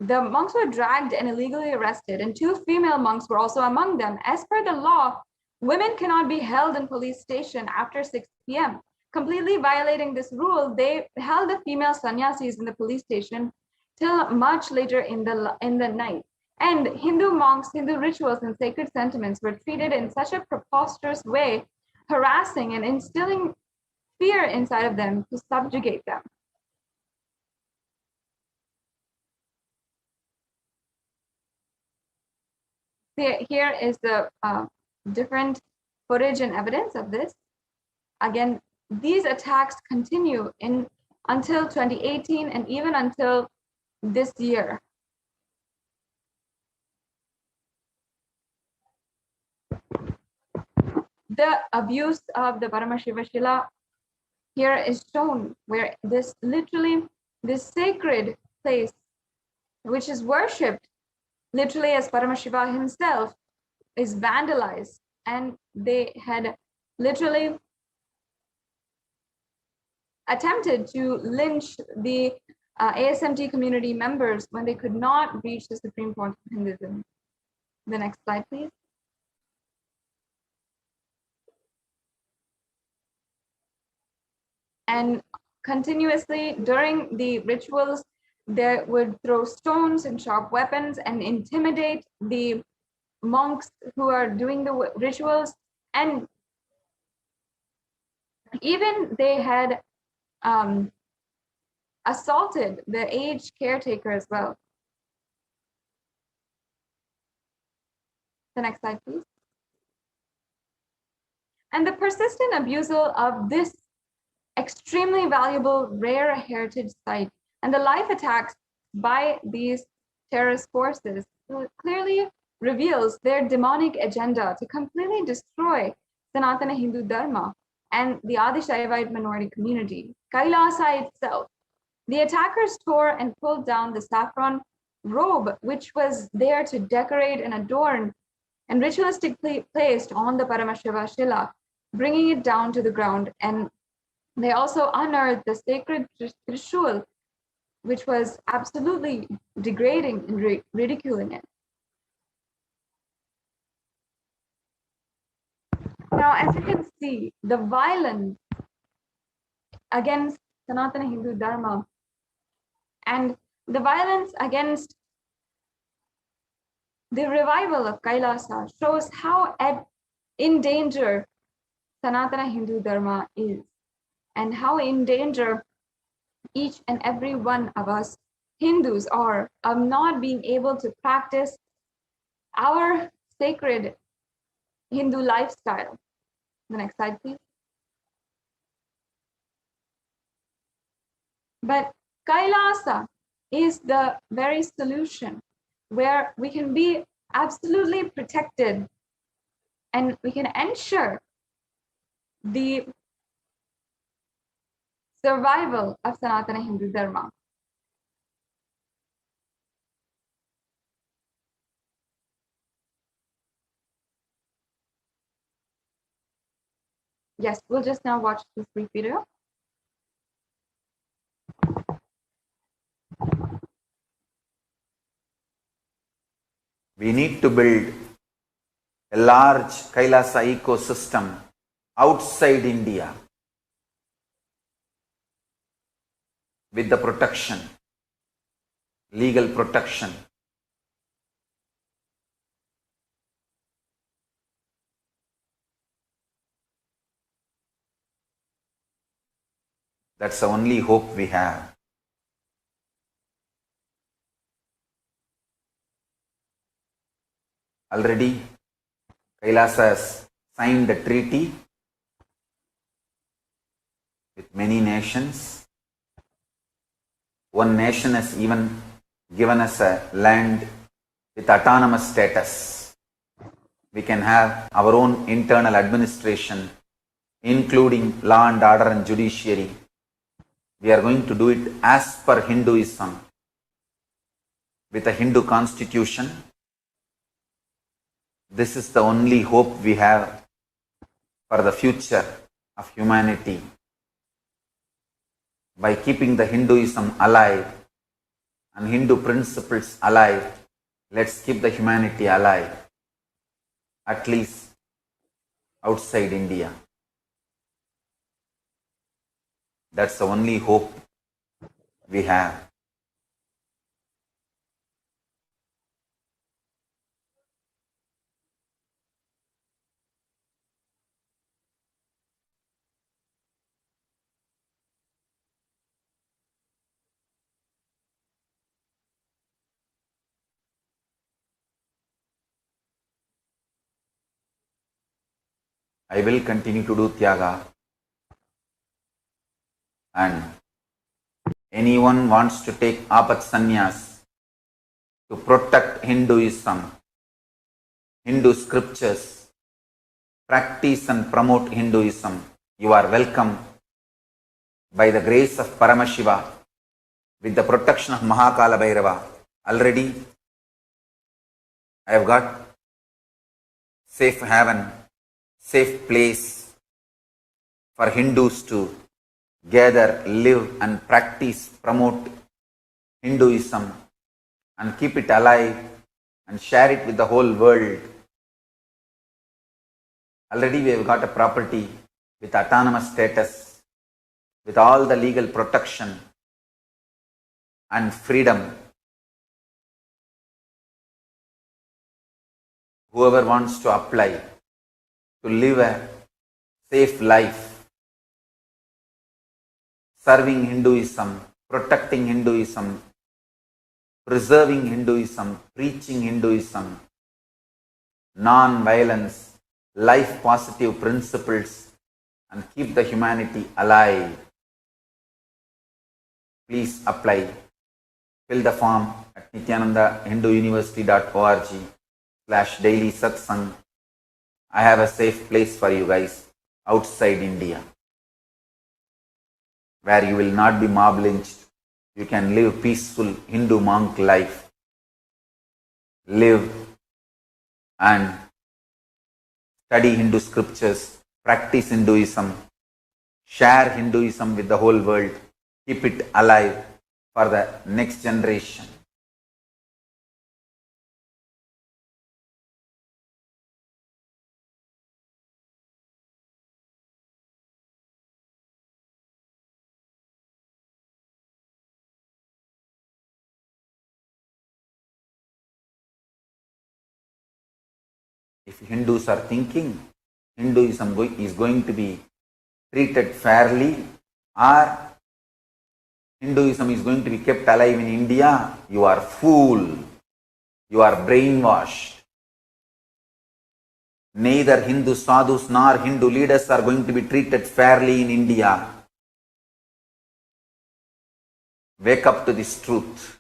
the monks were dragged and illegally arrested, and 2 female monks were also among them. As per the law, women cannot be held in police station after 6 p.m. Completely violating this rule, they held the female sannyasis in the police station till much later in the night. And Hindu monks, Hindu rituals and sacred sentiments were treated in such a preposterous way, harassing and instilling fear inside of them to subjugate them. Here is the different footage and evidence of this. Again, these attacks continue until 2018 and even until this year. The abuse of the Paramashiva Shila here is shown, where this sacred place, which is worshipped literally as Paramashiva himself, is vandalized, and they had literally attempted to lynch the ASMT community members when they could not reach the Supreme Court of Hinduism. The next slide, please. And continuously during the rituals, they would throw stones and sharp weapons and intimidate the monks who are doing the rituals. And even they had assaulted the aged caretaker as well. The next slide, please. And the persistent abusal of this extremely valuable, rare heritage site and the life attacks by these terrorist forces clearly reveals their demonic agenda to completely destroy Sanatana Hindu Dharma and the Adi Shaivite minority community. Kailasa itself. The attackers tore and pulled down the saffron robe, which was there to decorate and adorn and ritualistically placed on the Paramashiva Shila, bringing it down to the ground. And they also unearthed the sacred Trishul, which was absolutely degrading and ridiculing it. Now, as you can see, the violence against Sanatana Hindu Dharma and the violence against the revival of Kailasa shows how in danger Sanatana Hindu Dharma is, and how in danger each and every one of us Hindus are of not being able to practice our sacred Hindu lifestyle. The next slide, please. But Kailasa is the very solution where we can be absolutely protected and we can ensure the survival of Sanatana Hindu Dharma. Yes, we'll just now watch this brief video. We need to build a large Kailasa ecosystem outside India with the protection, legal protection. That's the only hope we have. Already, Kailasa has signed a treaty with many nations. One nation has even given us a land with autonomous status. We can have our own internal administration, including law and order and judiciary. We are going to do it as per Hinduism, with a Hindu constitution. This is the only hope we have for the future of humanity. By keeping the Hinduism alive and Hindu principles alive, let's keep the humanity alive, at least outside India. That's the only hope we have. I will continue to do Tyaga, and anyone wants to take Apat Sannyas to protect Hinduism, Hindu scriptures, practice and promote Hinduism, you are welcome by the grace of Paramashiva, with the protection of Mahakala Bhairava. Already I have got safe haven, safe place for Hindus to gather, live and practice, promote Hinduism and keep it alive and share it with the whole world. Already we have got a property with autonomous status, with all the legal protection and freedom. Whoever wants to apply to live a safe life, serving Hinduism, protecting Hinduism, preserving Hinduism, preaching Hinduism, non-violence, life positive principles, and keep the humanity alive. Please apply. Fill the form at nithyanandahinduuniversity.org/daily satsang. I have a safe place for you guys outside India, where you will not be mob lynched. You can live peaceful Hindu monk life. Live and study Hindu scriptures, practice Hinduism, share Hinduism with the whole world, keep it alive for the next generation. If Hindus are thinking Hinduism is going to be treated fairly, or Hinduism is going to be kept alive in India, you are fool. You are brainwashed. Neither Hindu sadhus nor Hindu leaders are going to be treated fairly in India. Wake up to this truth.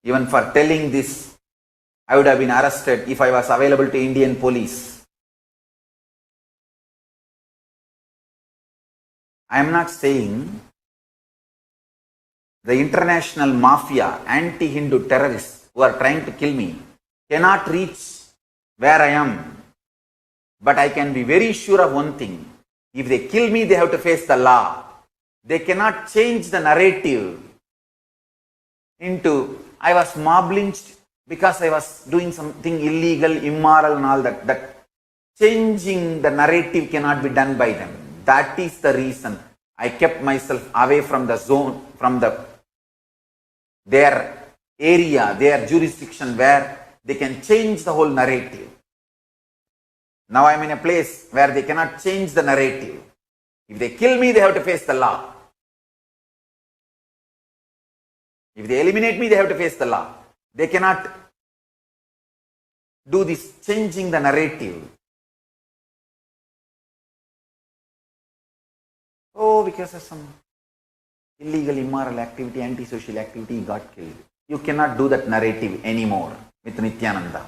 Even for telling this, I would have been arrested if I was available to Indian police. I am not saying the international mafia, anti-Hindu terrorists who are trying to kill me cannot reach where I am. But I can be very sure of one thing. If they kill me, they have to face the law. They cannot change the narrative into I was mob lynched because I was doing something illegal, immoral and all that. That changing the narrative cannot be done by them. That is the reason I kept myself away from the zone, from their area, their jurisdiction where they can change the whole narrative. Now I am in a place where they cannot change the narrative. If they kill me, they have to face the law. If they eliminate me, they have to face the law. They cannot do this changing the narrative. Oh, because of some illegal, immoral activity, antisocial activity, he got killed. You cannot do that narrative anymore with Nithyananda.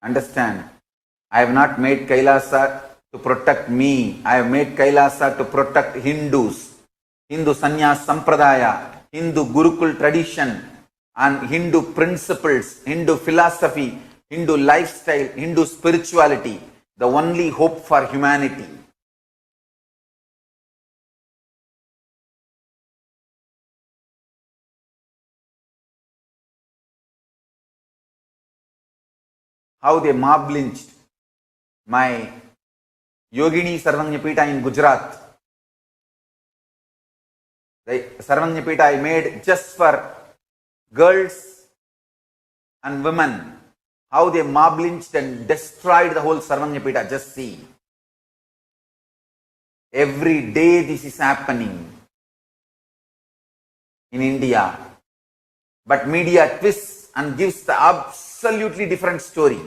Understand, I have not made Kailasa to protect me. I have made Kailasa to protect Hindus, Hindu Sannyas Sampradaya, Hindu Gurukul tradition, and Hindu principles, Hindu philosophy, Hindu lifestyle, Hindu spirituality, the only hope for humanity. How they mob lynched my Yogini Sarvanyapita in Gujarat. The Sarvanyapita I made just for girls and women. How they mob lynched and destroyed the whole Sarvanyapita. Just see. Every day this is happening in India. But media twists and gives the absolutely different story.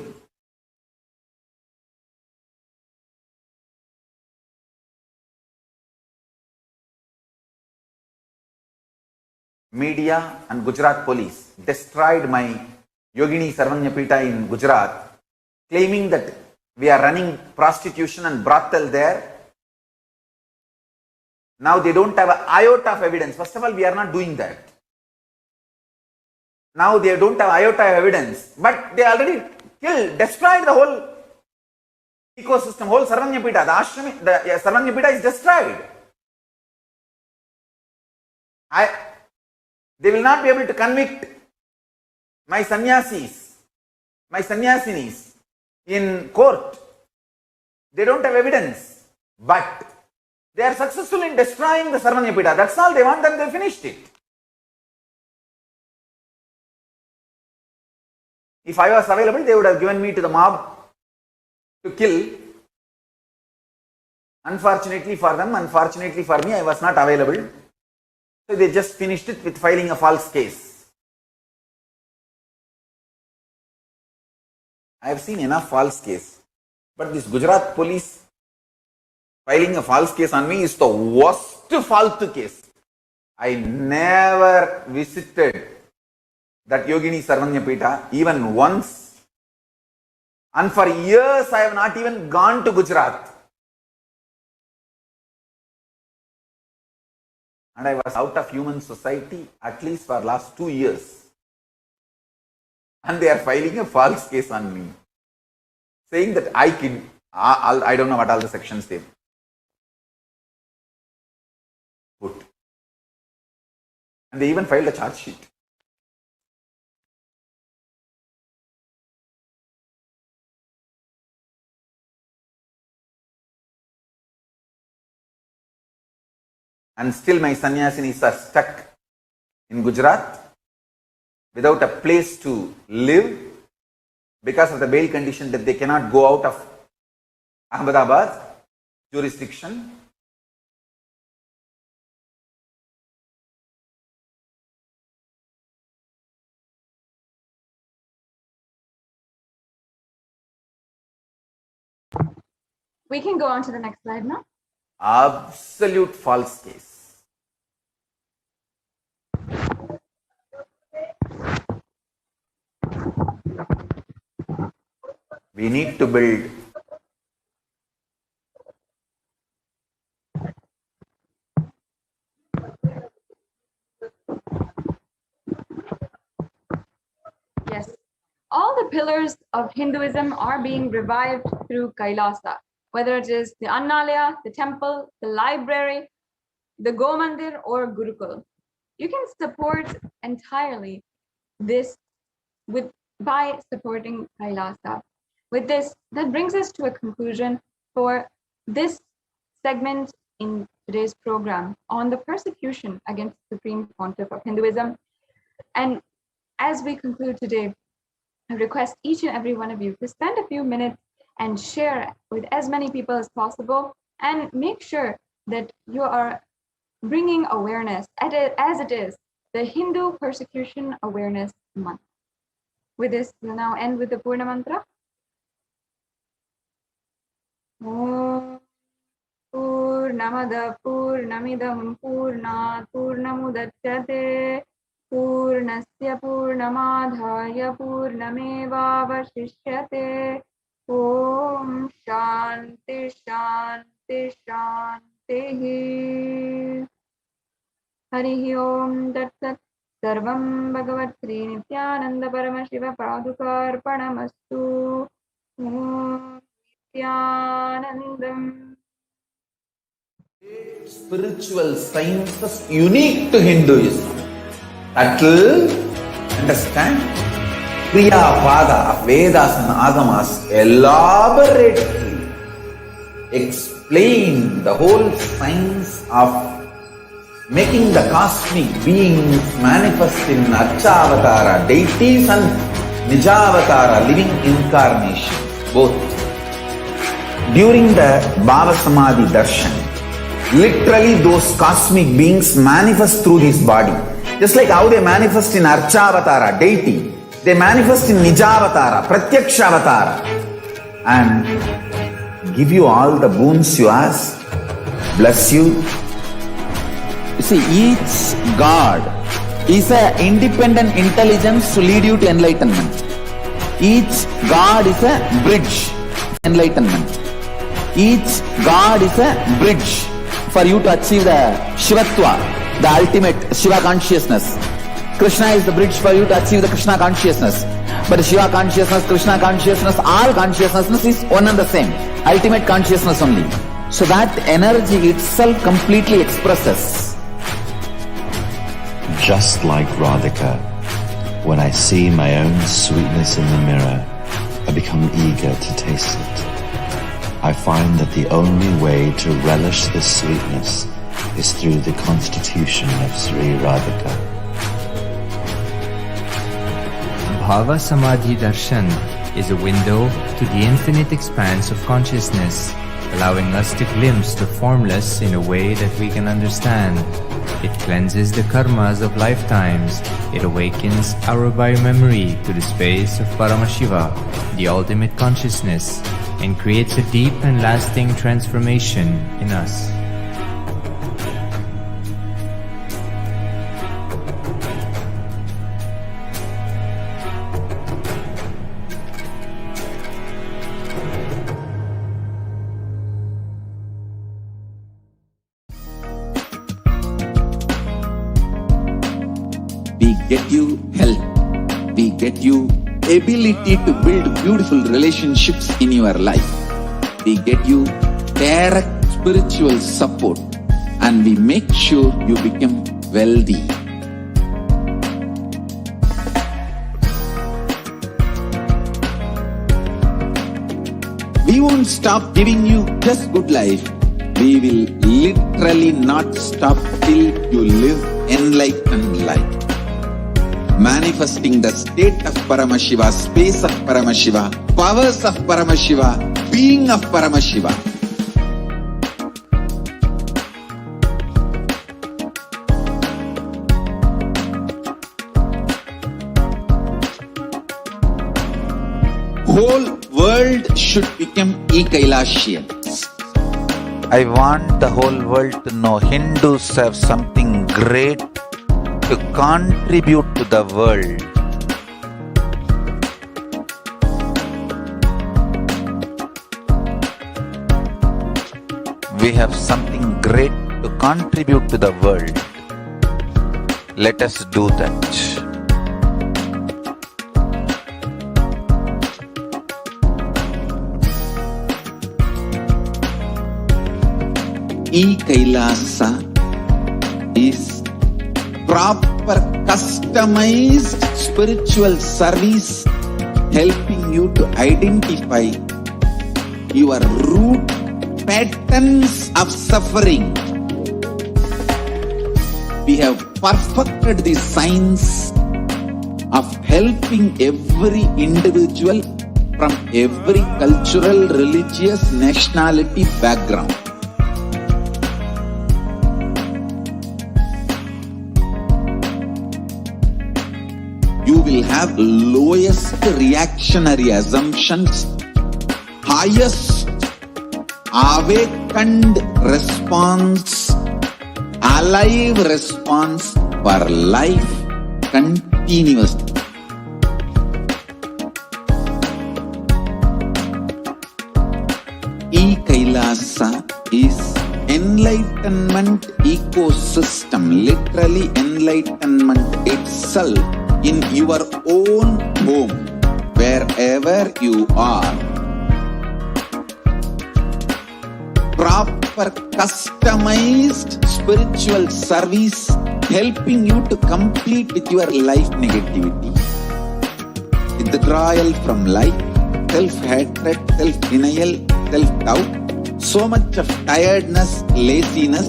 Media and Gujarat police destroyed my Yogini Sarvanyapita in Gujarat, claiming that we are running prostitution and brothel there. Now they don't have an iota of evidence. First of all, we are not doing that. Now they don't have iota of evidence, but they already killed, destroyed the whole ecosystem, whole Sarvanyapita. The ashram, the Sarvanyapita is destroyed. They will not be able to convict my sannyasis, my sannyasinis in court. They don't have evidence, but they are successful in destroying the Sarvanyapita. That's all they want, and they finished it. If I was available, they would have given me to the mob to kill. Unfortunately for them, unfortunately for me, I was not available. So they just finished it with filing a false case. I have seen enough false case. But this Gujarat police filing a false case on me is the worst false case. I never visited that Yogini Sarvanyapita even once. And for years I have not even gone to Gujarat. And I was out of human society at least for last 2 years. And they are filing a false case on me, saying that I don't know what all the sections they put. And they even filed a charge sheet. and still my sannyasinis are stuck in Gujarat without a place to live because of the bail condition that they cannot go out of Ahmedabad jurisdiction. We can go on to the next slide now. Absolute false case. We need to build Yes. All the pillars of Hinduism are being revived through Kailasa, whether it is the Annalaya, the temple, the library, the Gomandir, or Gurukul. You can support entirely this by supporting Kailasa. With this, that brings us to a conclusion for this segment in today's program on the persecution against the Supreme Pontiff of Hinduism. And as we conclude today, I request each and every one of you to spend a few minutes and share with as many people as possible, and make sure that you are bringing awareness as it is the Hindu Persecution Awareness Month. With this, we'll now end with the Purna Mantra. Om Purnamada Purnamidam Purnat Purnamudachyate Purnasya Purnamadhaya Purnamevavashishyate. Om Shanti Shanti Shanti. Harihi Om Tat Sat. Sarvam Bhagavat Sri Nithyananda Paramashiva Padukarpanamastu. Om Nithyanandam. Spiritual sciences unique to Hinduism that will understand Kriya Pada of Vedas and Agamas elaborately explain the whole science of making the cosmic beings manifest in Archavatara deities and Nijavatara living incarnations, both. During the BHAVASAMADHI darshan, literally those cosmic beings manifest through this body. Just like how they manifest in Archavatara deity, they manifest in Nijavatara, Pratyakshavatara, and give you all the boons you ask, bless you. You see, each God is an independent intelligence to lead you to enlightenment. Each God is a bridge to enlightenment. Each God is a bridge for you to achieve the Shivatva, the ultimate Shiva consciousness. Krishna is the bridge for you to achieve the Krishna consciousness. But Shiva consciousness, Krishna consciousness, all consciousness is one and the same. Ultimate consciousness only. So that energy itself completely expresses. Just like Radhika, when I see my own sweetness in the mirror, I become eager to taste it. I find that the only way to relish this sweetness is through the constitution of Sri Radhika. BHAVASAMADHI Darshan is a window to the infinite expanse of consciousness, allowing us to glimpse the formless in a way that we can understand. It cleanses the karmas of lifetimes. It awakens our biomemory to the space of Paramashiva, the ultimate consciousness, and creates a deep and lasting transformation in us. We get you health. We get you ability to build beautiful relationships in your life. We get you direct spiritual support, and we make sure you become wealthy. We won't stop giving you just good life. we will literally not stop till you live enlightened life. Manifesting the state of Paramashiva, space of Paramashiva, powers of Paramashiva, being of Paramashiva. Whole world should become Kailasians. I want the whole world to know Hindus have something great to contribute to the world. We have something great to contribute to the world. Let us do that. Kailasa is proper customized spiritual service helping you to identify your root patterns of suffering. We have perfected the science of helping every individual from every cultural, religious, nationality background. You will have lowest reactionary assumptions, highest awakened response, alive response for life continuously. Kailasa is enlightenment ecosystem, literally enlightenment itself in your own home, wherever you are. Proper customized spiritual service helping you to complete with your life negativity, withdrawal from life, self-hatred, self-denial, self-doubt, so much of tiredness, laziness.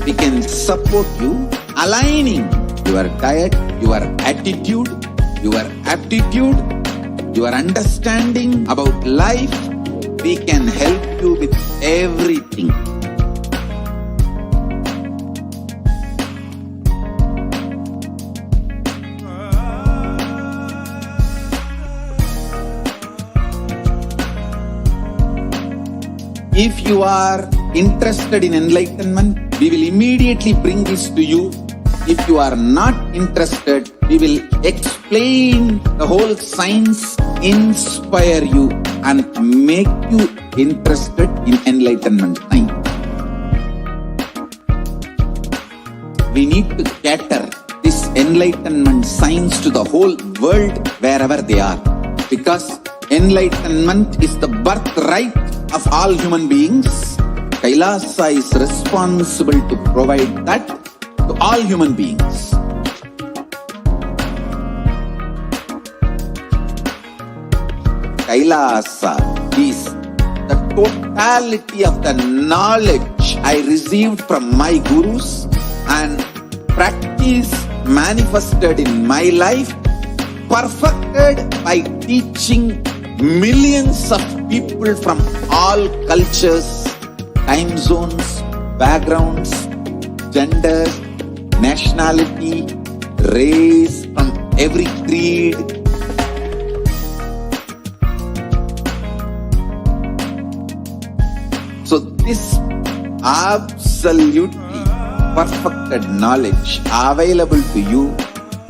We can support you aligning your diet, your attitude, your aptitude, your understanding about life. We can help you with everything. If you are interested in enlightenment, we will immediately bring this to you. If you are not interested, we will explain the whole science, inspire you and make you interested in enlightenment time. We need to cater this enlightenment science to the whole world wherever they are, because enlightenment is the birthright of all human beings. Kailasa is responsible to provide that to all human beings. Kailasa is the totality of the knowledge I received from my gurus and practice manifested in my life, perfected by teaching millions of people from all cultures, time zones, backgrounds, genders, nationality, race, from every creed. So this absolutely perfected knowledge available to you,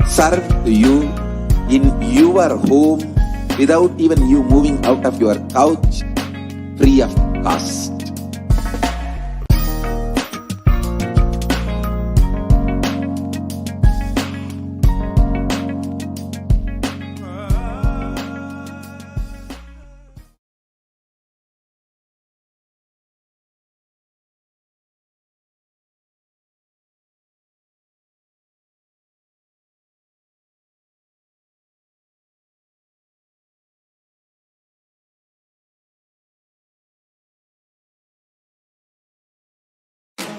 served to you in your home without even you moving out of your couch, free of cost.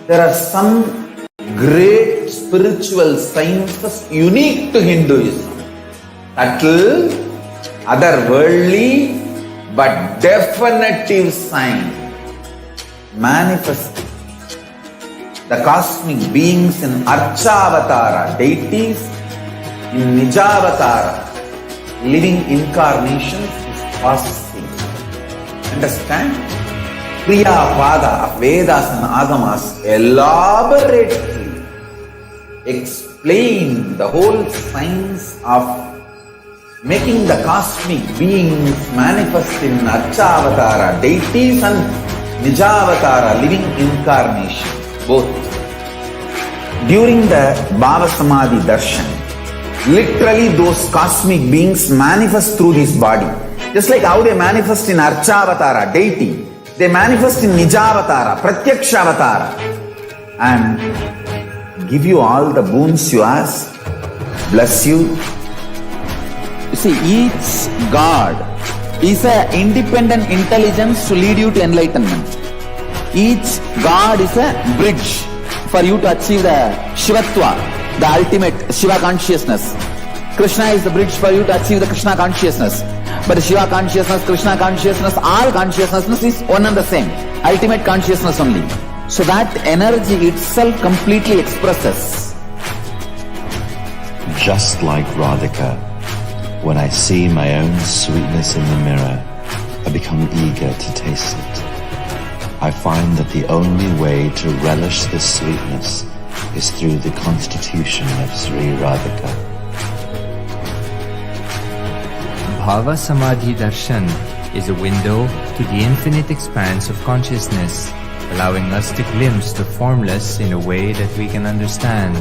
There are some great spiritual sciences unique to Hinduism. Subtle, otherworldly, but definitive sign. Manifesting the cosmic beings in Archavatara, deities in Nijavatara, living incarnations is possible. Understand? Kriya Pada of Vedas and Agamas elaborately explain the whole science of making the cosmic beings manifest in Archavatara, deities and Nijavatara, living incarnation, both. During the BHAVASAMADHI darshan, literally those cosmic beings manifest through this body. Just like how they manifest in Archavatara, deity, they manifest in Nijavatara, Pratyakshavatara, and give you all the boons you ask, bless you. You see, each God is an independent intelligence to lead you to enlightenment. Each God is a bridge for you to achieve the Shivatva, the ultimate Shiva consciousness. Krishna is the bridge for you to achieve the Krishna consciousness. But the Shiva consciousness, Krishna consciousness, all consciousness is one and the same. Ultimate consciousness only. So that energy itself completely expresses. Just like Radhika, when I see my own sweetness in the mirror, I become eager to taste it. I find that the only way to relish this sweetness is through the constitution of Sri Radhika. BHAVASAMADHI darshan is a window to the infinite expanse of consciousness, allowing us to glimpse the formless in a way that we can understand.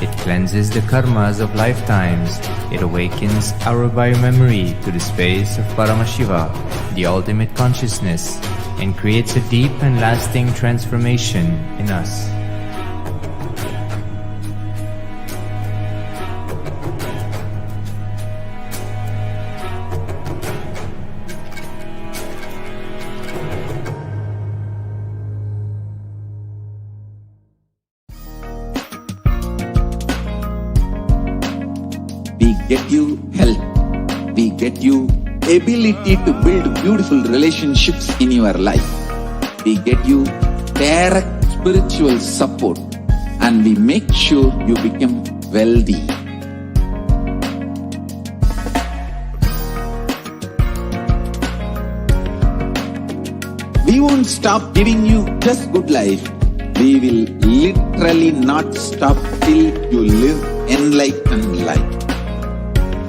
It cleanses the karmas of lifetimes. It awakens our biomemory to the space of Paramashiva, the ultimate consciousness, and creates a deep and lasting transformation in us. We get you health. We get you ability to build beautiful relationships in your life. We get you direct spiritual support, and we make sure you become wealthy. We won't stop giving you just good life. We will literally not stop till you live enlightened life.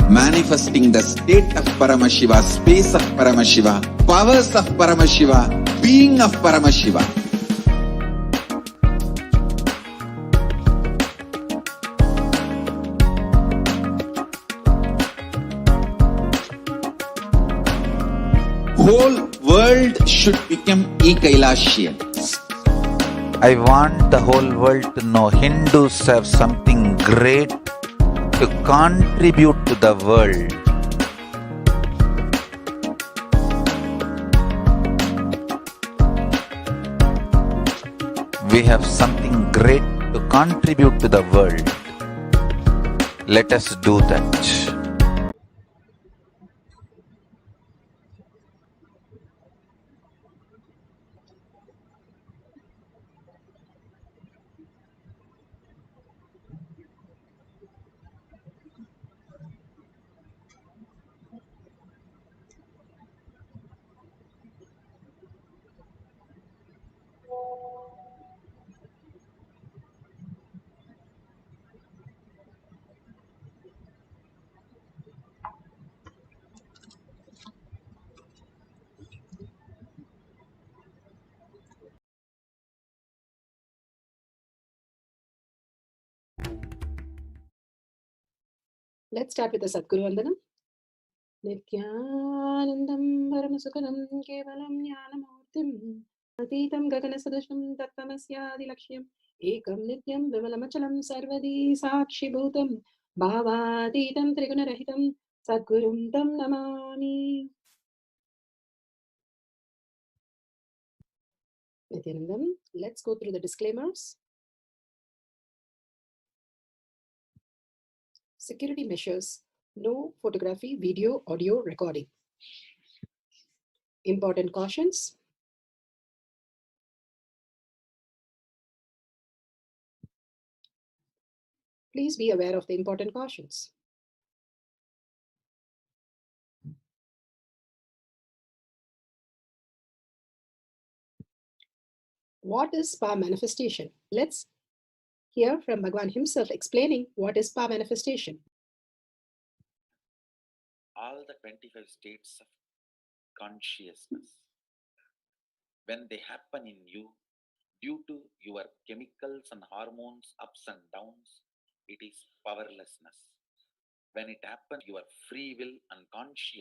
Manifesting the state of Paramashiva, space of Paramashiva, powers of Paramashiva, being of Paramashiva. Whole world should become Kailasians. I want the whole world to know Hindus have something great to contribute to the world. We have something great to contribute to the world. Let us do that. Let's start with the Sadguru Vandanam. Nithyanandam Paramasukhanam Kevalam Jnanamurtim Atitam Gaganasadasham Tattvamasya Laksham Ekam Nityam Vimalamachalam Sarvadi Sakshi Bhutam Bhavatitam Trigunarahitam Sadgurum Tam Namami. Nithyanandam, let's go through the disclaimers. Security measures: no photography, video, audio recording. Important cautions: please be aware of the important cautions. What is power manifestation? Let's hear from Bhagwan himself explaining what is power manifestation. All the 25 states of consciousness, when they happen in you, due to your chemicals and hormones ups and downs, it is powerlessness. When it happens, your free will and consciousness